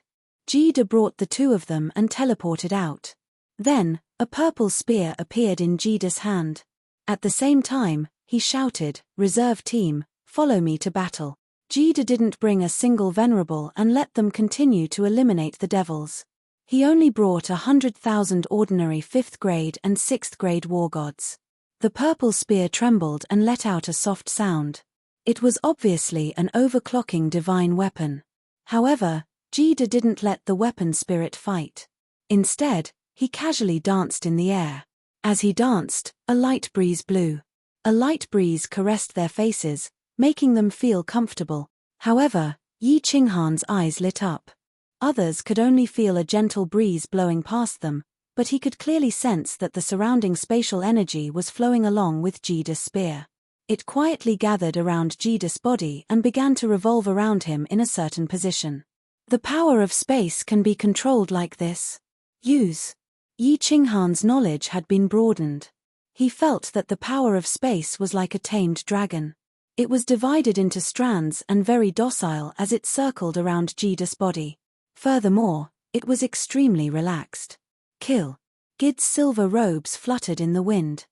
Jida brought the two of them and teleported out. Then, a purple spear appeared in Jida's hand. At the same time, he shouted, "Reserve team, follow me to battle." Jida didn't bring a single venerable and let them continue to eliminate the devils. He only brought 100,000 ordinary 5th grade and 6th grade war gods. The purple spear trembled and let out a soft sound. It was obviously an overclocking divine weapon. However, Jida didn't let the weapon spirit fight. Instead, he casually danced in the air. As he danced, a light breeze blew. A light breeze caressed their faces, making them feel comfortable. However, Yi Qinghan's eyes lit up. Others could only feel a gentle breeze blowing past them, but he could clearly sense that the surrounding spatial energy was flowing along with Jida's spear. It quietly gathered around Jida's body and began to revolve around him in a certain position. The power of space can be controlled like this. Use. Yi Qinghan's knowledge had been broadened. He felt that the power of space was like a tamed dragon. It was divided into strands and very docile as it circled around Jida's body. Furthermore, it was extremely relaxed. Kill. Gid's silver robes fluttered in the wind.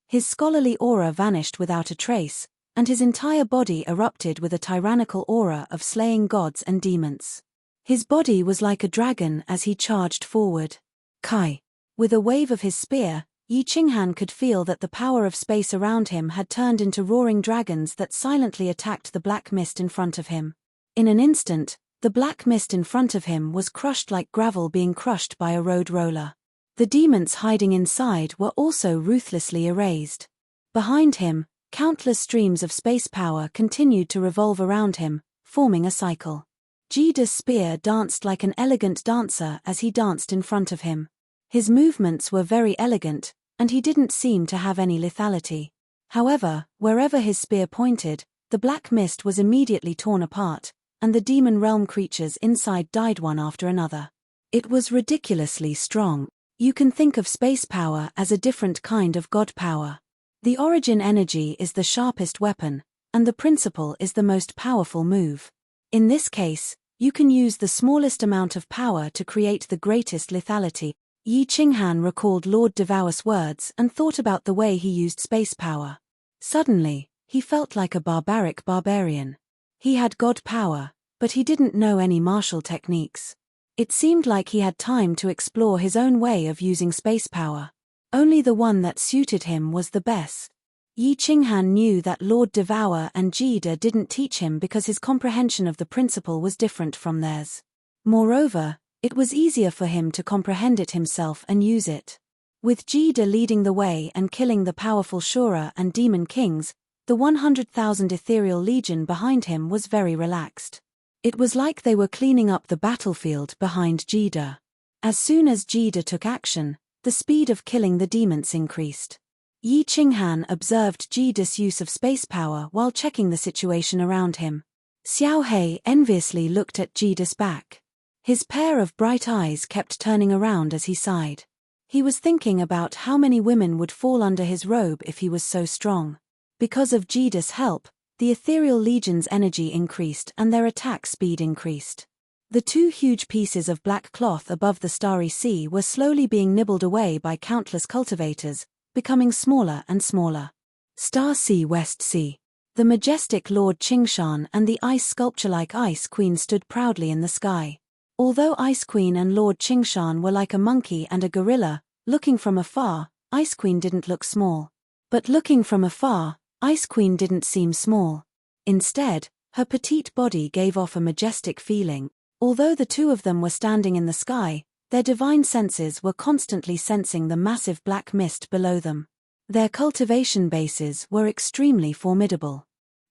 His scholarly aura vanished without a trace, and his entire body erupted with a tyrannical aura of slaying gods and demons. His body was like a dragon as he charged forward. Kai. With a wave of his spear, Yi Qinghan could feel that the power of space around him had turned into roaring dragons that silently attacked the black mist in front of him. In an instant, the black mist in front of him was crushed like gravel being crushed by a road roller. The demons hiding inside were also ruthlessly erased. Behind him, countless streams of space power continued to revolve around him, forming a cycle. Jida's spear danced like an elegant dancer as he danced in front of him. His movements were very elegant, and he didn't seem to have any lethality. However, wherever his spear pointed, the black mist was immediately torn apart, and the demon realm creatures inside died one after another. It was ridiculously strong. You can think of space power as a different kind of god power. The origin energy is the sharpest weapon, and the principle is the most powerful move. In this case, you can use the smallest amount of power to create the greatest lethality. Yi Qinghan recalled Lord Devour's words and thought about the way he used space power. Suddenly, he felt like a barbaric barbarian. He had god power, but he didn't know any martial techniques. It seemed like he had time to explore his own way of using space power. Only the one that suited him was the best. Yi Qinghan knew that Lord Devour and Jida didn't teach him because his comprehension of the principle was different from theirs. Moreover, it was easier for him to comprehend it himself and use it. With Jida leading the way and killing the powerful Shura and Demon Kings, the 100,000 ethereal legion behind him was very relaxed. It was like they were cleaning up the battlefield behind Jida. As soon as Jida took action, the speed of killing the demons increased. Yi Qinghan observed Jida's use of space power while checking the situation around him. Xiao He enviously looked at Jida's back. His pair of bright eyes kept turning around as he sighed. He was thinking about how many women would fall under his robe if he was so strong. Because of Jida's help, the ethereal legion's energy increased and their attack speed increased. The two huge pieces of black cloth above the starry sea were slowly being nibbled away by countless cultivators, becoming smaller and smaller. Star Sea, West Sea. The majestic Lord Qingshan and the ice sculpture-like Ice Queen stood proudly in the sky. Although Ice Queen and Lord Qingshan were like a monkey and a gorilla, looking from afar, Ice Queen didn't look small. But looking from afar, Ice Queen didn't seem small. Instead, her petite body gave off a majestic feeling. Although the two of them were standing in the sky, their divine senses were constantly sensing the massive black mist below them. Their cultivation bases were extremely formidable.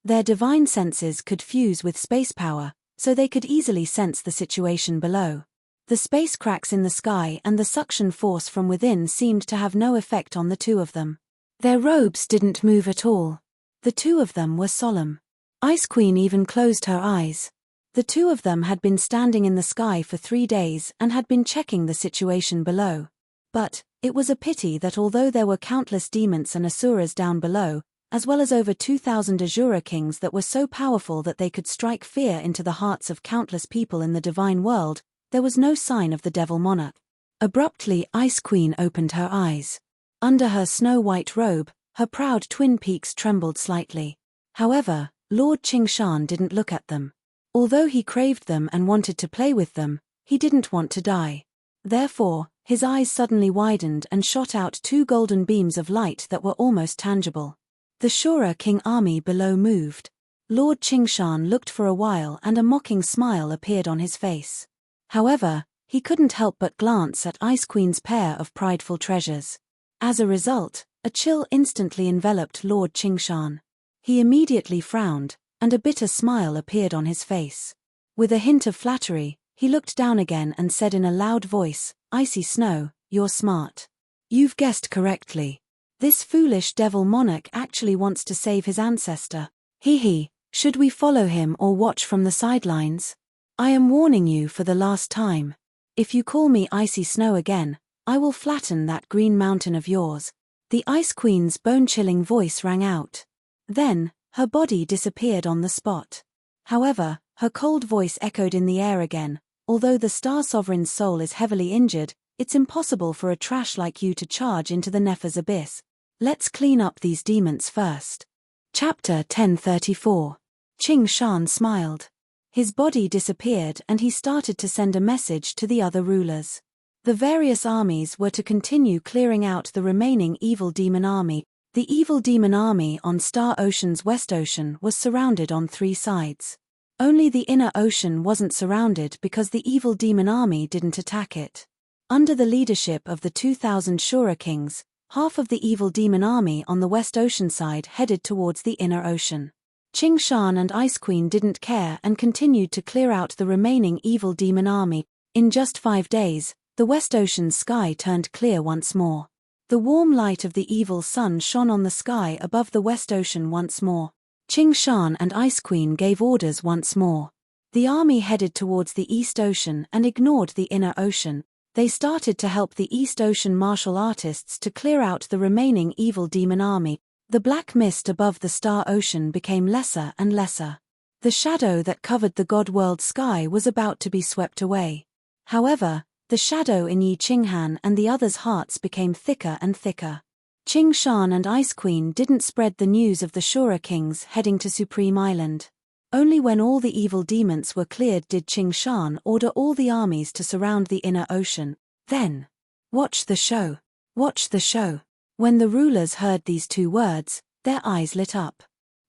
Their divine senses could fuse with space power, so they could easily sense the situation below. The space cracks in the sky and the suction force from within seemed to have no effect on the two of them. Their robes didn't move at all. The two of them were solemn. Ice Queen even closed her eyes. The two of them had been standing in the sky for 3 days and had been checking the situation below. But it was a pity that although there were countless demons and asuras down below, as well as over 2,000 Azura kings that were so powerful that they could strike fear into the hearts of countless people in the divine world, there was no sign of the devil monarch. Abruptly, Ice Queen opened her eyes. Under her snow-white robe, her proud twin peaks trembled slightly. However, Lord Qingshan didn't look at them. Although he craved them and wanted to play with them, he didn't want to die. Therefore, his eyes suddenly widened and shot out 2 golden beams of light that were almost tangible. The Shura King army below moved. Lord Qingshan looked for a while and a mocking smile appeared on his face. However, he couldn't help but glance at Ice Queen's pair of prideful treasures. As a result, a chill instantly enveloped Lord Qingshan. He immediately frowned, and a bitter smile appeared on his face. With a hint of flattery, he looked down again and said in a loud voice, "Icy Snow, you're smart. You've guessed correctly. This foolish devil monarch actually wants to save his ancestor. Hee, should we follow him or watch from the sidelines? I am warning you for the last time. If you call me Icy Snow again, I will flatten that green mountain of yours." The Ice Queen's bone-chilling voice rang out. Then, her body disappeared on the spot. However, her cold voice echoed in the air again. "Although the Star Sovereign's soul is heavily injured, it's impossible for a trash like you to charge into the Nefer's abyss. Let's clean up these demons first." Chapter 1034. Qingshan smiled. His body disappeared and he started to send a message to the other rulers. The various armies were to continue clearing out the remaining evil demon army. The evil demon army on Star Ocean's West Ocean was surrounded on 3 sides. Only the inner ocean wasn't surrounded because the evil demon army didn't attack it. Under the leadership of the 2,000 Shura kings, half of the evil demon army on the West Ocean side headed towards the inner ocean. Qingshan and Ice Queen didn't care and continued to clear out the remaining evil demon army. In just 5 days, the West Ocean's sky turned clear once more. The warm light of the evil sun shone on the sky above the West Ocean once more. Qingshan and Ice Queen gave orders once more. The army headed towards the East Ocean and ignored the inner ocean. They started to help the East Ocean martial artists to clear out the remaining evil demon army. The black mist above the star ocean became lesser and lesser. The shadow that covered the God-world sky was about to be swept away. However, the shadow in Yi Qinghan and the others' hearts became thicker and thicker. Qing Shan and Ice Queen didn't spread the news of the Shura kings heading to Supreme Island. Only when all the evil demons were cleared did Qing Shan order all the armies to surround the inner ocean. Then, watch the show. Watch the show. When the rulers heard these two words, their eyes lit up.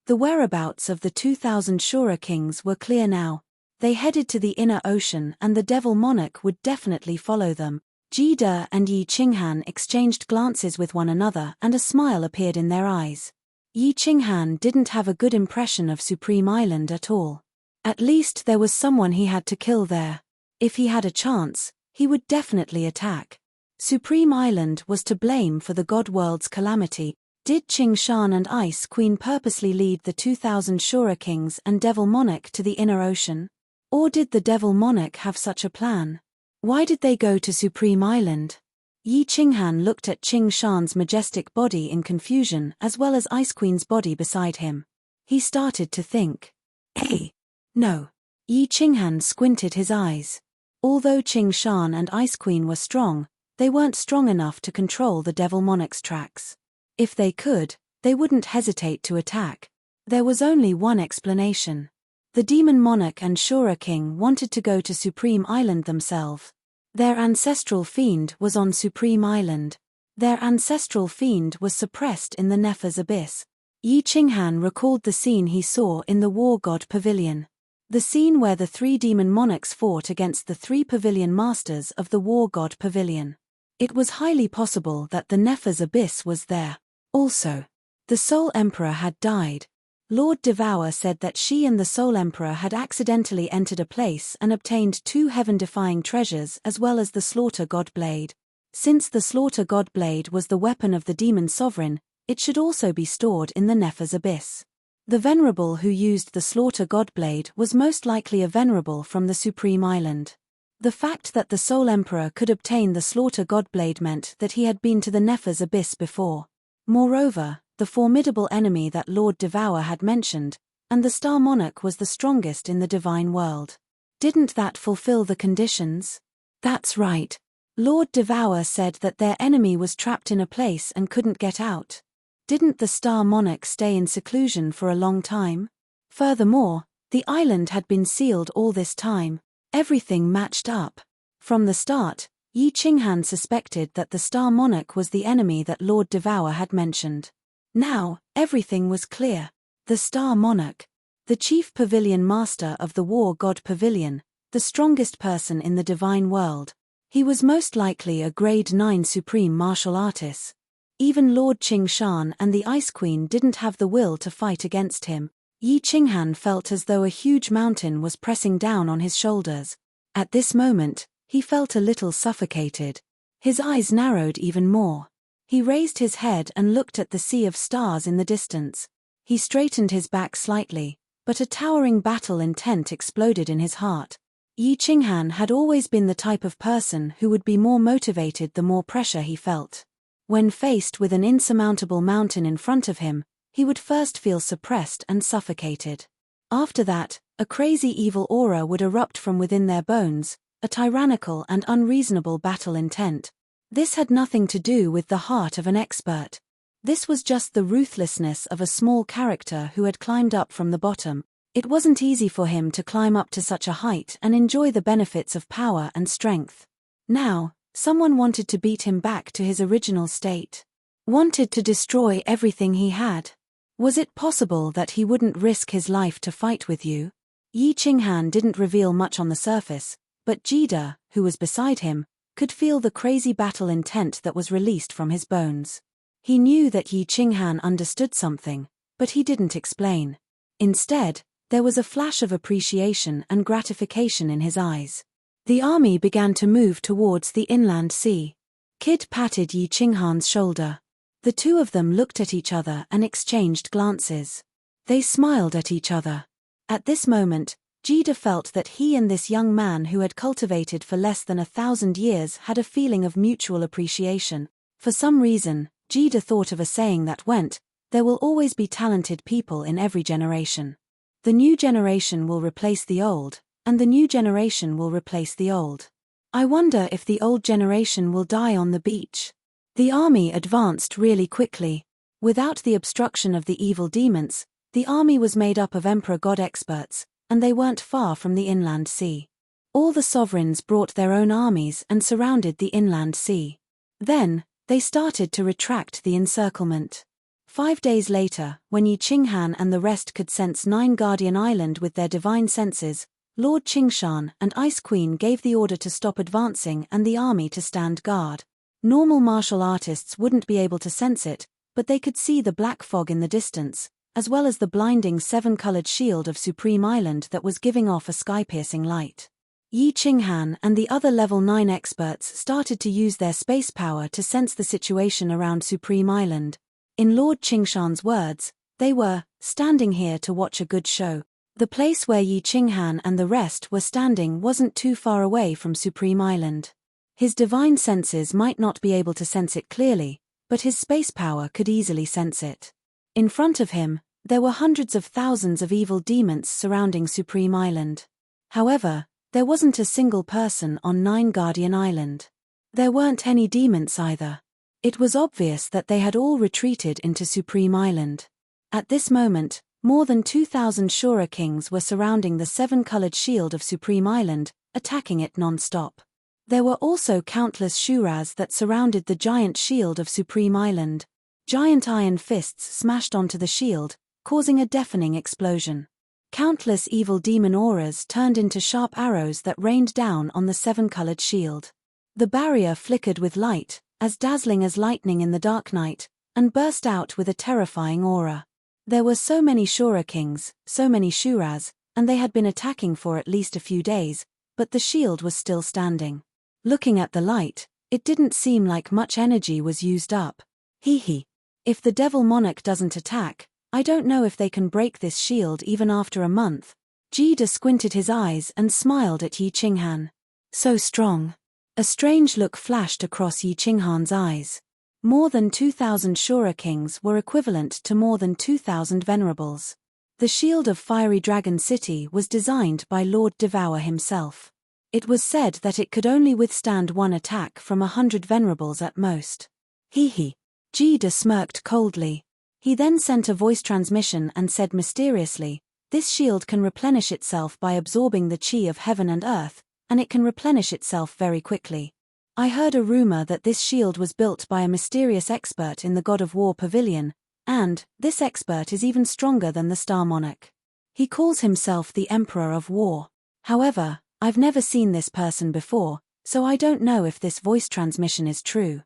The whereabouts of the 2,000 Shura kings were clear now. They headed to the inner ocean and the devil monarch would definitely follow them. Ji De and Yi Qinghan exchanged glances with one another and a smile appeared in their eyes. Yi Qinghan didn't have a good impression of Supreme Island at all. At least there was someone he had to kill there. If he had a chance, he would definitely attack. Supreme Island was to blame for the God World's calamity. Did Qing Shan and Ice Queen purposely lead the 2,000 Shura kings and devil monarch to the inner ocean? Or did the devil monarch have such a plan? Why did they go to Supreme Island? Yi Qinghan looked at Qing Shan's majestic body in confusion as well as Ice Queen's body beside him. He started to think. Hey! No. Yi Qinghan squinted his eyes. Although Qing Shan and Ice Queen were strong, they weren't strong enough to control the devil monarch's tracks. If they could, they wouldn't hesitate to attack. There was only one explanation. The demon monarch and Shura king wanted to go to Supreme Island themselves. Their ancestral fiend was on Supreme Island. Their ancestral fiend was suppressed in the Nefer's abyss. Yi Qinghan recalled the scene he saw in the War God Pavilion. The scene where the 3 demon monarchs fought against the 3 pavilion masters of the War God Pavilion. It was highly possible that the Nefer's abyss was there. Also, the Soul Emperor had died. Lord Devour said that she and the Soul Emperor had accidentally entered a place and obtained 2 heaven-defying treasures as well as the Slaughter God Blade. Since the Slaughter God Blade was the weapon of the demon sovereign, it should also be stored in the Nefer's abyss. The venerable who used the Slaughter God Blade was most likely a venerable from the Supreme Island. The fact that the Soul Emperor could obtain the Slaughter God Blade meant that he had been to the Nefer's abyss before. Moreover, the formidable enemy that Lord Devour had mentioned, and the Star Monarch was the strongest in the divine world. Didn't that fulfill the conditions? That's right. Lord Devour said that their enemy was trapped in a place and couldn't get out. Didn't the Star Monarch stay in seclusion for a long time? Furthermore, the island had been sealed all this time. Everything matched up. From the start, Yi Qinghan suspected that the Star Monarch was the enemy that Lord Devour had mentioned. Now, everything was clear. The Star Monarch, the chief pavilion master of the War God Pavilion, the strongest person in the divine world. He was most likely a grade 9 supreme martial artist. Even Lord Qing Shan and the Ice Queen didn't have the will to fight against him. Yi Qinghan felt as though a huge mountain was pressing down on his shoulders. At this moment, he felt a little suffocated. His eyes narrowed even more. He raised his head and looked at the sea of stars in the distance. He straightened his back slightly, but a towering battle intent exploded in his heart. Yi Qinghan had always been the type of person who would be more motivated the more pressure he felt. When faced with an insurmountable mountain in front of him, he would first feel suppressed and suffocated. After that, a crazy evil aura would erupt from within their bones, a tyrannical and unreasonable battle intent. This had nothing to do with the heart of an expert. This was just the ruthlessness of a small character who had climbed up from the bottom. It wasn't easy for him to climb up to such a height and enjoy the benefits of power and strength. Now, someone wanted to beat him back to his original state. Wanted to destroy everything he had. Was it possible that he wouldn't risk his life to fight with you? Yi Qinghan didn't reveal much on the surface, but Ji De, who was beside him, could feel the crazy battle intent that was released from his bones. He knew that Yi Qinghan understood something, but he didn't explain. Instead, there was a flash of appreciation and gratification in his eyes. The army began to move towards the inland sea. Kid patted Yi Qinghan's shoulder. The two of them looked at each other and exchanged glances. They smiled at each other. At this moment, Ji De felt that he and this young man who had cultivated for less than 1,000 years had a feeling of mutual appreciation. For some reason, Ji De thought of a saying that went, There will always be talented people in every generation. The new generation will replace the old, and the new generation will replace the old. I wonder if the old generation will die on the beach. The army advanced really quickly. Without the obstruction of the evil demons, the army was made up of emperor god experts, and they weren't far from the inland sea. All the sovereigns brought their own armies and surrounded the inland sea. Then, they started to retract the encirclement. 5 days later, when Yi Qinghan and the rest could sense 9 Guardian Island with their divine senses, Lord Qingshan and Ice Queen gave the order to stop advancing and the army to stand guard. Normal martial artists wouldn't be able to sense it, but they could see the black fog in the distance, as well as the blinding 7-colored shield of Supreme Island that was giving off a sky-piercing light. Yi Qinghan and the other level 9 experts started to use their space power to sense the situation around Supreme Island. In Lord Qingshan's words, they were standing here to watch a good show. The place where Yi Qinghan and the rest were standing wasn't too far away from Supreme Island. His divine senses might not be able to sense it clearly, but his space power could easily sense it. In front of him, there were hundreds of thousands of evil demons surrounding Supreme Island. However, there wasn't a single person on 9 Guardian Island. There weren't any demons either. It was obvious that they had all retreated into Supreme Island. At this moment, more than 2,000 Shura kings were surrounding the 7-colored shield of Supreme Island, attacking it non-stop. There were also countless Shuras that surrounded the giant shield of Supreme Island. Giant iron fists smashed onto the shield, causing a deafening explosion. Countless evil demon auras turned into sharp arrows that rained down on the 7-colored shield. The barrier flickered with light, as dazzling as lightning in the dark night, and burst out with a terrifying aura. There were so many Shura kings, so many Shuras, and they had been attacking for at least a few days, but the shield was still standing. Looking at the light, it didn't seem like much energy was used up. Hee. If the Devil Monarch doesn't attack, I don't know if they can break this shield even after a month. Jida squinted his eyes and smiled at Yi Qinghan. So strong. A strange look flashed across Yi Qinghan's eyes. More than 2,000 Shura kings were equivalent to more than 2,000 venerables. The shield of Fiery Dragon City was designed by Lord Devour himself. It was said that it could only withstand 1 attack from 100 venerables at most. Hee. Jida smirked coldly. He then sent a voice transmission and said mysteriously, "This shield can replenish itself by absorbing the chi of heaven and earth, and it can replenish itself very quickly. I heard a rumor that this shield was built by a mysterious expert in the God of War Pavilion, and this expert is even stronger than the Star Monarch. He calls himself the Emperor of War. However, I've never seen this person before, so I don't know if this voice transmission is true."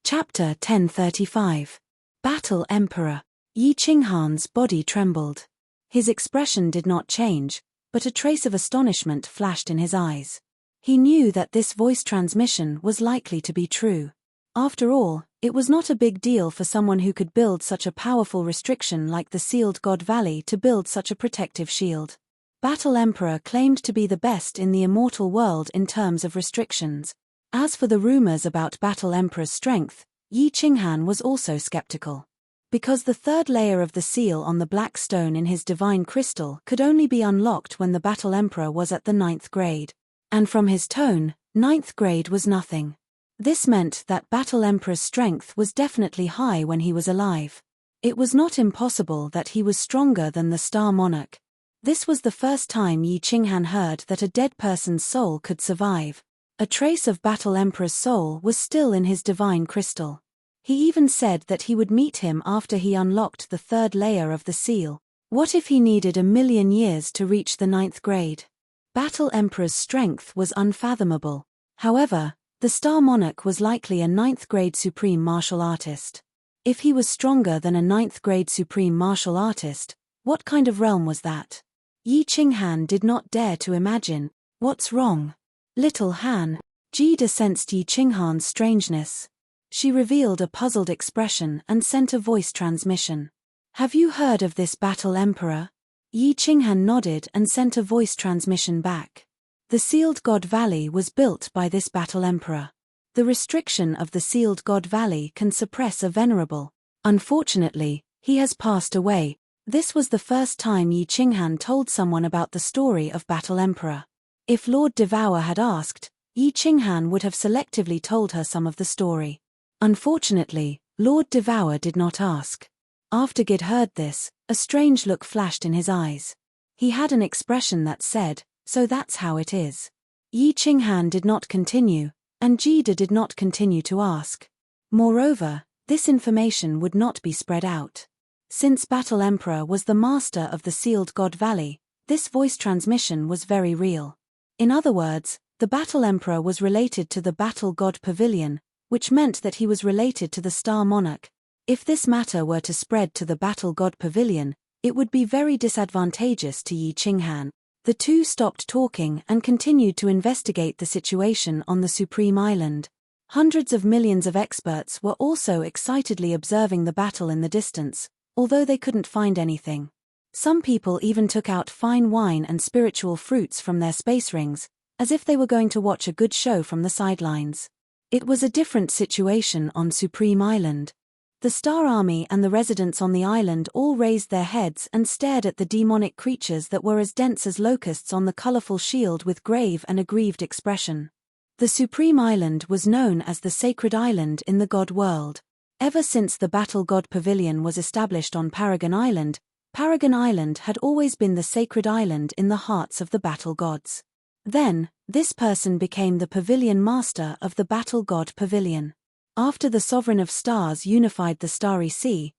Chapter 1035. Battle Emperor. Yi Qinghan's body trembled. His expression did not change, but a trace of astonishment flashed in his eyes. He knew that this voice transmission was likely to be true. After all, it was not a big deal for someone who could build such a powerful restriction like the Sealed God Valley to build such a protective shield. Battle Emperor claimed to be the best in the immortal world in terms of restrictions. As for the rumors about Battle Emperor's strength, Yi Qinghan was also skeptical. Because the 3rd layer of the seal on the black stone in his divine crystal could only be unlocked when the Battle Emperor was at the 9th grade. And from his tone, 9th grade was nothing. This meant that Battle Emperor's strength was definitely high when he was alive. It was not impossible that he was stronger than the Star Monarch. This was the first time Yi Qinghan heard that a dead person's soul could survive. A trace of Battle Emperor's soul was still in his divine crystal. He even said that he would meet him after he unlocked the 3rd layer of the seal. What if he needed 1,000,000 years to reach the 9th grade? Battle Emperor's strength was unfathomable. However, the Star Monarch was likely a 9th grade supreme martial artist. If he was stronger than a 9th grade supreme martial artist, what kind of realm was that? Yi Qinghan did not dare to imagine. What's wrong? Little Han. Jida sensed Yi Qinghan's strangeness. She revealed a puzzled expression and sent a voice transmission. "Have you heard of this Battle Emperor?" Yi Qinghan nodded and sent a voice transmission back. The Sealed God Valley was built by this Battle Emperor. The restriction of the Sealed God Valley can suppress a venerable. Unfortunately, He has passed away. This was the first time Yi Qinghan told someone about the story of Battle Emperor. If Lord Devour had asked, Yi Qinghan would have selectively told her some of the story. Unfortunately, Lord Devour did not ask. After Gid heard this, a strange look flashed in his eyes. He had an expression that said, "So that's how it is." Yi Qinghan did not continue, and Jida did not continue to ask. Moreover, this information would not be spread out. Since Battle Emperor was the master of the Sealed God Valley, this voice transmission was very real. In other words, the Battle Emperor was related to the Battle God Pavilion, which meant that he was related to the Star Monarch. If this matter were to spread to the Battle God Pavilion, it would be very disadvantageous to Yi Qinghan. The two stopped talking and continued to investigate the situation on the Supreme Island. Hundreds of millions of experts were also excitedly observing the battle in the distance, although they couldn't find anything. Some people even took out fine wine and spiritual fruits from their space rings, as if they were going to watch a good show from the sidelines. It was a different situation on Supreme Island. The Star Army and the residents on the island all raised their heads and stared at the demonic creatures that were as dense as locusts on the colorful shield with grave and aggrieved expression. The Supreme Island was known as the Sacred Island in the God world. Ever since the Battle God Pavilion was established on Paragon Island had always been the sacred island in the hearts of the battle gods. Then, this person became the Pavilion Master of the Battle God Pavilion. After the Sovereign of Stars unified the Starry Sea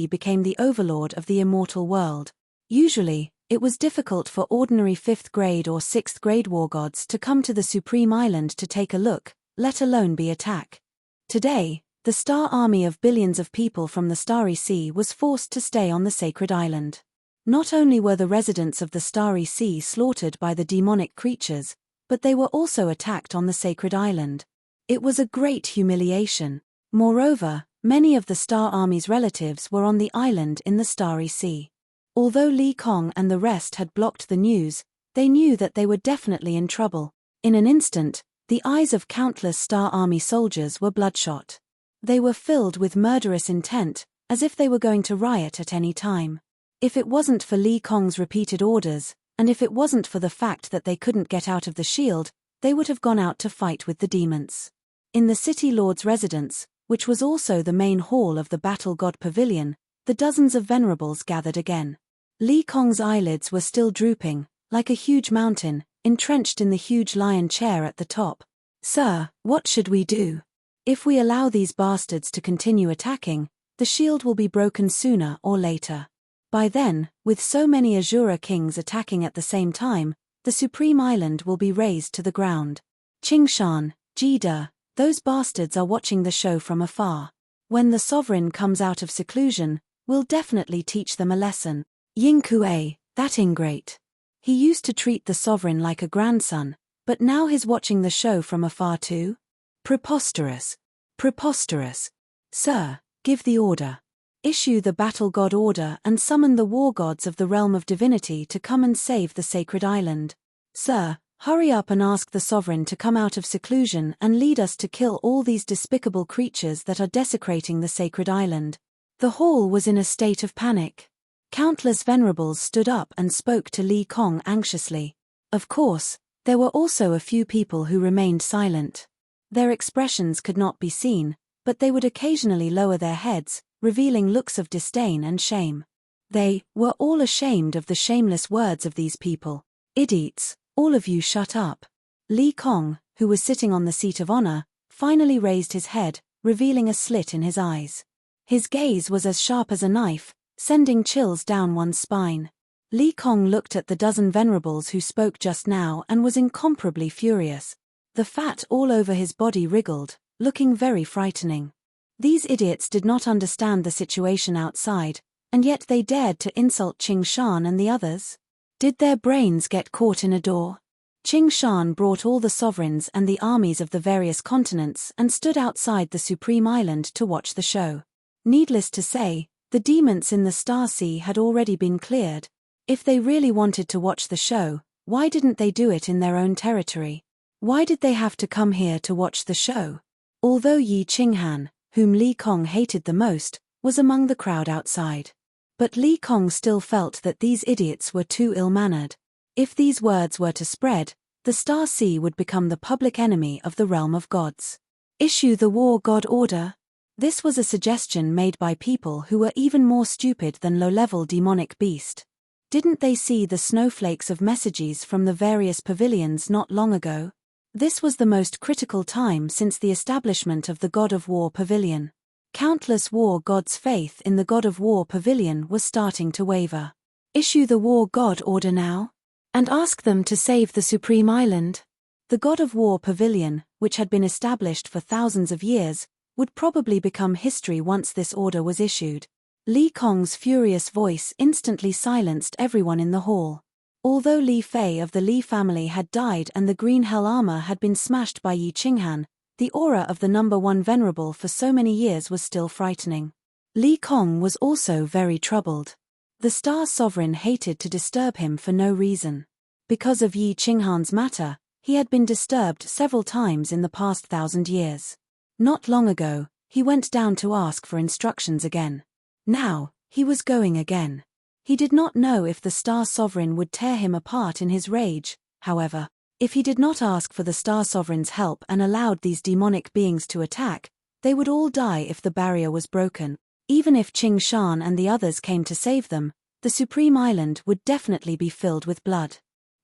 became the overlord of the immortal world. Usually, it was difficult for ordinary 5th grade or 6th grade war gods to come to the Supreme Island to take a look, let alone be attacked. Today, the star army of billions of people from the Starry Sea was forced to stay on the sacred island. Not only were the residents of the Starry Sea slaughtered by the demonic creatures, but they were also attacked on the sacred island. It was a great humiliation. Moreover, many of the Star Army's relatives were on the island in the Starry Sea. Although Li Kong and the rest had blocked the news, they knew that they were definitely in trouble. In an instant, the eyes of countless Star Army soldiers were bloodshot. They were filled with murderous intent, as if they were going to riot at any time. If it wasn't for Li Kong's repeated orders, and if it wasn't for the fact that they couldn't get out of the shield, they would have gone out to fight with the demons. In the City Lord's residence, which was also the main hall of the Battle God Pavilion, the dozens of venerables gathered again. Li Kong's eyelids were still drooping, like a huge mountain, entrenched in the huge lion chair at the top. "Sir, what should we do? If we allow these bastards to continue attacking, the shield will be broken sooner or later. By then, with so many Azura kings attacking at the same time, the Supreme Island will be razed to the ground. Qingshan, Jida, those bastards are watching the show from afar. When the sovereign comes out of seclusion, we'll definitely teach them a lesson. Ying Kuei, that ingrate. He used to treat the sovereign like a grandson, but now he's watching the show from afar too? Preposterous. Preposterous. Sir, give the order. Issue the battle god order and summon the war gods of the realm of divinity to come and save the sacred island. Sir, hurry up and ask the sovereign to come out of seclusion and lead us to kill all these despicable creatures that are desecrating the sacred island." The hall was in a state of panic. Countless venerables stood up and spoke to Li Kong anxiously. Of course, there were also a few people who remained silent. Their expressions could not be seen, but they would occasionally lower their heads, revealing looks of disdain and shame. They were all ashamed of the shameless words of these people. "Idiots, all of you shut up." Li Kong, who was sitting on the seat of honor, finally raised his head, revealing a slit in his eyes. His gaze was as sharp as a knife, sending chills down one's spine. Li Kong looked at the dozen venerables who spoke just now and was incomparably furious. The fat all over his body wriggled, looking very frightening. These idiots did not understand the situation outside, and yet they dared to insult Qingshan and the others. Did their brains get caught in a door? Qingshan brought all the sovereigns and the armies of the various continents and stood outside the Supreme Island to watch the show. Needless to say, the demons in the Star Sea had already been cleared. If they really wanted to watch the show, why didn't they do it in their own territory? Why did they have to come here to watch the show? Although Yi Qinghan, whom Li Kong hated the most, was among the crowd outside. But Li Kong still felt that these idiots were too ill-mannered. If these words were to spread, the Star Sea would become the public enemy of the realm of gods. Issue the war god order? This was a suggestion made by people who were even more stupid than low-level demonic beast. Didn't they see the snowflakes of messages from the various pavilions not long ago? This was the most critical time since the establishment of the God of War Pavilion. Countless war gods' faith in the God of War Pavilion was starting to waver. Issue the war god order now? And ask them to save the Supreme Island? The God of War Pavilion, which had been established for thousands of years, would probably become history once this order was issued. Li Kong's furious voice instantly silenced everyone in the hall. Although Li Fei of the Li family had died and the green hell armor had been smashed by Yi Qinghan, the aura of the number one venerable for so many years was still frightening. Li Kong was also very troubled. The Star Sovereign hated to disturb him for no reason. Because of Yi Qinghan's matter, he had been disturbed several times in the past 1,000 years. Not long ago, he went down to ask for instructions again. Now, he was going again. He did not know if the Star Sovereign would tear him apart in his rage. However, if he did not ask for the Star Sovereign's help and allowed these demonic beings to attack, they would all die if the barrier was broken. Even if Qing Shan and the others came to save them, the Supreme Island would definitely be filled with blood.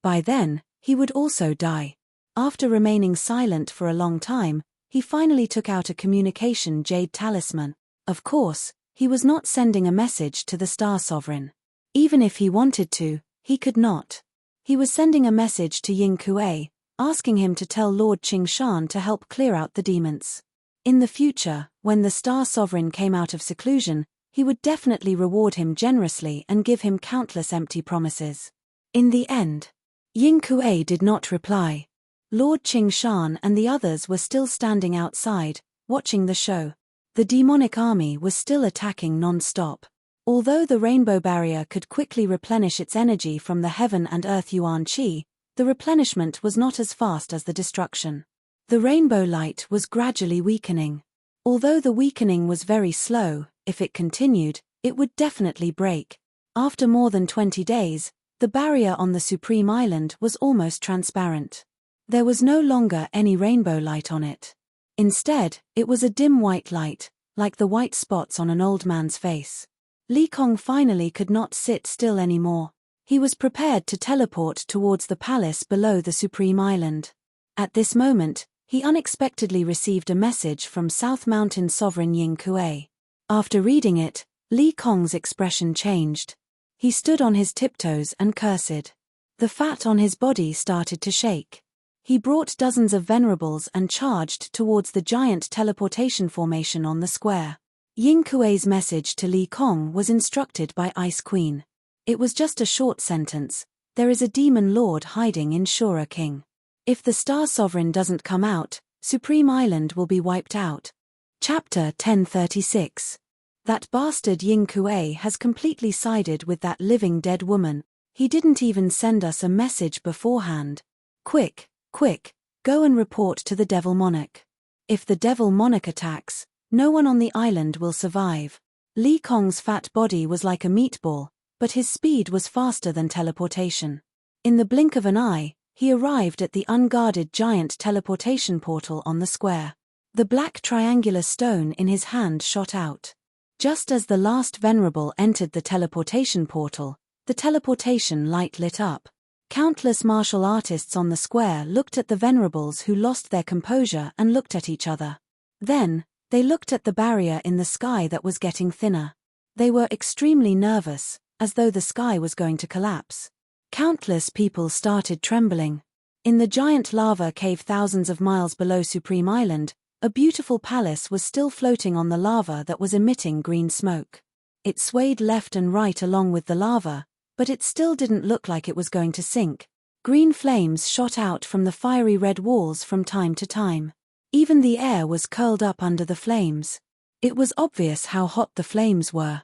By then, he would also die. After remaining silent for a long time, he finally took out a communication jade talisman. Of course, he was not sending a message to the Star Sovereign. Even if he wanted to, he could not. He was sending a message to Ying Kuei, asking him to tell Lord Qing Shan to help clear out the demons. In the future, when the Star Sovereign came out of seclusion, he would definitely reward him generously and give him countless empty promises. In the end, Ying Kuei did not reply. Lord Qing Shan and the others were still standing outside, watching the show. The demonic army was still attacking non-stop. Although the rainbow barrier could quickly replenish its energy from the heaven and earth yuan qi, the replenishment was not as fast as the destruction. The rainbow light was gradually weakening. Although the weakening was very slow, if it continued, it would definitely break. After more than 20 days, the barrier on the Supreme Island was almost transparent. There was no longer any rainbow light on it. Instead, it was a dim white light, like the white spots on an old man's face. Li Kong finally could not sit still anymore. He was prepared to teleport towards the palace below the Supreme Island. At this moment, he unexpectedly received a message from South Mountain Sovereign Ying Kuei. After reading it, Li Kong's expression changed. He stood on his tiptoes and cursed. The fat on his body started to shake. He brought dozens of venerables and charged towards the giant teleportation formation on the square. Ying Kuei's message to Li Kong was instructed by Ice Queen. It was just a short sentence: there is a demon lord hiding in Shura King. If the Star Sovereign doesn't come out, Supreme Island will be wiped out. Chapter 1036. That bastard Ying Kuei has completely sided with that living dead woman. He didn't even send us a message beforehand. Quick, go and report to the Devil Monarch. If the Devil Monarch attacks, no one on the island will survive. Li Kong's fat body was like a meatball, but his speed was faster than teleportation. In the blink of an eye, he arrived at the unguarded giant teleportation portal on the square. The black triangular stone in his hand shot out. Just as the last venerable entered the teleportation portal, the teleportation light lit up. Countless martial artists on the square looked at the venerables who lost their composure and looked at each other. Then, they looked at the barrier in the sky that was getting thinner. They were extremely nervous, as though the sky was going to collapse. Countless people started trembling. In the giant lava cave thousands of miles below Supreme Island, a beautiful palace was still floating on the lava that was emitting green smoke. It swayed left and right along with the lava, but it still didn't look like it was going to sink. Green flames shot out from the fiery red walls from time to time. Even the air was curled up under the flames. It was obvious how hot the flames were.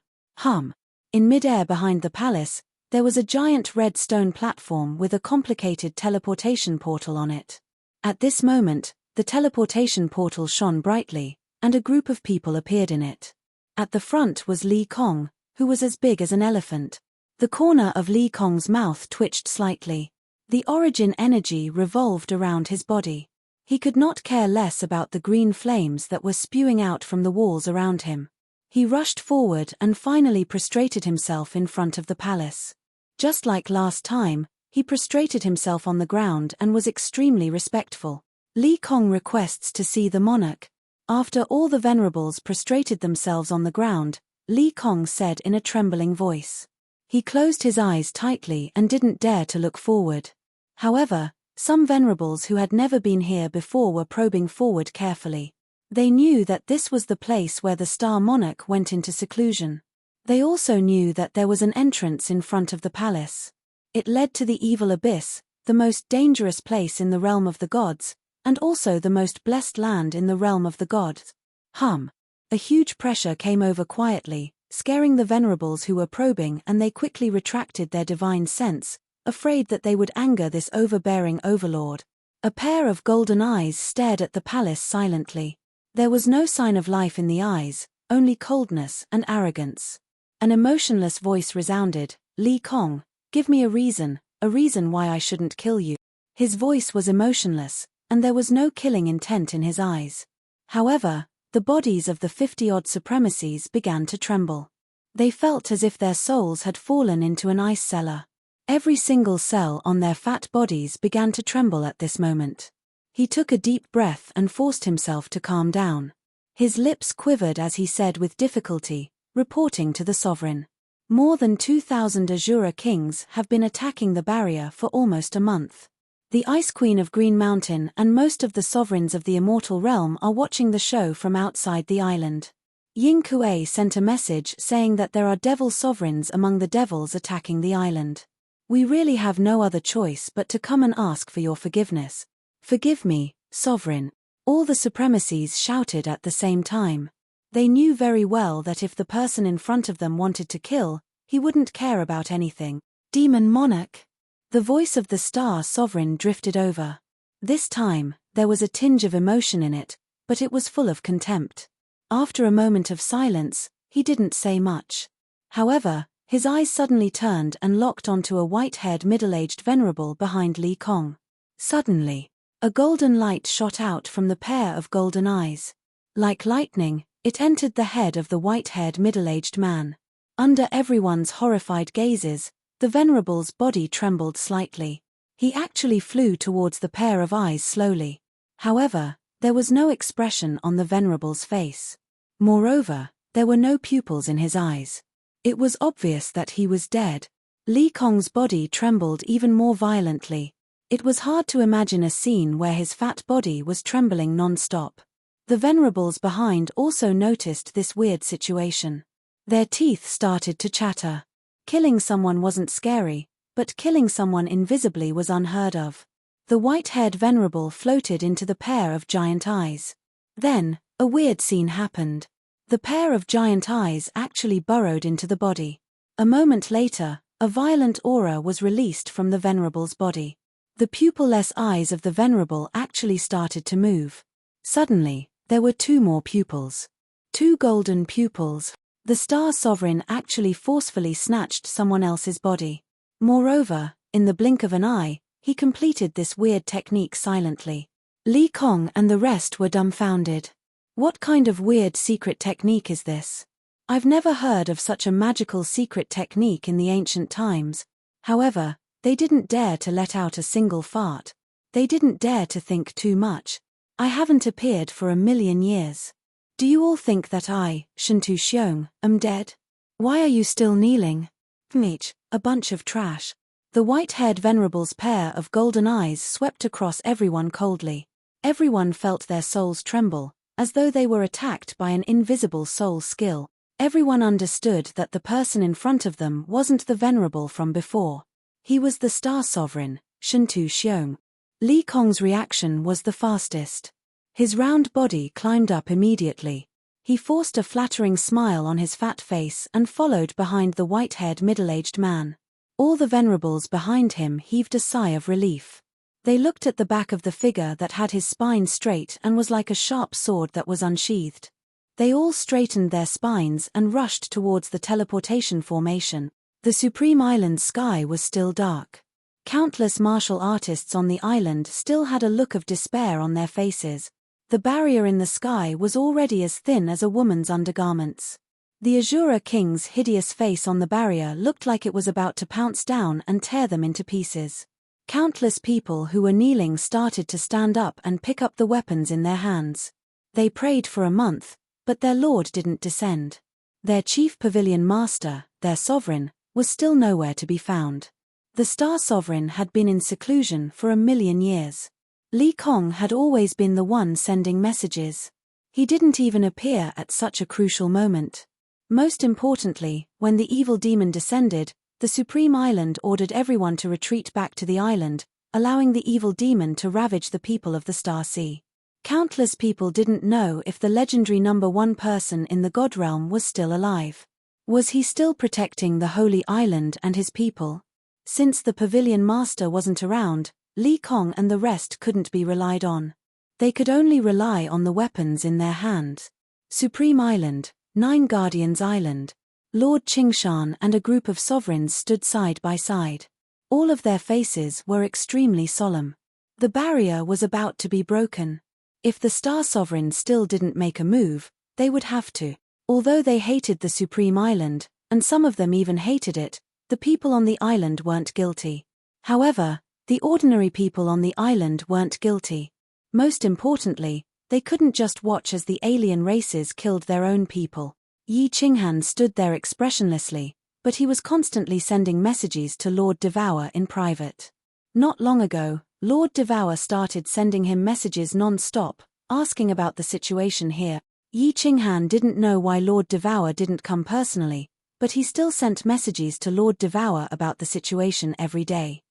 In mid-air behind the palace, there was a giant red stone platform with a complicated teleportation portal on it. At this moment, the teleportation portal shone brightly, and a group of people appeared in it. At the front was Li Kong, who was as big as an elephant. The corner of Li Kong's mouth twitched slightly. The origin energy revolved around his body. He could not care less about the green flames that were spewing out from the walls around him. He rushed forward and finally prostrated himself in front of the palace. Just like last time, he prostrated himself on the ground and was extremely respectful. Li Kong requests to see the monarch. After all the venerables prostrated themselves on the ground, Li Kong said in a trembling voice. He closed his eyes tightly and didn't dare to look forward. However, some venerables who had never been here before were probing forward carefully. They knew that this was the place where the Star Monarch went into seclusion. They also knew that there was an entrance in front of the palace. It led to the evil abyss, the most dangerous place in the realm of the gods, and also the most blessed land in the realm of the gods. A huge pressure came over quietly, scaring the venerables who were probing, and they quickly retracted their divine sense, afraid that they would anger this overbearing overlord. A pair of golden eyes stared at the palace silently. There was no sign of life in the eyes, only coldness and arrogance. An emotionless voice resounded, "Li Kong, give me a reason why I shouldn't kill you." His voice was emotionless, and there was no killing intent in his eyes. However, the bodies of the 50-odd supremacies began to tremble. They felt as if their souls had fallen into an ice cellar. Every single cell on their fat bodies began to tremble at this moment. He took a deep breath and forced himself to calm down. His lips quivered as he said with difficulty, reporting to the sovereign. More than 2,000 Azura kings have been attacking the barrier for almost a month. The Ice Queen of Green Mountain and most of the sovereigns of the Immortal Realm are watching the show from outside the island. Ying Kuei sent a message saying that there are devil sovereigns among the devils attacking the island. We really have no other choice but to come and ask for your forgiveness. Forgive me, sovereign. All the supremacies shouted at the same time. They knew very well that if the person in front of them wanted to kill, he wouldn't care about anything. Demon Monarch. The voice of the Star Sovereign drifted over. This time, there was a tinge of emotion in it, but it was full of contempt. After a moment of silence, he didn't say much. However, his eyes suddenly turned and locked onto a white-haired middle-aged venerable behind Li Kong. Suddenly, a golden light shot out from the pair of golden eyes. Like lightning, it entered the head of the white-haired middle-aged man. Under everyone's horrified gazes, the venerable's body trembled slightly. He actually flew towards the pair of eyes slowly. However, there was no expression on the venerable's face. Moreover, there were no pupils in his eyes. It was obvious that he was dead. Li Kong's body trembled even more violently. It was hard to imagine a scene where his fat body was trembling non-stop. The venerables behind also noticed this weird situation. Their teeth started to chatter. Killing someone wasn't scary, but killing someone invisibly was unheard of. The white-haired venerable floated into the pair of giant eyes. Then, a weird scene happened. The pair of giant eyes actually burrowed into the body. A moment later, a violent aura was released from the venerable's body. The pupil-less eyes of the venerable actually started to move. Suddenly, there were 2 more pupils. 2 golden pupils. The Star Sovereign actually forcefully snatched someone else's body. Moreover, in the blink of an eye, he completed this weird technique silently. Li Kong and the rest were dumbfounded. What kind of weird secret technique is this? I've never heard of such a magical secret technique in the ancient times. However, they didn't dare to let out a single fart. They didn't dare to think too much. I haven't appeared for 1,000,000 years. Do you all think that I, Shintu Xiong, am dead? Why are you still kneeling? Meech, a bunch of trash. The white-haired venerable's pair of golden eyes swept across everyone coldly. Everyone felt their souls tremble, as though they were attacked by an invisible soul skill. Everyone understood that the person in front of them wasn't the venerable from before. He was the Star Sovereign, Shintu Xiong. Li Kong's reaction was the fastest. His round body climbed up immediately. He forced a flattering smile on his fat face and followed behind the white-haired middle-aged man. All the venerables behind him heaved a sigh of relief. They looked at the back of the figure that had his spine straight and was like a sharp sword that was unsheathed. They all straightened their spines and rushed towards the teleportation formation. The Supreme Island's sky was still dark. Countless martial artists on the island still had a look of despair on their faces. The barrier in the sky was already as thin as a woman's undergarments. The Azura King's hideous face on the barrier looked like it was about to pounce down and tear them into pieces. Countless people who were kneeling started to stand up and pick up the weapons in their hands. They prayed for a month, but their lord didn't descend. Their chief pavilion master, their sovereign, was still nowhere to be found. The Star Sovereign had been in seclusion for 1,000,000 years. Li Kong had always been the one sending messages. He didn't even appear at such a crucial moment. Most importantly, when the evil demon descended, the Supreme Island ordered everyone to retreat back to the island, allowing the evil demon to ravage the people of the Star Sea. Countless people didn't know if the legendary #1 person in the God Realm was still alive. Was he still protecting the Holy Island and his people? Since the Pavilion Master wasn't around, Li Kong and the rest couldn't be relied on. They could only rely on the weapons in their hands. Supreme Island, 9 Guardians Island. Lord Qingshan and a group of sovereigns stood side by side. All of their faces were extremely solemn. The barrier was about to be broken. If the Star Sovereign still didn't make a move, they would have to. Although they hated the Supreme Island, and some of them even hated it, the people on the island weren't guilty. However, the ordinary people on the island weren't guilty. Most importantly, they couldn't just watch as the alien races killed their own people. Yi Qinghan stood there expressionlessly, but he was constantly sending messages to Lord Devour in private. Not long ago, Lord Devour started sending him messages non-stop, asking about the situation here. Yi Qinghan didn't know why Lord Devour didn't come personally, but he still sent messages to Lord Devour about the situation every day.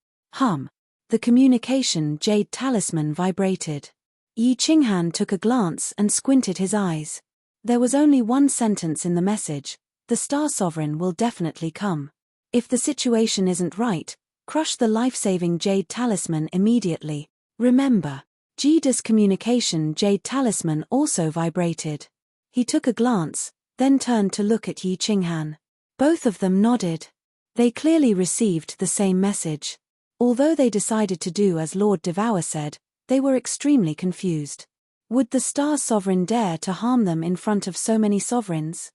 The communication jade talisman vibrated. Yi Qinghan took a glance and squinted his eyes. There was only one sentence in the message: the Star Sovereign will definitely come. If the situation isn't right, crush the life-saving jade talisman immediately. Remember, Jida's communication jade talisman also vibrated. He took a glance, then turned to look at Yi Qinghan. Both of them nodded. They clearly received the same message. Although they decided to do as Lord Devour said, they were extremely confused. Would the Star Sovereign dare to harm them in front of so many sovereigns?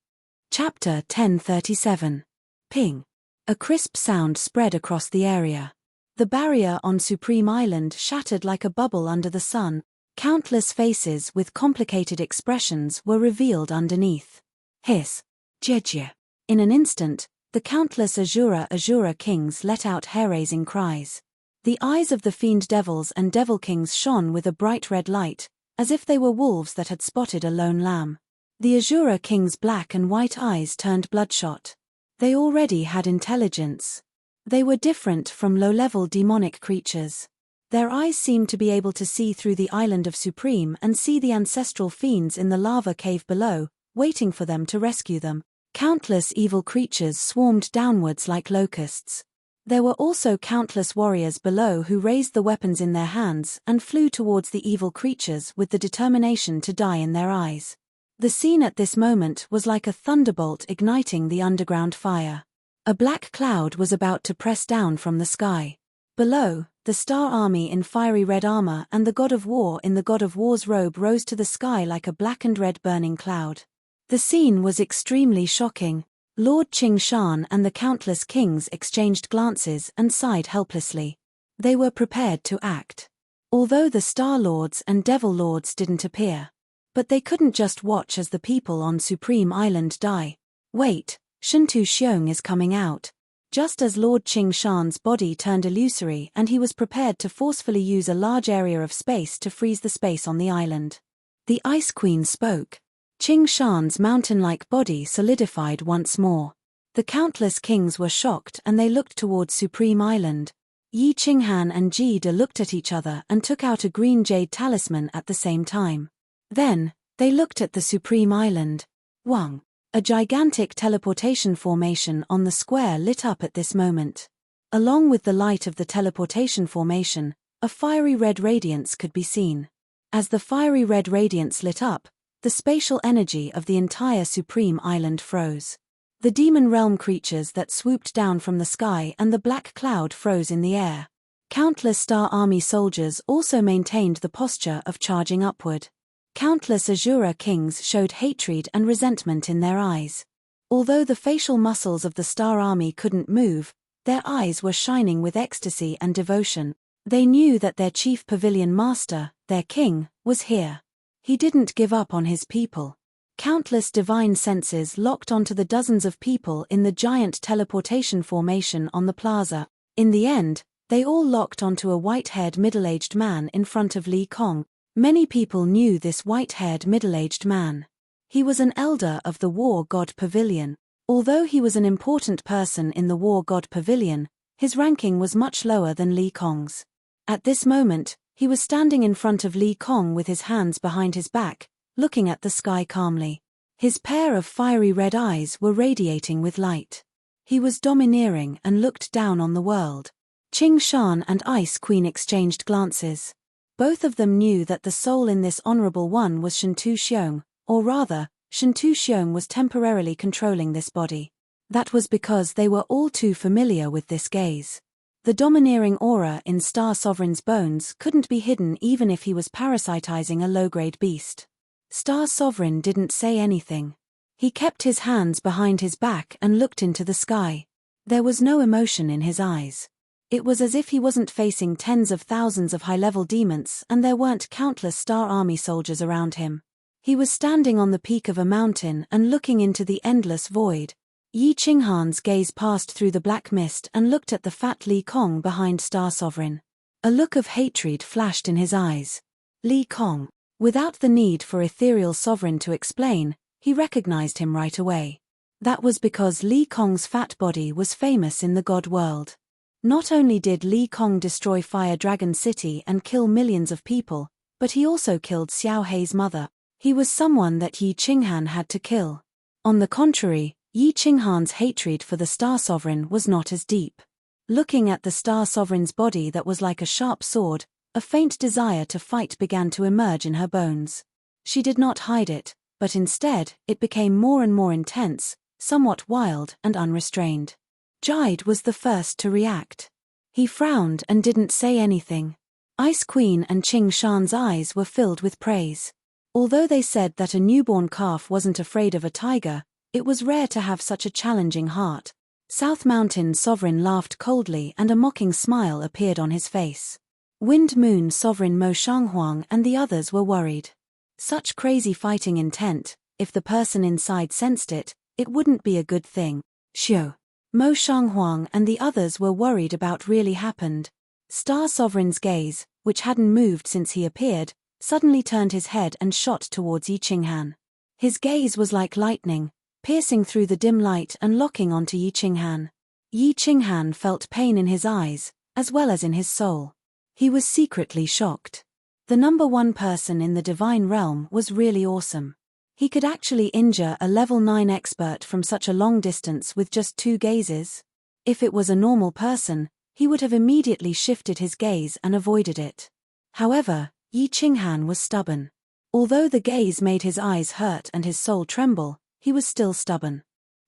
Chapter 1037. Ping. A crisp sound spread across the area. The barrier on Supreme Island shattered like a bubble under the sun. Countless faces with complicated expressions were revealed underneath. Hiss. Jejje. In an instant, the countless Azura kings let out hair-raising cries. The eyes of the fiend devils and devil kings shone with a bright red light, as if they were wolves that had spotted a lone lamb. The Azura kings' black and white eyes turned bloodshot. They already had intelligence. They were different from low-level demonic creatures. Their eyes seemed to be able to see through the island of Supreme and see the ancestral fiends in the lava cave below, waiting for them to rescue them. Countless evil creatures swarmed downwards like locusts. There were also countless warriors below who raised the weapons in their hands and flew towards the evil creatures with the determination to die in their eyes. The scene at this moment was like a thunderbolt igniting the underground fire. A black cloud was about to press down from the sky. Below, the Star Army in fiery red armor and the God of War in the God of War's robe rose to the sky like a black and red burning cloud. The scene was extremely shocking. Lord Qingshan and the countless kings exchanged glances and sighed helplessly. They were prepared to act. Although the Star Lords and Devil Lords didn't appear. But they couldn't just watch as the people on Supreme Island die. Wait, Shuntu Xiong is coming out. Just as Lord Qingshan's body turned illusory and he was prepared to forcefully use a large area of space to freeze the space on the island. The Ice Queen spoke. Qingshan's mountain-like body solidified once more. The countless kings were shocked and they looked towards Supreme Island. Yi Qinghan and Jida looked at each other and took out a green jade talisman at the same time. Then, they looked at the Supreme Island. Wang. A gigantic teleportation formation on the square lit up at this moment. Along with the light of the teleportation formation, a fiery red radiance could be seen. As the fiery red radiance lit up, The spatial energy of the entire supreme island froze. The demon realm creatures that swooped down from the sky and the black cloud froze in the air. Countless Star Army soldiers also maintained the posture of charging upward. Countless Azura kings showed hatred and resentment in their eyes. Although the facial muscles of the Star Army couldn't move, their eyes were shining with ecstasy and devotion. They knew that their chief pavilion master, their king, was here. He didn't give up on his people. Countless divine senses locked onto the dozens of people in the giant teleportation formation on the plaza. In the end, they all locked onto a white-haired middle-aged man in front of Li Kong. Many people knew this white-haired middle-aged man. He was an elder of the War God Pavilion. Although he was an important person in the War God Pavilion, his ranking was much lower than Li Kong's. At this moment, he was standing in front of Li Kong with his hands behind his back, looking at the sky calmly. His pair of fiery red eyes were radiating with light. He was domineering and looked down on the world. Qing Shan and Ice Queen exchanged glances. Both of them knew that the soul in this honorable one was Shentu Xiong, or rather, Shentu Xiong was temporarily controlling this body. That was because they were all too familiar with this gaze. The domineering aura in Star Sovereign's bones couldn't be hidden even if he was parasitizing a low-grade beast. Star Sovereign didn't say anything. He kept his hands behind his back and looked into the sky. There was no emotion in his eyes. It was as if he wasn't facing tens of thousands of high-level demons and there weren't countless Star Army soldiers around him. He was standing on the peak of a mountain and looking into the endless void. Yi Qinghan's gaze passed through the black mist and looked at the fat Li Kong behind Star Sovereign. A look of hatred flashed in his eyes. Li Kong. Without the need for ethereal sovereign to explain, he recognized him right away. That was because Li Kong's fat body was famous in the god world. Not only did Li Kong destroy Fire Dragon City and kill millions of people, but he also killed Xiao Hei's mother. He was someone that Yi Qinghan had to kill. On the contrary, Yi Qinghan's hatred for the Star Sovereign was not as deep. Looking at the Star Sovereign's body that was like a sharp sword, a faint desire to fight began to emerge in her bones. She did not hide it, but instead, it became more and more intense, somewhat wild and unrestrained. Jide was the first to react. He frowned and didn't say anything. Ice Queen and Qing Shan's eyes were filled with praise. Although they said that a newborn calf wasn't afraid of a tiger, it was rare to have such a challenging heart. South Mountain Sovereign laughed coldly and a mocking smile appeared on his face. Wind Moon Sovereign Mo Shanghuang and the others were worried. Such crazy fighting intent, if the person inside sensed it, it wouldn't be a good thing. Xiu. Mo Shanghuang and the others were worried about really happened. Star Sovereign's gaze, which hadn't moved since he appeared, suddenly turned his head and shot towards Yi Qinghan. His gaze was like lightning, piercing through the dim light and locking onto Yi Qinghan. Yi Qinghan felt pain in his eyes, as well as in his soul. He was secretly shocked. The number one person in the divine realm was really awesome. He could actually injure a level 9 expert from such a long distance with just 2 gazes. If it was a normal person, he would have immediately shifted his gaze and avoided it. However, Yi Qinghan was stubborn. Although the gaze made his eyes hurt and his soul tremble, he was still stubborn.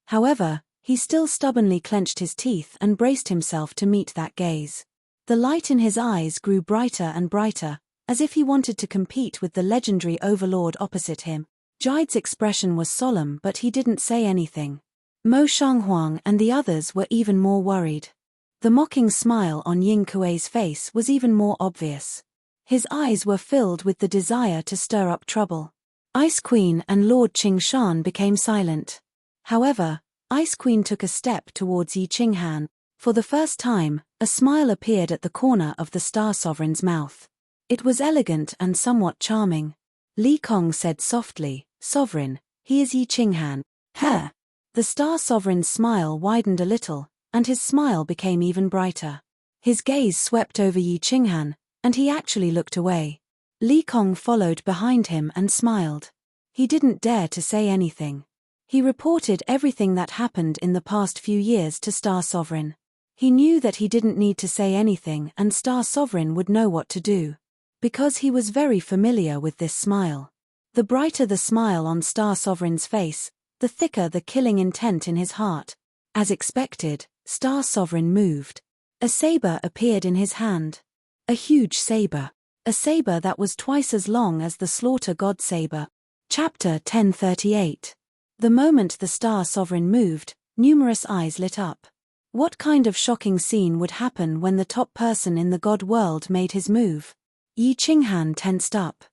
However, he still stubbornly clenched his teeth and braced himself to meet that gaze. The light in his eyes grew brighter and brighter, as if he wanted to compete with the legendary overlord opposite him. Jide's expression was solemn but he didn't say anything. Mo Shanghuang and the others were even more worried. The mocking smile on Ying Kuei's face was even more obvious. His eyes were filled with the desire to stir up trouble. Ice Queen and Lord Qingshan became silent. However, Ice Queen took a step towards Yi Qinghan. For the first time, a smile appeared at the corner of the Star Sovereign's mouth. It was elegant and somewhat charming. Li Kong said softly, "Sovereign, he is Yi Qinghan." "Huh." The Star Sovereign's smile widened a little, and his smile became even brighter. His gaze swept over Yi Qinghan, and he actually looked away. Li Kong followed behind him and smiled. He didn't dare to say anything. He reported everything that happened in the past few years to Star Sovereign. He knew that he didn't need to say anything and Star Sovereign would know what to do. Because he was very familiar with this smile. The brighter the smile on Star Sovereign's face, the thicker the killing intent in his heart. As expected, Star Sovereign moved. A saber appeared in his hand. A huge saber. A saber that was twice as long as the Slaughter God saber. Chapter 1038. The moment the Star Sovereign moved, numerous eyes lit up. What kind of shocking scene would happen when the top person in the God world made his move? Yi Qinghan tensed up.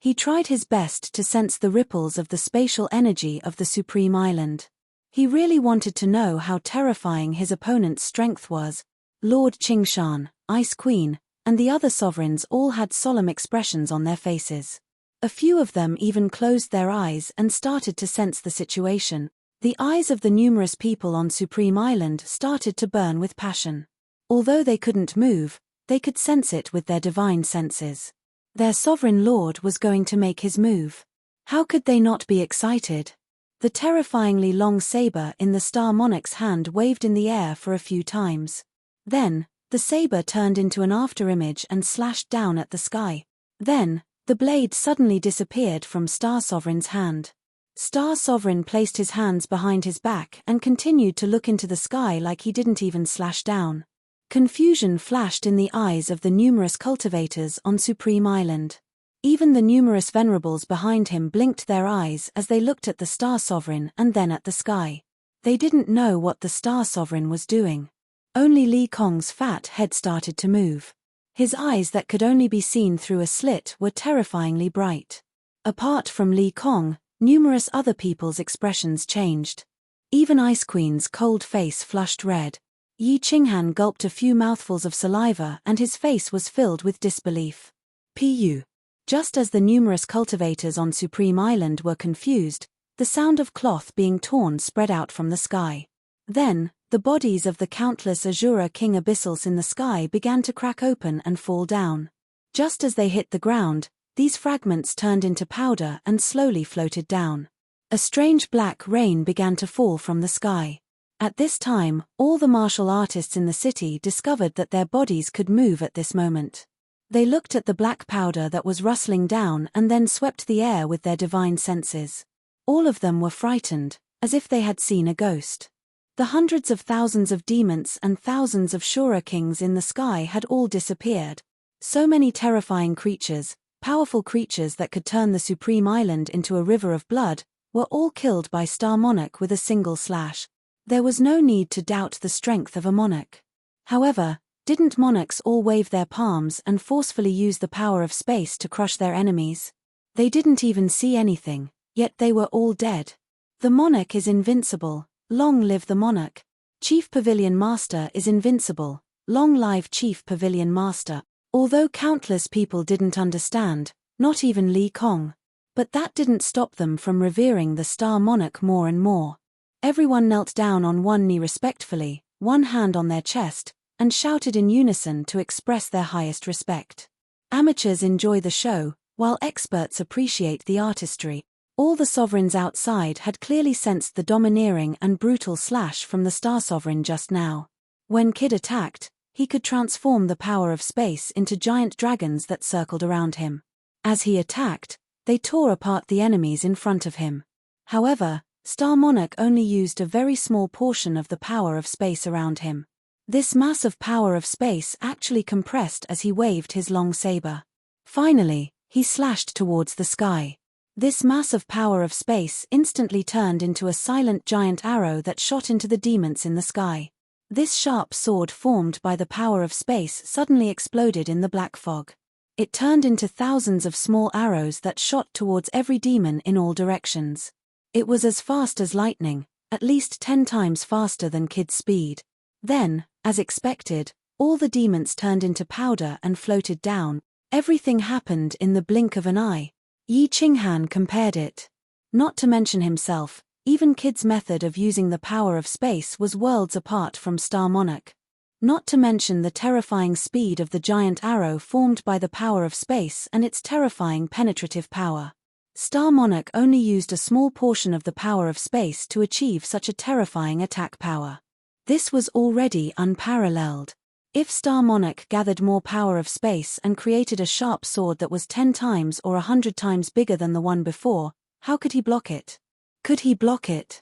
He tried his best to sense the ripples of the spatial energy of the Supreme Island. He really wanted to know how terrifying his opponent's strength was. Lord Qingshan, Ice Queen, and the other sovereigns all had solemn expressions on their faces. A few of them even closed their eyes and started to sense the situation. The eyes of the numerous people on Supreme Island started to burn with passion. Although they couldn't move, they could sense it with their divine senses. Their sovereign lord was going to make his move. How could they not be excited? The terrifyingly long saber in the Star Monarch's hand waved in the air for a few times. Then, the saber turned into an afterimage and slashed down at the sky. Then, the blade suddenly disappeared from Star Sovereign's hand. Star Sovereign placed his hands behind his back and continued to look into the sky like he didn't even slash down. Confusion flashed in the eyes of the numerous cultivators on Supreme Island. Even the numerous venerables behind him blinked their eyes as they looked at the Star Sovereign and then at the sky. They didn't know what the Star Sovereign was doing. Only Li Kong's fat head started to move. His eyes that could only be seen through a slit were terrifyingly bright. Apart from Li Kong, numerous other people's expressions changed. Even Ice Queen's cold face flushed red. Yi Qinghan gulped a few mouthfuls of saliva and his face was filled with disbelief. Pu. Just as the numerous cultivators on Supreme Island were confused, the sound of cloth being torn spread out from the sky. Then, the bodies of the countless Azura King Abyssals in the sky began to crack open and fall down. Just as they hit the ground, these fragments turned into powder and slowly floated down. A strange black rain began to fall from the sky. At this time, all the martial artists in the city discovered that their bodies could move at this moment. They looked at the black powder that was rustling down and then swept the air with their divine senses. All of them were frightened, as if they had seen a ghost. The hundreds of thousands of demons and thousands of Shura kings in the sky had all disappeared. So many terrifying creatures, powerful creatures that could turn the Supreme Island into a river of blood, were all killed by Star Monarch with a single slash. There was no need to doubt the strength of a monarch. However, didn't monarchs all wave their palms and forcefully use the power of space to crush their enemies? They didn't even see anything, yet they were all dead. The monarch is invincible, long live the monarch. Chief Pavilion Master is invincible, long live Chief Pavilion Master. Although countless people didn't understand, not even Li Kong. But that didn't stop them from revering the Star Monarch more and more. Everyone knelt down on one knee respectfully, one hand on their chest, and shouted in unison to express their highest respect. Amateurs enjoy the show, while experts appreciate the artistry. All the sovereigns outside had clearly sensed the domineering and brutal slash from the Star Sovereign just now. When Kid attacked, he could transform the power of space into giant dragons that circled around him. As he attacked, they tore apart the enemies in front of him. However, Star Monarch only used a very small portion of the power of space around him. This mass of power of space actually compressed as he waved his long saber. Finally, he slashed towards the sky. This mass of power of space instantly turned into a silent giant arrow that shot into the demons in the sky. This sharp sword formed by the power of space suddenly exploded in the black fog. It turned into thousands of small arrows that shot towards every demon in all directions. It was as fast as lightning, at least 10 times faster than Kid's speed. Then, as expected, all the demons turned into powder and floated down. Everything happened in the blink of an eye. Yi Qinghan compared it. Not to mention himself, even Kid's method of using the power of space was worlds apart from Star Monarch. Not to mention the terrifying speed of the giant arrow formed by the power of space and its terrifying penetrative power. Star Monarch only used a small portion of the power of space to achieve such a terrifying attack power. This was already unparalleled. If Star Monarch gathered more power of space and created a sharp sword that was 10 times or 100 times bigger than the one before, how could he block it? Could he block it?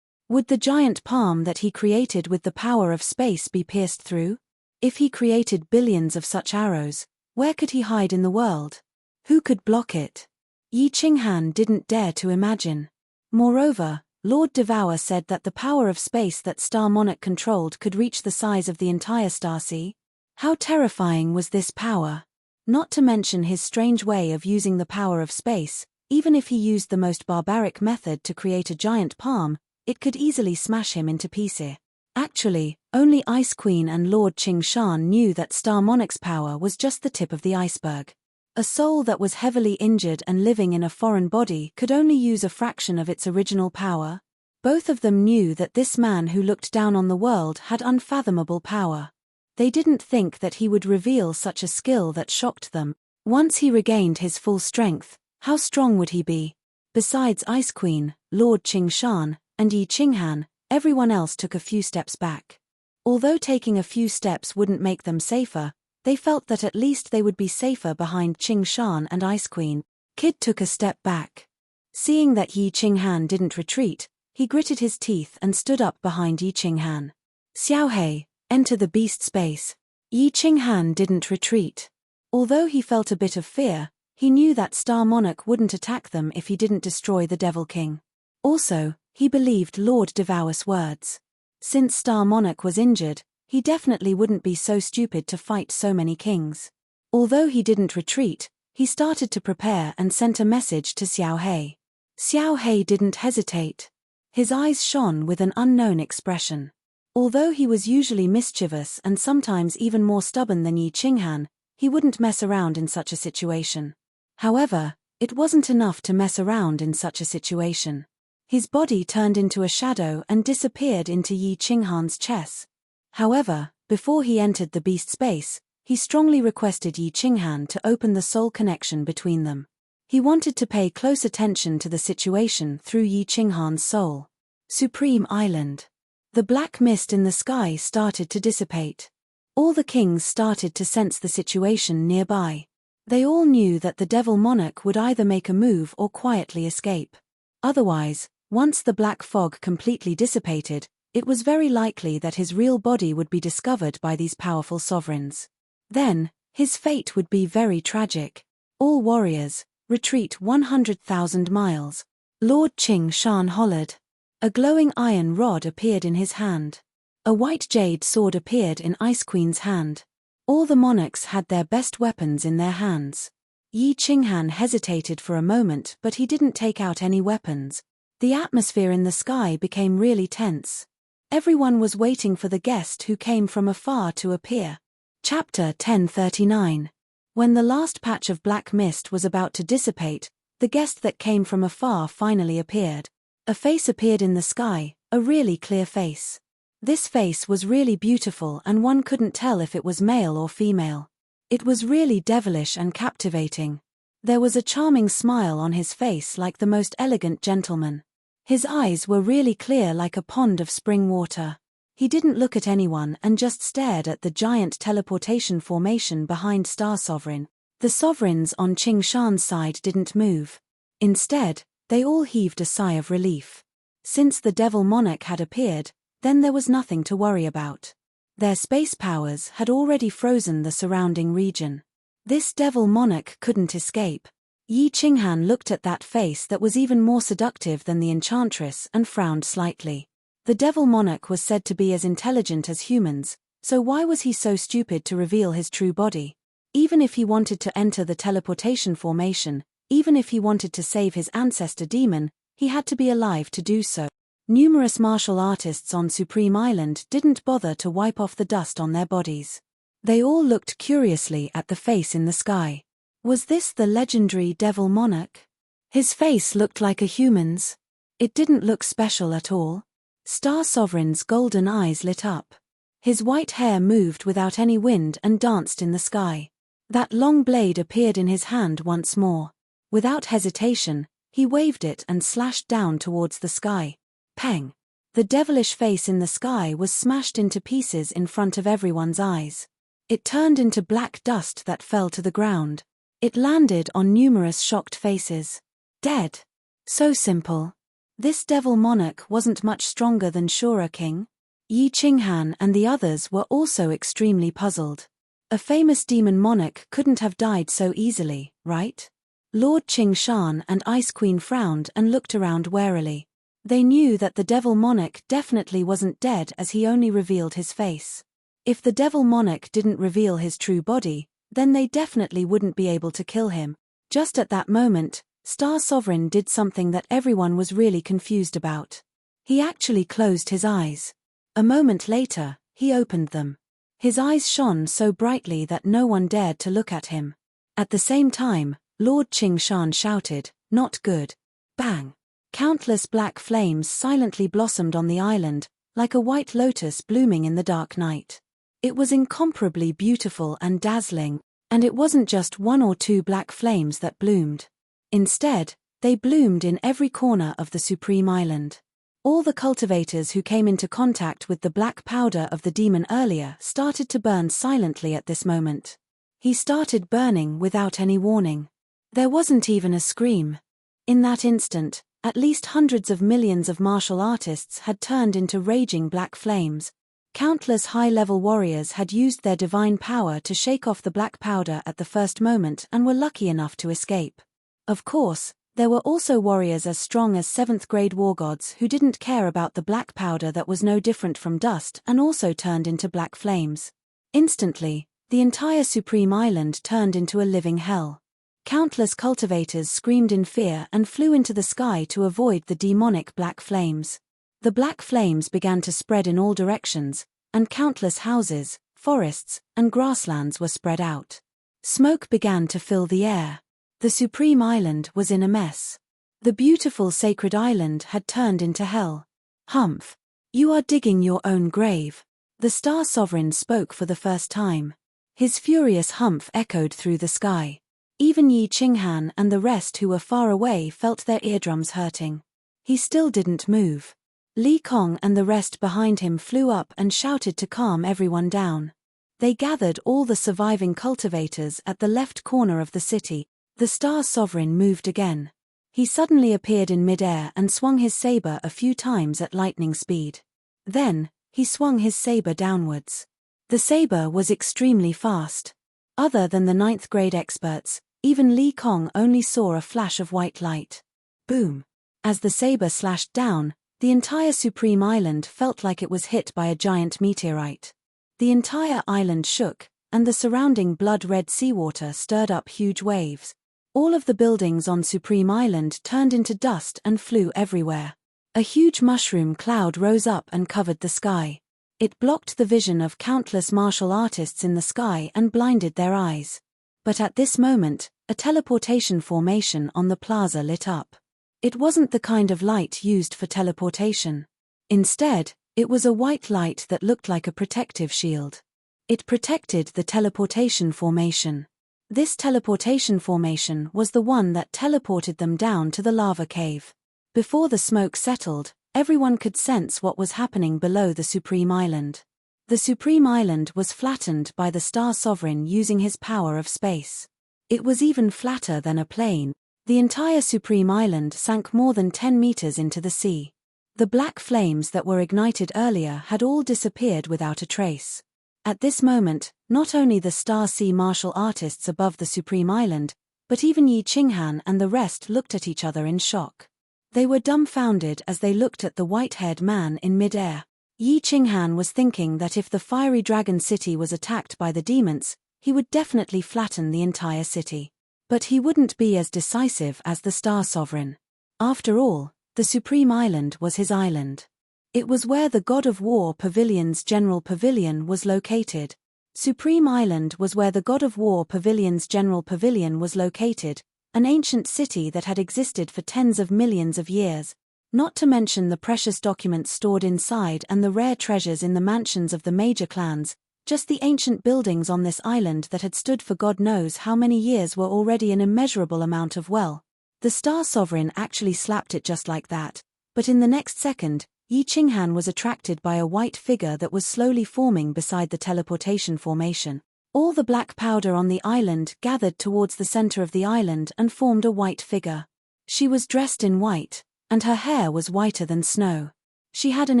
Would the giant palm that he created with the power of space be pierced through? If he created billions of such arrows, where could he hide in the world? Who could block it? Yi Qinghan didn't dare to imagine. Moreover, Lord Devour said that the power of space that Star Monarch controlled could reach the size of the entire Starsea. How terrifying was this power? Not to mention his strange way of using the power of space. Even if he used the most barbaric method to create a giant palm, it could easily smash him into pieces. Actually, only Ice Queen and Lord Qingshan knew that Star Monarch's power was just the tip of the iceberg. A soul that was heavily injured and living in a foreign body could only use a fraction of its original power. Both of them knew that this man who looked down on the world had unfathomable power. They didn't think that he would reveal such a skill that shocked them. Once he regained his full strength, how strong would he be? Besides Ice Queen, Lord Qingshan, and Yi Qinghan, everyone else took a few steps back. Although taking a few steps wouldn't make them safer, they felt that at least they would be safer behind Qingshan and Ice Queen. Kid took a step back. Seeing that Yi Qinghan didn't retreat, he gritted his teeth and stood up behind Yi Qinghan. Xiaohei, enter the beast space. Yi Qinghan didn't retreat. Although he felt a bit of fear, he knew that Star Monarch wouldn't attack them if he didn't destroy the Devil King. Also, he believed Lord Devour's words. Since Star Monarch was injured, he definitely wouldn't be so stupid to fight so many kings. Although he didn't retreat, he started to prepare and sent a message to Xiaohei. Xiaohei didn't hesitate. His eyes shone with an unknown expression. Although he was usually mischievous and sometimes even more stubborn than Yi Qinghan, he wouldn't mess around in such a situation. However, it wasn't enough to mess around in such a situation. His body turned into a shadow and disappeared into Yi Qinghan's chest. However, before he entered the beast space, he strongly requested Yi Qinghan to open the soul connection between them. He wanted to pay close attention to the situation through Yi Qinghan's soul. Supreme Island. The black mist in the sky started to dissipate. All the kings started to sense the situation nearby. They all knew that the Devil Monarch would either make a move or quietly escape. Otherwise, once the black fog completely dissipated, it was very likely that his real body would be discovered by these powerful sovereigns. Then, his fate would be very tragic. All warriors, retreat 100,000 miles. Lord Qingshan hollered. A glowing iron rod appeared in his hand. A white jade sword appeared in Ice Queen's hand. All the monarchs had their best weapons in their hands. Yi Qinghan hesitated for a moment, but he didn't take out any weapons. The atmosphere in the sky became really tense. Everyone was waiting for the guest who came from afar to appear. Chapter 1039. When the last patch of black mist was about to dissipate, the guest that came from afar finally appeared. A face appeared in the sky, a really clear face. This face was really beautiful and one couldn't tell if it was male or female. It was really devilish and captivating. There was a charming smile on his face like the most elegant gentleman. His eyes were really clear like a pond of spring water. He didn't look at anyone and just stared at the giant teleportation formation behind Star Sovereign. The sovereigns on Qingshan's side didn't move. Instead, they all heaved a sigh of relief. Since the Devil Monarch had appeared, then there was nothing to worry about. Their space powers had already frozen the surrounding region. This Devil Monarch couldn't escape. Yi Qinghan looked at that face that was even more seductive than the Enchantress and frowned slightly. The Devil Monarch was said to be as intelligent as humans, so why was he so stupid to reveal his true body? Even if he wanted to enter the teleportation formation, even if he wanted to save his ancestor demon, he had to be alive to do so. Numerous martial artists on Supreme Island didn't bother to wipe off the dust on their bodies. They all looked curiously at the face in the sky. Was this the legendary Devil Monarch? His face looked like a human's. It didn't look special at all. Star Sovereign's golden eyes lit up. His white hair moved without any wind and danced in the sky. That long blade appeared in his hand once more. Without hesitation, he waved it and slashed down towards the sky. Pang! The devilish face in the sky was smashed into pieces in front of everyone's eyes. It turned into black dust that fell to the ground. It landed on numerous shocked faces. Dead. So simple. This devil monarch wasn't much stronger than Shura King. Yi Qinghan and the others were also extremely puzzled. A famous demon monarch couldn't have died so easily, right? Lord Qingshan and Ice Queen frowned and looked around warily. They knew that the devil monarch definitely wasn't dead, as he only revealed his face. If the devil monarch didn't reveal his true body, then they definitely wouldn't be able to kill him. Just at that moment, Star Sovereign did something that everyone was really confused about. He actually closed his eyes. A moment later, he opened them. His eyes shone so brightly that no one dared to look at him. At the same time, Lord Qingshan shouted, "Not good." Bang! Countless black flames silently blossomed on the island, like a white lotus blooming in the dark night. It was incomparably beautiful and dazzling, and it wasn't just one or two black flames that bloomed. Instead, they bloomed in every corner of the Supreme Island. All the cultivators who came into contact with the black powder of the demon earlier started to burn silently at this moment. He started burning without any warning. There wasn't even a scream. In that instant, at least hundreds of millions of martial artists had turned into raging black flames. Countless high-level warriors had used their divine power to shake off the black powder at the first moment and were lucky enough to escape. Of course, there were also warriors as strong as 7th-grade war gods who didn't care about the black powder that was no different from dust and also turned into black flames. Instantly, the entire Supreme Island turned into a living hell. Countless cultivators screamed in fear and flew into the sky to avoid the demonic black flames. The black flames began to spread in all directions, and countless houses, forests, and grasslands were spread out. Smoke began to fill the air. The Supreme Island was in a mess. The beautiful sacred island had turned into hell. "Humph! You are digging your own grave." The Star Sovereign spoke for the first time. His furious humph echoed through the sky. Even Yi Qinghan and the rest who were far away felt their eardrums hurting. He still didn't move. Li Kong and the rest behind him flew up and shouted to calm everyone down. They gathered all the surviving cultivators at the left corner of the city. The Star Sovereign moved again. He suddenly appeared in midair and swung his saber a few times at lightning speed. Then, he swung his saber downwards. The saber was extremely fast. Other than the 9th-grade experts, even Li Kong only saw a flash of white light. Boom! As the saber slashed down, the entire Supreme Island felt like it was hit by a giant meteorite. The entire island shook, and the surrounding blood-red seawater stirred up huge waves. All of the buildings on Supreme Island turned into dust and flew everywhere. A huge mushroom cloud rose up and covered the sky. It blocked the vision of countless martial artists in the sky and blinded their eyes. But at this moment, a teleportation formation on the plaza lit up. It wasn't the kind of light used for teleportation. Instead, it was a white light that looked like a protective shield. It protected the teleportation formation. This teleportation formation was the one that teleported them down to the lava cave. Before the smoke settled, everyone could sense what was happening below the Supreme Island. The Supreme Island was flattened by the Star Sovereign using his power of space. It was even flatter than a plane. The entire Supreme Island sank more than 10 meters into the sea. The black flames that were ignited earlier had all disappeared without a trace. At this moment, not only the Star Sea martial artists above the Supreme Island, but even Yi Qinghan and the rest looked at each other in shock. They were dumbfounded as they looked at the white-haired man in mid-air. Yi Qinghan was thinking that if the fiery dragon city was attacked by the demons, he would definitely flatten the entire city. But he wouldn't be as decisive as the Star Sovereign. After all, the Supreme Island was his island. It was where the God of War Pavilion's General Pavilion was located. Supreme Island was where the God of War Pavilion's General Pavilion was located, an ancient city that had existed for tens of millions of years, not to mention the precious documents stored inside and the rare treasures in the mansions of the major clans. Just the ancient buildings on this island that had stood for God knows how many years were already an immeasurable amount of wealth. The Star Sovereign actually slapped it just like that, but in the next second, Yi Qinghan was attracted by a white figure that was slowly forming beside the teleportation formation. All the black powder on the island gathered towards the center of the island and formed a white figure. She was dressed in white, and her hair was whiter than snow. She had an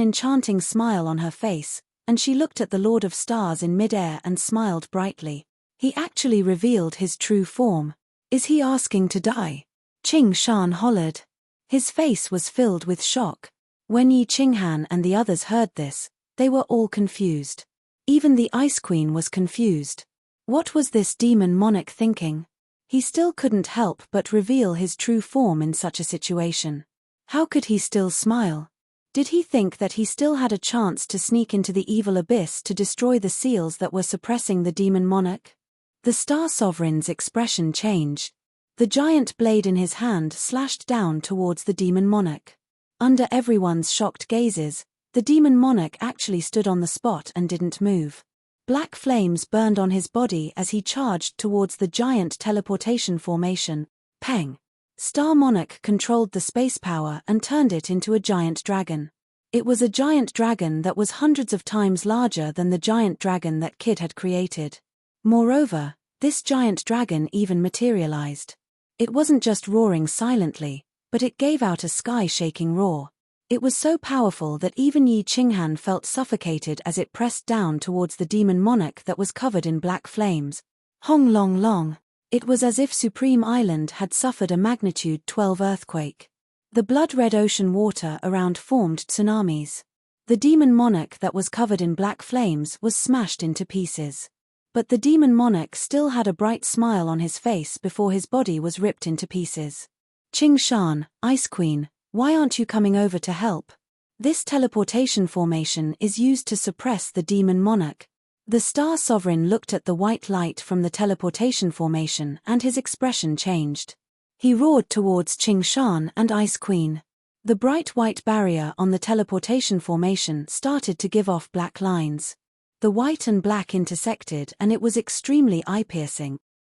enchanting smile on her face, and she looked at the Lord of Stars in midair and smiled brightly. He actually revealed his true form. Is he asking to die? Qing Shan hollered. His face was filled with shock. When Yi Qinghan and the others heard this, they were all confused. Even the Ice Queen was confused. What was this demon monarch thinking? He still couldn't help but reveal his true form in such a situation. How could he still smile? Did he think that he still had a chance to sneak into the evil abyss to destroy the seals that were suppressing the demon monarch? The Star Sovereign's expression changed. The giant blade in his hand slashed down towards the demon monarch. Under everyone's shocked gazes, the demon monarch actually stood on the spot and didn't move. Black flames burned on his body as he charged towards the giant teleportation formation. Peng! Star Monarch controlled the space power and turned it into a giant dragon. It was a giant dragon that was hundreds of times larger than the giant dragon that Kid had created. Moreover, this giant dragon even materialized. It wasn't just roaring silently, but it gave out a sky-shaking roar. It was so powerful that even Yi Qinghan felt suffocated as it pressed down towards the demon monarch that was covered in black flames. Hong long long. It was as if Supreme Island had suffered a magnitude 12 earthquake. The blood-red ocean water around formed tsunamis. The demon monarch that was covered in black flames was smashed into pieces. But the demon monarch still had a bright smile on his face before his body was ripped into pieces. Qing Shan, Ice Queen, why aren't you coming over to help? This teleportation formation is used to suppress the demon monarch. The Star Sovereign looked at the white light from the teleportation formation and his expression changed. He roared towards Qing Shan and Ice Queen. The bright white barrier on the teleportation formation started to give off black lines. The white and black intersected and it was extremely eye-piercing.